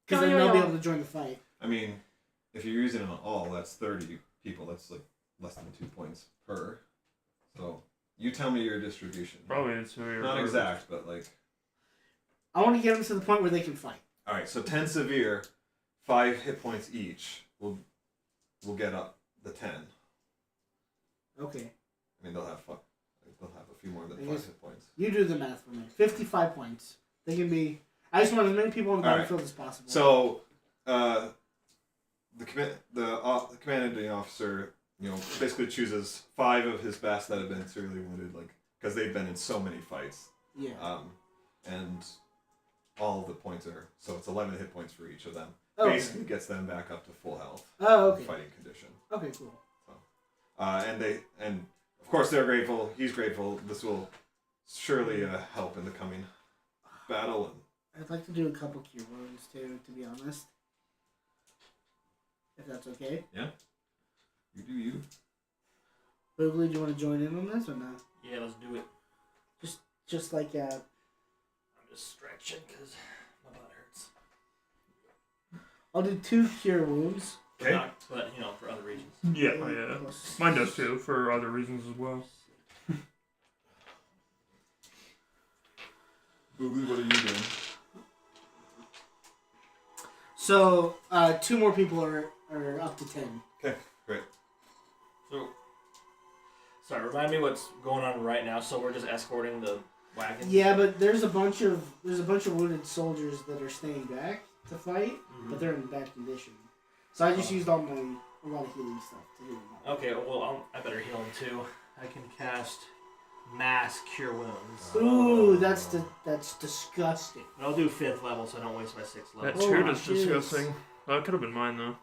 Speaker 1: Because then they'll be able to join the fight.
Speaker 4: I mean, if you're using it on all, that's 30 people. That's like less than 2 points per. So you tell me your distribution.
Speaker 3: Probably it's severe.
Speaker 4: Not exact, but like.
Speaker 1: I want to get them to the point where they can fight.
Speaker 4: All right, so 10 severe, 5 hit points each. We'll get up the 10.
Speaker 1: Okay.
Speaker 4: I mean, they'll have a few more than
Speaker 1: I
Speaker 4: 5
Speaker 1: guess-
Speaker 4: hit points.
Speaker 1: You do the math for me. 55 points. They can be... I just want as many people on the
Speaker 4: All right.
Speaker 1: battlefield as possible.
Speaker 4: So, the commanding officer, basically chooses 5 of his best that have been severely wounded, like because they've been in so many fights.
Speaker 1: Yeah.
Speaker 4: And all of the points are it's 11 hit points for each of them.
Speaker 1: Okay.
Speaker 4: Basically, gets them back up to full health.
Speaker 1: Oh, okay.
Speaker 4: Fighting condition.
Speaker 1: Okay, cool.
Speaker 4: And of course they're grateful. He's grateful. This will surely help in the coming battle.
Speaker 1: I'd like to do a couple cure wounds too, to be honest. If that's okay.
Speaker 4: Yeah. You do you.
Speaker 1: Boogly, do you want to join in on this or not?
Speaker 6: yeah, let's do it.
Speaker 1: Just like
Speaker 6: I'm just stretching because my butt hurts.
Speaker 1: I'll do 2 cure wounds.
Speaker 4: Okay.
Speaker 6: But for other reasons.
Speaker 3: Yeah, yeah. Mine does too, for other reasons as well.
Speaker 4: Boogly, what are you doing?
Speaker 1: So 2 more people are up to 10.
Speaker 4: Okay, great.
Speaker 6: So, sorry, remind me what's going on right now. So we're just escorting the wagon.
Speaker 1: Yeah, but there's a bunch of wounded soldiers that are staying back to fight,
Speaker 6: Mhm.
Speaker 1: but they're in bad condition. So I just used a lot of healing stuff to heal them up.
Speaker 6: Okay, well, I better heal him too. I can cast Mass Cure Wounds.
Speaker 1: Ooh, that's disgusting.
Speaker 6: But I'll do 5th level so I don't waste my 6th
Speaker 3: That
Speaker 6: level.
Speaker 3: shoot
Speaker 1: Oh,
Speaker 3: is
Speaker 1: jeez.
Speaker 3: disgusting. That could have been mine though.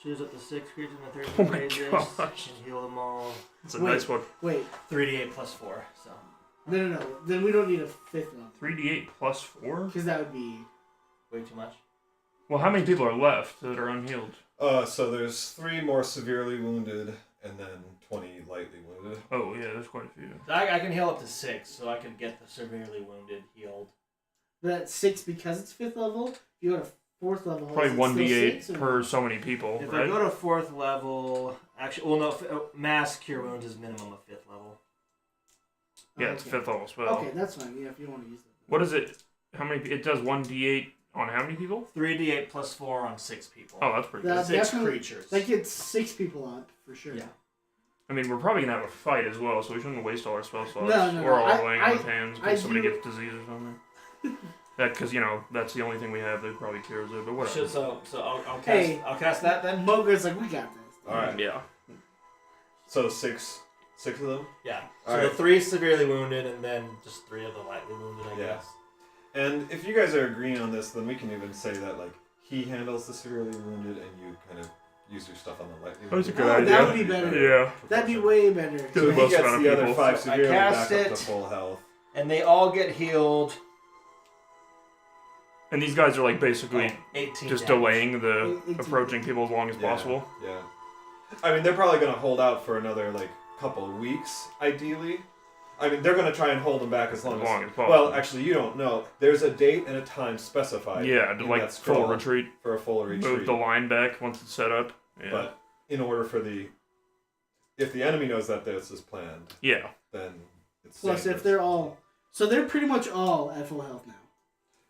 Speaker 6: Choose up to 6 creatures in the 30
Speaker 3: Oh my
Speaker 6: ranges
Speaker 3: gosh.
Speaker 6: and heal them all.
Speaker 3: It's a
Speaker 1: Wait.
Speaker 3: nice one.
Speaker 1: Wait,
Speaker 6: 3d8 plus 4. So
Speaker 1: no. Then we don't need a 5th one
Speaker 3: 3d8 plus 4?
Speaker 1: because that would be.
Speaker 6: way too much.
Speaker 3: Well, how many people are left that are unhealed?
Speaker 4: So there's 3 more severely wounded, and then 20 lightly wounded.
Speaker 3: Oh, yeah, there's quite a few.
Speaker 6: So I can heal up to 6, so I can get the severely wounded healed.
Speaker 1: But at 6 because it's 5th level. If you go to 4th level.
Speaker 3: Probably
Speaker 1: is it
Speaker 3: 1d8
Speaker 1: still 6,
Speaker 3: per so many people,
Speaker 6: If
Speaker 3: right?
Speaker 6: I go to 4th level, actually, well, no, mass cure wounds is minimum of 5th level.
Speaker 3: Yeah, it's
Speaker 1: Okay.
Speaker 3: 5th level spell.
Speaker 1: Okay, that's fine. Yeah, if you want to use that.
Speaker 3: What is it? How many? It does 1d8 on how many people?
Speaker 6: 3d8 plus 4 on 6 people.
Speaker 3: Oh, that's pretty good.
Speaker 1: That
Speaker 6: 6
Speaker 1: definitely-
Speaker 6: creatures.
Speaker 1: That gets 6 people up for sure.
Speaker 6: Yeah.
Speaker 3: I mean, we're probably gonna have a fight as well, so we shouldn't waste all our spell slots.
Speaker 1: No,
Speaker 3: or all
Speaker 1: I-
Speaker 3: laying
Speaker 1: I-
Speaker 3: on hands in
Speaker 1: I
Speaker 3: case somebody
Speaker 1: do-
Speaker 3: gets disease or something. Because that's the only thing we have that probably cures it. But whatever.
Speaker 6: So I'll
Speaker 1: Hey.
Speaker 6: cast that then.
Speaker 1: Mogar's like, we got this.
Speaker 4: All right.
Speaker 3: Yeah.
Speaker 4: So six of them.
Speaker 6: Yeah.
Speaker 4: All
Speaker 6: So
Speaker 4: right.
Speaker 6: the 3 severely wounded, and then just 3 of the lightly wounded, I
Speaker 4: Yeah.
Speaker 6: guess.
Speaker 4: And if you guys are agreeing on this, then we can even say that like he handles the severely wounded, and you kind of use your stuff on the lightly wounded.
Speaker 3: That's a good
Speaker 1: Oh,
Speaker 3: idea.
Speaker 1: that would be better.
Speaker 3: Yeah.
Speaker 1: That'd be way better.
Speaker 3: Good.
Speaker 4: So he
Speaker 3: most
Speaker 4: gets
Speaker 3: amount of
Speaker 4: the other
Speaker 3: people.
Speaker 4: 5
Speaker 6: So I
Speaker 4: severely back
Speaker 6: cast
Speaker 4: up
Speaker 6: it.
Speaker 4: to full health.
Speaker 6: And they all get healed.
Speaker 3: And these guys are like basically
Speaker 6: 18
Speaker 3: just
Speaker 6: damage.
Speaker 3: delaying the
Speaker 1: 18.
Speaker 3: approaching people as long as possible.
Speaker 4: Yeah. I mean, they're probably gonna hold out for another like couple of weeks, ideally. I mean, they're gonna try and hold them back as long as
Speaker 3: possible.
Speaker 4: Well, actually, you don't know. There's a date and a time specified.
Speaker 3: Yeah, to
Speaker 4: in
Speaker 3: like
Speaker 4: that
Speaker 3: full
Speaker 4: scroll
Speaker 3: retreat.
Speaker 4: for a full retreat.
Speaker 3: Move the line back once it's set up. Yeah.
Speaker 4: But in order for if the enemy knows that this is planned,
Speaker 3: yeah.
Speaker 4: then it's
Speaker 1: Plus,
Speaker 4: safer.
Speaker 1: if they're all. So they're pretty much all at full health now.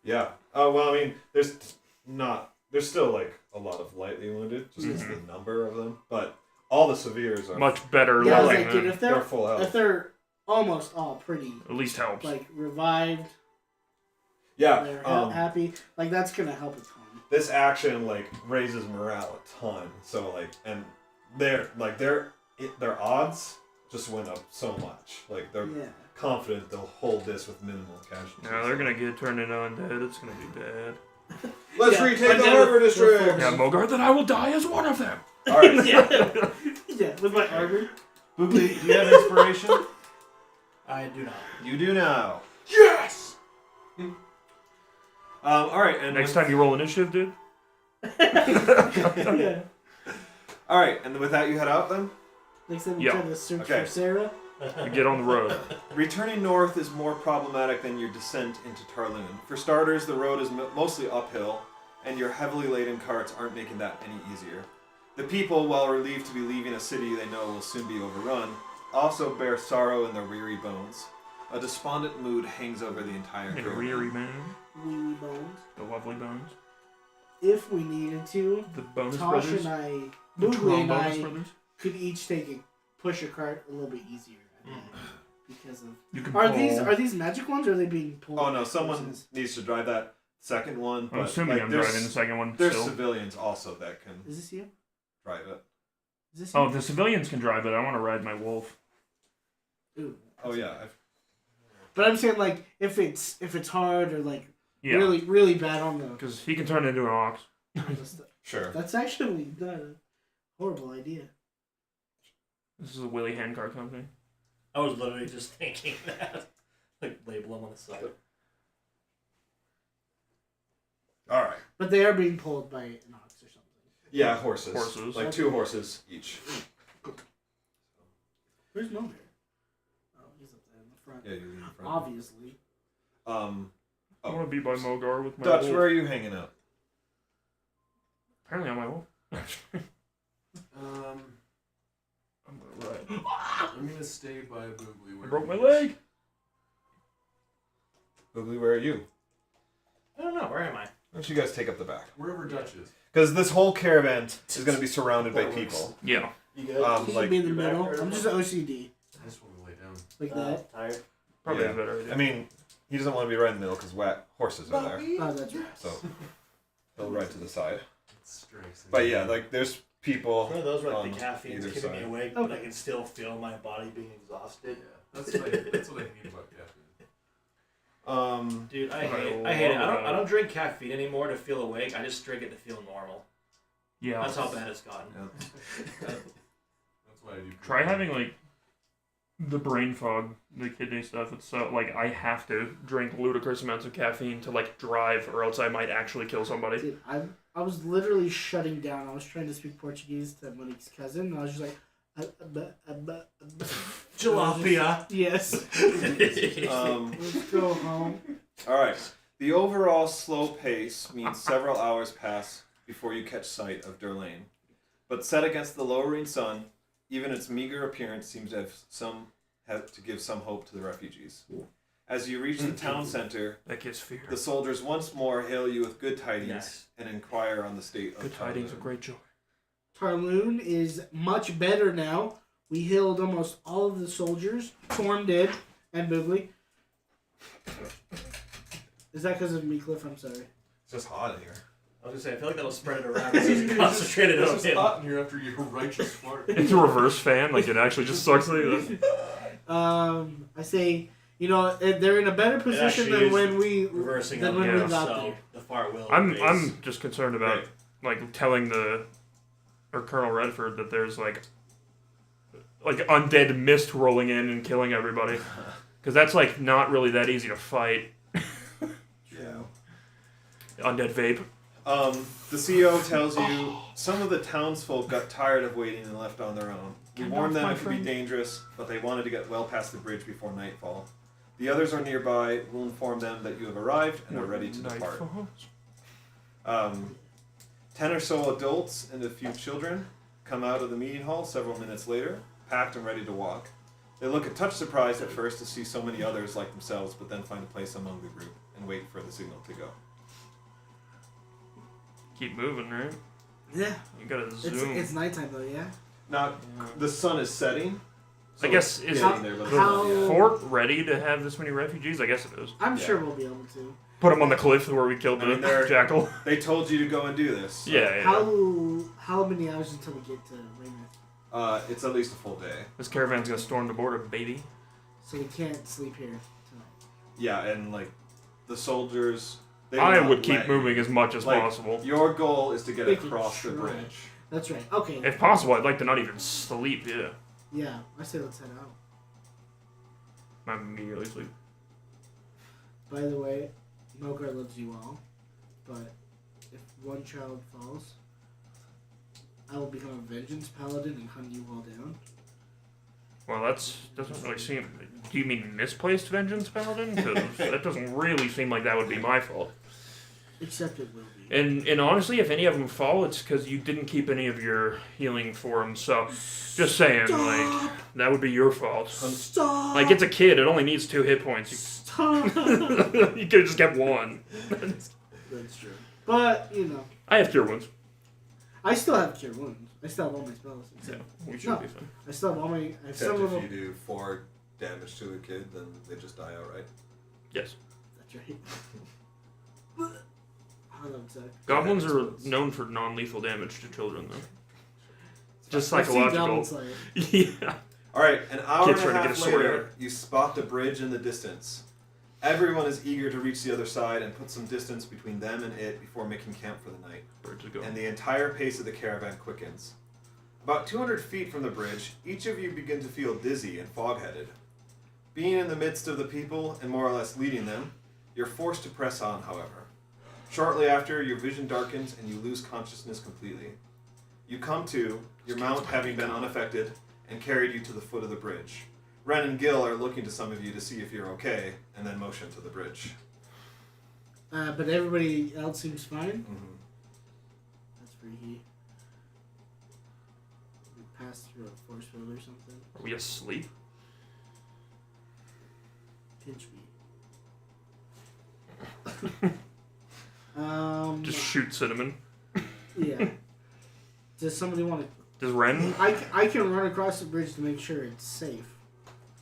Speaker 4: Yeah. Well, I mean, there's still like a lot of lightly wounded, just as the number of them, but all the severes are
Speaker 3: Much better.
Speaker 1: Yeah, I was
Speaker 3: leveling
Speaker 1: like, dude,
Speaker 3: than-
Speaker 1: if
Speaker 4: they're
Speaker 1: they're
Speaker 4: full health.
Speaker 1: if they're almost all pretty
Speaker 3: at least helps.
Speaker 1: like revived,
Speaker 4: Yeah.
Speaker 1: they're happy, like that's gonna help a ton.
Speaker 4: This action like raises morale a ton. So like, and their odds just went up so much. Like they're
Speaker 1: Yeah.
Speaker 4: confident they'll hold this with minimal casualties.
Speaker 3: No, they're gonna get turned into undead. It's gonna be bad.
Speaker 4: Let's
Speaker 1: Yeah,
Speaker 4: retake
Speaker 1: but
Speaker 4: the
Speaker 1: then
Speaker 4: harbor
Speaker 1: with
Speaker 4: district.
Speaker 1: full-
Speaker 3: Yeah, Mogart, then I will die as one of them.
Speaker 4: All right.
Speaker 1: Yeah. Yeah, with my armor.
Speaker 4: Boogly, do you have inspiration?
Speaker 6: I do not.
Speaker 4: You do now.
Speaker 3: Yes.
Speaker 4: All right. And
Speaker 3: Next time you roll initiative, dude.
Speaker 1: Yeah.
Speaker 4: All right, and with that, you head out then.
Speaker 1: Next time we
Speaker 3: Yeah.
Speaker 1: try to search
Speaker 4: Okay.
Speaker 1: for Sarah.
Speaker 3: You get on the road.
Speaker 4: Returning north is more problematic than your descent into Tarlun. For starters, the road is mostly uphill, and your heavily laden carts aren't making that any easier. The people, while relieved to be leaving a city they know will soon be overrun, also bear sorrow in their weary bones. A despondent mood hangs over the entire
Speaker 3: And
Speaker 4: caravan.
Speaker 3: weary man.
Speaker 1: Wee bones.
Speaker 3: The lovely bones.
Speaker 1: If we needed to,
Speaker 3: The bonus
Speaker 1: Tosh
Speaker 3: brothers.
Speaker 1: and I,
Speaker 3: The
Speaker 1: Boogly and
Speaker 3: bonus
Speaker 1: I,
Speaker 3: brothers.
Speaker 1: could each push a cart a little bit easier. I think, because of
Speaker 3: You can
Speaker 1: are
Speaker 3: pull.
Speaker 1: these magic ones or are they being pulled?
Speaker 4: Oh no,
Speaker 1: by
Speaker 4: someone
Speaker 1: horses?
Speaker 4: needs to drive that second one.
Speaker 3: I'm
Speaker 4: But
Speaker 3: assuming
Speaker 4: like,
Speaker 3: I'm
Speaker 4: there's,
Speaker 3: driving the second one
Speaker 4: There's
Speaker 3: still.
Speaker 4: civilians also that can
Speaker 1: Is this you?
Speaker 4: drive it.
Speaker 1: Is this you?
Speaker 3: Oh, the civilians can drive it. I want to ride my wolf.
Speaker 1: Ooh.
Speaker 4: Oh yeah,
Speaker 1: But I'm saying like if it's hard or like
Speaker 3: Yeah.
Speaker 1: really bad on the.
Speaker 3: Because he can turn into an ox.
Speaker 4: sure.
Speaker 1: That's actually not a horrible idea.
Speaker 3: This is a Willy Handcar company.
Speaker 6: I was literally just thinking that. Like, label them on the side.
Speaker 4: All right.
Speaker 1: But they are being pulled by an ox or something.
Speaker 4: Yeah, horses.
Speaker 3: Horses.
Speaker 4: Like 2 horses each.
Speaker 1: Where's Mo here? Oh, he's up there in the front.
Speaker 4: Yeah, you're in front.
Speaker 1: Obviously.
Speaker 3: I want to be by Mogar with my
Speaker 4: Dutch,
Speaker 3: wolf.
Speaker 4: where are you hanging out?
Speaker 3: Apparently on my wolf.
Speaker 2: Um,
Speaker 3: I'm gonna ride.
Speaker 2: I'm gonna stay by Boogly.
Speaker 3: I broke my leg.
Speaker 4: Boogly, where are you?
Speaker 6: I don't know. Where am I?
Speaker 4: Why don't you guys take up the back?
Speaker 2: Wherever Dutch is.
Speaker 4: Because this whole caravan is going to be surrounded by people.
Speaker 3: Yeah.
Speaker 6: You good?
Speaker 1: He
Speaker 4: Like,
Speaker 1: should be in the
Speaker 6: you're back
Speaker 1: middle.
Speaker 6: there.
Speaker 1: I'm just OCD.
Speaker 2: I just want to lay down.
Speaker 1: Like that.
Speaker 6: Tired?
Speaker 3: Probably
Speaker 4: Yeah.
Speaker 3: a better idea.
Speaker 4: I mean, he doesn't want to be right in the middle because horses are there.
Speaker 1: Oh, that's right.
Speaker 4: So he'll ride to the side.
Speaker 2: It's strength.
Speaker 4: But yeah, like there's people.
Speaker 6: One of those where like,
Speaker 4: on
Speaker 6: the caffeine's
Speaker 4: either
Speaker 6: keeping me
Speaker 4: side.
Speaker 6: awake, but I can still feel my body being exhausted.
Speaker 2: Yeah, that's what I hate about caffeine.
Speaker 6: Dude, I
Speaker 3: I
Speaker 6: hate it.
Speaker 3: love
Speaker 6: I don't drink caffeine anymore to feel awake. I just drink it to feel normal.
Speaker 3: Yeah.
Speaker 6: That's how bad it's gotten.
Speaker 2: That's why I do.
Speaker 3: Try having like the brain fog, the kidney stuff. It's so like I have to drink ludicrous amounts of caffeine to like drive, or else I might actually kill somebody.
Speaker 1: Dude, I was literally shutting down. I was trying to speak Portuguese to Monique's cousin, and I was just like,
Speaker 6: Jalapia.
Speaker 1: Yes.
Speaker 4: Um,
Speaker 1: Let's go home.
Speaker 4: all right. The overall slow pace means several hours pass before you catch sight of Derlayne. But set against the lowering sun, even its meager appearance seems to give some hope to the refugees. As you reach the town center,
Speaker 3: That gives fear.
Speaker 4: the soldiers once more hail you with good tidings
Speaker 5: Yes.
Speaker 4: and inquire on the state of
Speaker 3: Good tidings
Speaker 4: Tarlun.
Speaker 3: of great joy.
Speaker 1: Tarlun is much better now. We healed almost all of the soldiers. Torm did, and Boogly. Is that because of me, Cliff? I'm sorry.
Speaker 4: It's just hot in here.
Speaker 5: I was gonna say, I feel like that'll spread it around. It's just concentrated on him.
Speaker 2: in here after your righteous fart.
Speaker 3: It's a reverse fan, like it actually just sucks like that.
Speaker 1: I say, they're in a better position
Speaker 5: actually
Speaker 1: than when we
Speaker 5: reversing
Speaker 1: than
Speaker 5: on
Speaker 1: when
Speaker 3: yeah.
Speaker 1: we got
Speaker 5: So
Speaker 1: there.
Speaker 5: the fart will.
Speaker 3: I'm
Speaker 5: raise.
Speaker 3: just concerned about like telling Colonel Redford that there's like undead mist rolling in and killing everybody, because that's like not really that easy to fight.
Speaker 4: Yeah.
Speaker 3: Undead vape.
Speaker 4: The CEO tells you some of the townsfolk got tired of waiting and left on their own. You warned them it could be dangerous, but they wanted to get well past the bridge before nightfall. The others are nearby. We'll inform them that you have arrived and are ready to depart. 10 or so adults and a few children come out of the meeting hall several minutes later, packed and ready to walk. They look a touch surprised at first to see so many others like themselves, but then find a place among the group and wait for the signal to go.
Speaker 3: Keep moving, right?
Speaker 1: Yeah.
Speaker 3: You gotta zoom.
Speaker 1: It's nighttime though, yeah.
Speaker 4: Now, the sun is setting.
Speaker 3: I guess
Speaker 4: it's
Speaker 3: is
Speaker 4: getting there, but
Speaker 1: how-
Speaker 4: yeah.
Speaker 3: Fort ready to have this many refugees? I guess it is.
Speaker 1: I'm
Speaker 4: Yeah.
Speaker 1: sure we'll be able to.
Speaker 3: Put them on the cliff where we killed
Speaker 4: I mean,
Speaker 3: the
Speaker 4: they're-
Speaker 3: jackal.
Speaker 4: They told you to go and do this. So,
Speaker 3: Yeah.
Speaker 1: How many hours until we get to Rameth?
Speaker 4: It's at least a full day.
Speaker 3: This caravan's gonna storm the border, baby.
Speaker 1: So we can't sleep here tonight.
Speaker 4: Yeah, and like the soldiers. They will
Speaker 3: I
Speaker 4: not
Speaker 3: would keep
Speaker 4: let
Speaker 3: moving
Speaker 4: you.
Speaker 3: as much as
Speaker 4: Like,
Speaker 3: possible.
Speaker 4: Your goal is to get
Speaker 1: They can
Speaker 4: across the
Speaker 1: try.
Speaker 4: bridge.
Speaker 1: That's right. Okay.
Speaker 3: If possible, I'd like to not even sleep. Yeah.
Speaker 1: Yeah, I say let's head out.
Speaker 3: I immediately sleep.
Speaker 1: By the way, Mogar loves you all, but if one child falls, I will become a vengeance paladin and hunt you all down.
Speaker 3: Well, doesn't really seem. Do you mean misplaced vengeance, paladin? Because that doesn't really seem like that would be my fault.
Speaker 1: Except it will be.
Speaker 3: And honestly, if any of them fall, it's because you didn't keep any of your healing for them. So, just saying, like that would be your fault.
Speaker 1: Stop!
Speaker 3: Like it's a kid; it only needs 2 hit points.
Speaker 1: Stop!
Speaker 3: You could have just kept 1.
Speaker 1: That's true. But,
Speaker 3: I have cure wounds.
Speaker 1: I still have cure wounds. I still have all my spells.
Speaker 3: Yeah,
Speaker 1: Except,
Speaker 3: we should
Speaker 1: No.
Speaker 3: be fine.
Speaker 1: I still have all my. I have
Speaker 4: Except
Speaker 1: some
Speaker 4: if
Speaker 1: of
Speaker 4: you
Speaker 1: them.
Speaker 4: do 4 damage to a kid, then they just die outright.
Speaker 3: Yes.
Speaker 1: That's right. How that would suck.
Speaker 3: Goblins are
Speaker 4: Experts.
Speaker 3: known for non-lethal damage to children, though. Just
Speaker 1: I've seen
Speaker 3: psychological.
Speaker 1: Goblin Slayer.
Speaker 3: Yeah.
Speaker 4: All right, an hour
Speaker 3: Kid's
Speaker 4: and a
Speaker 3: trying to
Speaker 4: half
Speaker 3: get a sword
Speaker 4: later, you spot the bridge in the distance. Everyone is eager to reach the other side and put some distance between them and it before making camp for the night.
Speaker 3: Birds are going.
Speaker 4: And the entire pace of the caravan quickens. About 200 feet from the bridge, each of you begin to feel dizzy and fog-headed. Being in the midst of the people and more or less leading them, you're forced to press on, however. Shortly after, your vision darkens and you lose consciousness completely. You come to, your mount having been unaffected, and carried you to the foot of the bridge. Ren and Gil are looking to some of you to see if you're okay, and then motion to the bridge.
Speaker 1: But everybody else seems fine.
Speaker 4: Mm-hmm.
Speaker 1: That's freaky. We passed through a force field or something.
Speaker 3: Are we asleep?
Speaker 1: Pinch me.
Speaker 3: Just shoot cinnamon.
Speaker 1: Yeah. Does somebody want to?
Speaker 3: Does Ren?
Speaker 1: I can run across the bridge to make sure it's safe.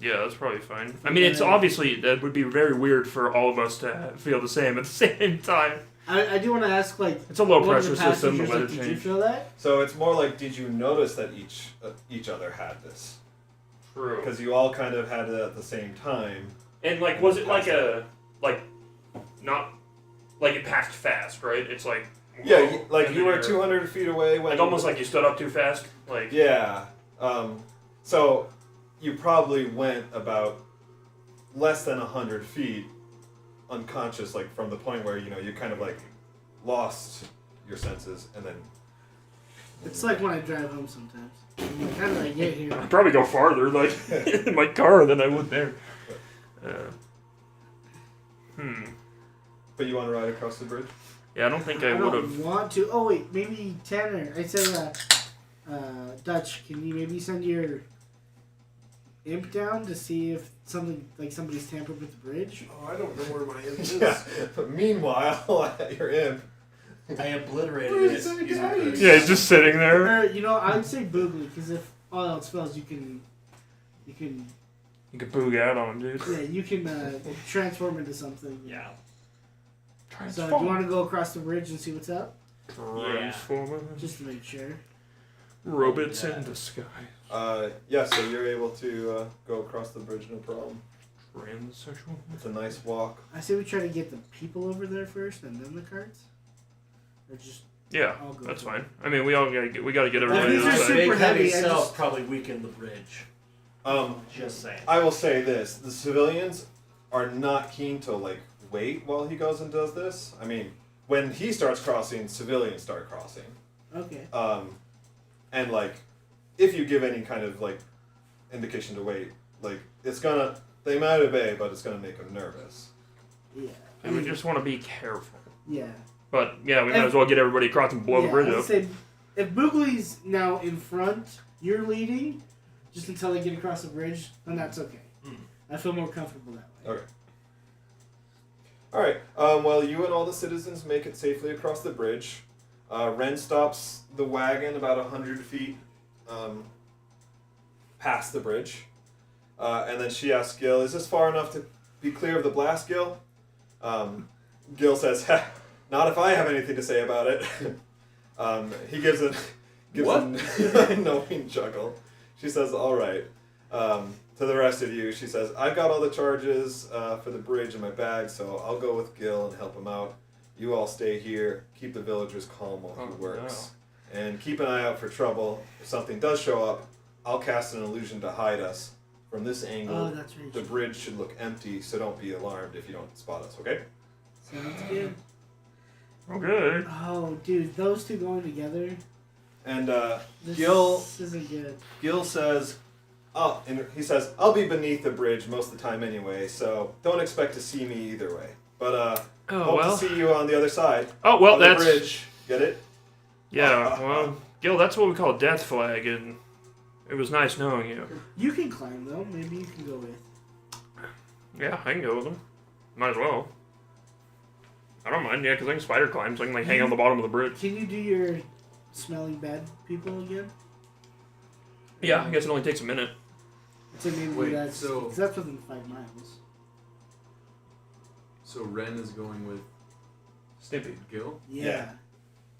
Speaker 3: Yeah, that's probably fine. I mean, it's obviously that would be very weird for all of us to feel the same at the same time.
Speaker 1: I do want to ask, like,
Speaker 3: It's a low
Speaker 1: one of the
Speaker 3: pressure system. The
Speaker 1: passengers,
Speaker 3: weather
Speaker 1: like, did you
Speaker 3: change.
Speaker 1: feel that?
Speaker 4: So it's more like, did you notice that each other had this?
Speaker 3: True.
Speaker 4: Because you all kind of had it at the same time.
Speaker 3: And like, was it like not like it passed fast, right? It's like
Speaker 4: Yeah,
Speaker 3: whoa,
Speaker 4: like
Speaker 3: and
Speaker 4: you
Speaker 3: then
Speaker 4: were
Speaker 3: you're-
Speaker 4: 200 feet away when...
Speaker 3: like almost like you stood up too fast. Like
Speaker 4: Yeah. So you probably went about less than 100 feet unconscious, like from the point where, you kind of like lost your senses and then...
Speaker 1: It's like when I drive home sometimes. I'm like, how did I get here?
Speaker 3: I'd probably go farther, like in my car, than I would there.
Speaker 4: But you want to ride across the bridge?
Speaker 3: Yeah, I don't think I would
Speaker 1: don't
Speaker 3: have.
Speaker 1: want to. Oh wait, maybe Tanner. I said, Dutch. Can you maybe send your imp down to see if somebody's tampered with the bridge?
Speaker 7: Oh, I don't know where my imp is.
Speaker 4: Yeah. But meanwhile, your imp.
Speaker 6: I obliterated
Speaker 7: Where's
Speaker 6: it.
Speaker 7: that
Speaker 6: using
Speaker 7: guy?
Speaker 6: the-
Speaker 3: Yeah, he's just sitting there.
Speaker 1: Or, you know, I'd say Boogly, because if all else fails, you can,
Speaker 3: You could boog out on him, dude.
Speaker 1: yeah, you can transform into something.
Speaker 6: Yeah.
Speaker 1: So, do you want to go across the bridge and see what's up,
Speaker 3: Transformer.
Speaker 1: just to make sure?
Speaker 3: Robots in disguise.
Speaker 4: Yeah, so you're able to go across the bridge, no problem.
Speaker 3: Transsexual.
Speaker 4: It's a nice walk.
Speaker 1: I say we try to get the people over there first, and then the carts. Or just
Speaker 3: Yeah,
Speaker 1: I'll go
Speaker 3: that's
Speaker 1: for
Speaker 3: fine. I mean, we gotta get
Speaker 1: Well,
Speaker 3: everybody
Speaker 1: these are
Speaker 3: inside.
Speaker 1: super
Speaker 6: Big heavy
Speaker 1: heavy, I
Speaker 6: cells
Speaker 1: just-
Speaker 6: probably weakened the bridge. Just saying.
Speaker 4: I will say this: the civilians are not keen to wait while he goes and does this. I mean, when he starts crossing, civilians start crossing.
Speaker 1: okay.
Speaker 4: And if you give any kind of indication to wait, they might obey, but it's gonna make them nervous.
Speaker 1: Yeah.
Speaker 3: And we just want to be careful.
Speaker 1: Yeah.
Speaker 3: But yeah, we might as well get everybody across and blow the bridge
Speaker 1: I would
Speaker 3: up.
Speaker 1: say if Boogly's now in front, you're leading, just until they get across the bridge, then that's okay. I feel more comfortable that way.
Speaker 4: Okay. All right. Well, you and all the citizens make it safely across the bridge. Ren stops the wagon about 100 feet past the bridge, and then she asks Gil, "Is this far enough to be clear of the blast, Gil?" Gil says, "Not if I have anything to say about it." He gives a knowing chuckle. She says, "All right." To the rest of you, she says, "I've got all the charges for the bridge in my bag, so I'll go with Gil and help him out. You all stay here, keep the villagers calm while he works, and keep an eye out for trouble. If something does show up, I'll cast an illusion to hide us. From this angle,
Speaker 1: Oh, that's right.
Speaker 4: the bridge should look empty, so don't be alarmed if you don't spot us, okay?"
Speaker 1: Sounds good.
Speaker 3: Okay.
Speaker 1: Oh, dude, those two going together.
Speaker 4: And
Speaker 1: This
Speaker 4: Gil
Speaker 1: isn't good.
Speaker 4: Gil says, he says, "I'll be beneath the bridge most of the time anyway, so don't expect to see me either way. But hope to see you on the other side.
Speaker 3: Oh well,
Speaker 4: of the
Speaker 3: that's
Speaker 4: bridge. Get it?"
Speaker 3: yeah. Well, Gil, that's what we call a death flag, and it was nice knowing you.
Speaker 1: You can climb though. Maybe you can go with.
Speaker 3: Yeah, I can go with them. Might as well. I don't mind, yeah, because I can spider climb, so I can hang on the bottom of the bridge.
Speaker 1: Can you do your smelling bad people again?
Speaker 3: Yeah, I guess it only takes a minute.
Speaker 1: So maybe
Speaker 2: Wait,
Speaker 1: that's
Speaker 2: so-
Speaker 1: 'cause that's within 5 miles.
Speaker 2: So Ren is going with
Speaker 3: Snippy.
Speaker 2: Gil?
Speaker 1: Yeah.
Speaker 4: Yeah.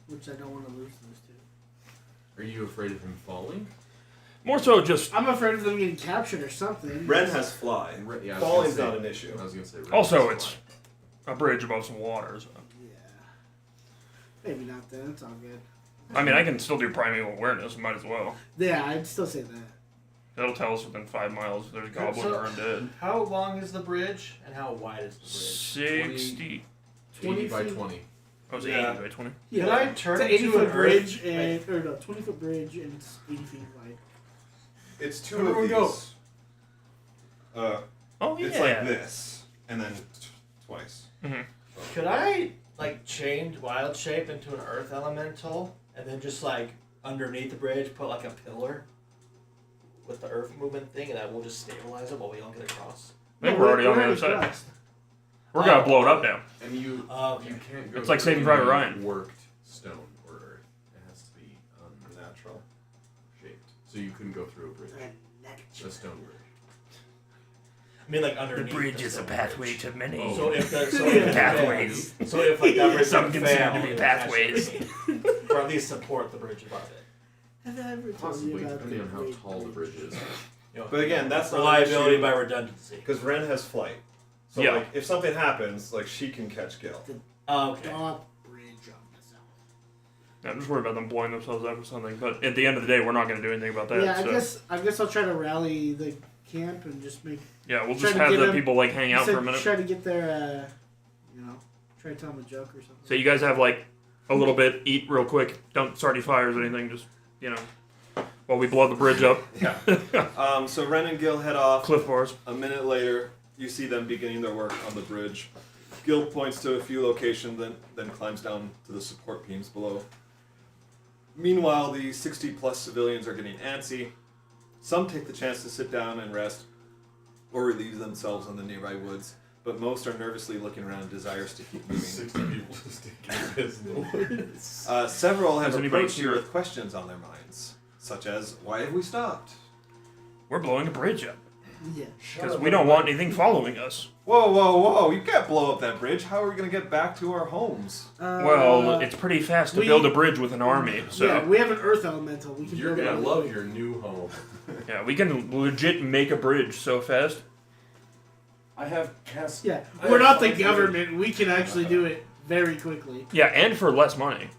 Speaker 1: Which I don't want to lose those two.
Speaker 2: Are you afraid of him falling?
Speaker 3: More so just.
Speaker 1: I'm afraid of them getting captured or something.
Speaker 4: Ren has fly.
Speaker 2: Yeah, I was
Speaker 4: Falling's
Speaker 2: gonna
Speaker 4: not
Speaker 2: say-
Speaker 4: an issue.
Speaker 2: I was gonna say. Ren
Speaker 3: Also,
Speaker 2: is
Speaker 3: it's
Speaker 2: fine.
Speaker 3: a bridge above some water, so.
Speaker 1: Yeah. Maybe not then. It's all good.
Speaker 3: I mean, I can still do primeval awareness, might as well.
Speaker 1: Yeah, I'd still say that.
Speaker 3: That'll tell us within 5 miles if there's a goblin
Speaker 6: So-
Speaker 3: or undead.
Speaker 6: How long is the bridge and how wide is the bridge?
Speaker 3: 60.
Speaker 2: 80 by
Speaker 1: feet.
Speaker 2: 20.
Speaker 3: I was
Speaker 6: Yeah.
Speaker 3: 80 by 20.
Speaker 1: Yeah.
Speaker 6: Can I turn
Speaker 1: it's an
Speaker 6: into
Speaker 1: 80-foot
Speaker 6: an
Speaker 1: bridge
Speaker 6: earth?
Speaker 1: and or no 20-foot bridge and it's 80 feet wide.
Speaker 4: It's two
Speaker 6: Everyone
Speaker 4: of
Speaker 6: go.
Speaker 4: these.
Speaker 3: Oh, yeah.
Speaker 4: It's like this, and then twice.
Speaker 6: Could I change wild shape into an earth elemental and then just underneath the bridge put a pillar with the earth movement thing and that will just stabilize it while we all get across?
Speaker 3: I think we're already on the other side. We're gonna blow it up now.
Speaker 2: And you
Speaker 6: Okay.
Speaker 2: you can't go.
Speaker 3: It's like
Speaker 2: through
Speaker 3: Saving Private
Speaker 2: any
Speaker 3: Ryan.
Speaker 2: Worked stone or earth. It has to be
Speaker 4: Natural.
Speaker 2: shaped. So you couldn't go through a bridge. A stone bridge.
Speaker 6: I mean, underneath.
Speaker 3: is a pathway to many
Speaker 2: Oh.
Speaker 6: So if
Speaker 3: pathways.
Speaker 6: So if that bridge
Speaker 3: Some
Speaker 6: would
Speaker 3: consider
Speaker 6: fail,
Speaker 3: to be
Speaker 6: it would
Speaker 3: pathways.
Speaker 6: actually- or at least support the bridge above it.
Speaker 1: Have I ever told
Speaker 2: Possibly,
Speaker 1: you about
Speaker 2: depending
Speaker 1: the
Speaker 2: on how
Speaker 1: great
Speaker 2: tall the bridge is.
Speaker 4: But again, that's not
Speaker 6: reliability
Speaker 4: an issue.
Speaker 6: by redundancy.
Speaker 4: Because Ren has flight. So
Speaker 3: Yeah.
Speaker 4: if something happens, she can catch Gil.
Speaker 6: Okay.
Speaker 1: Dog bridge on the south?
Speaker 3: I'm just worried about them blowing themselves up or something. But at the end of the day, we're not gonna do anything about that.
Speaker 1: Yeah,
Speaker 3: so.
Speaker 1: I guess I'll try to rally the camp and just make
Speaker 3: Yeah, we'll
Speaker 1: try
Speaker 3: just
Speaker 1: to
Speaker 3: have
Speaker 1: get
Speaker 3: the
Speaker 1: them-
Speaker 3: people hang out for a minute.
Speaker 1: Try to get their try to tell them a joke or something.
Speaker 3: So you guys have a little bit, eat real quick. Don't start any fires or anything. Just while we blow the bridge up.
Speaker 4: So Ren and Gil head off.
Speaker 3: Cliff bars.
Speaker 4: A minute later, you see them beginning their work on the bridge. Gil points to a few locations, then climbs down to the support beams below. Meanwhile, the 60-plus civilians are getting antsy. Some take the chance to sit down and rest, or relieve themselves in the nearby woods, but most are nervously looking around, desirous to keep moving.
Speaker 8: 60 people just taking piss in the woods.
Speaker 4: Several have
Speaker 3: Does anybody
Speaker 4: approached you
Speaker 3: hear
Speaker 4: with questions on their minds, such as, why have we stopped?
Speaker 3: We're blowing a bridge up
Speaker 1: Yeah.
Speaker 3: because we don't want anything following us.
Speaker 4: Whoa, whoa, whoa, you can't blow up that bridge. How are we going to get back to our homes?
Speaker 3: Well, it's pretty fast to build a bridge with an army, so
Speaker 1: Yeah, we have an earth elemental. We can
Speaker 8: You're
Speaker 1: build
Speaker 8: gonna
Speaker 1: it.
Speaker 8: love your new home.
Speaker 3: yeah, we can legit make a bridge so fast.
Speaker 8: I have cast.
Speaker 1: Yeah,
Speaker 8: I
Speaker 1: we're
Speaker 8: have
Speaker 1: not the
Speaker 8: five
Speaker 1: government. We can actually do it very quickly.
Speaker 3: Yeah, and for less money.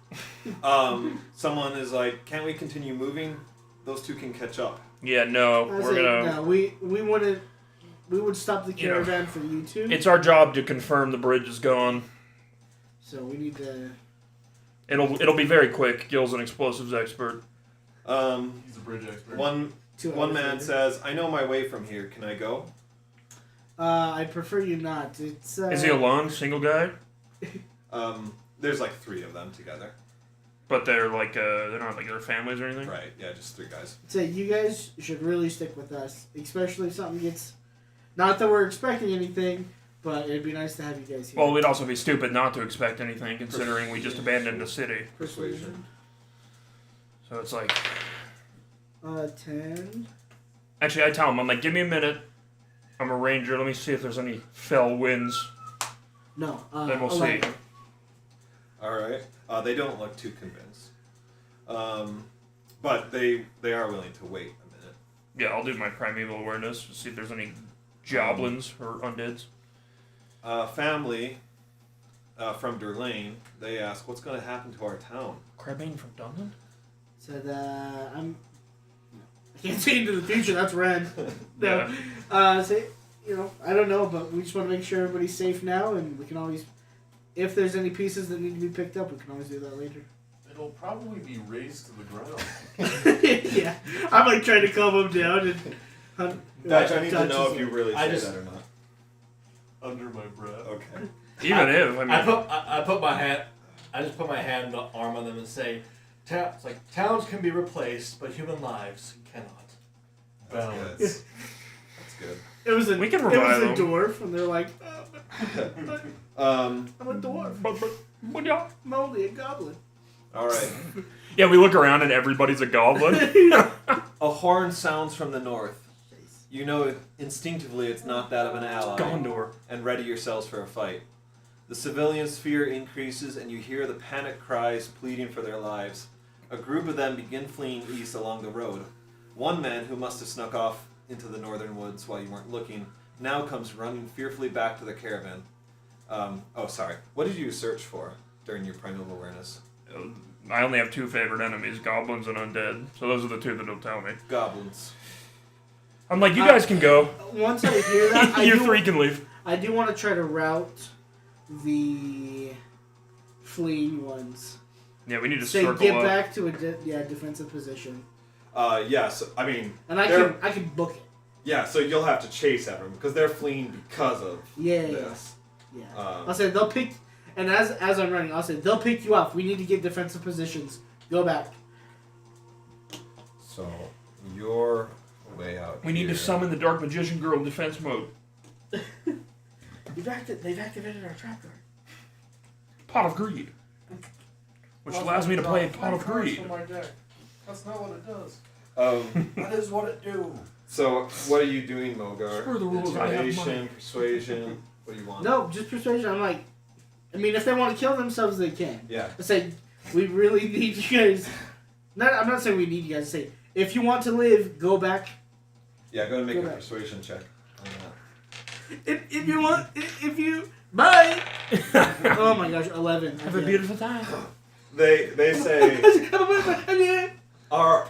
Speaker 4: Someone is like, can't we continue moving? Those two can catch up.
Speaker 3: Yeah, no,
Speaker 1: I
Speaker 3: we're
Speaker 1: say,
Speaker 3: gonna.
Speaker 1: no, we wouldn't. We would stop the
Speaker 3: You know,
Speaker 1: caravan for you two.
Speaker 3: It's our job to confirm the bridge is gone.
Speaker 1: So we need to.
Speaker 3: It'll be very quick. Gil's an explosives expert.
Speaker 8: He's a bridge expert.
Speaker 4: One
Speaker 1: 2
Speaker 4: one
Speaker 1: hours
Speaker 4: man
Speaker 1: later.
Speaker 4: says, I know my way from here. Can I go?
Speaker 1: I prefer you not. It's.
Speaker 3: Is he alone, single guy?
Speaker 4: There's like 3 of them together.
Speaker 3: But they're like they're not like their families or anything.
Speaker 4: Right, yeah, just 3 guys.
Speaker 1: So you guys should really stick with us, especially if something gets. Not that we're expecting anything, but it'd be nice to have you guys here.
Speaker 3: Well, we'd also be stupid not to expect anything, considering we just abandoned a city.
Speaker 4: Persuasion.
Speaker 3: So it's like,
Speaker 1: 10.
Speaker 3: actually, I tell him, I'm like, give me a minute. I'm a ranger. Let me see if there's any fell winds.
Speaker 1: No.
Speaker 3: Then we'll
Speaker 1: 11.
Speaker 3: see.
Speaker 4: Alright. They don't look too convinced. But they are willing to wait a minute.
Speaker 3: Yeah, I'll do my primeval awareness to see if there's any goblins or undeads.
Speaker 4: Family from Derlayne, they ask, what's going to happen to our town?
Speaker 3: Crabane from Dunland?
Speaker 1: Said, I can't see into the future. That's red. No.
Speaker 3: Yeah.
Speaker 1: Say, I don't know, but we just want to make sure everybody's safe now, and we can always, if there's any pieces that need to be picked up, we can always do that later.
Speaker 8: It'll probably be raised to the ground.
Speaker 1: Yeah, I'm like trying to calm him down and.
Speaker 4: Dutch, I need to
Speaker 1: Dutch
Speaker 4: know
Speaker 1: is
Speaker 4: if you
Speaker 1: like-
Speaker 4: really
Speaker 6: I
Speaker 4: say
Speaker 6: just-
Speaker 4: that or not.
Speaker 8: Under my breath.
Speaker 4: Okay.
Speaker 3: Even if, I mean,
Speaker 6: I put my hand. I just put my hand on arm on them and say, it's like towns can be replaced, but human lives cannot.
Speaker 4: That's
Speaker 8: Balance.
Speaker 4: good. That's good.
Speaker 1: It was a
Speaker 3: We can
Speaker 1: it was
Speaker 3: revive
Speaker 1: a
Speaker 3: them.
Speaker 1: dwarf, and they're like, but I'm a dwarf. I'm only a goblin.
Speaker 4: Alright.
Speaker 3: yeah, we look around and everybody's a goblin.
Speaker 4: A horn sounds from the north. You know instinctively it's not that of an ally.
Speaker 3: Gondor.
Speaker 4: And ready yourselves for a fight. The civilians' fear increases and you hear the panic cries pleading for their lives. A group of them begin fleeing east along the road. One man, who must have snuck off into the northern woods while you weren't looking, now comes running fearfully back to the caravan. What did you search for during your primeval awareness?
Speaker 3: I only have 2 favorite enemies, goblins and undead. So those are the 2 that don't tell me.
Speaker 4: Goblins.
Speaker 3: I'm like, you guys can go.
Speaker 1: Once I hear that,
Speaker 3: You 3 can leave.
Speaker 1: I do want to try to route the fleeing ones.
Speaker 3: Yeah, we need to
Speaker 1: Say
Speaker 3: circle
Speaker 1: get
Speaker 3: up.
Speaker 1: back to a defensive position,
Speaker 4: Yes, I mean,
Speaker 1: and I can book it.
Speaker 4: yeah, so you'll have to chase everyone because they're fleeing because of
Speaker 1: Yeah,
Speaker 4: this.
Speaker 1: yeah.
Speaker 4: Um,
Speaker 1: I'll say they'll pick, and as I'm running, I'll say they'll pick you up. We need to get defensive positions. Go back.
Speaker 4: So, you're way out
Speaker 3: We need to
Speaker 4: here.
Speaker 3: summon the Dark Magician Girl in defense mode.
Speaker 1: They've activated our trap card.
Speaker 3: Pot of Greed. Which allows me to play Pot of Greed.
Speaker 8: My deck. That's not what it does.
Speaker 6: That is what it do.
Speaker 4: So, what are you doing, Mogar?
Speaker 3: Screw the rules, I have
Speaker 4: Intimidation,
Speaker 3: money.
Speaker 4: persuasion, what do you want?
Speaker 1: No, just persuasion. I'm like, I mean, if they want to kill themselves, they can.
Speaker 4: Yeah.
Speaker 1: I say, we really need you guys. I'm not saying we need you guys. I say, if you want to live, go back.
Speaker 4: Yeah, go ahead and make
Speaker 1: Go
Speaker 4: a
Speaker 1: back.
Speaker 4: persuasion check on
Speaker 1: If you want, if you bye. Oh my gosh, 11.
Speaker 3: Have a beautiful time.
Speaker 4: that. They say our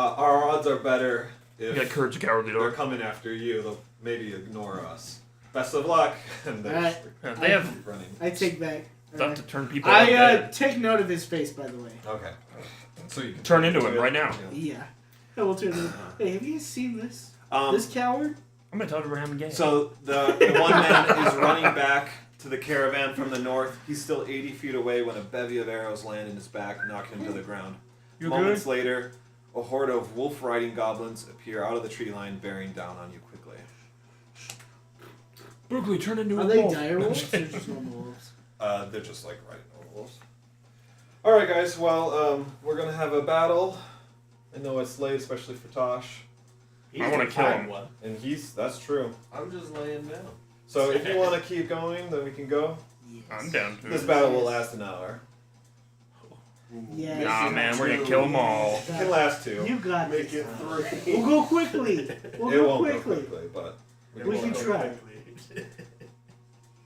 Speaker 4: odds are better
Speaker 3: You
Speaker 4: if
Speaker 3: got courage, cowardly
Speaker 4: they're
Speaker 3: dog.
Speaker 4: coming after you. They'll maybe ignore us. Best of luck. And they're
Speaker 1: Alright.
Speaker 3: Yeah, they have
Speaker 4: keep running.
Speaker 1: I take back.
Speaker 3: stuff to turn people out dead.
Speaker 1: Take note of his face, by the way.
Speaker 4: Okay. So you can
Speaker 3: Turn into him right now.
Speaker 1: Yeah. I will turn. Hey, have you guys seen this?
Speaker 4: Um,
Speaker 1: This coward?
Speaker 3: I'm gonna tell Abraham again.
Speaker 4: So the one man is running back to the caravan from the north. He's still 80 feet away when a bevy of arrows land in his back, knocking him to the ground.
Speaker 3: You
Speaker 4: Moments
Speaker 3: good?
Speaker 4: later, a horde of wolf-riding goblins appear out of the tree line, bearing down on you quickly.
Speaker 3: Brooklyn, turn into
Speaker 1: Are
Speaker 3: a
Speaker 1: they
Speaker 3: wolf.
Speaker 1: dire wolves or just normal wolves?
Speaker 4: They're just like riding normal wolves. All right, guys. Well, we're gonna have a battle. I know it's late, especially for Tosh,
Speaker 3: I want to kill him.
Speaker 6: One.
Speaker 4: and that's true.
Speaker 8: I'm just laying down.
Speaker 4: So if you want to keep going, then we can go.
Speaker 1: Yes.
Speaker 3: I'm down to
Speaker 4: This
Speaker 3: it.
Speaker 4: battle will last an hour.
Speaker 1: Yes.
Speaker 3: Nah, man, we're gonna kill them all.
Speaker 4: It can last 2.
Speaker 1: You got
Speaker 8: Make
Speaker 1: this.
Speaker 8: it 3.
Speaker 1: We'll go quickly. We'll
Speaker 4: It
Speaker 1: go
Speaker 4: won't
Speaker 1: quickly.
Speaker 4: go quickly, but
Speaker 1: We can try.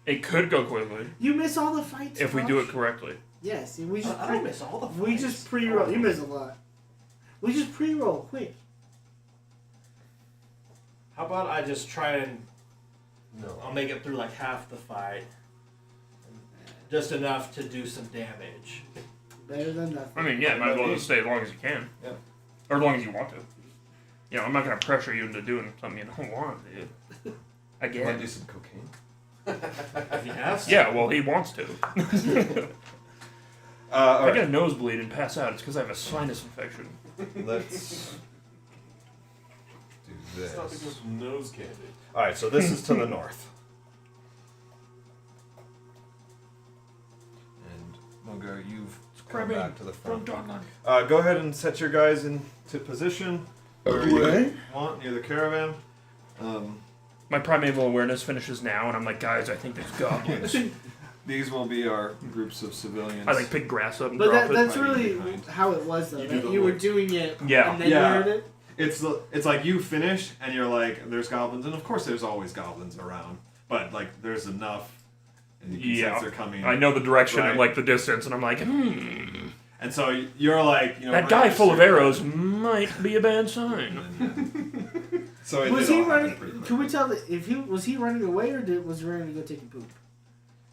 Speaker 3: It could go quickly
Speaker 1: You miss all the fights.
Speaker 3: if we do it
Speaker 1: Josh.
Speaker 3: correctly.
Speaker 1: Yes, and we just
Speaker 6: I don't miss all the
Speaker 1: we
Speaker 6: fights.
Speaker 1: just pre-roll. You miss a lot. We just pre-roll quick.
Speaker 6: How about I just try and
Speaker 8: No.
Speaker 6: I'll make it through like half the fight, just enough to do some damage.
Speaker 1: Better than nothing.
Speaker 3: I mean, yeah, might as well just stay as long as you can.
Speaker 4: Yeah.
Speaker 3: Or as long as you want to. You know, I'm not gonna pressure you into doing something you don't want, dude.
Speaker 4: you want to
Speaker 3: Again.
Speaker 4: do some cocaine?
Speaker 6: If he has to.
Speaker 3: Yeah, well, he wants to.
Speaker 4: All
Speaker 3: If I
Speaker 4: right.
Speaker 3: get a nosebleed and pass out, it's because I have a sinus infection.
Speaker 4: Let's do this.
Speaker 8: It's not because of nose candy.
Speaker 4: All right, so this is to the north. And Mogar, you've come back to the front. Go ahead and set your guys into position where you want near the caravan.
Speaker 3: My primeval awareness finishes now, and I'm like, guys, I think there's goblins.
Speaker 4: These will be our groups of civilians.
Speaker 3: I like pick grass up and
Speaker 1: But
Speaker 3: drop
Speaker 1: that's
Speaker 3: it.
Speaker 1: really
Speaker 4: behind.
Speaker 1: how it was though.
Speaker 8: You
Speaker 1: That
Speaker 8: do the
Speaker 1: you were
Speaker 8: like-
Speaker 1: doing it,
Speaker 3: Yeah.
Speaker 1: and then
Speaker 4: Yeah.
Speaker 1: you heard it.
Speaker 4: It's like you finish and you're like, there's goblins, and of course there's always goblins around, but like there's enough, and you can
Speaker 3: Yeah.
Speaker 4: sense they're coming.
Speaker 3: I know the direction and
Speaker 4: Right.
Speaker 3: like the distance, and I'm like,
Speaker 4: And so you're like,
Speaker 3: that guy full of arrows might be a bad sign.
Speaker 4: So it
Speaker 1: Was
Speaker 4: did
Speaker 1: he
Speaker 4: all happen
Speaker 1: running?
Speaker 4: pretty quick.
Speaker 1: Can we tell that if he was running away or was he running to go take a poop?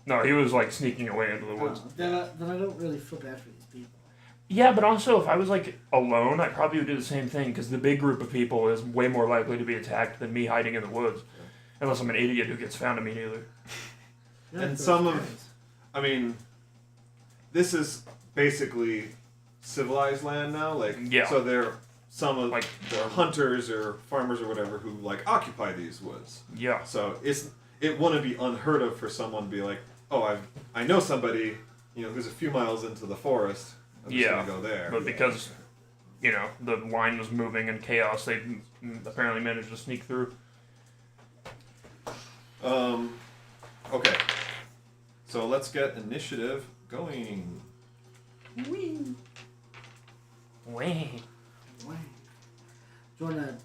Speaker 3: No, he was like sneaking away into the woods.
Speaker 1: Then I don't really feel bad for these people.
Speaker 3: Yeah, but also if I was like alone, I probably would do the same thing because the big group of people is way more likely to be attacked than me hiding in the woods, unless I'm an idiot who gets found immediately.
Speaker 1: Yeah,
Speaker 4: And
Speaker 1: those
Speaker 4: some of-
Speaker 1: guys.
Speaker 4: I mean, this is basically civilized land now. Like,
Speaker 3: Yeah.
Speaker 4: so there some of
Speaker 3: Like-
Speaker 4: the hunters or farmers or whatever who like occupy these woods.
Speaker 3: Yeah.
Speaker 4: So it wouldn't be unheard of for someone to be like, oh, I know somebody, who's a few miles into the forest. I'm just
Speaker 3: Yeah,
Speaker 4: gonna go there.
Speaker 3: But because, the line was moving in chaos, they apparently managed to sneak through.
Speaker 4: Okay. So let's get initiative going.
Speaker 3: Wee.
Speaker 1: Wait. Do you want to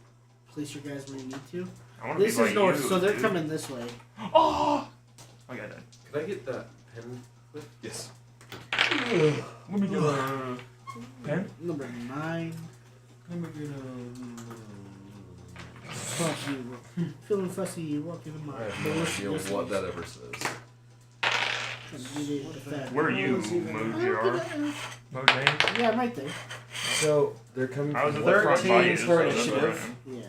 Speaker 1: place your guys where you need to?
Speaker 3: I want to be
Speaker 1: This
Speaker 3: like
Speaker 1: is north,
Speaker 3: you,
Speaker 1: so they're
Speaker 3: dude.
Speaker 1: coming this way.
Speaker 3: Oh! I got that.
Speaker 8: Could I get that pen?
Speaker 4: Yes.
Speaker 3: Let me get a pen.
Speaker 1: Number 9. Fuck you. Feeling fussy, you walk into my.
Speaker 8: I have no idea what that ever says.
Speaker 3: Where are you, Mojar? Mojang?
Speaker 1: Yeah, I'm right there.
Speaker 8: So they're coming
Speaker 3: I was
Speaker 8: from
Speaker 3: at the
Speaker 8: what?
Speaker 3: front
Speaker 6: 13
Speaker 3: by you,
Speaker 6: for
Speaker 3: so that's
Speaker 6: initiative.
Speaker 1: Yeah.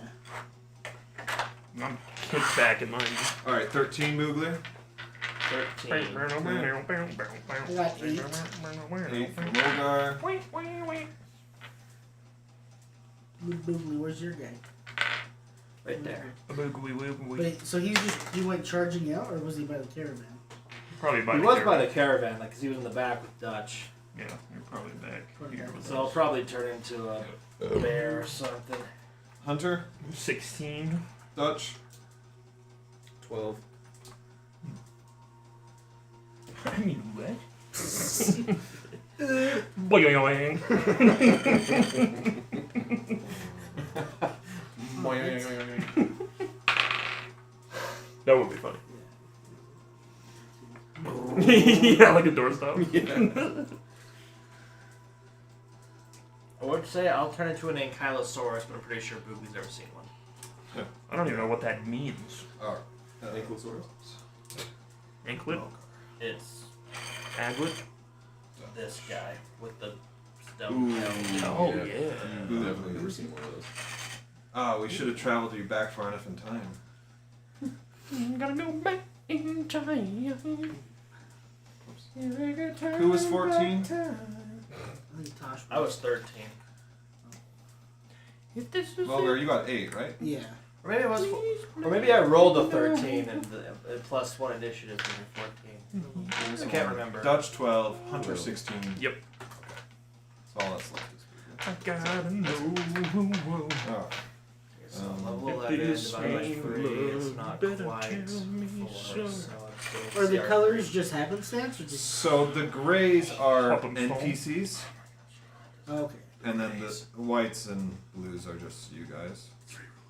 Speaker 3: where I am. I'm kicked back in mine.
Speaker 4: All right, 13 Moogler.
Speaker 6: 13.
Speaker 4: 8 for Mogar.
Speaker 1: Where's your guy?
Speaker 6: Right there.
Speaker 1: Wait, so he went charging out, or was he by the caravan?
Speaker 3: Probably by
Speaker 6: He
Speaker 3: the
Speaker 6: was
Speaker 3: caravan.
Speaker 6: by the caravan, like, 'cause he was in the back with Dutch.
Speaker 3: Yeah, you're probably back here with
Speaker 6: So I'll probably turn into a bear or something.
Speaker 4: Hunter.
Speaker 3: 16.
Speaker 4: Dutch.
Speaker 8: 12.
Speaker 3: I mean, what? Boing. That would be funny. Yeah, like a doorstop.
Speaker 6: I would say I'll turn into an ankylosaurus, but I'm pretty sure Boogie's never seen one.
Speaker 3: I don't even know what that means.
Speaker 4: All right.
Speaker 8: Ankylosaurus.
Speaker 3: Anklet?
Speaker 6: It's
Speaker 3: Aglet?
Speaker 6: this guy with the stone tail.
Speaker 3: Oh,
Speaker 8: Yeah.
Speaker 3: yeah.
Speaker 8: You've definitely never seen one of those.
Speaker 4: We should have traveled you back far enough in time.
Speaker 3: Gotta go back.
Speaker 4: Who was 14?
Speaker 6: I was 13.
Speaker 4: Well, you got 8, right?
Speaker 1: Yeah.
Speaker 6: Or maybe it was. Or maybe I rolled a 13 and plus 1 initiative to be 14. I can't remember.
Speaker 4: Dutch 12, Hunter 16.
Speaker 3: Yep.
Speaker 4: That's all that's left.
Speaker 3: I gotta know.
Speaker 4: Oh.
Speaker 6: So level 11 divided by 3 is not quite 4. So it's still
Speaker 1: Are the
Speaker 6: CR3.
Speaker 1: colors just happenstance or just
Speaker 4: So the grays are
Speaker 3: Pop 'em
Speaker 4: NPCs,
Speaker 1: okay?
Speaker 4: and then the whites and blues are just you guys.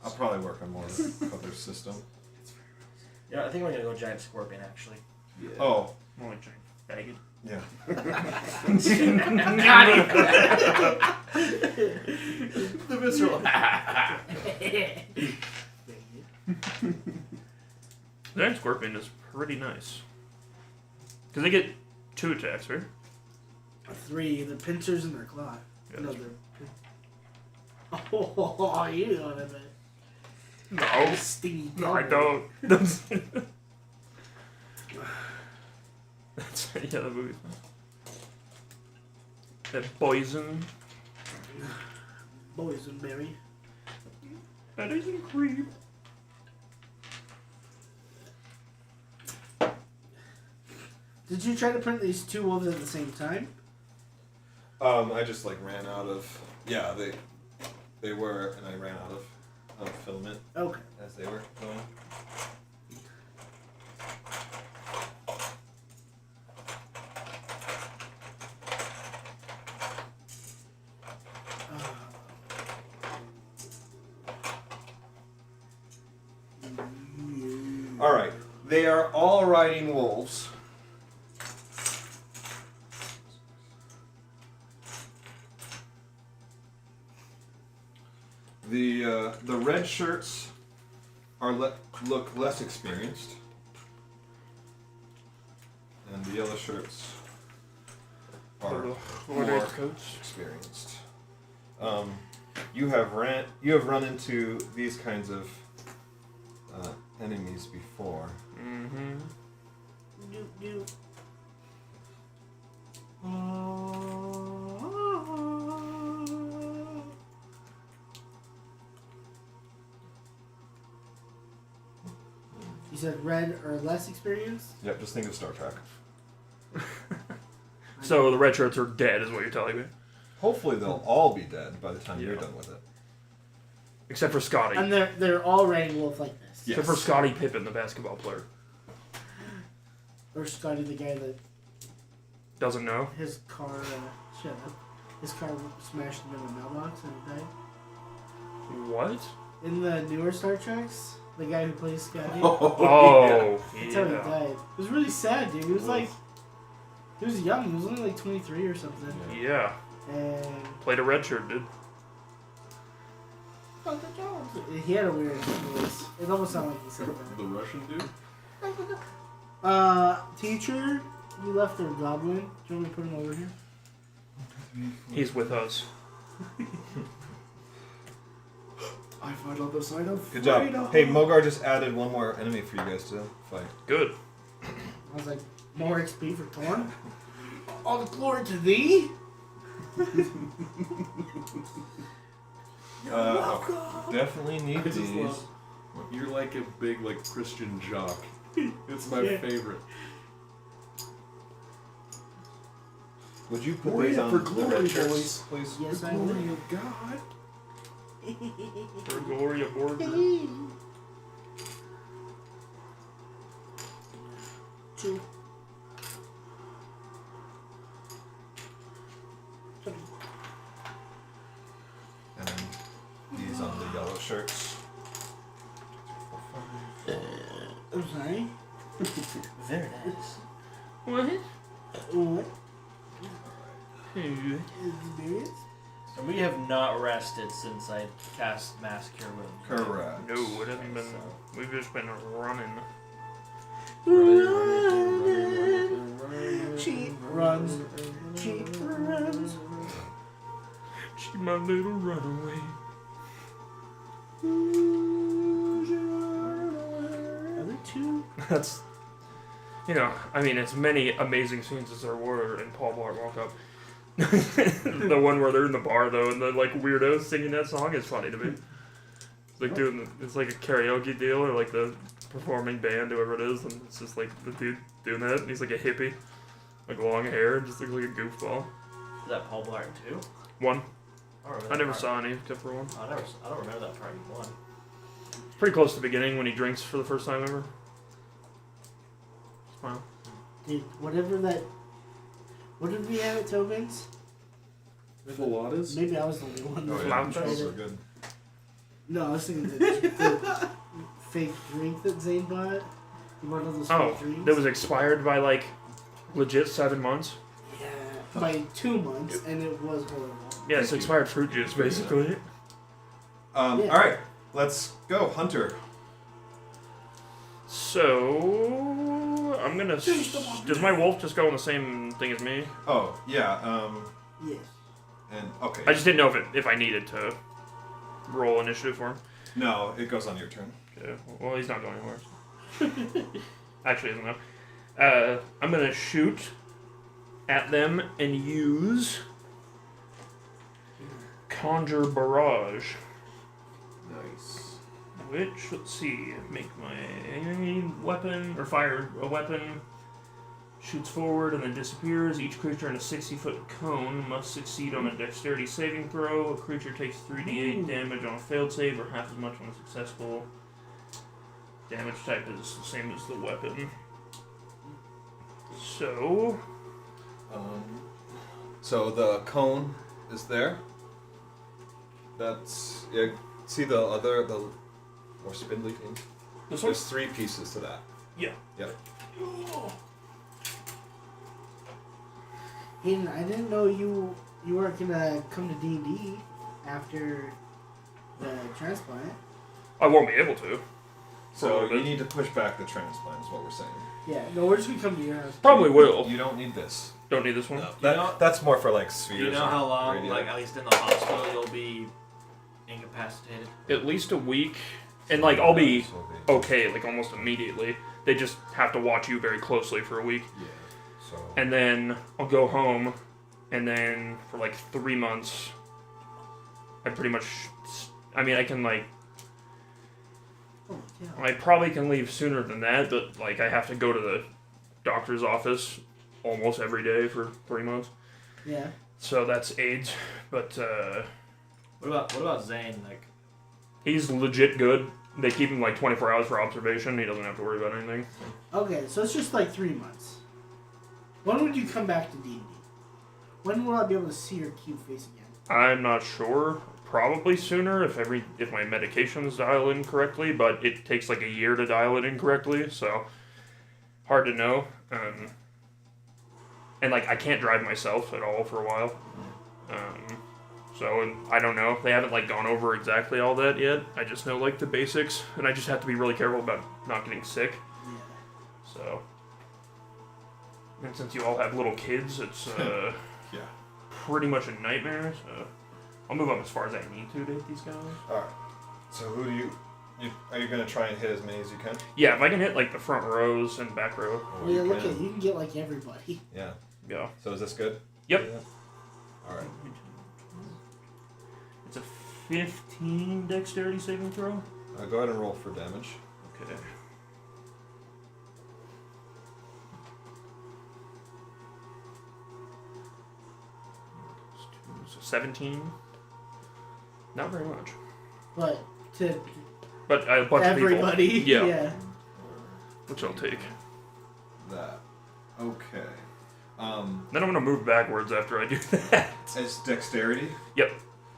Speaker 4: I'll probably work on more of the color system.
Speaker 6: Yeah, I think we're gonna go giant scorpion actually.
Speaker 4: Oh,
Speaker 3: More like giant faggot.
Speaker 4: yeah.
Speaker 6: The visceral.
Speaker 3: Giant scorpion is pretty nice. Because they get 2 attacks, right?
Speaker 1: 3, the pincers and their claw.
Speaker 3: Yeah,
Speaker 1: No,
Speaker 3: that's
Speaker 1: they're. Oh, you know what I meant.
Speaker 3: No.
Speaker 1: Stingy.
Speaker 3: No, I
Speaker 1: tail.
Speaker 3: don't. That's yeah, the movie's fun. That poison.
Speaker 1: Boysenberry.
Speaker 3: That isn't creep.
Speaker 1: Did you try to print these 2 wolves at the same time?
Speaker 4: I just ran out of. Yeah, they were, and I ran out of filament
Speaker 1: Okay.
Speaker 4: as they were going. All right, they are all riding wolves. The red shirts are look less experienced, and the yellow shirts are more experienced. You have run into these kinds of enemies before.
Speaker 3: Mm-hmm.
Speaker 1: You said red or less experienced?
Speaker 4: Yep, just think of Star Trek.
Speaker 3: So the red shirts are dead, is what you're telling me?
Speaker 4: Hopefully they'll all be dead by the time you're
Speaker 3: Yeah.
Speaker 4: done with it.
Speaker 3: Except for Scotty.
Speaker 1: And they're all riding wolf like this.
Speaker 3: Except for Scottie Pippen, the basketball player.
Speaker 1: Or Scotty, the guy that
Speaker 3: Doesn't know.
Speaker 1: his car shut up. His car smashed him in the mailbox and he died.
Speaker 3: What?
Speaker 1: In the newer Star Treks, the guy who plays Scotty.
Speaker 3: Oh,
Speaker 1: That's how he
Speaker 3: yeah.
Speaker 1: died. It was really sad, dude. He was like, he was young. He was only like 23 or something.
Speaker 3: Yeah.
Speaker 1: And
Speaker 3: Played a red shirt, dude.
Speaker 1: he had a weird voice. It almost sounded like he said that.
Speaker 8: The Russian dude?
Speaker 1: Teacher, you left their goblin. Do you want me to put him over here?
Speaker 3: He's with us.
Speaker 8: I fight on the side of
Speaker 4: Good job.
Speaker 8: freedom.
Speaker 4: Hey, Mogar just added one more enemy for you guys to fight.
Speaker 3: Good.
Speaker 1: I was like, more XP for Torn? All the glory to thee?
Speaker 4: Definitely need
Speaker 8: I just
Speaker 4: these.
Speaker 8: love. You're like a big Christian jock. It's my
Speaker 1: Yeah.
Speaker 8: favorite.
Speaker 4: Would you put
Speaker 8: Warrior
Speaker 4: these on
Speaker 8: for
Speaker 4: the
Speaker 8: glory,
Speaker 4: red shirts,
Speaker 8: boys.
Speaker 4: please?
Speaker 1: Yes,
Speaker 8: The
Speaker 1: I
Speaker 8: glory
Speaker 1: will.
Speaker 8: of God.
Speaker 3: For Gloria Borger.
Speaker 1: 2.
Speaker 4: And these on the yellow shirts.
Speaker 1: I'm sorry.
Speaker 6: Very nice.
Speaker 3: What?
Speaker 1: What?
Speaker 3: Hey.
Speaker 1: Experience?
Speaker 6: And we have not rested since I cast Mass Cure Wounds.
Speaker 4: Correct.
Speaker 3: No, it hasn't been. We've just been running.
Speaker 1: She runs. She runs.
Speaker 3: She my little runaway.
Speaker 1: Are there 2?
Speaker 3: That's You know, I mean, as many amazing scenes as there were in Paul Blart Walk Up. The one where they're in the bar though, and the like weirdos singing that song is funny to me. It's like it's like a karaoke deal or like the performing band, whoever it is, and it's just like the dude doing that, and he's like a hippie, like long hair, and just looks like a goofball.
Speaker 6: Is that Paul Blart 2?
Speaker 3: One.
Speaker 6: I
Speaker 3: I never saw any except for one.
Speaker 6: I don't remember that part in 1.
Speaker 3: Pretty close to the beginning when he drinks for the first time ever. Smile.
Speaker 1: Dude, whatever that. What did we have at Tobin's?
Speaker 2: Filadas?
Speaker 1: Maybe I was the only one.
Speaker 4: Oh,
Speaker 1: that
Speaker 3: Flautas?
Speaker 1: tried
Speaker 4: Those
Speaker 1: it.
Speaker 4: are good.
Speaker 1: No, I was thinking the fake drink that Zane bought. He bought all those
Speaker 3: Oh,
Speaker 1: fake drinks.
Speaker 3: that was expired by like legit 7 months.
Speaker 1: Yeah, by 2 months, and it was horrible.
Speaker 3: Yeah, it's expired fruit juice basically.
Speaker 1: Yeah.
Speaker 4: All right, let's go, Hunter.
Speaker 3: So I'm gonna. Does my wolf just go on the same thing as me?
Speaker 4: Oh yeah.
Speaker 1: Yes.
Speaker 4: And okay.
Speaker 3: I just didn't know if I needed to roll initiative for him.
Speaker 4: No, it goes on your turn.
Speaker 3: Okay. Well, he's not going anywhere. Actually, isn't though. I'm gonna shoot at them and use Conjure Barrage.
Speaker 2: Nice.
Speaker 3: Which, let's see, make my weapon, or fire a weapon, shoots forward and then disappears. Each creature in a 60-foot cone must succeed on a dexterity saving throw. A creature takes 3d8 damage on a failed save, or half as much on a successful. Damage type is the same as the weapon. So,
Speaker 4: So the cone is there. That's yeah. See the more spindly thing.
Speaker 3: this one?
Speaker 4: There's 3 pieces to that.
Speaker 3: Yeah.
Speaker 4: Yep.
Speaker 1: Hayden, I didn't know you weren't gonna come to D&D after the transplant.
Speaker 3: I won't be able to.
Speaker 4: So
Speaker 3: Probably.
Speaker 4: you need to push back the transplant, is what we're saying.
Speaker 1: Yeah, no, we're just gonna come to your house.
Speaker 3: Probably will.
Speaker 4: You don't need this.
Speaker 3: Don't need this one.
Speaker 4: That's more for like spheres.
Speaker 6: You know how
Speaker 4: and
Speaker 6: long,
Speaker 4: radio.
Speaker 6: like at least in the hospital, you'll be incapacitated?
Speaker 3: At least a week. And like, I'll be
Speaker 4: So they-
Speaker 3: okay, like almost immediately. They just have to watch you very closely for a week.
Speaker 4: Yeah. So.
Speaker 3: And then I'll go home, and then for like 3 months, I pretty much, I mean, I can like,
Speaker 1: Oh, yeah.
Speaker 3: I probably can leave sooner than that, but like I have to go to the doctor's office almost every day for 3 months.
Speaker 1: Yeah.
Speaker 3: So that's AIDS, but
Speaker 6: What about Zane? Like,
Speaker 3: he's legit good. They keep him like 24 hours for observation. He doesn't have to worry about anything.
Speaker 1: Okay, so it's just like 3 months. When would you come back to D&D? When will I be able to see your cute face again?
Speaker 3: I'm not sure. Probably sooner if my medications dial in correctly, but it takes like a year to dial it in correctly, so hard to know. And like I can't drive myself at all for a while. So I don't know. They haven't like gone over exactly all that yet. I just know like the basics, and I just have to be really careful about not getting sick.
Speaker 1: Yeah.
Speaker 3: So, and since you all have little kids, it's
Speaker 4: Yeah.
Speaker 3: pretty much a nightmare. So I'll move up as far as I need to hit these guys.
Speaker 4: All right. So who do you are you gonna try and hit as many as you can?
Speaker 3: Yeah, if I can hit like the front rows and back row.
Speaker 4: Or
Speaker 1: Yeah,
Speaker 4: you
Speaker 1: look
Speaker 4: can-
Speaker 1: at you can get like everybody.
Speaker 4: Yeah.
Speaker 3: Yeah.
Speaker 4: So is this good?
Speaker 3: Yep.
Speaker 4: Yeah. All right.
Speaker 3: It's a 15 dexterity saving throw.
Speaker 4: Go ahead and roll for damage.
Speaker 3: Okay. So 17. Not very much.
Speaker 1: But to
Speaker 3: But a bunch
Speaker 1: everybody.
Speaker 3: of people. Yeah.
Speaker 1: Yeah.
Speaker 3: Which I'll take.
Speaker 4: That. Okay.
Speaker 3: Then I'm gonna move backwards after I do that.
Speaker 4: As dexterity.
Speaker 3: Yep.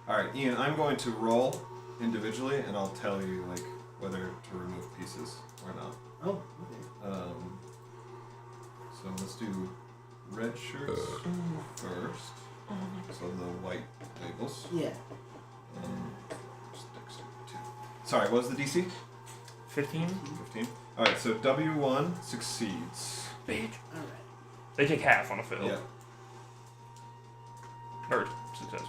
Speaker 4: All right, Ian. I'm going to roll individually, and I'll tell you like whether to remove pieces or not.
Speaker 1: Oh, okay.
Speaker 4: So let's do red shirts first. So the white labels.
Speaker 1: Yeah.
Speaker 4: Just dexterity too. Sorry, what was the DC?
Speaker 3: 15.
Speaker 4: 15. All right, so W1 succeeds.
Speaker 3: Bitch.
Speaker 1: All right.
Speaker 3: They take half on a fail.
Speaker 4: Yeah.
Speaker 3: Or success.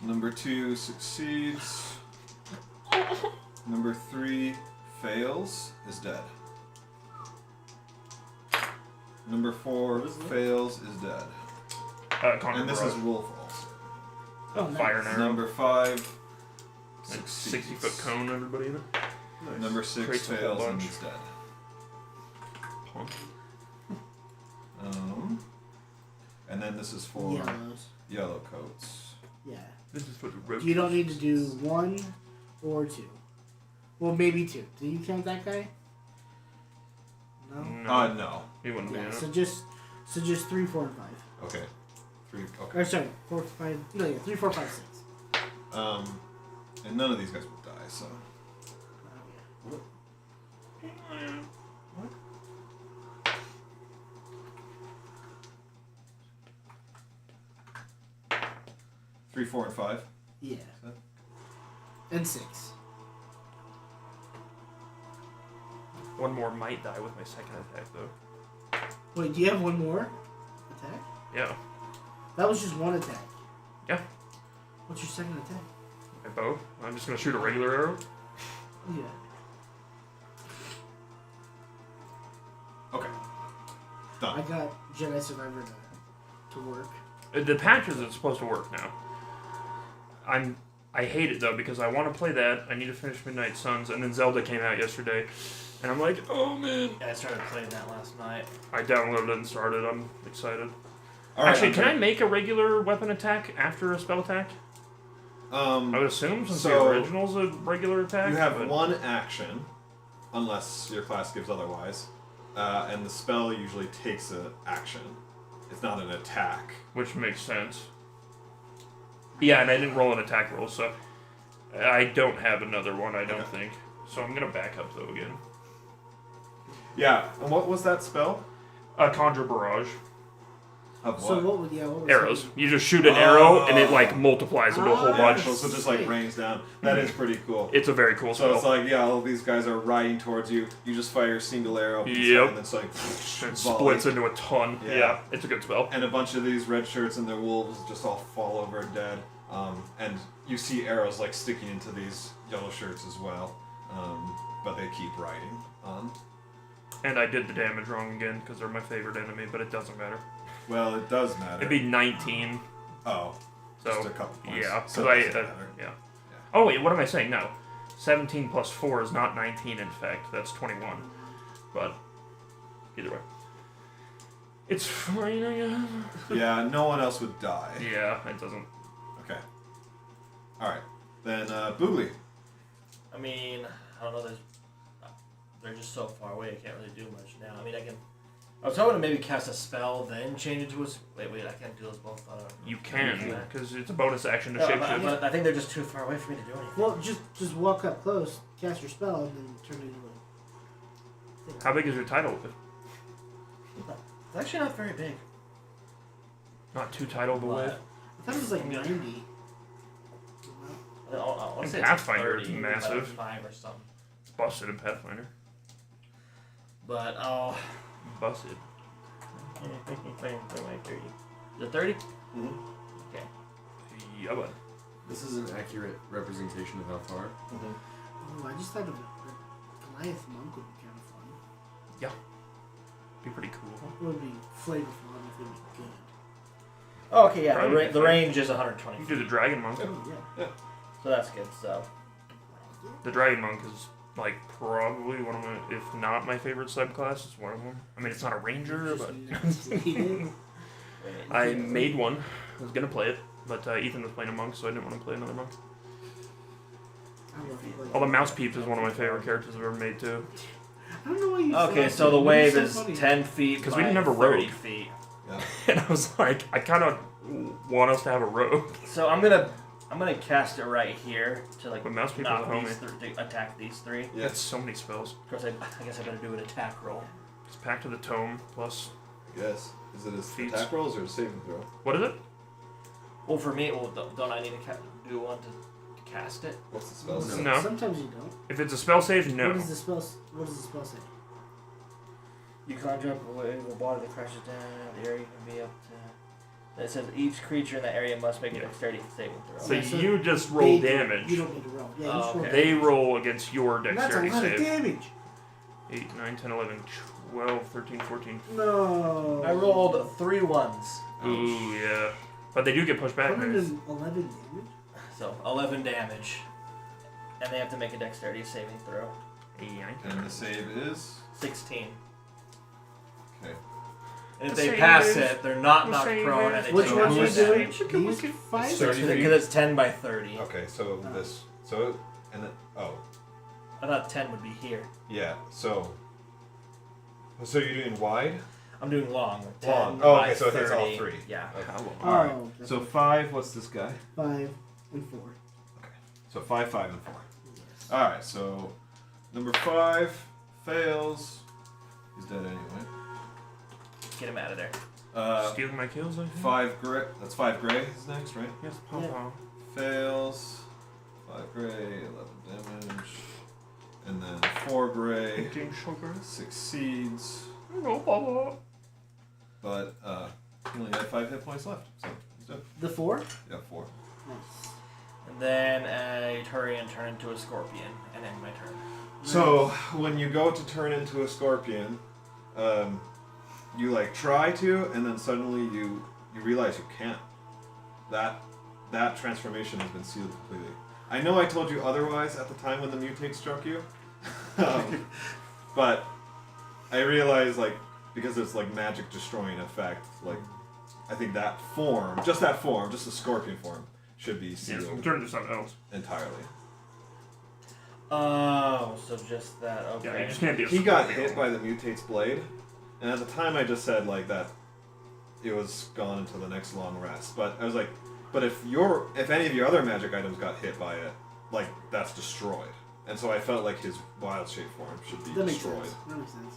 Speaker 4: Number 2 succeeds. Number 3 fails, is dead. Number 4 fails, is dead.
Speaker 3: Conjure
Speaker 4: And this
Speaker 3: Barrage.
Speaker 4: is Wolf also.
Speaker 1: Oh, nice.
Speaker 3: Fire and arrow.
Speaker 4: Number 5
Speaker 3: Like
Speaker 4: succeeds.
Speaker 3: 60-foot cone, everybody in it.
Speaker 4: Number 6
Speaker 3: Creates a whole
Speaker 4: fails and
Speaker 3: bunch.
Speaker 4: is dead.
Speaker 3: Punk.
Speaker 4: And then this is for
Speaker 1: Yellows.
Speaker 4: yellow coats.
Speaker 1: Yeah.
Speaker 3: This is for the road.
Speaker 1: You don't need to do 1 or 2. Well, maybe 2. Do you count that guy? No.
Speaker 3: No,
Speaker 4: No.
Speaker 3: he wouldn't be
Speaker 1: Yeah.
Speaker 3: in
Speaker 1: So
Speaker 3: it.
Speaker 1: just 3, 4, and 5.
Speaker 4: Okay. 3. Okay.
Speaker 1: Or sorry, 4, 5. No, yeah, 3, 4, 5, 6.
Speaker 4: And none of these guys will die. So. Three, 4, and 5.
Speaker 1: Yeah.
Speaker 4: That-
Speaker 1: And 6.
Speaker 3: One more might die with my second attack, though.
Speaker 1: Wait, do you have 1 more attack?
Speaker 3: Yeah.
Speaker 1: That was just 1 attack.
Speaker 3: Yeah.
Speaker 1: What's your second attack?
Speaker 3: My bow. I'm just gonna shoot a regular arrow.
Speaker 1: Yeah.
Speaker 4: Okay.
Speaker 1: I
Speaker 4: Done.
Speaker 1: got Jedi Survivor to work.
Speaker 3: The patches is supposed to work now. I hate it though because I want to play that. I need to finish Midnight Suns, and then Zelda came out yesterday, and I'm like, oh man.
Speaker 6: Yeah, I started playing that last night.
Speaker 3: I downloaded it and started. I'm excited.
Speaker 4: All right,
Speaker 3: Actually, can I
Speaker 4: Andre.
Speaker 3: make a regular weapon attack after a spell attack? I would assume since the
Speaker 4: so
Speaker 3: original's a regular attack.
Speaker 4: You have
Speaker 3: but
Speaker 4: 1 action, unless your class gives otherwise, and the spell usually takes an action. It's not an attack.
Speaker 3: which makes sense. Yeah, and I didn't roll an attack roll, so I don't have another one. I don't
Speaker 4: Okay.
Speaker 3: think. So I'm gonna back up though again.
Speaker 4: Yeah. And what was that spell?
Speaker 3: Conjure Barrage.
Speaker 4: Of
Speaker 1: So
Speaker 4: what?
Speaker 1: what would
Speaker 3: Arrows. You just shoot an arrow and it like multiplies into a whole
Speaker 1: Ah.
Speaker 3: bunch.
Speaker 4: So just like rains down. That is pretty cool.
Speaker 3: It's a very cool
Speaker 4: So
Speaker 3: spell.
Speaker 4: it's like, yeah, all these guys are riding towards you. You just fire a single arrow.
Speaker 3: Yep.
Speaker 4: And it's like
Speaker 3: It
Speaker 4: volley.
Speaker 3: splits into a ton.
Speaker 4: Yeah.
Speaker 3: Yeah, it's a good spell.
Speaker 4: And a bunch of these red shirts and their wolves just all fall over dead. And you see arrows like sticking into these yellow shirts as well. But they keep riding on.
Speaker 3: And I did the damage wrong again because they're my favorite enemy, but it doesn't matter.
Speaker 4: Well, it does matter.
Speaker 3: It'd be 19.
Speaker 4: Oh,
Speaker 3: So
Speaker 4: just a couple points.
Speaker 3: yeah,
Speaker 4: So
Speaker 3: because
Speaker 4: it doesn't matter.
Speaker 3: yeah. Oh wait, what am I saying? No, 17 plus 4 is not 19. In fact, that's 21. But either way, it's fine. I guess.
Speaker 4: Yeah, no one else would die.
Speaker 3: Yeah, it doesn't.
Speaker 4: Okay. All right. Then Boogly.
Speaker 6: I mean, I don't know. They're just so far away. I can't really do much now. I mean, I can. I was hoping to maybe cast a spell, then change it to a. Wait, I can't do those both.
Speaker 3: You can because it's a bonus action to
Speaker 6: No,
Speaker 3: shapeshift.
Speaker 6: but I think they're just too far away for me to do anything.
Speaker 1: Well, just walk up close, cast your spell, and then turn it into a.
Speaker 3: How big is your title?
Speaker 6: It's actually not very big.
Speaker 3: Not too titled away.
Speaker 1: I thought it was like 90.
Speaker 6: I want to say
Speaker 3: Pathfinder
Speaker 6: it's
Speaker 3: is
Speaker 6: 30,
Speaker 3: massive.
Speaker 6: 5 or something.
Speaker 3: It's busted in Pathfinder.
Speaker 6: But
Speaker 3: Busted.
Speaker 6: Is it 30?
Speaker 4: Mm-hmm.
Speaker 6: Okay.
Speaker 3: Yeah, but
Speaker 2: This is an accurate representation of how far.
Speaker 1: Oh, I just thought of a Goliath monk would be kind of fun.
Speaker 3: be pretty cool.
Speaker 1: It would be flavorful and it would be good.
Speaker 6: Oh, okay, yeah.
Speaker 3: Probably
Speaker 6: The range is 120.
Speaker 3: You do the Dragon Monk.
Speaker 1: Oh, yeah.
Speaker 6: So that's good. So
Speaker 3: The Dragon Monk is like probably one of my, if not my favorite subclass, it's one of them. I mean, it's not a ranger, but I made one. I was gonna play it, but Ethan was playing a monk, so I didn't want to play another monk. Although Mouse Peeps is one of my favorite characters I've ever made too.
Speaker 1: I don't know why you
Speaker 6: okay,
Speaker 1: said
Speaker 6: so
Speaker 1: that.
Speaker 6: the
Speaker 1: It's
Speaker 6: wave
Speaker 1: so
Speaker 6: is
Speaker 1: funny.
Speaker 6: 10 feet.
Speaker 3: Because we
Speaker 6: by
Speaker 3: didn't have a
Speaker 6: 30
Speaker 3: rogue.
Speaker 6: feet.
Speaker 3: And I was like, I kind of want us to have a rogue.
Speaker 6: So I'm gonna cast it right here to like
Speaker 3: But Mouse People
Speaker 6: knock
Speaker 3: are
Speaker 6: these to attack these three.
Speaker 3: That's so many spells.
Speaker 6: Of course, I guess I better do an attack roll.
Speaker 3: It's Pact of the Tome plus
Speaker 4: Yes. Is it a
Speaker 3: Feats.
Speaker 4: attack rolls or a saving throw?
Speaker 3: what is it?
Speaker 6: Well, for me, don't I need to do one to cast it?
Speaker 4: What's the spell?
Speaker 3: No.
Speaker 1: Sometimes you don't.
Speaker 3: If it's a spell save, no.
Speaker 1: What does the spell say?
Speaker 6: You conjure up a wave of water that crashes down. The area can be up to. It says each creature in that area must make a dexterity saving throw.
Speaker 3: So
Speaker 1: Yeah, so
Speaker 3: you just roll
Speaker 1: They do.
Speaker 3: damage.
Speaker 1: You don't need to roll. Yeah, you just roll
Speaker 6: okay.
Speaker 3: They
Speaker 1: damage.
Speaker 3: roll against your
Speaker 1: And that's a
Speaker 3: dexterity
Speaker 1: lot of
Speaker 3: save.
Speaker 1: damage.
Speaker 3: 8, 9, 10, 11, 12, 13, 14.
Speaker 1: No.
Speaker 6: I rolled 3 ones.
Speaker 3: Ooh, yeah. But they do get pushed back. Guys.
Speaker 1: 111 damage?
Speaker 6: So 11 damage. And they have to make a dexterity saving throw.
Speaker 3: Yeah.
Speaker 4: And the save is
Speaker 6: 16.
Speaker 4: okay.
Speaker 6: And if
Speaker 3: The
Speaker 6: they
Speaker 3: save
Speaker 6: pass
Speaker 3: is-
Speaker 6: it, they're not
Speaker 3: the
Speaker 6: knocked
Speaker 3: save
Speaker 6: prone
Speaker 3: is-
Speaker 6: and they
Speaker 1: Which
Speaker 6: take
Speaker 1: one
Speaker 6: more
Speaker 1: are you doing?
Speaker 6: damage.
Speaker 1: These 5?
Speaker 4: It's 30 feet.
Speaker 6: Because it's 10 by 30.
Speaker 4: Okay, so
Speaker 1: Oh.
Speaker 4: this, so and then
Speaker 6: I thought 10 would be here.
Speaker 4: yeah, so you're doing wide.
Speaker 6: I'm doing long. 10
Speaker 4: Long. Oh,
Speaker 6: by
Speaker 4: okay, so it hits all
Speaker 6: 30.
Speaker 4: 3.
Speaker 6: Yeah.
Speaker 3: How long?
Speaker 1: Oh,
Speaker 4: Alright.
Speaker 1: okay.
Speaker 4: So 5. What's this guy?
Speaker 1: 5 and 4.
Speaker 4: So 5, 5, and 4.
Speaker 1: Yes.
Speaker 4: All right, so number 5 fails. He's dead anyway.
Speaker 6: Get him out of there.
Speaker 3: Stealing my kills, I think?
Speaker 4: 5 gray. That's 5 gray is next, right?
Speaker 3: Yes, Papa.
Speaker 4: Fails. 5 gray, 11 damage. And then 4 gray
Speaker 3: Eating sugar.
Speaker 4: succeeds.
Speaker 3: No, Papa.
Speaker 4: But he only had 5 hit points left. So he's dead.
Speaker 1: The 4?
Speaker 4: Yeah, 4.
Speaker 1: Nice.
Speaker 6: And then I hurry and turn into a scorpion and end my turn.
Speaker 4: So when you go to turn into a scorpion, you like try to, and then suddenly you realize you can't. That transformation has been sealed completely. I know I told you otherwise at the time when the mutate struck you, but I realized because it's like magic destroying effect, I think that form, just the scorpion form, should be
Speaker 3: Yes,
Speaker 4: sealed
Speaker 3: we'll turn to something else.
Speaker 4: entirely.
Speaker 6: Oh, so just that. Okay.
Speaker 3: Yeah, you just can't be a
Speaker 4: He got
Speaker 3: scorpion.
Speaker 4: hit by the mutate's blade, and at the time I just said that it was gone until the next long rest. But I was like, but if any of your other magic items got hit by it, that's destroyed. And so I felt like his wild shape form should be
Speaker 1: That makes
Speaker 4: destroyed.
Speaker 1: sense. That makes sense.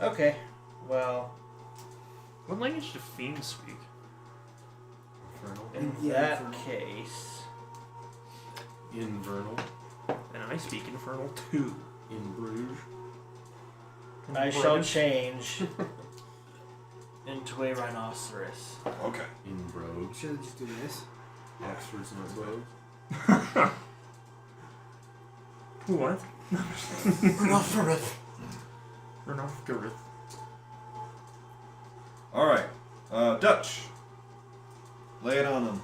Speaker 6: Okay. Well,
Speaker 3: What language do fiends speak?
Speaker 2: Infernal.
Speaker 6: in
Speaker 1: Yeah,
Speaker 6: that
Speaker 1: infernal.
Speaker 6: case,
Speaker 2: Invernal.
Speaker 3: And I speak Infernal too.
Speaker 2: In Bruges.
Speaker 6: I shall change into a rhinoceros.
Speaker 4: Okay.
Speaker 2: In Brogues.
Speaker 1: Should I just do this?
Speaker 2: Oxford's not Brogues.
Speaker 3: What?
Speaker 6: Rhinoceros.
Speaker 3: Rhinoceros.
Speaker 4: All right. Dutch. Lay it on him.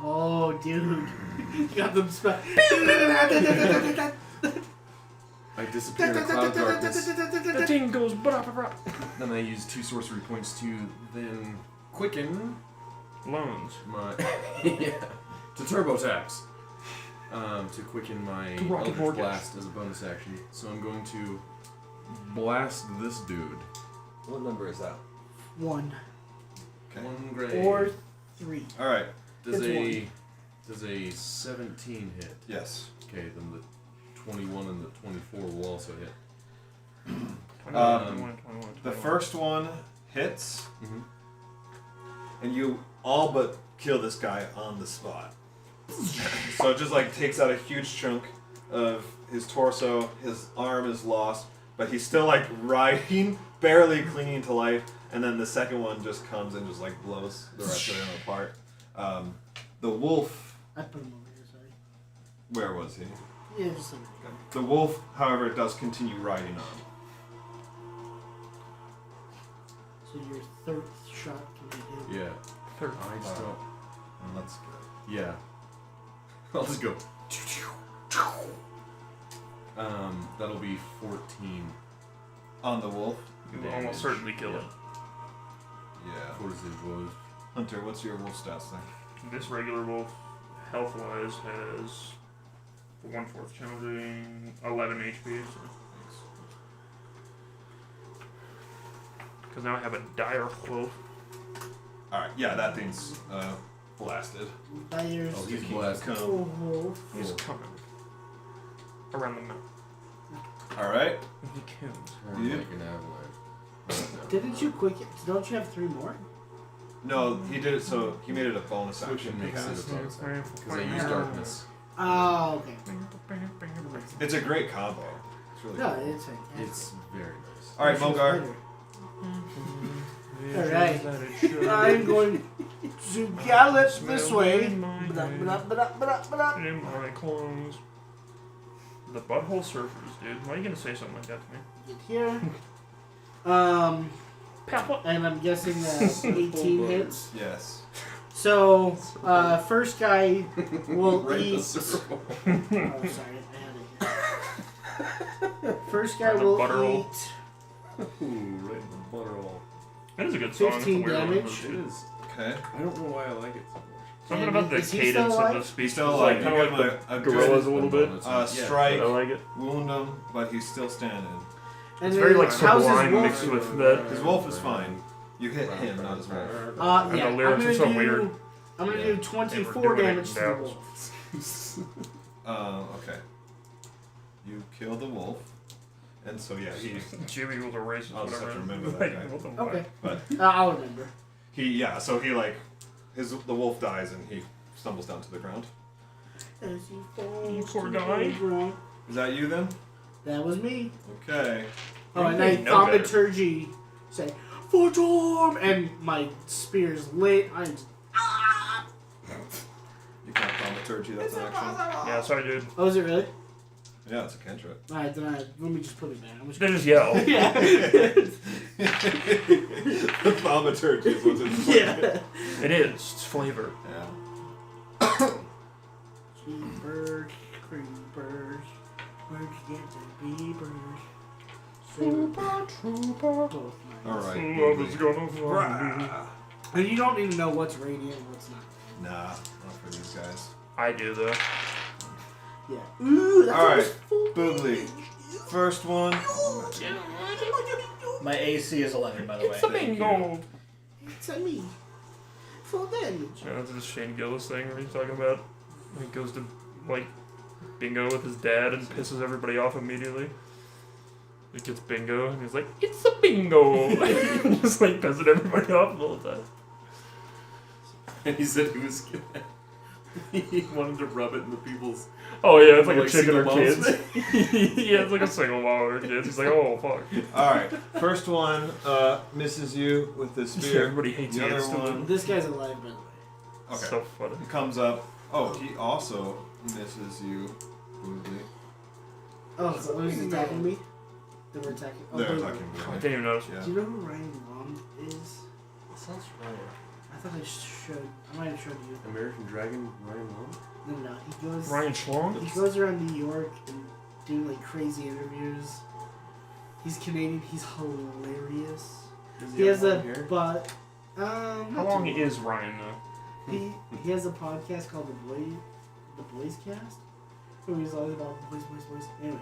Speaker 1: Oh, dude. You got them spell.
Speaker 2: I disappear in a cloud of darkness.
Speaker 3: The thing goes blah, blah, blah.
Speaker 2: Then I use 2 sorcery points to then quicken
Speaker 3: Loans.
Speaker 2: my to turbo tax. To quicken my
Speaker 3: To rocket
Speaker 2: Eldritch
Speaker 3: mortgage.
Speaker 2: Blast as a bonus action. So I'm going to blast this dude.
Speaker 8: What number is that?
Speaker 1: 1
Speaker 4: Okay.
Speaker 2: 1 gray.
Speaker 1: or 3.
Speaker 4: All right.
Speaker 2: Does a 17 hit?
Speaker 4: Yes.
Speaker 2: Okay, then the 21 and the 24 will also hit.
Speaker 3: 21.
Speaker 4: The first one hits,
Speaker 2: Mm-hmm.
Speaker 4: and you all but kill this guy on the spot. So it just takes out a huge chunk of his torso. His arm is lost, but he's still riding, barely clinging to life. And then the second one just comes and just blows the rest of him apart. The wolf,
Speaker 1: I put him over here, sorry.
Speaker 4: where was he?
Speaker 1: Yeah, just a minute.
Speaker 4: The wolf, however, does continue riding on.
Speaker 1: So your third shot can be hit.
Speaker 2: Yeah. I just don't.
Speaker 4: And let's go.
Speaker 2: Yeah. I'll just go. That'll be 14.
Speaker 4: On the wolf.
Speaker 3: You will
Speaker 2: damage.
Speaker 3: almost certainly kill
Speaker 2: Yeah.
Speaker 3: it.
Speaker 4: Yeah.
Speaker 2: What is it, boys?
Speaker 4: Hunter, what's your wolf stats thing?
Speaker 3: This regular wolf, health wise, has 1/4 challenging, 11 HP. Because now I have a dire wolf.
Speaker 4: Alright, yeah, that thing's blasted.
Speaker 1: Fires.
Speaker 2: Oh, he's
Speaker 4: King
Speaker 2: blasted.
Speaker 4: come.
Speaker 1: Oh,
Speaker 3: He's
Speaker 2: Cool.
Speaker 3: coming. Around the map.
Speaker 4: Alright.
Speaker 3: He kills.
Speaker 2: Turn
Speaker 4: Yeah.
Speaker 2: like an avalanche. No.
Speaker 1: Didn't you quick it? Don't you have 3 more?
Speaker 4: No, he did it so he made it a bonus action.
Speaker 2: Switching makes it
Speaker 4: because
Speaker 2: a bonus action. Because I use darkness.
Speaker 1: Oh, okay.
Speaker 4: it's a great combo. It's really
Speaker 1: No,
Speaker 4: cool.
Speaker 1: it's fantastic.
Speaker 2: It's very nice.
Speaker 4: Alright,
Speaker 1: Which was
Speaker 4: Mogar.
Speaker 1: better. Alright. I'm going to gallop this way. Blah, blah, blah, blah, blah.
Speaker 3: In my clothes. The butthole surfers, dude. Why are you gonna say something like that to me?
Speaker 1: Get here. And I'm guessing 18 hits.
Speaker 4: Yes.
Speaker 1: So, first guy will
Speaker 2: Right in the
Speaker 1: eat.
Speaker 2: circle.
Speaker 1: Oh, sorry, I had it here. First guy
Speaker 3: Right in the
Speaker 1: will
Speaker 3: butthole.
Speaker 1: eat
Speaker 2: Ooh, right in the butthole.
Speaker 3: That is a good song.
Speaker 1: 15
Speaker 3: It's a weird one,
Speaker 1: damage.
Speaker 3: but
Speaker 2: It
Speaker 3: dude.
Speaker 2: is.
Speaker 4: Okay.
Speaker 2: I don't know why I like it so much.
Speaker 3: Something
Speaker 1: And
Speaker 3: about the
Speaker 1: is he
Speaker 3: cadence
Speaker 1: still
Speaker 3: of
Speaker 1: alive?
Speaker 3: the speech.
Speaker 4: Still
Speaker 3: is
Speaker 4: alive.
Speaker 3: like,
Speaker 4: You
Speaker 3: kind of
Speaker 4: give
Speaker 3: like
Speaker 4: him
Speaker 3: the
Speaker 4: a
Speaker 3: gorillas a
Speaker 4: good
Speaker 3: little bit.
Speaker 4: strike,
Speaker 3: I like it.
Speaker 4: wound him, but he's still standing.
Speaker 1: And
Speaker 3: It's
Speaker 1: then
Speaker 3: very like
Speaker 1: how's his
Speaker 3: Sublime
Speaker 1: wolf
Speaker 3: mixed
Speaker 1: doing?
Speaker 3: with that.
Speaker 4: His wolf is fine. You hit him, not his wolf.
Speaker 3: And
Speaker 1: Yeah,
Speaker 3: the lyrics are so weird.
Speaker 1: I'm gonna
Speaker 2: Yeah.
Speaker 1: do
Speaker 3: They
Speaker 1: 24
Speaker 3: were doing it
Speaker 1: damage to the
Speaker 3: now.
Speaker 1: wolf.
Speaker 4: Okay. You kill the wolf, and so yeah, he.
Speaker 3: Jimmy was a racist,
Speaker 4: I'll just have
Speaker 3: whatever.
Speaker 4: to remember that
Speaker 3: Like,
Speaker 4: guy.
Speaker 3: what the fuck?
Speaker 1: Okay,
Speaker 4: But
Speaker 1: I'll remember.
Speaker 4: so he like, the wolf dies and he stumbles down to the ground.
Speaker 1: As he falls
Speaker 3: You poor
Speaker 1: to the
Speaker 3: guy.
Speaker 1: ground.
Speaker 4: Is that you then?
Speaker 1: That was me.
Speaker 4: Okay.
Speaker 1: Oh, and
Speaker 3: You
Speaker 1: I
Speaker 3: know better.
Speaker 1: thaumaturgy say, "For Torm!" and my spear's lit. I'm just,
Speaker 4: You can't thaumaturgy, that's an action.
Speaker 3: Yeah, sorry, dude.
Speaker 1: oh, is it really?
Speaker 4: Yeah, it's a cantrip.
Speaker 1: Alright, then let me just put it back. I'm just
Speaker 3: They just yell.
Speaker 1: yeah.
Speaker 4: The thaumaturgy is what's in the
Speaker 1: Yeah.
Speaker 3: It is. It's flavor.
Speaker 4: Yeah.
Speaker 1: Creepers, creepers, where'd you get the beavers? Both nice.
Speaker 4: Alright.
Speaker 3: Love is gonna find me.
Speaker 4: Brah.
Speaker 1: And you don't even know what's radiant and what's not.
Speaker 4: Nah, not for these guys.
Speaker 3: I do, though.
Speaker 1: Yeah. Ooh, that's
Speaker 4: Alright,
Speaker 1: almost full
Speaker 4: Boogly.
Speaker 1: damage.
Speaker 4: First one.
Speaker 6: My AC is 11, by the way.
Speaker 3: It's a bingo.
Speaker 1: It's a me. Full damage.
Speaker 3: Yeah, that's the Shane Gillis thing where he's talking about he goes to, like, bingo with his dad and pisses everybody off immediately. He gets bingo and he's like, it's a bingo! Just, like, pissing everybody off the whole time.
Speaker 2: And he said he was gonna. He wanted to rub it in the people's.
Speaker 3: Oh, yeah, it's like a
Speaker 2: Like
Speaker 3: chicken or
Speaker 2: single moms.
Speaker 3: kids. Yeah, it's like a single mom or kids. He's like, oh, fuck.
Speaker 4: Alright, first one misses you with the spear.
Speaker 3: Everybody hates
Speaker 4: The
Speaker 3: me.
Speaker 4: other
Speaker 3: It's still
Speaker 4: one
Speaker 1: This guy's alive, by the way.
Speaker 4: Okay.
Speaker 3: so funny.
Speaker 4: He comes up. Oh, he also misses you, Boogly.
Speaker 1: Oh, so who's attacking me? They were attacking. Oh,
Speaker 4: They're
Speaker 1: wait,
Speaker 4: attacking
Speaker 3: I
Speaker 4: Boogly.
Speaker 3: didn't even notice.
Speaker 4: Yeah.
Speaker 1: Do you know who Ryan Long is?
Speaker 6: That sounds familiar.
Speaker 1: I thought I showed. I might have showed you.
Speaker 2: American Dragon Ryan Long?
Speaker 1: No, he goes.
Speaker 3: Ryan Schlong?
Speaker 1: He goes around New York and doing like crazy interviews. He's Canadian. He's hilarious.
Speaker 2: Does
Speaker 1: He
Speaker 2: have
Speaker 1: has a
Speaker 2: long hair?
Speaker 1: butt.
Speaker 3: How long is Ryan, though?
Speaker 1: He has a podcast called the Boys Cast, where he's always about boys. Anyway,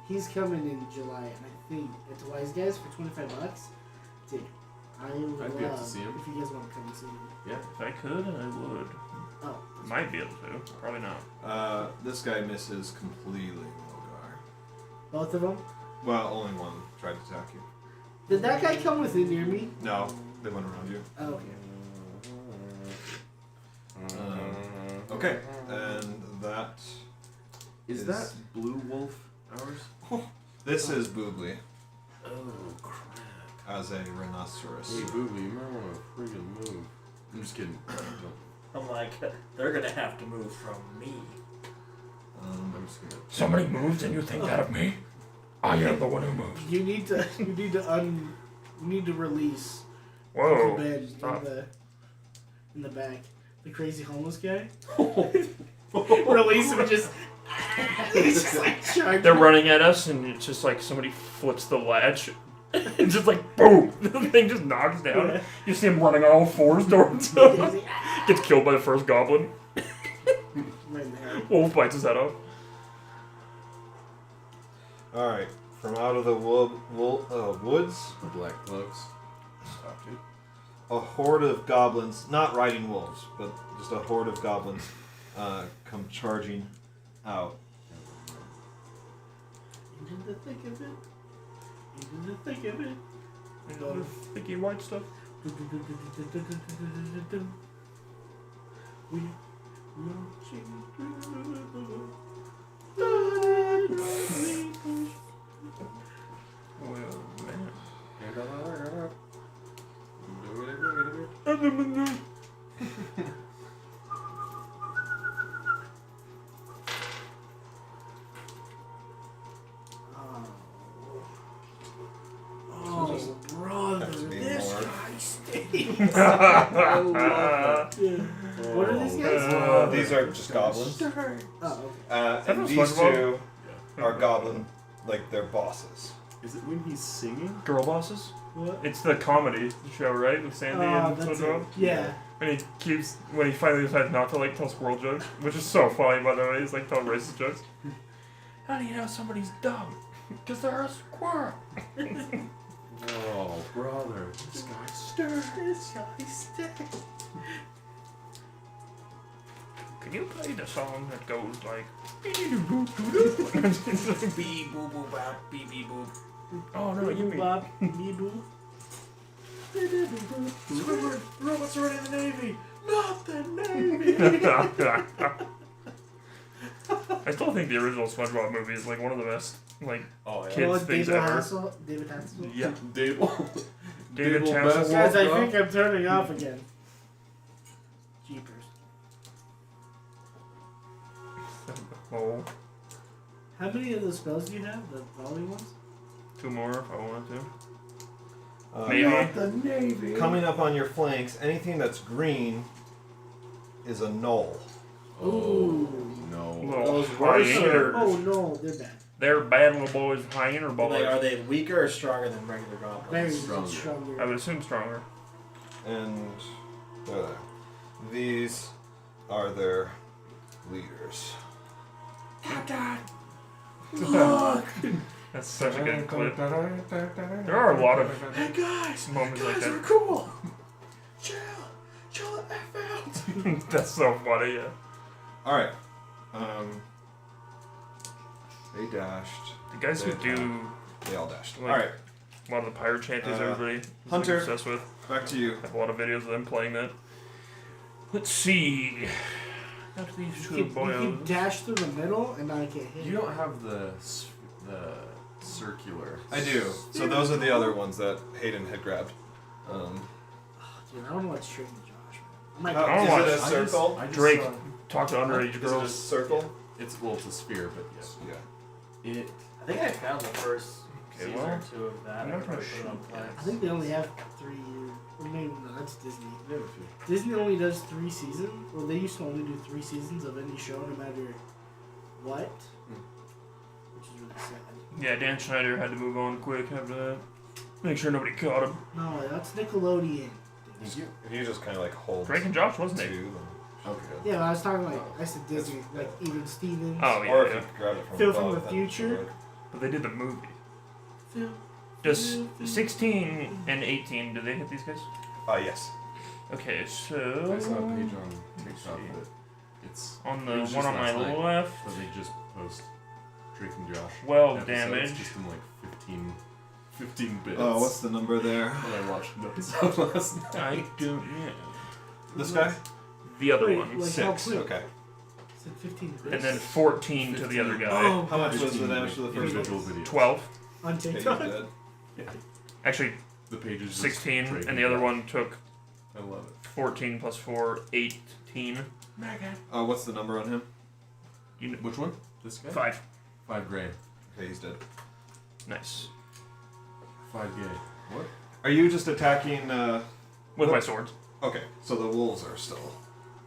Speaker 1: he's coming in July, and I think it's Wise Guys for $25. Dude, I would
Speaker 2: I'd be up to
Speaker 1: love
Speaker 2: see him.
Speaker 1: if you guys want to come and see him.
Speaker 3: If I could, I would.
Speaker 1: Oh,
Speaker 3: Might be able to. Probably not.
Speaker 4: This guy misses completely, Logar.
Speaker 1: both of them.
Speaker 4: Well, only one tried to attack you.
Speaker 1: Did that guy come within near me?
Speaker 4: No, they went around you.
Speaker 1: Oh, okay.
Speaker 4: Okay, and that
Speaker 2: Is that Blue Wolf ours?
Speaker 4: this is Boogly
Speaker 2: Oh, crap.
Speaker 4: as a rhinoceros.
Speaker 2: Hey, Boogly, you might want to friggin' move. I'm just kidding.
Speaker 6: I'm like, they're gonna have to move from me.
Speaker 2: I'm just gonna.
Speaker 3: Somebody moves and you think that of me? I am the one who moves.
Speaker 1: You need to release
Speaker 3: Whoa.
Speaker 1: Uncle Ben
Speaker 3: stop.
Speaker 1: in the back. The crazy homeless guy. Release him and just. He's just like charging.
Speaker 3: They're running at us and it's just like somebody flips the latch and just like boom, the thing just knocks down.
Speaker 1: Yeah.
Speaker 3: You see him running on all fours towards him. Gets killed by the first goblin.
Speaker 1: Right in the head.
Speaker 3: Wolf bites his head off.
Speaker 4: Alright, from out of the woods,
Speaker 2: The Black Cloaks.
Speaker 4: Stop, dude. A horde of goblins, not riding wolves, but just a horde of goblins, come charging out.
Speaker 1: Into the thick of it. Into the thick of it.
Speaker 3: And all the thicky white stuff.
Speaker 1: We marching through.
Speaker 3: Well, man.
Speaker 1: What are these guys?
Speaker 4: These are just goblins.
Speaker 1: Oh,
Speaker 4: And
Speaker 3: that
Speaker 4: these
Speaker 3: SpongeBob?
Speaker 4: two are goblin, like they're bosses.
Speaker 2: Is it when he's singing?
Speaker 3: Girl bosses?
Speaker 1: what?
Speaker 3: It's the comedy show, right? With Sandy and
Speaker 1: That's
Speaker 3: SpongeBob.
Speaker 1: it. Yeah.
Speaker 3: When he finally decides not to like tell squirrel jokes, which is so funny by the way. He's like telling racist jokes. How do you know somebody's dumb? Because they're a squirrel.
Speaker 2: Oh, brother. This guy
Speaker 1: Stir this guy stick.
Speaker 3: Can you play the song that goes like bee boo boo bop bee bee boo? Oh no, you mean
Speaker 1: Bop, bee boo.
Speaker 8: Squidward, robots are already in the Navy.
Speaker 1: Not the Navy.
Speaker 3: I still think the original SpongeBob movie is like one of the best like
Speaker 6: Oh yeah.
Speaker 3: kids things ever.
Speaker 1: David Hasselhoff.
Speaker 3: Yeah,
Speaker 2: David
Speaker 3: David
Speaker 2: Dable
Speaker 3: Hasselhoff.
Speaker 1: Guys, I think I'm turning off again. Jeepers.
Speaker 3: Oh,
Speaker 1: How many of the spells do you have? The volley ones?
Speaker 3: 2 more if I wanted to.
Speaker 4: Maybe.
Speaker 3: Maybe.
Speaker 1: The Navy.
Speaker 4: Coming up on your flanks, anything that's green is a null.
Speaker 1: Ooh.
Speaker 2: No.
Speaker 3: Little
Speaker 6: Those worse
Speaker 3: hyenas.
Speaker 1: Oh no, they're bad.
Speaker 3: They're bad little boys, hyena
Speaker 6: Are
Speaker 3: boys.
Speaker 6: they weaker or stronger than regular goblins?
Speaker 1: Very
Speaker 2: Stronger.
Speaker 1: stronger.
Speaker 3: I would assume stronger.
Speaker 4: And these are their leaders.
Speaker 1: Look!
Speaker 3: That's such a good clip. There are a lot of
Speaker 1: Hey guys!
Speaker 3: moments like
Speaker 1: Guys are
Speaker 3: that.
Speaker 1: cool! Chill! Chill the F out!
Speaker 3: That's so funny, yeah.
Speaker 4: Alright. They dashed.
Speaker 3: The guys who do
Speaker 4: They all dashed.
Speaker 3: Like-
Speaker 4: Alright,
Speaker 3: a lot of the pirate chanties everybody is like,
Speaker 4: Hunter.
Speaker 3: obsessed with.
Speaker 4: back to you.
Speaker 3: I have a lot of videos of them playing that. Let's see. Got these
Speaker 1: You
Speaker 3: two
Speaker 1: can
Speaker 3: boys.
Speaker 1: dash through the middle and I can't hit
Speaker 2: You don't have the circular.
Speaker 4: I do. So those are the other ones that Hayden had grabbed.
Speaker 1: Dude, I don't know what's trading Josh. I might
Speaker 3: Oh,
Speaker 1: go-
Speaker 3: is it a
Speaker 4: circle?
Speaker 2: I just
Speaker 3: Drake.
Speaker 2: saw-
Speaker 3: Talk to underage
Speaker 4: Is it a
Speaker 3: girls.
Speaker 4: circle?
Speaker 2: it's a sphere, but yes.
Speaker 4: Yeah.
Speaker 2: It.
Speaker 6: I think I found the first
Speaker 3: Okay,
Speaker 6: season
Speaker 3: well,
Speaker 6: or 2 of that.
Speaker 3: I'm
Speaker 6: I
Speaker 3: not
Speaker 6: could
Speaker 3: gonna
Speaker 6: probably put it on
Speaker 3: shoot
Speaker 6: Plex.
Speaker 1: I think they only have 3 years. Or maybe no, that's Disney.
Speaker 2: They have a few.
Speaker 1: Disney only does 3 seasons. Well, they used to only do 3 seasons of any show, no matter what. Which is really sad.
Speaker 3: Yeah, Dan Schneider had to move on quick after that. Make sure nobody caught him.
Speaker 1: No, that's Nickelodeon.
Speaker 4: If you just kind of like hold
Speaker 3: Drake and Josh, wasn't
Speaker 4: two,
Speaker 3: it?
Speaker 4: then
Speaker 2: Okay.
Speaker 1: Yeah, but I was talking like I said Disney, like even Stevens.
Speaker 3: Oh,
Speaker 4: or
Speaker 3: yeah,
Speaker 4: if
Speaker 3: yeah.
Speaker 4: you could grab it from
Speaker 1: Phil
Speaker 4: above,
Speaker 1: from the
Speaker 4: then
Speaker 1: future.
Speaker 4: it would.
Speaker 3: But they did the movie.
Speaker 1: Phil.
Speaker 3: Does 16 and 18, do they hit these guys?
Speaker 4: Yes.
Speaker 3: Okay,
Speaker 2: I
Speaker 3: so
Speaker 2: saw a page on TikTok that it's
Speaker 3: on the
Speaker 2: It was
Speaker 3: one
Speaker 2: just
Speaker 3: on my
Speaker 2: last night.
Speaker 3: left,
Speaker 2: where they just post Drake and Josh.
Speaker 3: 12
Speaker 2: episodes
Speaker 3: damage.
Speaker 2: Just in like 15 bits.
Speaker 4: Oh, what's the number there?
Speaker 2: When I watched an episode last night.
Speaker 3: I don't know.
Speaker 4: This guy?
Speaker 3: The other
Speaker 1: Wait,
Speaker 3: one.
Speaker 1: like how
Speaker 4: 6.
Speaker 1: quick?
Speaker 4: Okay.
Speaker 1: Said 15
Speaker 3: And then 14 to the other guy.
Speaker 1: Oh,
Speaker 4: How much was
Speaker 2: 15
Speaker 4: the damage to the first
Speaker 2: individual
Speaker 4: one?
Speaker 2: videos.
Speaker 3: 12.
Speaker 1: on
Speaker 4: Okay, he's
Speaker 1: TikTok.
Speaker 4: dead.
Speaker 3: Actually,
Speaker 2: The page is just
Speaker 3: 16,
Speaker 2: Drake
Speaker 3: and the other
Speaker 2: Josh.
Speaker 3: one took
Speaker 2: I love it.
Speaker 3: 14 plus 4, 18.
Speaker 4: What's the number on him?
Speaker 3: You know,
Speaker 2: Which one? This guy?
Speaker 3: 5.
Speaker 2: 5 gray.
Speaker 4: Okay, he's dead.
Speaker 3: Nice.
Speaker 2: 5 gay. What?
Speaker 4: Are you just attacking?
Speaker 3: With my swords.
Speaker 4: Okay, so the wolves are still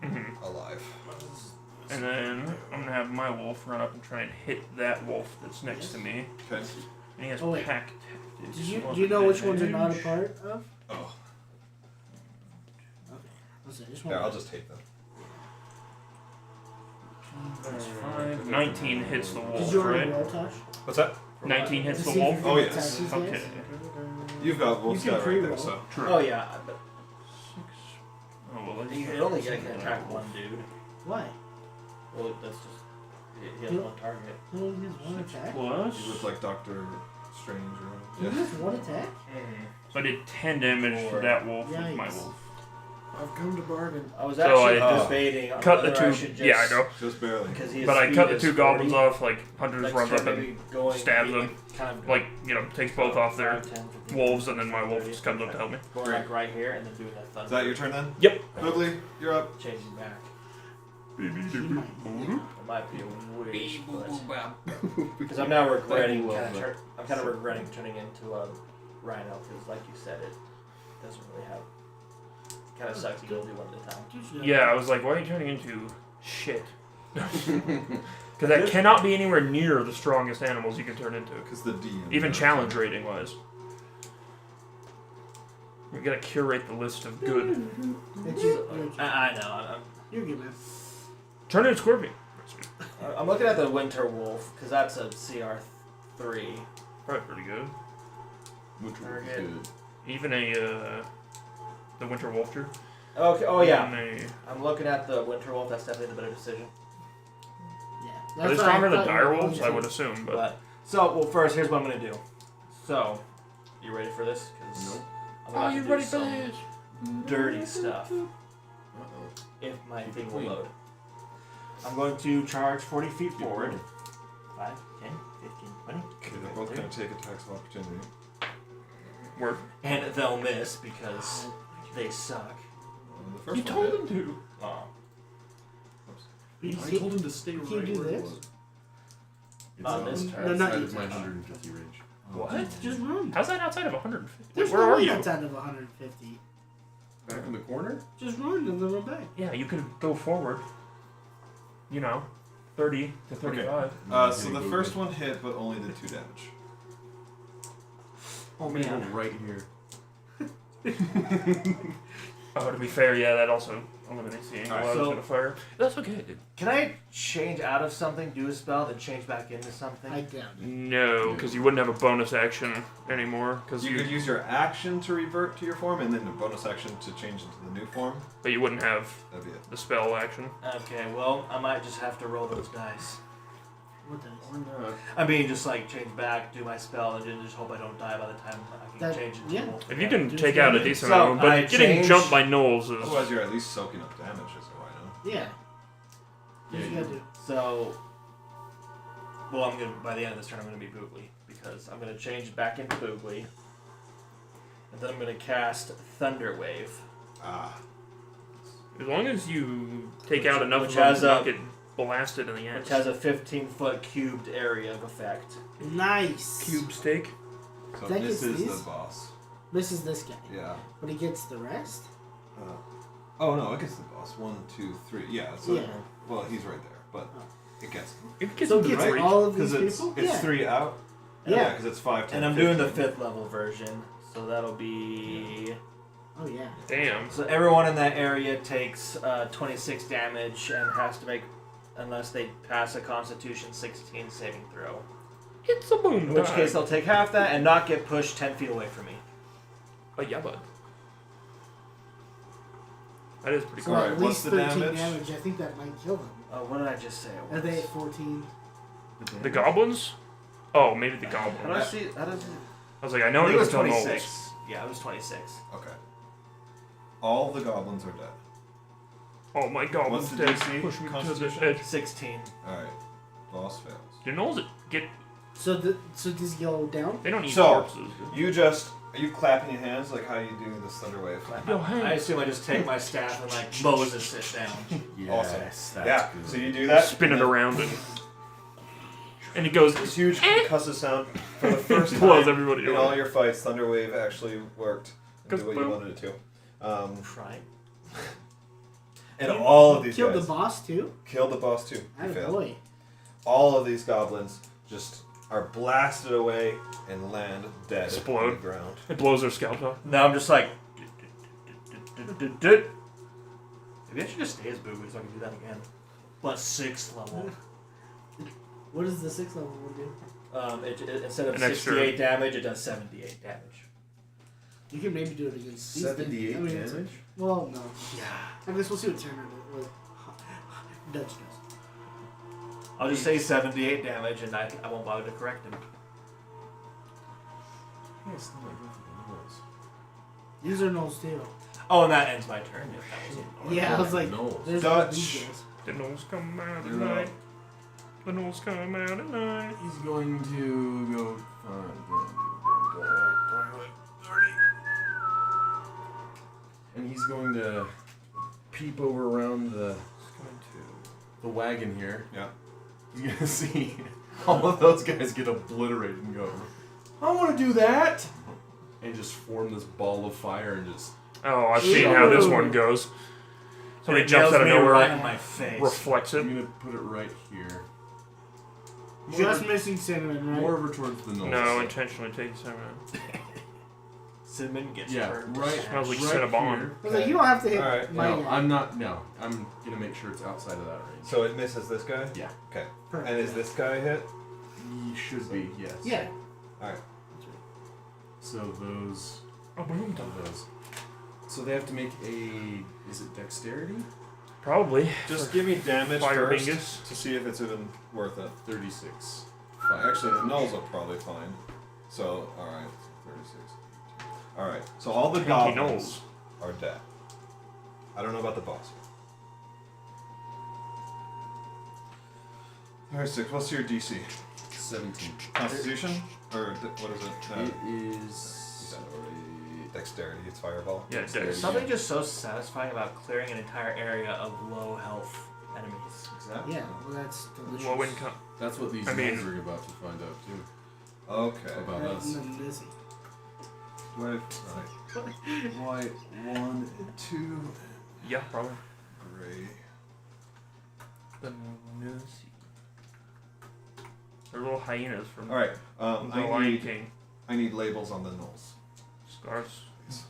Speaker 3: hmm
Speaker 4: alive.
Speaker 3: And then I'm gonna have my wolf run up and try and hit that wolf that's next to me.
Speaker 4: Okay.
Speaker 3: And he has
Speaker 1: Oh, wait.
Speaker 3: pack tactics.
Speaker 1: Do you know which ones are not a part of?
Speaker 4: Oh,
Speaker 1: Okay. Listen, I just
Speaker 4: yeah.
Speaker 1: want
Speaker 4: I'll just take them.
Speaker 3: That's 5. 19 hits the
Speaker 1: Did
Speaker 3: wolf,
Speaker 1: you already
Speaker 3: right?
Speaker 1: roll, Tosh?
Speaker 4: What's that?
Speaker 3: 19 hits
Speaker 1: To
Speaker 3: the
Speaker 1: see if
Speaker 3: wolf?
Speaker 1: you
Speaker 4: Oh,
Speaker 1: can
Speaker 4: yes.
Speaker 1: attack these
Speaker 3: Okay.
Speaker 1: guys?
Speaker 4: You've got wolf
Speaker 1: You
Speaker 4: sky
Speaker 1: can
Speaker 4: right there,
Speaker 1: pre-roll.
Speaker 4: so.
Speaker 3: True.
Speaker 6: Oh yeah, but
Speaker 3: 6. Oh, well,
Speaker 6: you can only can attack one dude.
Speaker 1: Why?
Speaker 6: Well, that's just he has
Speaker 1: Yep.
Speaker 6: one target.
Speaker 1: He only has one attack?
Speaker 3: Plus.
Speaker 4: You look like Doctor Strange
Speaker 1: He
Speaker 4: or
Speaker 1: only has one attack?
Speaker 3: So I did 10 damage to that wolf with my
Speaker 1: Yikes.
Speaker 3: wolf.
Speaker 8: I've come to bargain.
Speaker 6: I was
Speaker 3: So
Speaker 6: actually
Speaker 3: I
Speaker 6: debating on
Speaker 3: Cut the
Speaker 6: whether I
Speaker 3: 2.
Speaker 6: should just,
Speaker 3: Yeah, I know.
Speaker 4: just barely.
Speaker 6: Because his
Speaker 3: But I
Speaker 6: speed
Speaker 3: cut the
Speaker 6: is
Speaker 3: 2 goblins
Speaker 6: 40,
Speaker 3: off. Like, Hunter just
Speaker 6: like,
Speaker 3: runs up
Speaker 6: start
Speaker 3: and
Speaker 6: maybe going
Speaker 3: stabs
Speaker 6: maybe
Speaker 3: them.
Speaker 6: kind of
Speaker 3: like, takes both off their
Speaker 6: 5, 10, 15,
Speaker 3: wolves, and then my wolf
Speaker 6: 30,
Speaker 3: just comes up to help me.
Speaker 6: Going like right here and then doing that thunder.
Speaker 4: Is that your turn then?
Speaker 3: Yep.
Speaker 4: Ugly, you're up.
Speaker 6: Changing back.
Speaker 1: He might.
Speaker 6: It might be a wish, but because I'm now regretting I'm kind of regretting turning into a rhino because, like you said, it doesn't really have Kind of sucks. You can only do one at a time.
Speaker 3: Yeah, I was like, why are you turning into shit? Because that cannot be anywhere near the strongest animals you can turn into.
Speaker 4: Because the DM.
Speaker 3: Even challenge rating wise. We gotta curate the list of good.
Speaker 6: I know.
Speaker 1: You're good, man.
Speaker 3: Turn into Scorpion.
Speaker 6: I'm looking at the Winter Wolf because that's a CR3.
Speaker 3: Probably pretty good.
Speaker 2: Which one is
Speaker 6: Target.
Speaker 2: good?
Speaker 3: Even the Winter Wolfter.
Speaker 6: Okay. Oh yeah.
Speaker 3: Even
Speaker 6: I'm looking at the Winter Wolf. That's definitely the better decision.
Speaker 1: Yeah.
Speaker 3: are they
Speaker 1: That's what I
Speaker 3: stronger than
Speaker 1: thought you were
Speaker 3: dire
Speaker 1: going
Speaker 3: wolves?
Speaker 1: to.
Speaker 3: I would assume, but
Speaker 6: First, here's what I'm gonna do. So, you ready for this? Because
Speaker 2: Nope.
Speaker 6: I'm about to do some dirty stuff. If my thing will load. I'm going to charge 40 feet forward. 5, 10, 15, 20.
Speaker 4: Okay, they're both going to take attacks of opportunity.
Speaker 3: work.
Speaker 6: And they'll miss because they suck.
Speaker 4: The first
Speaker 3: You
Speaker 4: one
Speaker 3: told
Speaker 4: hit.
Speaker 3: them to.
Speaker 6: Oh.
Speaker 1: You
Speaker 2: I
Speaker 1: can't-
Speaker 2: told him to stay
Speaker 1: you
Speaker 2: right
Speaker 1: can't do
Speaker 2: where it
Speaker 1: this?
Speaker 2: was. It's
Speaker 6: On this turn.
Speaker 1: No, not
Speaker 2: outside
Speaker 1: you.
Speaker 2: of my 150 range.
Speaker 3: What?
Speaker 1: Just run.
Speaker 3: How's that outside of 150?
Speaker 1: There's
Speaker 3: Where
Speaker 1: no
Speaker 3: are
Speaker 1: way
Speaker 3: you?
Speaker 1: that's out of 150.
Speaker 2: Back in the corner?
Speaker 1: Just run and then run back.
Speaker 3: Yeah, you could go forward. 30 to 35.
Speaker 4: So the first one hit, but only did 2 damage.
Speaker 3: Oh
Speaker 2: I'm gonna go right here.
Speaker 3: Oh, to be fair, yeah, that also eliminates the angle
Speaker 4: Alright,
Speaker 3: I was
Speaker 6: so-
Speaker 3: gonna fire. That's okay.
Speaker 6: Can I change out of something, do a spell, then change back into something?
Speaker 1: I doubt it.
Speaker 3: No, because you wouldn't have a bonus action anymore. Because
Speaker 4: You could use your action to revert to your form, and then a bonus action to change into the new form.
Speaker 3: but you wouldn't have
Speaker 4: That'd be it.
Speaker 3: the spell action.
Speaker 6: Okay, well, I might just have to roll those dice.
Speaker 1: What does?
Speaker 6: I mean, just like change back, do my spell, and then just hope I don't die by the time I can
Speaker 1: That-
Speaker 6: change into
Speaker 1: yeah.
Speaker 6: wolf.
Speaker 3: If you can
Speaker 1: Just
Speaker 3: take
Speaker 1: do
Speaker 3: out a
Speaker 1: it.
Speaker 3: decent
Speaker 6: So,
Speaker 3: amount, but
Speaker 6: I
Speaker 3: getting
Speaker 6: change-
Speaker 3: jumped by gnolls is.
Speaker 4: Otherwise, you're at least soaking up damage, is what I know.
Speaker 1: Yeah. What you gotta do?
Speaker 6: So, well, I'm gonna by the end of this turn, I'm gonna be Boogly because I'm gonna change back into Boogly, and then I'm gonna cast Thunder Wave.
Speaker 4: Ah.
Speaker 3: As long as you take out
Speaker 6: Which-
Speaker 3: enough
Speaker 6: which
Speaker 3: of them
Speaker 6: has
Speaker 3: to
Speaker 6: a-
Speaker 3: not get blasted in the end.
Speaker 6: Which has a 15-foot cubed area of effect.
Speaker 1: Nice.
Speaker 3: Cube steak.
Speaker 4: So
Speaker 1: That
Speaker 4: this
Speaker 1: gets
Speaker 4: is
Speaker 1: these?
Speaker 4: the boss.
Speaker 1: This is this guy.
Speaker 4: Yeah.
Speaker 1: But he gets the rest?
Speaker 4: Oh no, it gets the boss. 1, 2, 3. Yeah. So
Speaker 1: Yeah.
Speaker 4: well, he's right there, but it gets him
Speaker 3: It gets
Speaker 1: So
Speaker 3: him
Speaker 1: it
Speaker 3: to
Speaker 1: gets
Speaker 3: reach.
Speaker 1: all of these
Speaker 4: because
Speaker 1: people?
Speaker 4: it's
Speaker 1: yeah.
Speaker 4: 3 out.
Speaker 1: Yeah.
Speaker 4: Because it's 5, 10,
Speaker 6: And I'm doing the
Speaker 4: 15.
Speaker 6: 5th level version, so that'll be.
Speaker 1: Oh, yeah.
Speaker 3: Damn.
Speaker 6: So everyone in that area takes 26 damage and has to make, unless they pass a Constitution 16 saving throw.
Speaker 3: It's a boom.
Speaker 6: In which
Speaker 3: time.
Speaker 6: case they'll take half that and not get pushed 10 feet away from me.
Speaker 3: Oh yeah, bud. That is pretty
Speaker 1: So
Speaker 3: cool.
Speaker 4: Alright,
Speaker 1: at
Speaker 4: what's
Speaker 1: least
Speaker 4: the
Speaker 1: 13
Speaker 4: damage?
Speaker 1: damage. I think that might kill them.
Speaker 6: What did I just say? It
Speaker 1: Are they
Speaker 6: was?
Speaker 1: at 14?
Speaker 3: The goblins? Oh, maybe the
Speaker 6: How do I
Speaker 3: goblins.
Speaker 6: see? How does?
Speaker 3: I was like, I
Speaker 6: I
Speaker 3: know
Speaker 6: think
Speaker 3: it
Speaker 6: it
Speaker 3: was
Speaker 6: was
Speaker 3: tell gnolls.
Speaker 6: 26. Yeah, it was 26.
Speaker 4: Okay. All the goblins are dead.
Speaker 3: Oh, my goblins
Speaker 4: What's the
Speaker 3: dead.
Speaker 4: DC?
Speaker 3: Push me to the
Speaker 4: Constitution?
Speaker 3: edge.
Speaker 6: 16.
Speaker 4: Alright. Boss fails.
Speaker 3: Do gnolls get?
Speaker 1: So does he go down?
Speaker 3: They don't eat
Speaker 4: So,
Speaker 3: corpses.
Speaker 4: You just are you clapping your hands like how you do this thunder wave?
Speaker 3: Yo,
Speaker 6: I
Speaker 3: hey.
Speaker 6: assume I just take my staff and like Moses it down.
Speaker 2: Yes, that's
Speaker 4: Yeah.
Speaker 2: good.
Speaker 4: So you do that.
Speaker 3: Spin it
Speaker 4: and
Speaker 3: around and it goes.
Speaker 4: This huge concussive sound for the first
Speaker 3: Blows
Speaker 4: time
Speaker 3: everybody
Speaker 4: in
Speaker 3: away.
Speaker 4: all your fights. Thunder wave actually worked and did what you
Speaker 3: Boom.
Speaker 4: wanted it to.
Speaker 6: Right.
Speaker 4: And all of these
Speaker 1: Killed
Speaker 4: guys
Speaker 1: the boss, too?
Speaker 4: killed the boss too. He
Speaker 1: Oh,
Speaker 4: failed.
Speaker 1: boy.
Speaker 4: All of these goblins just are blasted away and land dead on
Speaker 3: Explode.
Speaker 4: the ground.
Speaker 3: It blows their scalps off.
Speaker 6: Now I'm just like. Maybe I should just stay as Boogly so I can do that again. Plus 6th level.
Speaker 1: What does the 6th level one do?
Speaker 6: Instead of
Speaker 3: An extra-
Speaker 6: 68 damage, it does 78 damage.
Speaker 1: You can maybe do it against these
Speaker 2: 78
Speaker 1: guys. I mean, it's-
Speaker 2: damage?
Speaker 1: Well, no.
Speaker 6: Yeah.
Speaker 1: I guess we'll see what Turner does. Dutch does.
Speaker 6: I'll just say 78 damage and I won't bother to correct him.
Speaker 2: Yes, no, I go for the gnolls.
Speaker 1: These are gnolls, too.
Speaker 6: Oh, and that ends my turn. If that was
Speaker 1: Yeah, I was like,
Speaker 2: Gnolls.
Speaker 1: there's
Speaker 4: Dutch.
Speaker 1: these guys.
Speaker 3: The gnolls come out at
Speaker 2: They're
Speaker 3: night. The gnolls come out at night.
Speaker 2: He's going to go and he's going to peep over around the wagon here.
Speaker 4: Yeah.
Speaker 2: He's gonna see all of those guys get obliterated and go, I want to do that, and just form this ball of fire and just
Speaker 3: Oh, I've seen how this one goes. Somebody jumps out of nowhere,
Speaker 6: right in my face.
Speaker 3: reflects it.
Speaker 2: I'm gonna put it right here.
Speaker 1: Just missing cinnamon, right?
Speaker 2: More over towards the nose.
Speaker 3: No, intentionally taking some.
Speaker 6: Cinnamon gets
Speaker 2: Yeah,
Speaker 6: burned.
Speaker 2: right.
Speaker 3: Smells like
Speaker 2: right
Speaker 3: Cinnabon.
Speaker 2: here.
Speaker 1: I was like, you don't have to hit
Speaker 4: Alright,
Speaker 1: my
Speaker 2: No,
Speaker 1: guy.
Speaker 2: I'm not. No, I'm gonna make sure it's outside of that range.
Speaker 4: So it misses this guy?
Speaker 2: Yeah.
Speaker 4: Okay.
Speaker 1: Perfect.
Speaker 4: And is this guy hit?
Speaker 2: He should be. Yes.
Speaker 1: Yeah.
Speaker 2: So those.
Speaker 3: Oh, boom.
Speaker 2: Those. So they have to make a. Is it dexterity?
Speaker 3: Probably.
Speaker 4: Just give me damage
Speaker 3: Fire
Speaker 4: first
Speaker 3: Bingus.
Speaker 4: to see if it's even worth it.
Speaker 2: 36.
Speaker 4: Actually, the nulls are probably fine. So, alright. 36. Alright. So all the
Speaker 3: Pinky
Speaker 4: goblins
Speaker 3: nulls.
Speaker 4: are dead. I don't know about the boss. Alright, 6. What's your DC?
Speaker 2: 17.
Speaker 4: Constitution? Or what is it?
Speaker 2: It is.
Speaker 4: Dexterity. It's fireball.
Speaker 3: Yeah,
Speaker 2: Dexterity.
Speaker 3: dex.
Speaker 5: Something just so satisfying about clearing an entire area of low health enemies.
Speaker 2: Exactly.
Speaker 1: Yeah, well, that's delicious.
Speaker 3: Low income.
Speaker 2: That's what these
Speaker 3: I mean-
Speaker 2: guys are about to find out too.
Speaker 4: Okay.
Speaker 2: About
Speaker 1: Right
Speaker 2: us.
Speaker 1: in the missing.
Speaker 4: Do I have...
Speaker 2: White 1 and 2.
Speaker 3: Yeah, probably.
Speaker 4: Gray.
Speaker 3: The Nusi. They're little hyenas from
Speaker 4: Alright.
Speaker 3: the
Speaker 4: I
Speaker 3: Lion
Speaker 4: need
Speaker 3: King.
Speaker 4: labels on the nulls.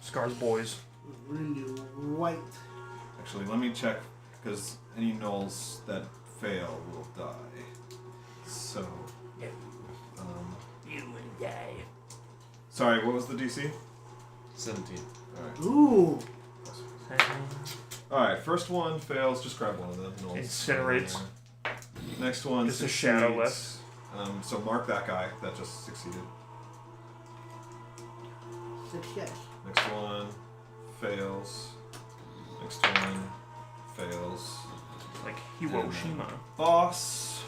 Speaker 3: Scar's boys.
Speaker 1: We're gonna do white.
Speaker 4: Actually, let me check, because any nulls that fail will die. So,
Speaker 3: You will die.
Speaker 4: sorry, what was the DC?
Speaker 2: 17.
Speaker 4: Alright.
Speaker 1: Ooh.
Speaker 4: Alright, first one fails, just grab one of them. Nulls.
Speaker 3: Incinerates.
Speaker 4: Next one
Speaker 3: Just a shadow
Speaker 4: succeeds. So mark that guy that just succeeded.
Speaker 1: Success.
Speaker 4: Next one fails. Next one fails.
Speaker 3: Like Hiroshima.
Speaker 4: Boss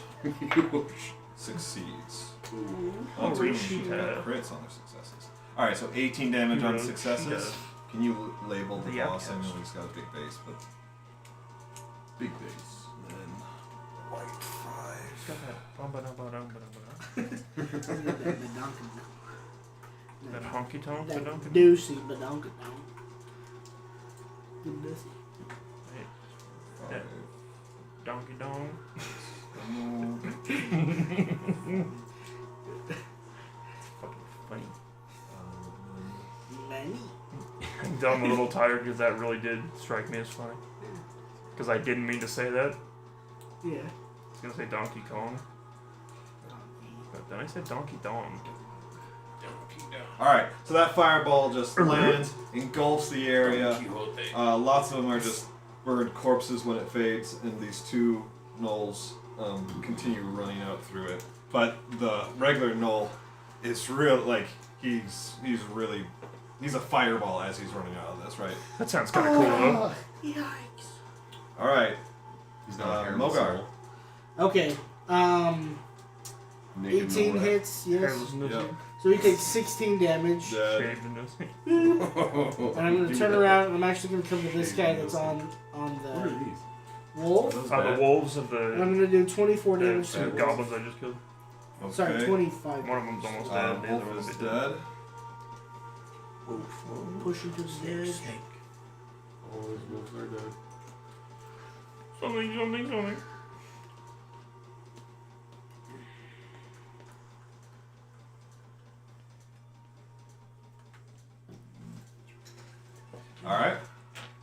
Speaker 4: succeeds. Oh, dude, she
Speaker 3: Hiroshima.
Speaker 4: got crits on their successes. Alright, so 18 damage on
Speaker 3: Hiroshima.
Speaker 4: successes. Can you label the
Speaker 3: Yeah,
Speaker 4: boss? I
Speaker 3: yes.
Speaker 4: know he's got a big base, but
Speaker 2: Big base.
Speaker 4: then white 5.
Speaker 3: That honky tonk.
Speaker 1: That
Speaker 3: Badonka.
Speaker 1: doozy badonka donk. Good doozy.
Speaker 3: Yeah. Donkey dong. Fucking funny.
Speaker 1: Many.
Speaker 3: I'm a little tired because that really did strike me as funny. Because I didn't mean to say that.
Speaker 1: Yeah.
Speaker 3: I was gonna say Donkey Kong, but then I said Donkey Dong.
Speaker 4: Alright, so that fireball just lands, engulfs the area. Lots of them are just burned corpses when it fades, and these two gnolls continue running out through it. But the regular gnoll is real, like, he's a fireball as he's running out of this, right?
Speaker 3: That sounds kind of cool though.
Speaker 1: Yikes.
Speaker 4: Alright,
Speaker 2: He's got a hair
Speaker 4: Mogar.
Speaker 1: Okay.
Speaker 2: Naked
Speaker 1: 18
Speaker 2: no rap.
Speaker 1: hits, yes.
Speaker 3: Hairless nose.
Speaker 4: Yep.
Speaker 1: So he takes 16 damage.
Speaker 4: dead.
Speaker 3: Shaved nose.
Speaker 1: And I'm gonna
Speaker 2: Do
Speaker 1: turn
Speaker 2: that.
Speaker 1: around and I'm actually gonna come to this
Speaker 2: Shade
Speaker 1: guy
Speaker 2: and
Speaker 1: that's
Speaker 2: those
Speaker 1: on
Speaker 2: What are
Speaker 1: the
Speaker 2: these?
Speaker 1: wolf.
Speaker 2: Those
Speaker 3: The
Speaker 2: bad?
Speaker 3: wolves of
Speaker 1: And
Speaker 3: the
Speaker 1: I'm gonna do 24 damage to
Speaker 3: two
Speaker 1: the wolf.
Speaker 3: goblins I just killed.
Speaker 4: Okay.
Speaker 1: Sorry, 25.
Speaker 3: One of them's almost dead. The other
Speaker 4: Wolf
Speaker 3: one
Speaker 4: is
Speaker 3: will be dead.
Speaker 4: dead.
Speaker 1: Push into the edge.
Speaker 2: All those wolves are dead.
Speaker 3: Something.
Speaker 4: Alright.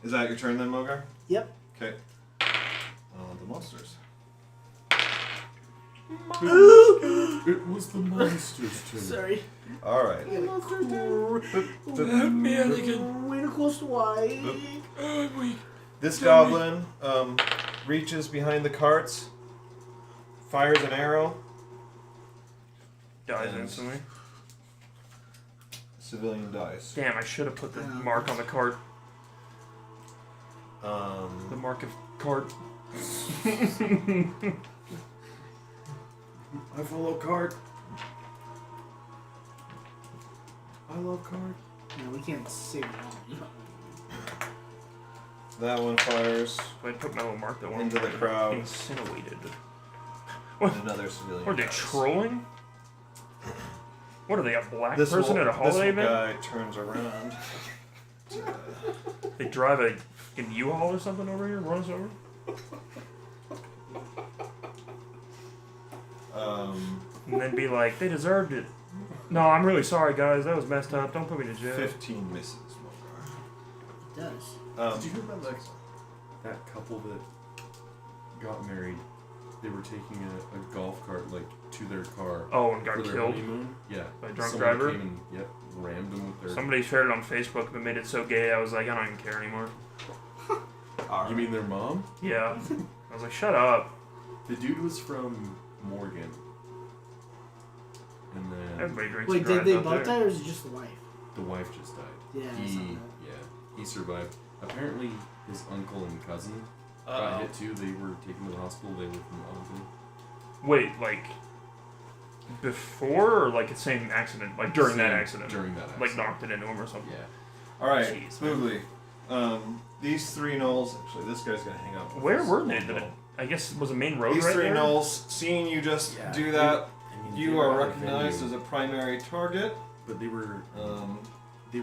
Speaker 4: Is that your turn then, Mogar?
Speaker 1: Yep.
Speaker 4: Okay. The monsters.
Speaker 2: It was the monster's turn.
Speaker 1: Sorry.
Speaker 4: Alright.
Speaker 1: Way too close to white.
Speaker 4: This goblin reaches behind the carts, fires an arrow.
Speaker 3: Dies
Speaker 4: And-
Speaker 3: instantly.
Speaker 4: Civilian dies.
Speaker 3: Damn, I should have put the mark on the cart. The
Speaker 4: Um,
Speaker 3: mark of cart.
Speaker 2: I follow cart. I love cart.
Speaker 1: No, we can't save it all.
Speaker 4: that one fires
Speaker 3: So I put my little mark that one.
Speaker 4: into the crowd,
Speaker 3: Incinerated.
Speaker 4: and another civilian
Speaker 3: What are they
Speaker 4: dies.
Speaker 3: trolling? What are they, a black
Speaker 4: This
Speaker 3: person at a holiday
Speaker 4: this
Speaker 3: event?
Speaker 4: guy turns around
Speaker 3: They drive a fucking U-Haul or something over here and run us over? And then be like, they deserved it. No, I'm really sorry, guys. That was messed up. Don't put me to jail.
Speaker 4: 15 misses, Mogar.
Speaker 1: It does.
Speaker 2: Did you hear about that couple that got married? They were taking a golf cart to their car.
Speaker 3: Oh, and got
Speaker 2: for their
Speaker 3: killed
Speaker 2: honeymoon. Yeah.
Speaker 3: by a drunk
Speaker 2: Someone
Speaker 3: driver?
Speaker 2: Came and, rammed them with their.
Speaker 3: Somebody shared it on Facebook but made it so gay I was like, I don't even care anymore.
Speaker 2: You mean their mom?
Speaker 3: Yeah. I was like, shut up.
Speaker 2: The dude was from Morgan. And then
Speaker 3: Everybody drinks
Speaker 1: Wait,
Speaker 3: and
Speaker 1: did
Speaker 3: drives
Speaker 1: they
Speaker 3: out
Speaker 1: both
Speaker 3: there.
Speaker 1: die or is it just the wife?
Speaker 2: the wife just died.
Speaker 1: Yeah, I saw that.
Speaker 2: He survived. Apparently, his uncle and cousin got hit too. They were taken to the hospital. They were from Ogden.
Speaker 3: Wait, like before or like the same accident? Like during that accident?
Speaker 2: During that accident.
Speaker 3: Like knocked it into him or something?
Speaker 2: Yeah.
Speaker 4: Alright,
Speaker 3: Jeez,
Speaker 4: smoothly. These three gnolls, actually, this guy's gonna hang out. with
Speaker 3: Where
Speaker 4: us.
Speaker 3: were they? I guess it was a main road
Speaker 4: These
Speaker 3: right
Speaker 4: three
Speaker 3: there?
Speaker 4: gnolls, seeing you just do that, you are recognized as a primary target.
Speaker 2: But they were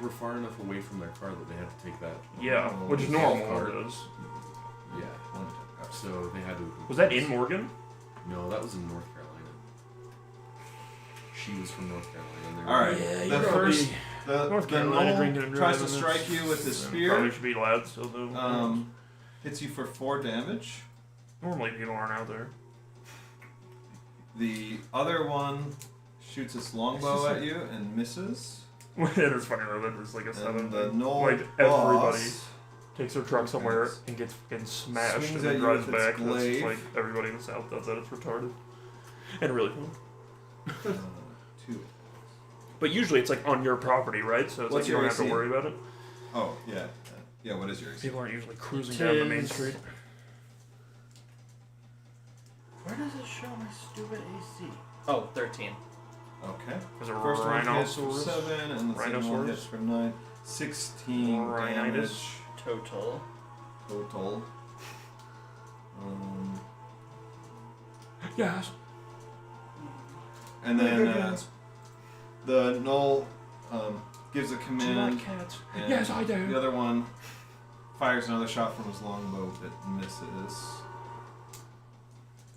Speaker 2: far enough away from their car that they had to take that.
Speaker 3: Yeah, which is
Speaker 2: golf
Speaker 3: normal.
Speaker 2: cart.
Speaker 3: It is.
Speaker 2: Yeah. So they had to.
Speaker 3: Was that in Morgan?
Speaker 2: No, that was in North Carolina. She was from North Carolina.
Speaker 4: Alright,
Speaker 3: Yeah,
Speaker 4: the first, the
Speaker 3: North Carolina
Speaker 4: gnoll
Speaker 3: drinking and
Speaker 4: tries to
Speaker 3: driving,
Speaker 4: strike you with his
Speaker 3: Probably
Speaker 4: spear.
Speaker 3: should be loud still though.
Speaker 4: Hits you for 4 damage.
Speaker 3: Normally people aren't out there.
Speaker 4: The other one shoots its longbow at you and misses.
Speaker 3: It is funny though that there's like a 7.
Speaker 4: And the gnoll
Speaker 3: Like everybody
Speaker 4: boss
Speaker 3: takes their truck somewhere and gets fucking smashed
Speaker 4: swings
Speaker 3: and
Speaker 4: at
Speaker 3: then
Speaker 4: you
Speaker 3: drives
Speaker 4: with its
Speaker 3: back. That's
Speaker 4: glaive.
Speaker 3: like everybody in the South does that. It's retarded. And really fun.
Speaker 4: 2.
Speaker 3: But usually it's like on your property, right? So it's
Speaker 4: What's
Speaker 3: like you don't
Speaker 4: your
Speaker 3: have to
Speaker 4: AC?
Speaker 3: worry about it.
Speaker 4: Oh, yeah. Yeah, what is your AC?
Speaker 3: People aren't usually cruising down the main
Speaker 1: Tis-
Speaker 3: street.
Speaker 6: Where does it show my stupid AC? Oh, 13.
Speaker 4: Okay.
Speaker 3: There's a
Speaker 4: First one hits for
Speaker 3: rhinoceros.
Speaker 4: 7, and the second one
Speaker 3: Rhinoceros?
Speaker 4: hits for 9. 16
Speaker 3: Rhinitis?
Speaker 4: damage
Speaker 6: Total.
Speaker 4: total.
Speaker 3: Yes.
Speaker 4: And then the gnoll gives a
Speaker 3: Do you
Speaker 4: command,
Speaker 3: like cats?
Speaker 4: and
Speaker 3: Yes, I do.
Speaker 4: the other one fires another shot from his longbow that misses.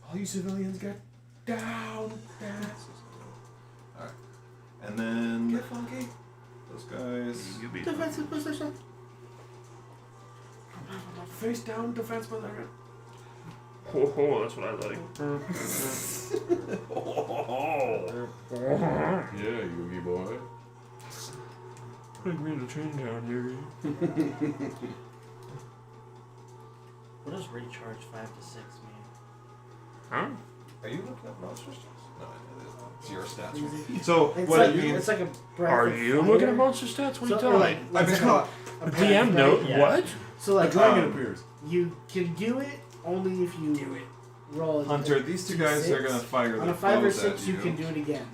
Speaker 2: All you civilians get down.
Speaker 4: Alright. And then
Speaker 2: Get funky.
Speaker 4: those guys.
Speaker 3: You be
Speaker 1: Defensive position.
Speaker 2: Face down defense position.
Speaker 3: ho, that's what I like.
Speaker 2: Yeah, Yugi boy.
Speaker 3: Take me to change down, Yuri.
Speaker 6: What does recharge 5 to 6 mean?
Speaker 3: Huh?
Speaker 4: Are you looking up monster stats? No, it's your stats. So
Speaker 1: It's
Speaker 4: what
Speaker 1: like,
Speaker 4: it means?
Speaker 1: it's like a breath
Speaker 3: Are
Speaker 1: of
Speaker 3: you
Speaker 1: fire.
Speaker 3: looking at monster stats? What are you
Speaker 1: So,
Speaker 3: talking
Speaker 1: like,
Speaker 3: about?
Speaker 1: like
Speaker 4: I've
Speaker 1: it's
Speaker 4: been
Speaker 1: called a
Speaker 3: The
Speaker 1: breath,
Speaker 3: DM
Speaker 1: right?
Speaker 3: note?
Speaker 6: Yeah.
Speaker 3: What?
Speaker 1: So like
Speaker 2: Dragon appears.
Speaker 1: you can do it only if you roll a
Speaker 4: Hunter, these two guys are gonna fire
Speaker 1: on
Speaker 4: their
Speaker 1: a 5 or
Speaker 4: bows
Speaker 1: 6
Speaker 4: at
Speaker 1: you can do it again.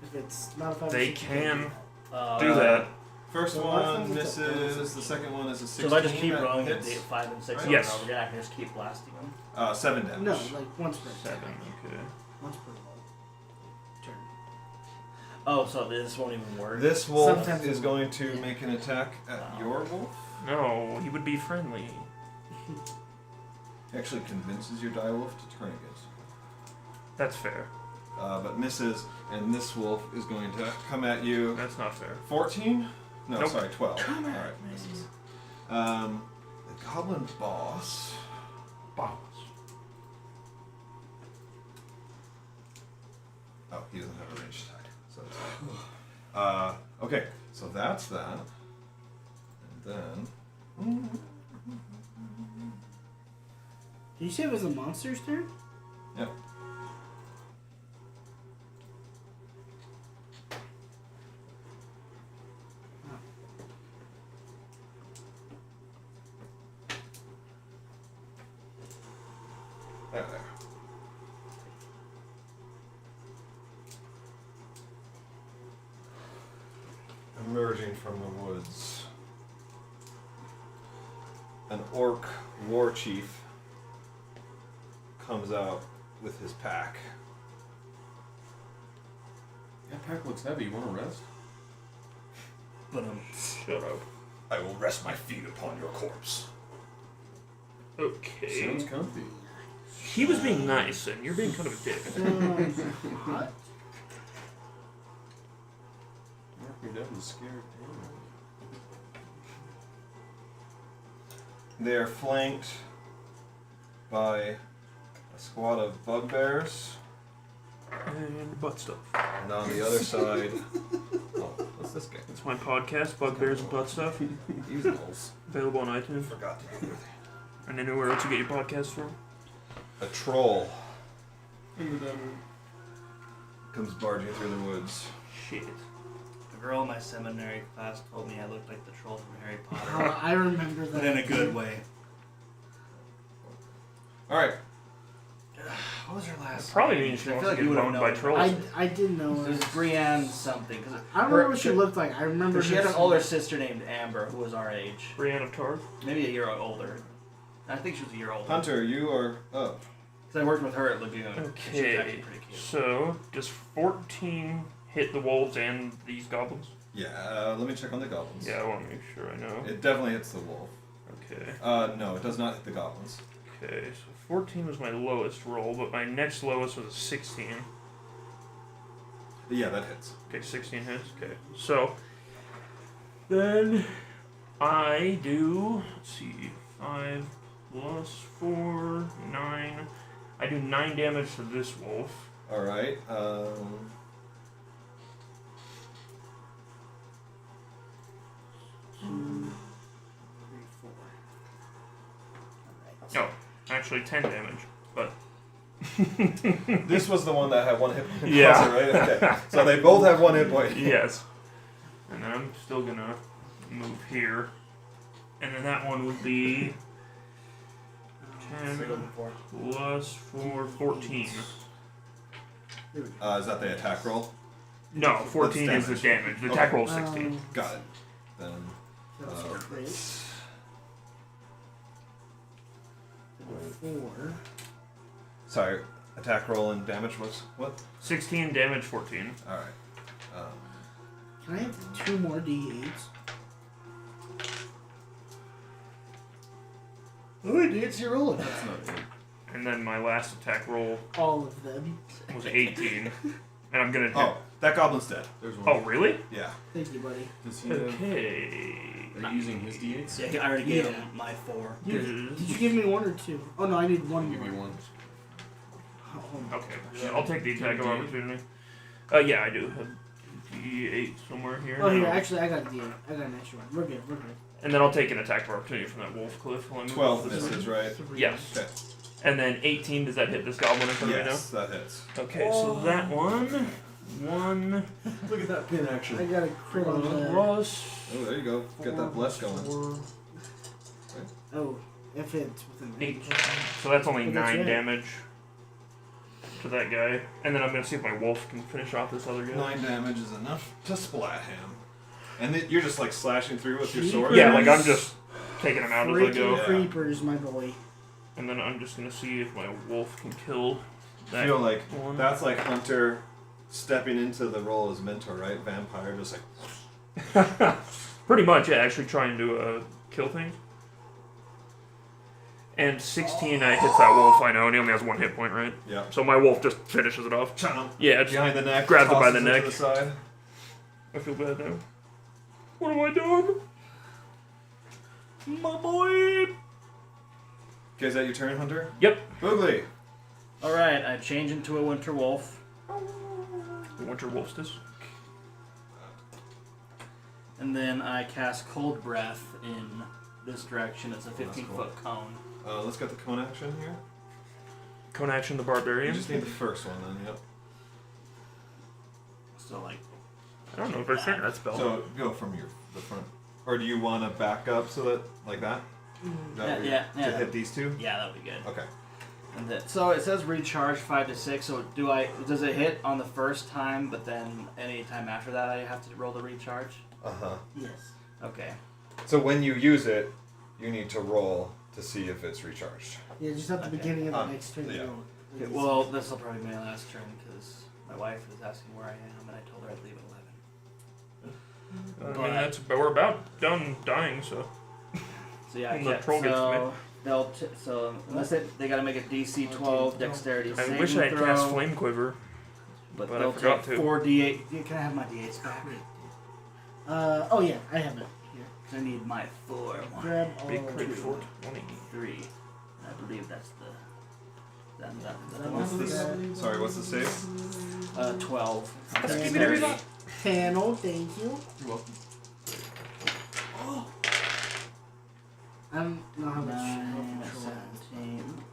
Speaker 1: If it's not a 5
Speaker 3: They
Speaker 1: or 6 you can't
Speaker 3: can
Speaker 1: do
Speaker 3: do that.
Speaker 4: First
Speaker 1: So
Speaker 4: one
Speaker 1: last one's a-
Speaker 4: misses. The second one is a 16.
Speaker 6: So if I just keep
Speaker 4: that
Speaker 6: rolling
Speaker 4: hits.
Speaker 6: at 5 and 6
Speaker 4: Right?
Speaker 6: over
Speaker 3: Yes.
Speaker 6: and over again, I can just keep blasting them.
Speaker 4: 7
Speaker 1: that.
Speaker 4: damage.
Speaker 1: No, like once per
Speaker 3: 7,
Speaker 1: attack.
Speaker 3: okay.
Speaker 1: Once per turn.
Speaker 6: Oh, so this won't even work?
Speaker 4: This wolf
Speaker 1: Sometimes
Speaker 4: is
Speaker 1: it-
Speaker 4: going to make an attack at your wolf.
Speaker 3: No, he would be friendly.
Speaker 4: Actually convinces your direwolf to turn against you.
Speaker 3: That's fair.
Speaker 4: But misses, and this wolf is going to come at you.
Speaker 3: That's not fair.
Speaker 4: 14? No,
Speaker 3: Nope.
Speaker 4: sorry, 12.
Speaker 1: Come on,
Speaker 4: Alright, misses. The goblin boss.
Speaker 3: Boss.
Speaker 4: Oh, he doesn't have a ranged attack. So okay, so that's that. And then.
Speaker 1: Did you say it was a monster's turn?
Speaker 4: Yep. There. Emerging from the woods, an orc war chief comes out with his pack.
Speaker 2: That pack looks heavy. You want to rest?
Speaker 6: But
Speaker 3: Shut up.
Speaker 4: I will rest my feet upon your corpse.
Speaker 3: Okay.
Speaker 2: Sounds comfy.
Speaker 3: He was being nice, and you're being kind of a dick.
Speaker 1: Hot.
Speaker 2: Mark me down and scared.
Speaker 4: They are flanked by a squad of bugbears,
Speaker 3: And butt stuff.
Speaker 4: and on the other side, oh, what's this guy?
Speaker 3: It's my podcast, Bugbears and Butt Stuff.
Speaker 4: Use those.
Speaker 3: Available on iTunes.
Speaker 4: Forgot to get rid of
Speaker 3: And anywhere else you get your podcasts from.
Speaker 4: a troll comes barging through the woods.
Speaker 3: Shit.
Speaker 5: The girl in my seminary class told me I looked like the troll from Harry
Speaker 1: Oh,
Speaker 5: Potter.
Speaker 1: I remember that.
Speaker 5: But in a good way.
Speaker 4: All right.
Speaker 5: What was her last
Speaker 3: It probably
Speaker 5: name?
Speaker 3: means she
Speaker 5: I
Speaker 3: wants
Speaker 5: feel
Speaker 3: to
Speaker 5: like
Speaker 3: get
Speaker 5: you would
Speaker 3: boned
Speaker 5: have
Speaker 3: by
Speaker 5: known.
Speaker 3: trolls.
Speaker 1: I didn't know.
Speaker 5: It was Brienne something. Cause
Speaker 1: I don't remember
Speaker 5: her-
Speaker 1: what she looked like. I remember
Speaker 5: She had
Speaker 1: her
Speaker 5: an older sister named Amber who was our age.
Speaker 3: Brienne of Tarth.
Speaker 5: Maybe a year older. I think she was a year older.
Speaker 4: Hunter, you are up.
Speaker 5: Because I worked with her at Lagoon. and She was actually
Speaker 3: Okay.
Speaker 5: pretty cute.
Speaker 3: So, does 14 hit the wolves and these goblins?
Speaker 4: Yeah, let me check on the goblins.
Speaker 3: Yeah, I want to make sure I know.
Speaker 4: It definitely hits the wolf.
Speaker 3: Okay.
Speaker 4: No, it does not hit the goblins.
Speaker 3: Okay, so 14 was my lowest roll, but my next lowest was a 16.
Speaker 4: Yeah, that hits.
Speaker 3: Okay, 16 hits. Okay, so then I do, let's see, 5 plus 4, 9. I do 9 damage to this wolf.
Speaker 4: All right.
Speaker 3: No, actually 10 damage, but
Speaker 4: This was the one that had 1 hit point.
Speaker 3: Yeah.
Speaker 4: Also, right? Okay. So they both have 1 hit point.
Speaker 3: yes. And then I'm still gonna move here. And then that one would be 10 plus 4, 14.
Speaker 4: Is that the attack roll?
Speaker 3: No, 14 is the damage. The attack roll is 16.
Speaker 4: Got it. Then.
Speaker 1: That's great. 4.
Speaker 4: Sorry. Attack roll and damage was what?
Speaker 3: 16 damage, 14.
Speaker 4: All right.
Speaker 1: Can I have 2 more D8s? Oh, D8s you're rolling.
Speaker 2: That's not good.
Speaker 3: And then my last attack roll
Speaker 1: All of them.
Speaker 3: was 18. And I'm gonna do.
Speaker 4: Oh, that goblin's dead.
Speaker 2: There's one.
Speaker 3: Oh, really?
Speaker 4: Yeah.
Speaker 1: Thank you, buddy.
Speaker 2: Does he have,
Speaker 3: Okay.
Speaker 2: are you using his d8s?
Speaker 5: Yeah, I already gave
Speaker 1: Yeah.
Speaker 5: him my 4.
Speaker 1: Did you give me 1 or 2? Oh no, I need 1
Speaker 2: I'll give
Speaker 1: more.
Speaker 2: you one.
Speaker 1: Oh, hold on.
Speaker 3: Okay, yeah, I'll take the attack of opportunity. Yeah, I do have D8 somewhere here.
Speaker 1: Oh, here,
Speaker 3: now.
Speaker 1: actually, I got a D8. I got an extra one. We're good, we're good.
Speaker 3: And then I'll take an attack of opportunity from that wolf cliff while I move
Speaker 4: 12
Speaker 3: up this
Speaker 4: misses,
Speaker 3: way.
Speaker 4: right?
Speaker 1: 3.
Speaker 3: Yes.
Speaker 4: Okay.
Speaker 3: And then 18, does that hit this goblin in front
Speaker 4: Yes, that hits.
Speaker 3: of me now? Okay, so that one. 1
Speaker 2: Look at that pin action.
Speaker 1: I got a crit on that.
Speaker 3: plus.
Speaker 4: Oh, there you go. Get that bless going.
Speaker 3: 4,
Speaker 1: Oh, if it's within
Speaker 3: 8.
Speaker 1: range.
Speaker 3: So that's only
Speaker 1: Oh, that's
Speaker 3: 9
Speaker 1: right.
Speaker 3: damage to that guy. And then I'm going to see if my wolf can finish off this other guy.
Speaker 4: 9 damage is enough to splat him. And then you're just like slashing through with your sword.
Speaker 3: Yeah, like I'm just taking him out as I
Speaker 1: Freaking
Speaker 3: go.
Speaker 4: Yeah.
Speaker 1: creepers, my boy.
Speaker 3: And then I'm just going to see if my wolf can kill
Speaker 4: I
Speaker 3: that
Speaker 4: feel like
Speaker 3: one.
Speaker 4: that's like Hunter stepping into the role as mentor, right? Vampire, just like.
Speaker 3: Pretty much, yeah, actually trying to kill things. And 16, I hits that wolf, I know, and he only has 1 hit point, right?
Speaker 4: Yeah.
Speaker 3: So my wolf just finishes it off.
Speaker 4: Chomp.
Speaker 3: Yeah, just,
Speaker 4: Behind the neck.
Speaker 3: grabs it by
Speaker 4: tosses
Speaker 3: the neck.
Speaker 4: To the side.
Speaker 3: I feel bad now. What have I done? My boy!
Speaker 4: Okay, is that your turn, Hunter?
Speaker 3: Yep.
Speaker 4: Boogly.
Speaker 5: Alright, I change into a winter wolf.
Speaker 3: The winter wolfstus.
Speaker 5: And then I cast Cold Breath in this direction. It's a 15-foot cone.
Speaker 4: Let's get the cone action here.
Speaker 3: Cone action, the
Speaker 4: You
Speaker 3: barbarian.
Speaker 4: just need the first one then, yep.
Speaker 5: So, like,
Speaker 3: I don't know if I sent that spell.
Speaker 4: So go from the front. Or do you want to back up so that, like that? Is that
Speaker 5: Yeah,
Speaker 4: where
Speaker 5: yeah,
Speaker 4: to
Speaker 5: yeah.
Speaker 4: hit these two?
Speaker 5: yeah, that would be good.
Speaker 4: Okay.
Speaker 5: And then, so it says recharge 5 to 6. So does it hit on the first time, but then any time after that I have to roll the recharge?
Speaker 4: Uh-huh.
Speaker 1: Yes.
Speaker 5: Okay.
Speaker 4: So when you use it, you need to roll to see if it's recharged.
Speaker 1: Yeah, just at the
Speaker 5: Okay.
Speaker 1: beginning of the next turn.
Speaker 4: yeah.
Speaker 5: Okay, well, this will probably be my last turn because my wife was asking where I am, and I told her I'd leave at 11.
Speaker 3: I mean, we're about done dying, so.
Speaker 5: So yeah,
Speaker 3: When the troll gets to me.
Speaker 5: so unless they gotta make a DC 12 dexterity
Speaker 3: I
Speaker 5: saving
Speaker 3: wish I had
Speaker 5: throw,
Speaker 3: cast Flame Quiver.
Speaker 5: but
Speaker 3: I
Speaker 5: they'll
Speaker 3: forgot
Speaker 5: take
Speaker 3: to.
Speaker 5: 4d8. Yeah, can I have my d8s back?
Speaker 1: Oh yeah, I have it here.
Speaker 5: 'Cause I need my 4. 1,
Speaker 1: Grab all
Speaker 3: Big crit
Speaker 1: two.
Speaker 3: 420.
Speaker 5: 3. I believe that's the.
Speaker 4: What's this? Sorry, what's the save?
Speaker 5: 12.
Speaker 1: Let's
Speaker 3: give it a reload.
Speaker 1: Panel, thank you.
Speaker 4: You're welcome.
Speaker 1: I don't know how much.
Speaker 5: 9,
Speaker 1: control has.
Speaker 5: 17.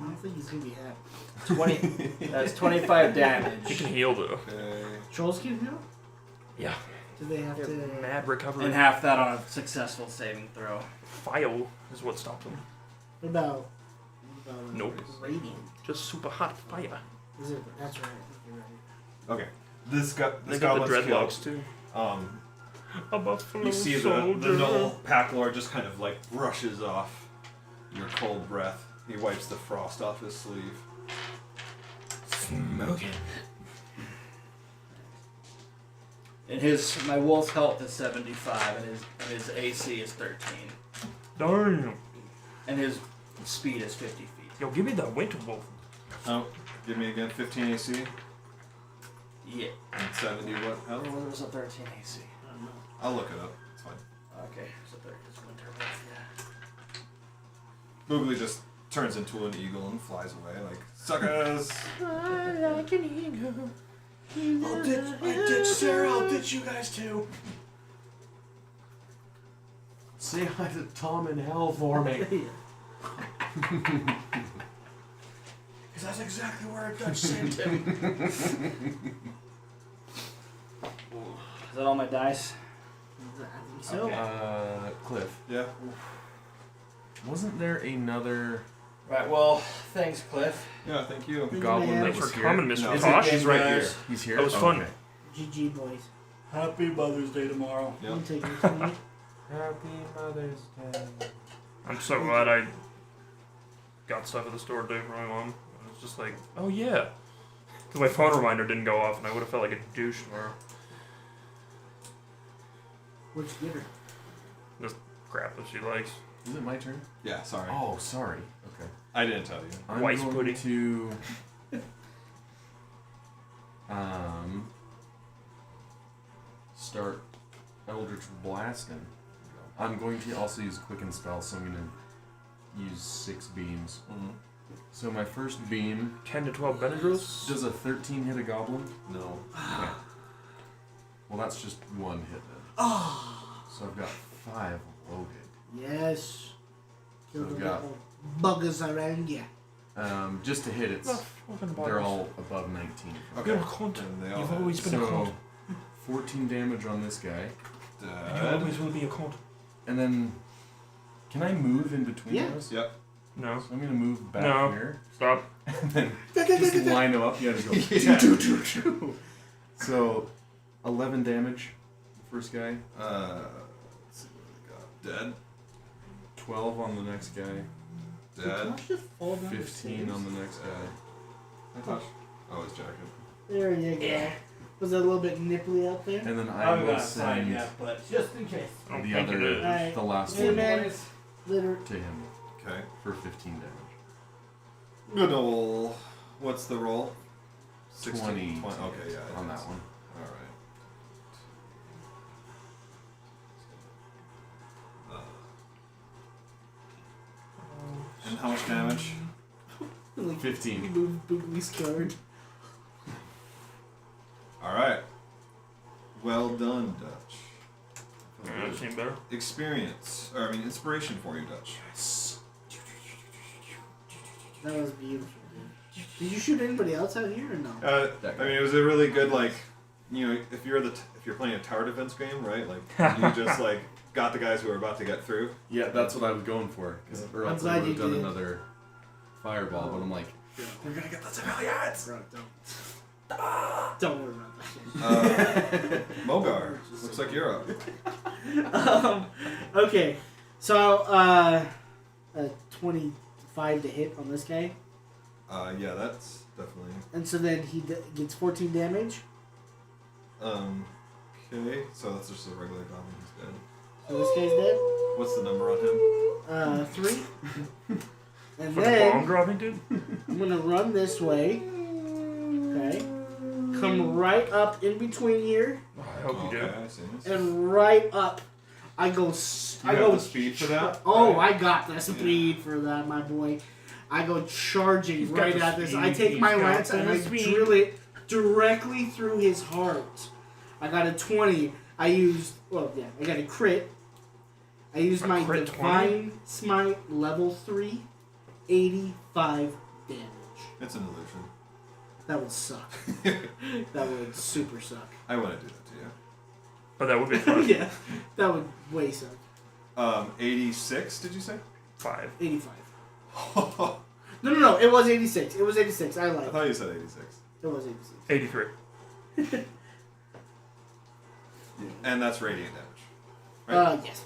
Speaker 1: I don't think he's gonna be happy.
Speaker 5: 20. That's 25
Speaker 3: He
Speaker 5: damage.
Speaker 3: can heal, though.
Speaker 4: Okay.
Speaker 1: Trolls can heal?
Speaker 3: Yeah.
Speaker 1: Do they have to?
Speaker 3: Mad recovery.
Speaker 5: And half that on a successful saving throw.
Speaker 3: File is what stops him.
Speaker 1: What about?
Speaker 3: Nope.
Speaker 1: Radiant.
Speaker 3: Just super hot fire.
Speaker 1: Is it? That's right. You're right.
Speaker 4: Okay. This
Speaker 3: They got the
Speaker 4: goblin's
Speaker 3: dreadlocks,
Speaker 4: killed.
Speaker 3: too. A buffalo
Speaker 4: You see the
Speaker 3: soldier.
Speaker 4: Null Pack Lord just kind of like brushes off your cold breath. He wipes the frost off his sleeve.
Speaker 3: Smoking.
Speaker 5: And my wolf's health is 75, and his AC is 13,
Speaker 3: Darn.
Speaker 5: and his speed is 50 feet.
Speaker 3: Yo, give me the winter wolf.
Speaker 4: Oh, give me again 15 AC
Speaker 5: Yeah.
Speaker 4: and 70 what?
Speaker 5: What
Speaker 4: How?
Speaker 5: was a 13 AC?
Speaker 1: I don't know.
Speaker 4: I'll look it up. It's fine.
Speaker 5: Okay, so it's winter wolf. Yeah.
Speaker 4: Moogly just turns into an eagle and flies away like suckers.
Speaker 3: I like an eagle.
Speaker 6: I ditched Sarah. I'll ditch you guys too.
Speaker 8: Say hi to Tom in hell for me.
Speaker 6: Because that's exactly where Dutch sent him.
Speaker 5: Is that all my dice?
Speaker 1: I think so.
Speaker 5: Okay.
Speaker 8: Cliff,
Speaker 4: Yeah.
Speaker 8: wasn't there another
Speaker 6: Right, well, thanks, Cliff.
Speaker 4: Yeah, thank you.
Speaker 8: goblin
Speaker 1: man.
Speaker 8: that
Speaker 3: Thanks
Speaker 8: was
Speaker 3: for
Speaker 8: here?
Speaker 3: coming, Mr.
Speaker 4: No.
Speaker 8: Is
Speaker 3: Tosh.
Speaker 8: it- He's right here.
Speaker 6: Guys.
Speaker 8: He's here.
Speaker 3: That was fun.
Speaker 8: Okay.
Speaker 1: GG boys.
Speaker 6: Happy Mother's Day tomorrow.
Speaker 4: Yep.
Speaker 1: I'm taking it to me.
Speaker 8: Happy Mother's Day.
Speaker 3: I'm so glad I got stuff at the store today for my mom. I was just like, oh yeah. Because my phone reminder didn't go off and I would have felt like a douche tomorrow.
Speaker 1: What'd you get her?
Speaker 3: Crap that she likes.
Speaker 8: Is it my turn?
Speaker 4: Yeah, sorry.
Speaker 8: Oh, sorry. Okay.
Speaker 4: I didn't tell you.
Speaker 8: I'm
Speaker 3: White
Speaker 8: going
Speaker 3: pudding.
Speaker 8: to start Eldritch Blasting. I'm going to also use Quicken Spell, so I'm going to use 6 beams.
Speaker 4: Mm-hmm.
Speaker 8: So my first beam
Speaker 3: 10 to 12 Benadryls?
Speaker 8: does a 13 hit a goblin.
Speaker 4: No.
Speaker 8: Okay. Well, that's just 1 hit then. So I've got 5 loaded.
Speaker 1: Yes. Kill
Speaker 8: So
Speaker 1: the
Speaker 8: we got-
Speaker 1: little buggers around you.
Speaker 8: Just to hit, it's they're all above 19.
Speaker 4: Okay.
Speaker 3: You're a cunt.
Speaker 4: And they all
Speaker 3: You've
Speaker 4: hit.
Speaker 3: always been a cunt.
Speaker 8: So 14 damage on this guy.
Speaker 3: You
Speaker 4: Dead.
Speaker 3: always will be a cunt.
Speaker 8: And then, can I move in between
Speaker 1: Yeah.
Speaker 8: those?
Speaker 4: Yep.
Speaker 3: No.
Speaker 8: So I'm gonna move back
Speaker 3: No.
Speaker 8: here,
Speaker 3: Stop.
Speaker 8: and then just line them up. You gotta go.
Speaker 4: Yeah.
Speaker 8: So, 11 damage. The first guy.
Speaker 4: Let's see what we got. Dead.
Speaker 8: 12 on the next guy.
Speaker 1: Did
Speaker 4: Dead.
Speaker 1: Tosh just fall down the
Speaker 8: 15
Speaker 1: stairs?
Speaker 8: on the next guy.
Speaker 4: I thought. Oh, it's Jackal.
Speaker 1: There you go. Was that a little bit nipply out there?
Speaker 8: And then I
Speaker 6: I'm
Speaker 8: will
Speaker 6: not signed
Speaker 8: send
Speaker 6: yet, but just in case.
Speaker 3: I don't
Speaker 8: the
Speaker 3: think it
Speaker 8: other,
Speaker 3: is.
Speaker 1: Alright.
Speaker 8: the last
Speaker 1: Hey
Speaker 8: one
Speaker 1: man, litter.
Speaker 8: to him
Speaker 4: Okay.
Speaker 8: for 15 damage.
Speaker 4: Good ol'. What's the roll?
Speaker 8: 20
Speaker 4: Okay, yeah. it
Speaker 8: on
Speaker 4: is.
Speaker 8: that one.
Speaker 4: Alright. And how much damage?
Speaker 1: Like,
Speaker 8: 15.
Speaker 1: You moved Boogly's card.
Speaker 4: Alright. Well done, Dutch.
Speaker 3: That seemed better.
Speaker 4: Experience. Or, I mean, inspiration for you, Dutch.
Speaker 1: That was beautiful, dude. Did you shoot anybody else out here or no?
Speaker 4: I mean, it was a really good, like, you know, if you're playing a tower defense game, right? Like, you just, like, got the guys who are about to get through.
Speaker 8: Yeah, that's what I was going for. Or
Speaker 1: I'm
Speaker 8: else I
Speaker 1: glad
Speaker 8: would have
Speaker 1: you
Speaker 8: done
Speaker 1: did.
Speaker 8: another fireball, but I'm like,
Speaker 4: We're gonna get the civilians!
Speaker 1: Bro, don't worry about that.
Speaker 4: Mogar, looks like you're up.
Speaker 1: Okay, so a 25 to hit on this guy,
Speaker 4: Yeah, that's definitely.
Speaker 1: and so then he gets 14 damage.
Speaker 4: Okay, so that's just a regular goblin who's dead.
Speaker 1: So this guy's dead.
Speaker 4: What's the number on him?
Speaker 1: 3. And
Speaker 3: For the bomb
Speaker 1: then
Speaker 3: dropping, dude?
Speaker 1: I'm gonna run this way. Okay. Come right up in between here
Speaker 3: I hope you do.
Speaker 4: Okay, I see this.
Speaker 1: and right up. I go.
Speaker 4: You have the speed for that?
Speaker 1: Oh,
Speaker 4: Right.
Speaker 1: I got the speed for that, my boy. I go charging
Speaker 3: He's got
Speaker 1: right
Speaker 3: the
Speaker 1: at this.
Speaker 3: speed,
Speaker 1: I take
Speaker 3: he's
Speaker 1: my
Speaker 3: got
Speaker 1: lance and
Speaker 3: the
Speaker 1: I
Speaker 3: speed.
Speaker 1: drill it directly through his heart. I got a 20. I got a crit. I used
Speaker 3: A
Speaker 1: my
Speaker 3: crit
Speaker 1: Divine Smite level 3, 85 damage.
Speaker 4: It's an illusion.
Speaker 1: That would suck. That would super suck.
Speaker 4: I want to do that to
Speaker 3: But that would be fun.
Speaker 1: Yeah, that would way suck.
Speaker 4: you. 86, did you say?
Speaker 3: 5.
Speaker 1: 85.
Speaker 4: I
Speaker 1: No, it was 86. It was 86. I lied.
Speaker 4: thought you said 86.
Speaker 1: It was 86.
Speaker 3: 83.
Speaker 4: And that's radiant damage. Right?
Speaker 1: Yes.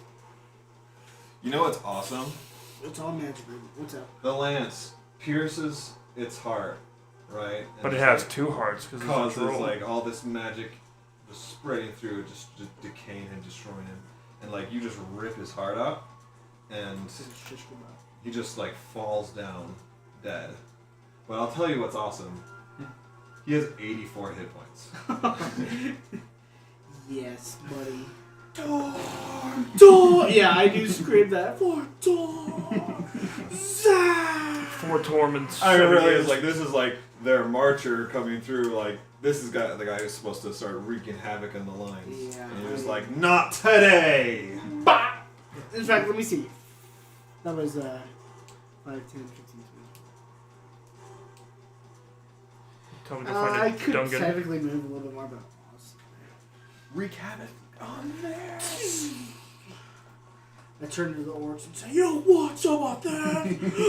Speaker 4: You know what's awesome?
Speaker 1: It's all magic. What's up?
Speaker 4: The lance pierces its heart, right? And
Speaker 3: But it
Speaker 4: just,
Speaker 3: has
Speaker 4: like,
Speaker 3: 2 hearts because it's a
Speaker 4: causes
Speaker 3: troll.
Speaker 4: like all this magic just spreading through, just decaying him, destroying him, and like you just rip his heart out, and
Speaker 1: This is shish kebab.
Speaker 4: he just like falls down dead. But I'll tell you what's awesome. He has 84 hit points.
Speaker 1: Yes, buddy. Door! Yeah, I do scream that. For door! Zah!
Speaker 3: 4 torments.
Speaker 4: I
Speaker 3: 7
Speaker 4: really
Speaker 3: years.
Speaker 4: is like this is like their marcher coming through. Like this is the guy who's supposed to start wreaking havoc in the lines.
Speaker 1: Yeah.
Speaker 4: And he was like, not today.
Speaker 1: Bah! In fact, let me see. That was 5, 10, 15, 20.
Speaker 3: Tell me to find
Speaker 1: I
Speaker 3: a
Speaker 1: could
Speaker 3: Dungan.
Speaker 1: technically move a little bit more, but
Speaker 4: Wreak havoc on there.
Speaker 1: I turn to the orcs and say, "You want some of that?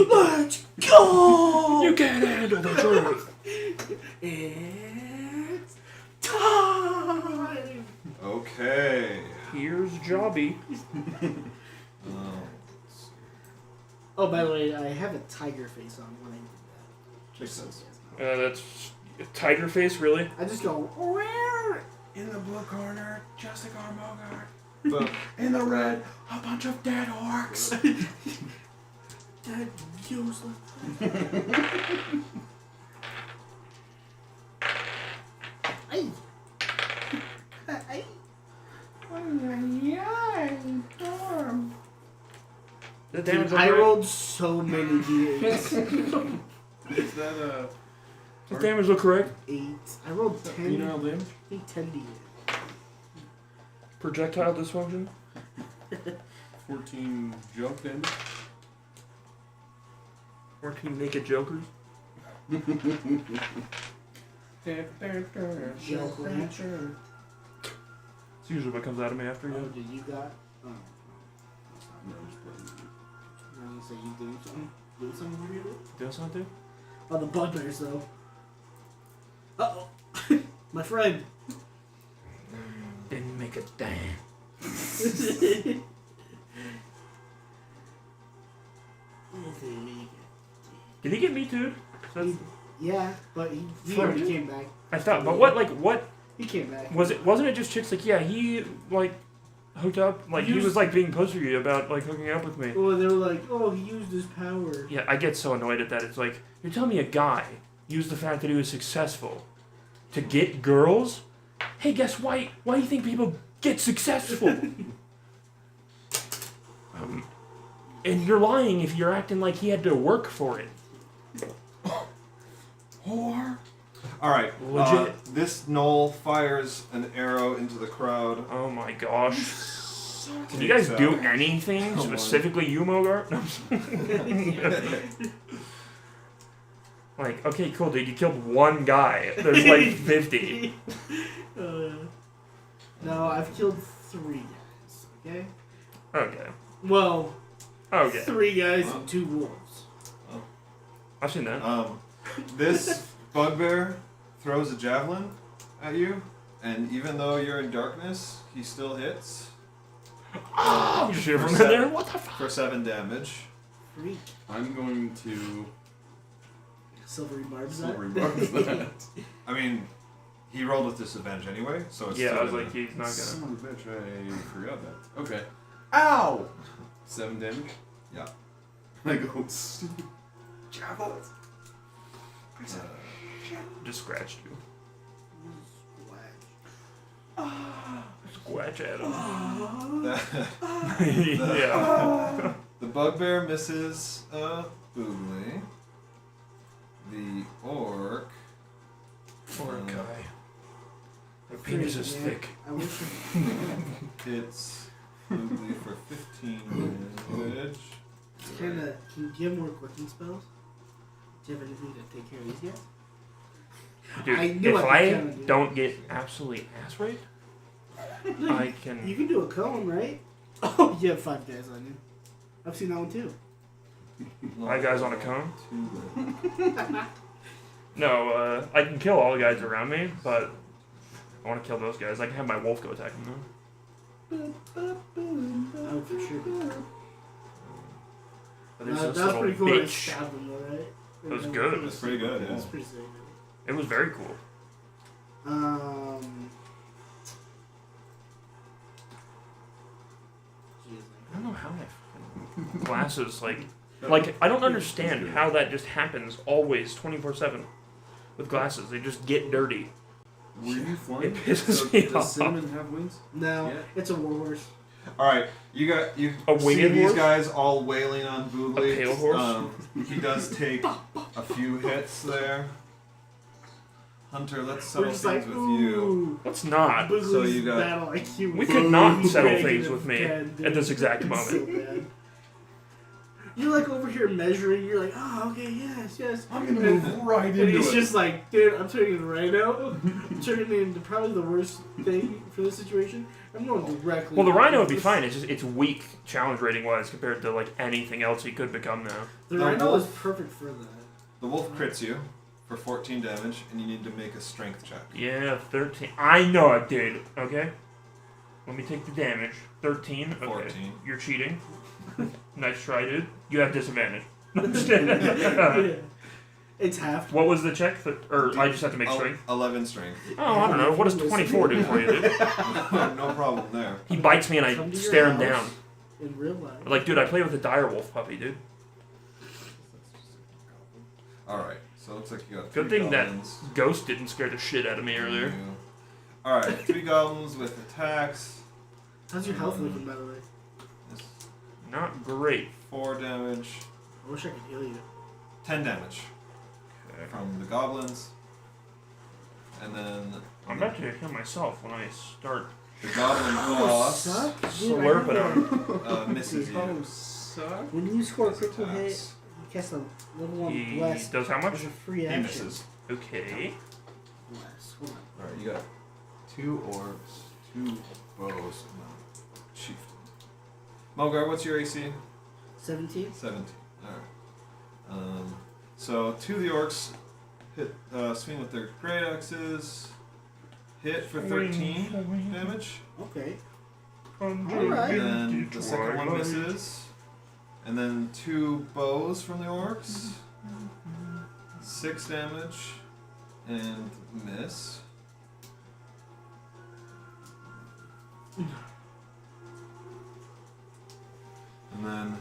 Speaker 1: Let's go!
Speaker 3: You can't handle the truth.
Speaker 1: It's time!"
Speaker 3: Okay. Here's Jobby.
Speaker 1: Oh, by the way, I have a tiger face on when I do that.
Speaker 4: Makes sense.
Speaker 3: That's a tiger face, really?
Speaker 1: I just go, where?
Speaker 2: In the blue corner, Jessica Morgart.
Speaker 4: But
Speaker 2: In the red, a bunch of dead orcs.
Speaker 1: That useless. Ay. Ay.
Speaker 3: The damage
Speaker 1: Dude, I
Speaker 3: look
Speaker 1: rolled so many d8s.
Speaker 2: Is that
Speaker 3: Does damage look correct?
Speaker 1: 8. I rolled 10.
Speaker 2: you know damage?
Speaker 1: I think 10 d8s.
Speaker 3: Projectile dysfunction?
Speaker 2: 14 joke damage.
Speaker 3: 14 naked jokers?
Speaker 1: Joke rancher.
Speaker 3: It's usually what comes out of me after
Speaker 1: Oh,
Speaker 3: you.
Speaker 1: did you got? Oh.
Speaker 2: No, I'm just playing.
Speaker 1: I was gonna say you doing something? Doing something weird?
Speaker 3: Doing something?
Speaker 1: Oh, the bugbears though. Uh oh. My friend.
Speaker 3: Didn't make a damn. Did he get me too? That's,
Speaker 1: Yeah, but he
Speaker 3: Fuck.
Speaker 1: already came back.
Speaker 3: I thought, but what
Speaker 1: He came back.
Speaker 3: wasn't it just chicks like, yeah, he like hooked up, like he was like being pushy about like hooking up with me.
Speaker 1: Well, they were like, oh, he used his power.
Speaker 3: Yeah, I get so annoyed at that. It's like, you're telling me a guy used the fact that he was successful to get girls? Hey, guess why do you think people get successful? And you're lying if you're acting like he had to work for it.
Speaker 2: Whore.
Speaker 4: all right,
Speaker 3: Legit.
Speaker 4: this knoll fires an arrow into the crowd.
Speaker 3: Oh my gosh. Can you guys do anything? Specifically you, Mogart? No, I'm just- Like, okay, cool, dude. You killed one guy. There's like 50.
Speaker 1: No, I've killed 3 guys. Okay.
Speaker 3: Okay.
Speaker 1: Well,
Speaker 3: Okay.
Speaker 1: 3 guys and 2 wolves.
Speaker 3: I've seen that.
Speaker 4: This bugbear throws a javelin at you, and even though you're in darkness, he still hits
Speaker 3: Oh, you shoot
Speaker 4: for
Speaker 3: from
Speaker 4: seven-
Speaker 3: there? What the fuck?
Speaker 4: for 7 damage.
Speaker 1: Freak.
Speaker 2: I'm going to
Speaker 1: Silvery barbs.
Speaker 2: silvery barbs that.
Speaker 4: I mean, He rolled with disadvantage anyway, so it's
Speaker 3: Yeah,
Speaker 4: still
Speaker 3: I was
Speaker 4: gonna-
Speaker 3: like, he's not gonna.
Speaker 2: Son of a bitch, I forgot that. Okay. Ow! 7 damage?
Speaker 4: Yeah.
Speaker 2: I go, stupid javelins.
Speaker 3: Just scratched you. Squatch at him. Yeah.
Speaker 4: The bugbear misses Boogly. The orc.
Speaker 3: Poor guy. Their penis is thick.
Speaker 1: I wish
Speaker 4: Hits Boogly for 15 damage.
Speaker 1: Can you have more quickening spells? Do you have anything to take care of these guys?
Speaker 3: Dude,
Speaker 1: I knew
Speaker 3: if
Speaker 1: I
Speaker 3: I
Speaker 1: could count on you.
Speaker 3: don't get absolutely ass raped, I can.
Speaker 1: You can do a cone, right? Oh, you have 5 guys on you. I've seen that one too.
Speaker 3: 5 guys on a cone?
Speaker 4: 2
Speaker 3: No, I can kill all the guys around me, but I want to kill those guys. I can have my wolf go attack them though.
Speaker 1: Oh, for sure.
Speaker 3: But there's
Speaker 1: That
Speaker 3: this
Speaker 1: was
Speaker 3: little
Speaker 1: pretty cool. I
Speaker 3: bitch.
Speaker 1: stabbed them though, right?
Speaker 3: It was good.
Speaker 4: That's pretty good, yeah.
Speaker 1: That's pretty sick.
Speaker 3: It was very cool. I don't know how my fucking glasses like I don't understand how that just happens always 24/7 with glasses. They just get dirty.
Speaker 2: Were you flying?
Speaker 3: It pisses me
Speaker 2: Does
Speaker 3: off.
Speaker 2: Cinnamon have wings?
Speaker 1: No,
Speaker 2: Yeah.
Speaker 1: it's a warhorse.
Speaker 4: Alright, you
Speaker 3: A
Speaker 4: see
Speaker 3: winged
Speaker 4: these
Speaker 3: horse?
Speaker 4: guys all wailing on Boogly.
Speaker 3: A pale horse?
Speaker 4: He does take a few hits there. Hunter, let's settle
Speaker 1: We're
Speaker 4: things
Speaker 1: just like,
Speaker 4: with you.
Speaker 1: ooh.
Speaker 3: Let's not.
Speaker 1: Boogly's
Speaker 4: So you got-
Speaker 1: battle IQ.
Speaker 3: We could not settle
Speaker 1: Negative
Speaker 3: things with me
Speaker 1: 10, dude.
Speaker 3: at this exact
Speaker 1: It's so
Speaker 3: moment.
Speaker 1: bad. You're like over here measuring. You're like, oh, okay, yes.
Speaker 2: I'm gonna move right
Speaker 1: And
Speaker 2: into
Speaker 1: he's
Speaker 2: it.
Speaker 1: just like, dude, I'm turning it rhino. I'm turning it into probably the worst thing for this situation. I'm going directly.
Speaker 3: Well, the rhino would be
Speaker 1: This-
Speaker 3: fine. It's just it's weak challenge rating wise compared to like anything else he could become now.
Speaker 1: The
Speaker 4: The
Speaker 1: rhino
Speaker 4: wolf-
Speaker 1: is perfect for that.
Speaker 4: The wolf crits you for 14 damage, and you need to make a strength check.
Speaker 3: Yeah, 13. I know I did. Okay. Let me take the damage. 13. Okay.
Speaker 4: 14.
Speaker 3: You're cheating. Nice try, dude. You have disadvantage.
Speaker 1: Yeah. It's half.
Speaker 3: What was the check? Or I just have to make strength?
Speaker 4: 11 strength.
Speaker 3: Oh, I don't know. What does 24 do for you, dude?
Speaker 4: No problem there.
Speaker 3: He bites me and I
Speaker 1: Come to your
Speaker 3: stare him
Speaker 1: house
Speaker 3: down.
Speaker 1: In real life.
Speaker 3: Like, dude, I play with a direwolf puppy, dude.
Speaker 4: Alright, so it looks like you got
Speaker 3: Good
Speaker 4: 3
Speaker 3: thing that
Speaker 4: goblins.
Speaker 3: ghost didn't scare the shit out of me earlier.
Speaker 4: Alright, 3 goblins with attacks.
Speaker 1: How's your health looking, by the way?
Speaker 4: This
Speaker 3: Not great.
Speaker 4: 4 damage.
Speaker 1: I wish I could heal you.
Speaker 4: 10 damage
Speaker 3: Okay.
Speaker 4: from the goblins. And then
Speaker 3: I'm about to kill myself when I start
Speaker 4: the goblin boss
Speaker 1: Suck? Dude, I
Speaker 3: slurping
Speaker 1: have
Speaker 3: him.
Speaker 4: misses you.
Speaker 1: When you score a
Speaker 4: His
Speaker 1: critical hit,
Speaker 4: attacks.
Speaker 1: you cast a level 1
Speaker 3: He
Speaker 1: bless
Speaker 3: does how much?
Speaker 1: as a free
Speaker 4: He
Speaker 1: action.
Speaker 4: misses.
Speaker 3: Okay.
Speaker 1: Bless. Hold on.
Speaker 4: Alright, you got 2 orcs, 2 bows, and a chieftain. Mogar, what's your AC?
Speaker 1: 17?
Speaker 4: 17. Alright. So 2 of the orcs hit swing with their great axes. Hit for 13 damage.
Speaker 1: Okay.
Speaker 4: And then the second one misses. And then 2 bows from the orcs. 6 damage. And miss. And then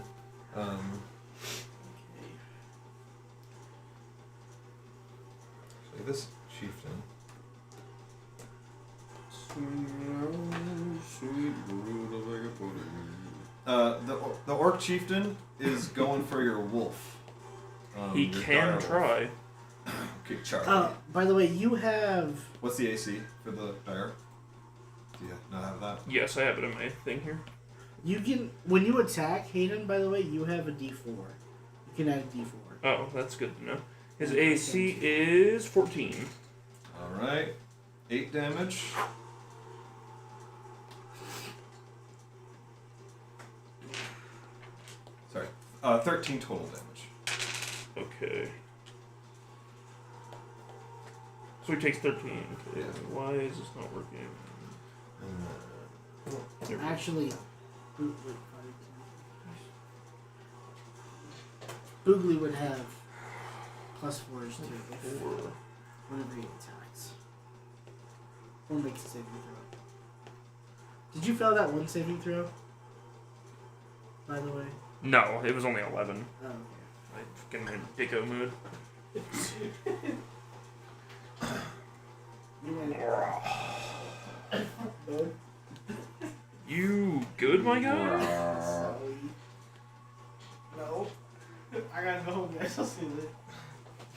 Speaker 4: actually this chieftain. The orc chieftain is going for your wolf.
Speaker 3: He
Speaker 4: your
Speaker 3: can
Speaker 4: dire wolf.
Speaker 3: try.
Speaker 4: Okay, Charlie.
Speaker 1: By the way, you have...
Speaker 4: What's the AC for the dire? Do you not have that?
Speaker 3: Yes, I have it in my thing here.
Speaker 1: You can... When you attack Hayden, by the way, you have a D4. You can add a D4.
Speaker 3: Oh, that's good to know. His AC is 14.
Speaker 4: Alright. 8 damage. Sorry. 13 total damage.
Speaker 3: Okay. So he takes 13. Okay.
Speaker 4: Yeah.
Speaker 3: Why is this not working? There we go.
Speaker 1: Actually, Boogly would have +4s too.
Speaker 3: Four.
Speaker 1: Whenever he attacks. Or makes a saving throw. Did you fail that one saving throw? By the way.
Speaker 3: No, it was only 11.
Speaker 1: Oh, okay.
Speaker 3: I fucking in dicko mood. You good, my guy?
Speaker 1: Sorry. No. I gotta go home, guys. I'll see you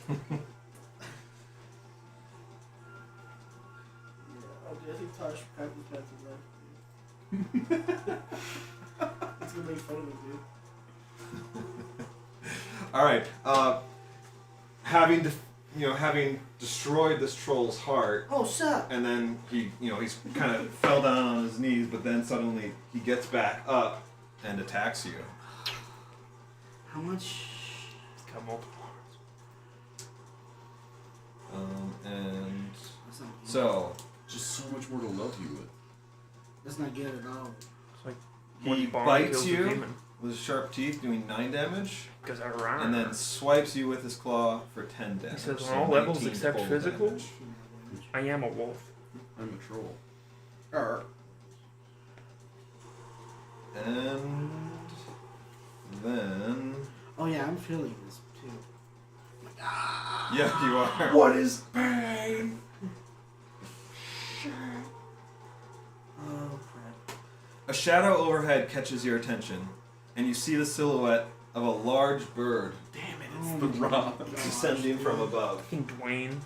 Speaker 1: later. Yeah, I think Tosh practice left, dude. It's gonna make fun of me, dude.
Speaker 4: All right. Having destroyed this troll's heart,
Speaker 1: Oh, sup?
Speaker 4: and then he's kind of fell down on his knees, but then suddenly he gets back up and attacks you.
Speaker 1: How much?
Speaker 3: Got multiple.
Speaker 4: And
Speaker 1: That's not good.
Speaker 4: so
Speaker 2: Just so much more to love you with.
Speaker 1: That's not good at all.
Speaker 3: It's like
Speaker 4: he
Speaker 3: one bomb
Speaker 4: bites
Speaker 3: kills
Speaker 4: you
Speaker 3: a demon.
Speaker 4: with his sharp teeth, doing 9 damage,
Speaker 3: Because I ran.
Speaker 4: and then swipes you with his claw for 10 damage.
Speaker 3: says on
Speaker 4: so
Speaker 3: all levels
Speaker 4: 19
Speaker 3: except
Speaker 4: total
Speaker 3: physical?
Speaker 4: damage.
Speaker 3: I am a wolf.
Speaker 2: I'm a troll.
Speaker 4: And then
Speaker 1: Oh, yeah, I'm feeling this too.
Speaker 4: yeah, you are.
Speaker 1: What is pain? Oh, crap.
Speaker 4: A shadow overhead catches your attention, and you see the silhouette of a large bird
Speaker 1: Damn it,
Speaker 2: It's the rock.
Speaker 4: descending from above.
Speaker 3: Fucking Dwayne.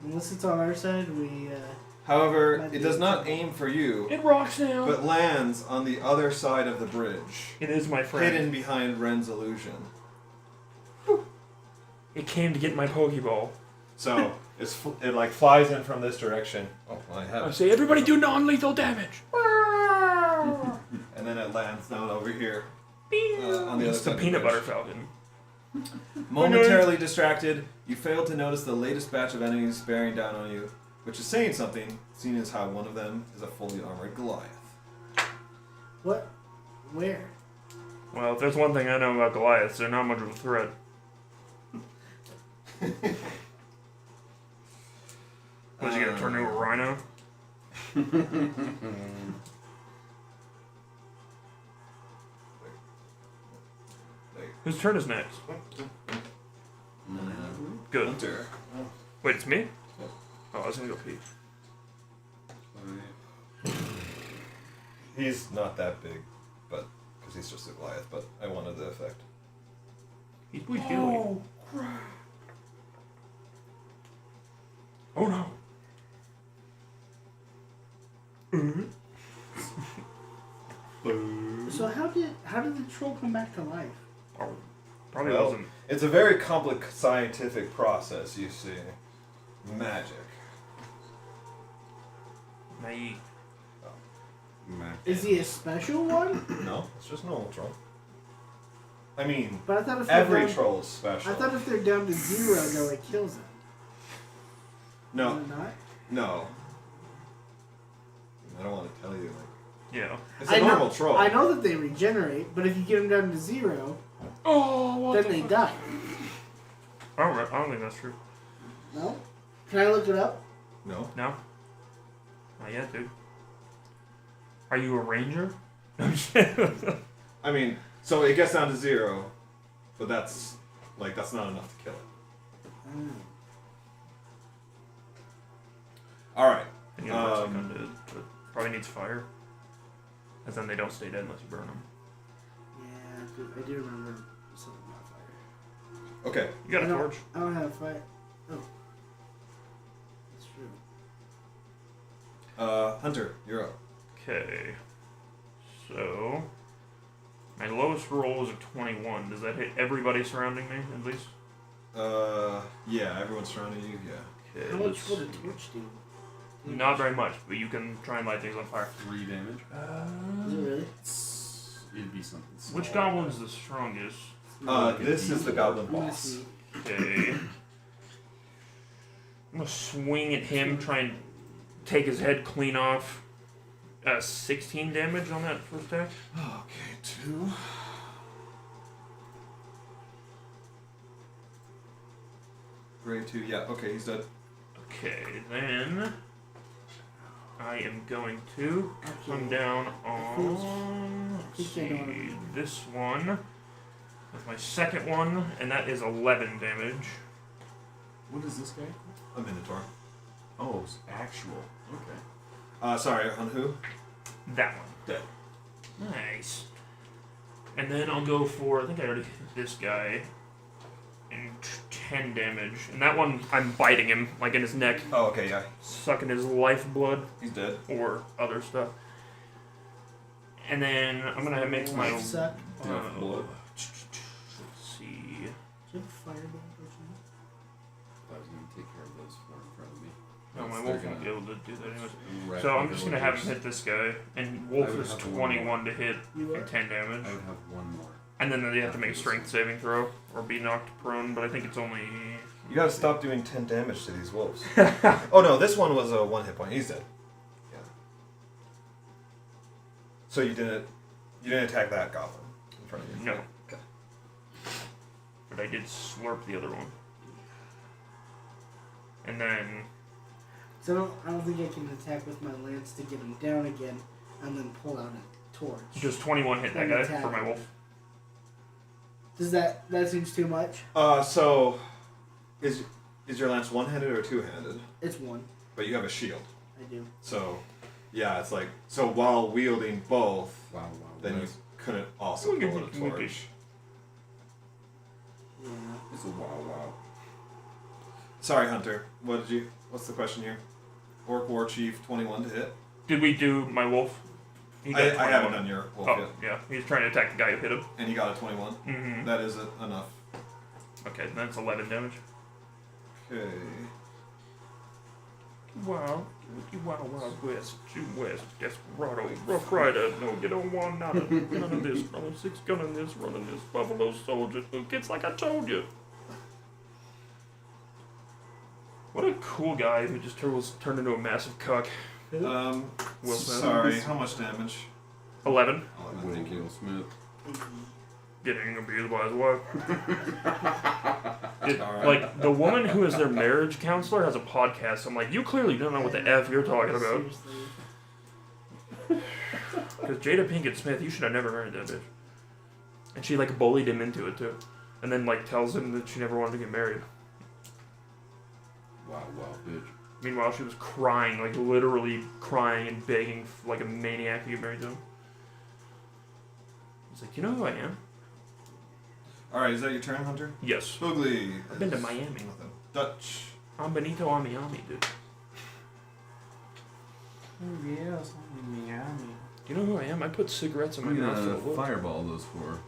Speaker 1: Unless it's on our side, we,
Speaker 4: However, it does not aim for you,
Speaker 3: It rocks now.
Speaker 4: but lands on the other side of the bridge,
Speaker 3: It is my friend.
Speaker 4: hidden behind Ren's illusion.
Speaker 3: It came to get my Pokeball.
Speaker 4: So it like flies in from this direction. Oh, I
Speaker 3: I
Speaker 4: have.
Speaker 3: say, everybody do non-lethal damage.
Speaker 4: And then it lands down over here on the other
Speaker 3: It's the
Speaker 4: side. of
Speaker 3: peanut
Speaker 4: bridge.
Speaker 3: butter falcon.
Speaker 4: Momentarily distracted, you fail to notice the latest batch of enemies bearing down on you, which is saying something, seeing as how one of them is a fully armored Goliath.
Speaker 1: what? Where?
Speaker 3: Well, if there's one thing I know about Goliaths, they're not much of a threat. Was he gonna turn into a rhino? Whose turn is next? Good.
Speaker 4: Hunter.
Speaker 3: Wait, it's me? Oh, I was gonna go pee.
Speaker 4: He's not that big, but because he's just a Goliath. But I wanted the effect.
Speaker 3: He's pretty healing. Oh no.
Speaker 1: So how did the troll come back to life?
Speaker 3: Oh, probably
Speaker 4: Well,
Speaker 3: wasn't.
Speaker 4: It's a very complex scientific process. You see, magic.
Speaker 3: Naive.
Speaker 1: Is he a special one?
Speaker 4: No, it's just normal troll. I mean,
Speaker 1: But I thought if they're
Speaker 4: every
Speaker 1: down,
Speaker 4: troll is special.
Speaker 1: I thought if they're down to 0, no, it kills them.
Speaker 4: No,
Speaker 1: Is it not?
Speaker 4: no. I don't want to tell you. Like,
Speaker 3: Yeah.
Speaker 4: it's a normal troll.
Speaker 1: I know that they regenerate, but if you get them down to 0,
Speaker 3: Oh,
Speaker 1: then they die.
Speaker 3: I don't think that's true.
Speaker 1: No? Can I look it up?
Speaker 4: No.
Speaker 3: No? Not yet, dude. Are you a ranger?
Speaker 4: I mean, so it gets down to 0, but that's not enough to kill it. All right.
Speaker 3: And you know, like undead, but probably needs fire. And then they don't stay dead unless you burn them.
Speaker 1: Yeah, I do remember something about fire.
Speaker 4: Okay.
Speaker 3: You got a torch.
Speaker 1: I don't have fire. Oh. That's true.
Speaker 4: Hunter, you're up.
Speaker 3: Okay. So, my lowest roll was a 21. Does that hit everybody surrounding me, at least?
Speaker 4: Yeah, everyone's surrounding you. Yeah.
Speaker 3: Okay,
Speaker 1: How much
Speaker 3: let's
Speaker 1: would a
Speaker 3: see.
Speaker 1: torch do?
Speaker 3: Not very much, but you can try and light things on fire.
Speaker 2: 3 damage.
Speaker 1: Is it really?
Speaker 2: It'd be something small.
Speaker 3: Which goblin's the strongest?
Speaker 4: This is the goblin
Speaker 1: Let me
Speaker 4: boss.
Speaker 1: see.
Speaker 3: Okay. I'm gonna swing at him, try and take his head clean off. 16 damage on that first attack.
Speaker 4: Okay, 2. Grade 2. Yeah. Okay, he's dead.
Speaker 3: Okay, then I am going to come down on, let's see, this one with my second one, and that is 11 damage.
Speaker 8: What is this guy?
Speaker 4: A Minotaur.
Speaker 8: Oh, it's actual. Okay.
Speaker 4: Sorry, on who?
Speaker 3: That one.
Speaker 4: Dead.
Speaker 3: Nice. And then I'll go for, I think I already hit this guy, and 10 damage. And that one, I'm biting him, like in his neck,
Speaker 4: Oh, okay, yeah.
Speaker 3: sucking his lifeblood
Speaker 4: He's dead.
Speaker 3: or other stuff. And then I'm gonna make my
Speaker 1: Life suck.
Speaker 8: Death blood.
Speaker 3: Let's see.
Speaker 1: Do you have fireball or something?
Speaker 8: I was gonna take care of those four in front of me.
Speaker 3: No, my
Speaker 8: They're
Speaker 3: wolf
Speaker 8: gonna
Speaker 3: won't be able to do that anyways.
Speaker 8: wreck
Speaker 3: So I'm
Speaker 8: the
Speaker 3: just gonna have him
Speaker 8: villagers.
Speaker 3: hit this guy, and
Speaker 8: I
Speaker 3: wolf
Speaker 8: would
Speaker 3: is
Speaker 8: have one
Speaker 3: 21 to hit
Speaker 1: You
Speaker 3: and 10 damage.
Speaker 8: I would have one more.
Speaker 3: And then they have to make a strength saving throw or be knocked prone, but I think it's only.
Speaker 4: You gotta stop doing 10 damage to these wolves. Oh no, this one was a 1 hit point. He's dead. Yeah. So you didn't attack that goblin in front of you?
Speaker 3: No.
Speaker 4: Okay.
Speaker 3: But I did slurp the other one. And then.
Speaker 1: So I don't think I can attack with my lance to get him down again, and then pull out a torch.
Speaker 3: Does 21 hit that
Speaker 1: An
Speaker 3: guy
Speaker 1: attack.
Speaker 3: for my wolf?
Speaker 1: Does that seems too much?
Speaker 4: So is your lance one-handed or two-handed?
Speaker 1: It's one.
Speaker 4: But you have a shield.
Speaker 1: I do.
Speaker 4: So yeah, it's like so while wielding both,
Speaker 8: Wow, wow.
Speaker 4: then you
Speaker 8: That's-
Speaker 4: couldn't also pull a torch.
Speaker 1: Yeah.
Speaker 8: It's a wow, wow.
Speaker 4: Sorry, Hunter. What's the question here? Orc War Chief 21 to hit.
Speaker 3: Did we do my wolf? He got
Speaker 4: I
Speaker 3: 21.
Speaker 4: haven't done your wolf
Speaker 3: Oh,
Speaker 4: yet.
Speaker 3: yeah. He's trying to attack the guy who hit him.
Speaker 4: And you got a 21.
Speaker 3: Mm-hmm.
Speaker 4: That is enough.
Speaker 3: Okay, that's 11 damage.
Speaker 4: Okay.
Speaker 3: Wow. Wild, wild west, June west, desperado, rough rider, no, get on one, nada, none of this, running 6 gunning this, running this, buffalo soldier, who gets like I told you. What a cool guy who just turned into a massive cuck. Will Smith.
Speaker 4: Sorry, how much damage?
Speaker 3: 11.
Speaker 4: Oh, thank you.
Speaker 8: Will Smith.
Speaker 3: Getting abused by his wife.
Speaker 4: Alright.
Speaker 3: Like, the woman who is their marriage counselor has a podcast. I'm like, you clearly don't know what the F you're talking about.
Speaker 1: Seriously.
Speaker 3: Because Jada Pinkett Smith, you should have never married that bitch. And she, like, bullied him into it, too. And then, like, tells him that she never wanted to get married.
Speaker 8: Wow, wow, bitch.
Speaker 3: Meanwhile, she was crying, like, literally crying and begging like a maniac to get married to him. He's like, you know who I am?
Speaker 4: Alright, is that your turn, Hunter?
Speaker 3: Yes.
Speaker 4: Boogly.
Speaker 3: I've been to
Speaker 4: That's
Speaker 3: Miami.
Speaker 4: nothing. Dutch.
Speaker 3: I'm Benito Amiami, dude.
Speaker 2: Oh yes, I'm in Miami.
Speaker 3: Do you know who I am? I put cigarettes in my
Speaker 8: I'm
Speaker 3: mouth for
Speaker 8: gonna
Speaker 3: a look.
Speaker 8: fireball those four.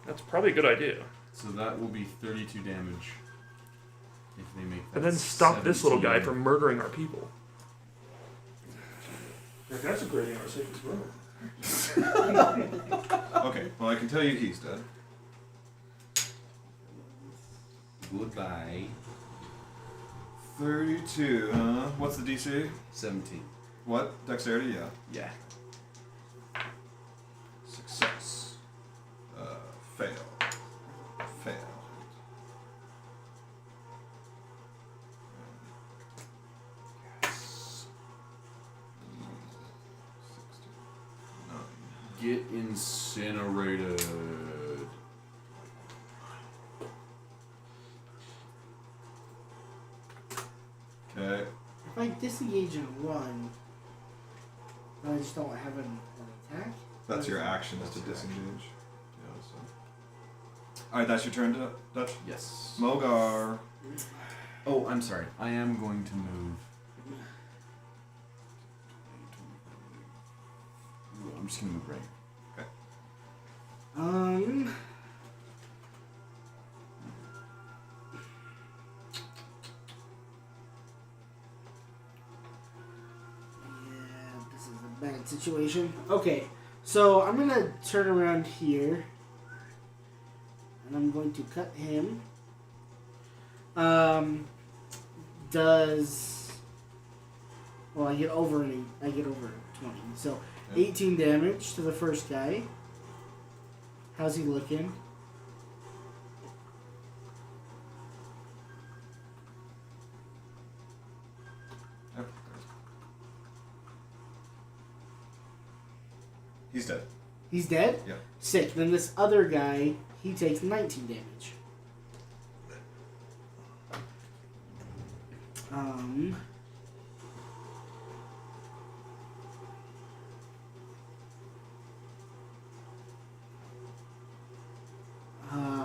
Speaker 3: That's probably a good idea.
Speaker 8: So that will be 32 damage. If they make that
Speaker 3: And then stop this little guy
Speaker 8: 17.
Speaker 3: from murdering our people. That's a great aim.
Speaker 4: Okay, well I can tell you he's dead.
Speaker 8: Goodbye.
Speaker 4: 32, what's the DC?
Speaker 8: 17.
Speaker 4: What? Dexterity? Yeah.
Speaker 8: Yeah.
Speaker 4: Success. Fail. Fail. Yes. 69.
Speaker 8: Get incinerated.
Speaker 4: Okay.
Speaker 1: If I disengage and run, I just don't have an attack.
Speaker 4: That's your action is to
Speaker 8: That's your
Speaker 4: disengage. Yeah, so. Alright, that's your turn, Dutch.
Speaker 8: Yes.
Speaker 4: Mogar.
Speaker 8: Oh, I'm sorry. I am going to move. Ooh, I'm just gonna move right.
Speaker 1: Yeah, this is a bad situation. Okay, so I'm gonna turn around here, and I'm going to cut him. Well, I get over 20, so
Speaker 4: Yeah.
Speaker 1: 18 damage to the first guy. How's he looking?
Speaker 4: He's dead.
Speaker 1: He's dead?
Speaker 4: Yeah.
Speaker 1: Sick. Then this other guy, he takes 19 damage.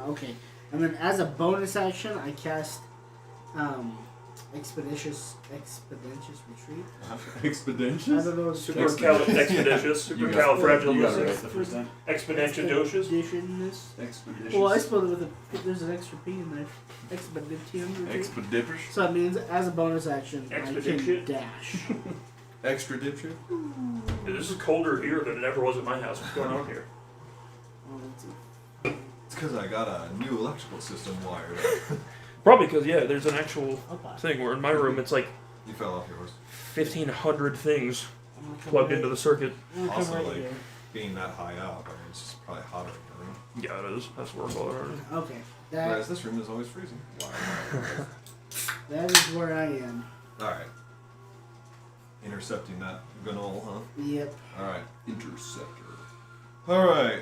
Speaker 1: Okay. And then as a bonus action, I cast Expeditious Retreat. I
Speaker 8: Expeditious?
Speaker 1: don't know.
Speaker 3: Expeditious.
Speaker 8: You got it right
Speaker 3: Supercalifragilistic.
Speaker 8: the first time.
Speaker 3: Expeditious.
Speaker 8: Expeditious.
Speaker 1: Well, I spelled it with there's an extra P in there. Expeditious.
Speaker 8: Expeditious.
Speaker 1: So that means as a bonus action, I can
Speaker 3: Expeditious?
Speaker 1: dash.
Speaker 8: Extra dipshit.
Speaker 3: Yeah, this is colder here than it ever was at my house. What's going on here?
Speaker 1: Oh, let's see.
Speaker 4: It's because I got a new electrical system wired.
Speaker 3: Probably because, yeah, there's an actual
Speaker 1: Okay.
Speaker 3: thing where in my room it's like
Speaker 4: You fell off yours.
Speaker 3: 1,500 things
Speaker 1: I'm gonna come
Speaker 3: plugged
Speaker 1: right-
Speaker 3: into the circuit.
Speaker 1: I'm gonna come
Speaker 4: Also,
Speaker 1: right
Speaker 4: like,
Speaker 1: here.
Speaker 4: being that high up, I mean, it's just probably hotter in your room.
Speaker 3: Yeah, it is. That's where it's all at.
Speaker 1: Okay. That
Speaker 4: Whereas this room is always freezing.
Speaker 1: that is where I am.
Speaker 4: Alright. Intercepting that Gunol, huh?
Speaker 1: Yep.
Speaker 4: Alright.
Speaker 8: Interceptor.
Speaker 4: Alright.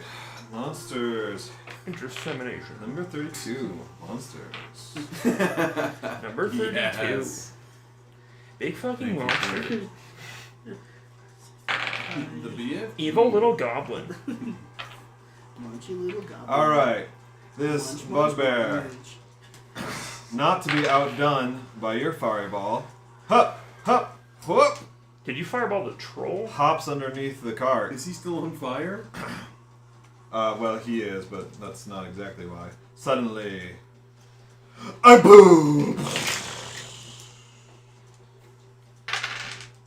Speaker 4: Monsters.
Speaker 3: Intersemination.
Speaker 4: Number 32. Monsters.
Speaker 3: Number 32.
Speaker 8: Yes.
Speaker 3: Big fucking
Speaker 8: Thank you,
Speaker 3: monster.
Speaker 8: Terry. The BF?
Speaker 3: Evil little goblin.
Speaker 1: Munchy little goblin.
Speaker 4: Alright. This
Speaker 1: Munch, munch,
Speaker 4: bugbear.
Speaker 1: munch.
Speaker 4: Not to be outdone by your fireball. Hup! Hup! Whoop!
Speaker 3: Did you fireball the troll?
Speaker 4: Hops underneath the cart.
Speaker 8: Is he still on fire?
Speaker 4: Well, he is, but that's not exactly why. Suddenly, a boom!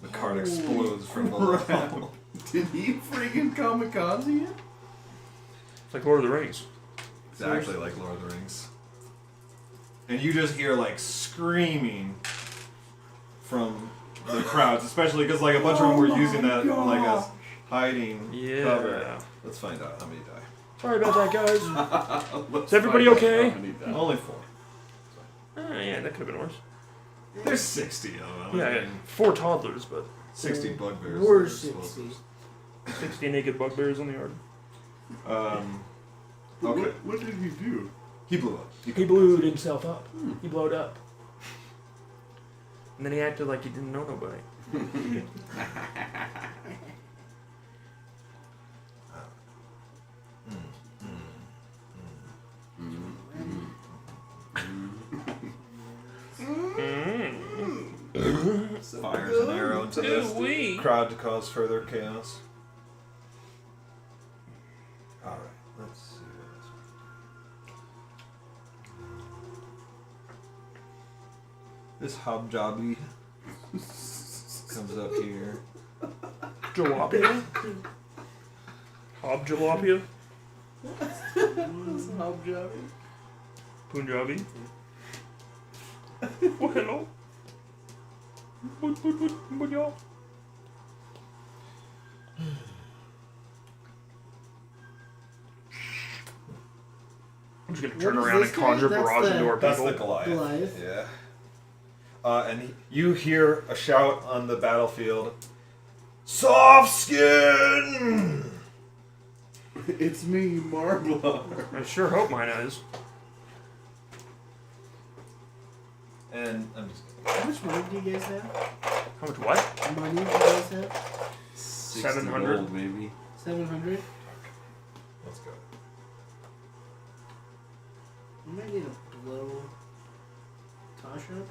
Speaker 4: The cart explodes from below.
Speaker 8: Did he freaking kamikaze it?
Speaker 3: It's like Lord of the Rings.
Speaker 4: It's actually like Lord of the Rings. And you just hear like screaming from the crowds, especially because like a bunch of them were using that like as hiding cover.
Speaker 3: Yeah.
Speaker 4: Let's find out how many die.
Speaker 3: Sorry about that, guys.
Speaker 8: Let's
Speaker 3: Is everybody
Speaker 8: find out
Speaker 3: okay?
Speaker 8: how many die.
Speaker 4: Only 4.
Speaker 3: Yeah, that could have been worse.
Speaker 4: There's 60 of them.
Speaker 3: Yeah, 4 toddlers, but
Speaker 4: 60 bugbears.
Speaker 1: We're
Speaker 4: that are
Speaker 1: 60.
Speaker 4: explosives.
Speaker 3: 60 naked bugbears in the yard.
Speaker 4: Okay.
Speaker 8: What did he do?
Speaker 4: He blew up.
Speaker 3: He blew himself up. He blowed up. And then he acted like he didn't know nobody.
Speaker 4: Fires an arrow into this
Speaker 3: Ooh-wee.
Speaker 4: crowd to cause further chaos. Alright, let's see what this hobjobby comes up here.
Speaker 3: Jalapia? Hob jalapia? Punjabi? Oh, hello. What y'all? I'm just gonna turn
Speaker 1: What is
Speaker 3: around
Speaker 1: this
Speaker 3: and conjure
Speaker 1: guy? That's
Speaker 3: barrage
Speaker 1: the-
Speaker 3: into our
Speaker 4: That's
Speaker 3: people.
Speaker 4: the Goliath.
Speaker 1: Goliath.
Speaker 4: Yeah. You hear a shout on the battlefield. Soft skin!
Speaker 8: It's me, Marbler.
Speaker 3: I sure hope mine is.
Speaker 4: And I'm just
Speaker 1: How much money do you guys have?
Speaker 3: How much what?
Speaker 1: Money do you guys have?
Speaker 3: 700.
Speaker 8: gold, maybe.
Speaker 1: 700?
Speaker 4: let's go.
Speaker 1: You might need to blow Tasha up.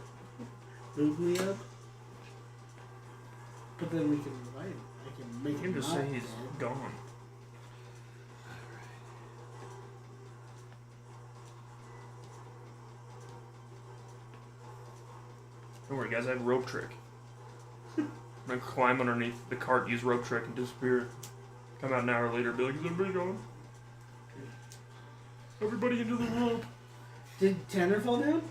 Speaker 1: Move me up. But then we can revive him. I can make
Speaker 3: You can
Speaker 1: him
Speaker 3: just
Speaker 1: not
Speaker 3: say he's
Speaker 1: dead.
Speaker 3: gone. Don't worry, guys. I have rope trick. I'm gonna climb underneath the cart, use rope trick, and disappear. Come out an hour later, be like, "Is everybody gone? Everybody into the rope."
Speaker 1: Did Tanner fall down?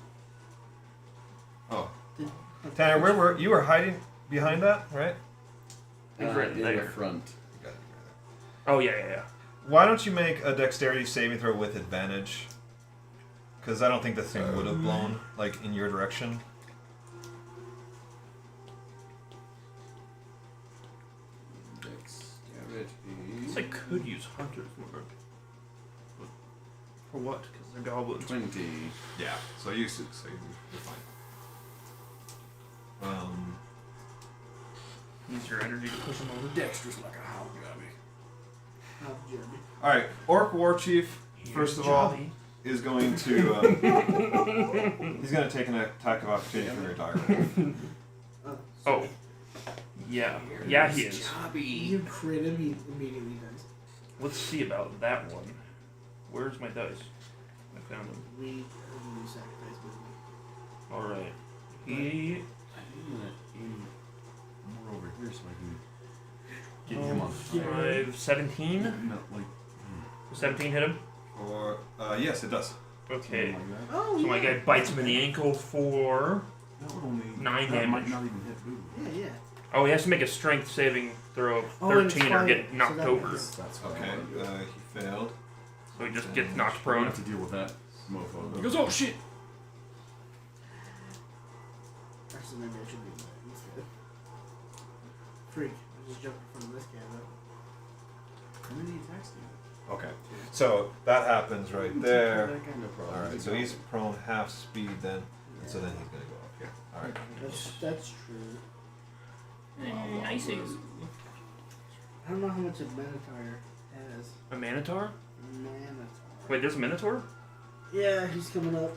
Speaker 4: Oh.
Speaker 1: Did,
Speaker 4: Tanner, where were you? Were hiding behind that, right?
Speaker 3: He's right
Speaker 8: in
Speaker 3: there.
Speaker 8: the front.
Speaker 3: Oh yeah.
Speaker 4: Why don't you make a dexterity saving throw with advantage? Because I don't think the thing would have blown like in your direction.
Speaker 3: It's like could use Hunter's Mark. But for what? Because they're goblins.
Speaker 2: 20.
Speaker 4: Yeah. So you succeed. You're fine.
Speaker 3: Use your energy to push them over.
Speaker 2: Dexter's like a hobby.
Speaker 4: All right. Orc War Chief. First of all, is going to he's going to take an attack of opportunity from your dire wolf.
Speaker 3: Oh. Yeah. Yeah, he is.
Speaker 1: You crit him, he immediately dies.
Speaker 3: Let's see about that one. Where's my dice? I found them.
Speaker 1: We sacrifice movement.
Speaker 3: Alright. He...
Speaker 2: I'm gonna aim more over here so I can get him on fire.
Speaker 3: 17?
Speaker 2: No, like
Speaker 3: 17 hit him?
Speaker 4: Or yes, it does.
Speaker 3: Okay.
Speaker 2: something like that.
Speaker 1: Oh,
Speaker 3: So my guy bites him in the ankle for...
Speaker 2: That would only
Speaker 3: 9
Speaker 2: that
Speaker 3: damage.
Speaker 2: might not even hit Boo.
Speaker 1: Yeah.
Speaker 3: Oh, he has to make a strength saving throw of
Speaker 1: Oh, and
Speaker 3: 13 or
Speaker 1: fire,
Speaker 3: get
Speaker 1: so
Speaker 3: knocked
Speaker 1: that
Speaker 3: over.
Speaker 1: makes-
Speaker 2: That's
Speaker 4: Okay. He failed.
Speaker 3: So he just gets knocked
Speaker 2: We're gonna
Speaker 3: prone.
Speaker 2: have to deal with that mofo.
Speaker 3: He goes, oh shit!
Speaker 1: Actually, maybe I should do that instead. Freak. I just jumped in front of this guy, though.
Speaker 2: How many attacks do you have?
Speaker 4: Okay. So that happens right there.
Speaker 2: That guy, no problem.
Speaker 4: All right. So he's prone half speed then, and so then he's gonna go up here. All right.
Speaker 1: That's true.
Speaker 3: Nice.
Speaker 1: I don't know how much a Minotaur has.
Speaker 3: A Minotaur?
Speaker 1: Minotaur.
Speaker 3: Wait, there's a Minotaur?
Speaker 1: Yeah, he's coming up.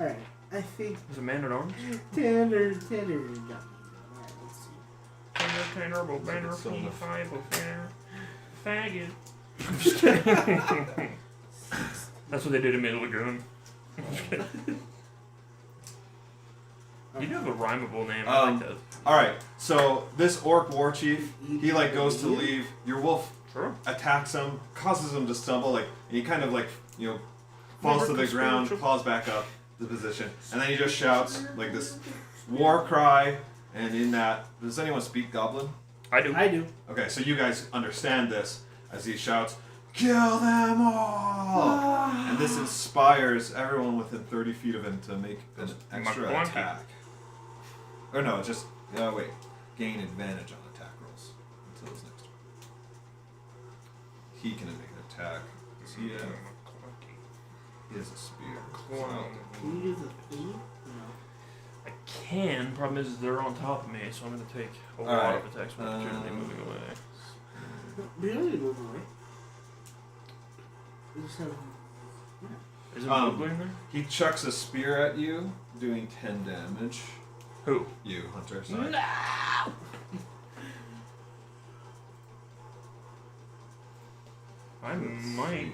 Speaker 1: Alright, I think
Speaker 3: There's a man at arms?
Speaker 1: Tanner got me. Alright, let's see.
Speaker 3: Tanner, banner,
Speaker 4: So the-
Speaker 3: P5, faggot. That's what they did in Middle Lagoon. You do have a rhymable name. I like that.
Speaker 4: All right. So this orc war chief, he like goes to leave. Your wolf
Speaker 3: Sure.
Speaker 4: attacks him, causes him to stumble, like, and he kind of like falls to the ground, claws back up the position, and then he just shouts like this war cry. And in that, does anyone speak Goblin?
Speaker 3: I do.
Speaker 1: I do.
Speaker 4: Okay, so you guys understand this as he shouts, "Kill them all!" And this inspires everyone within 30 feet of him to make an extra
Speaker 3: McClunky.
Speaker 4: attack. Or no, just gain advantage on attack rolls until his next turn. He can make an attack. Does he have? He has a spear. So-
Speaker 1: Can you do the thief? No.
Speaker 3: I can. Problem is they're on top of me, so I'm going to take a lot
Speaker 4: Alright,
Speaker 3: of attacks with opportunity moving away.
Speaker 1: We don't need to move away. We just have.
Speaker 3: Is it
Speaker 4: Um,
Speaker 3: Mowgli in there?
Speaker 4: He chucks a spear at you, doing 10 damage.
Speaker 3: Who?
Speaker 4: You, Hunter. Sorry.
Speaker 3: No! I might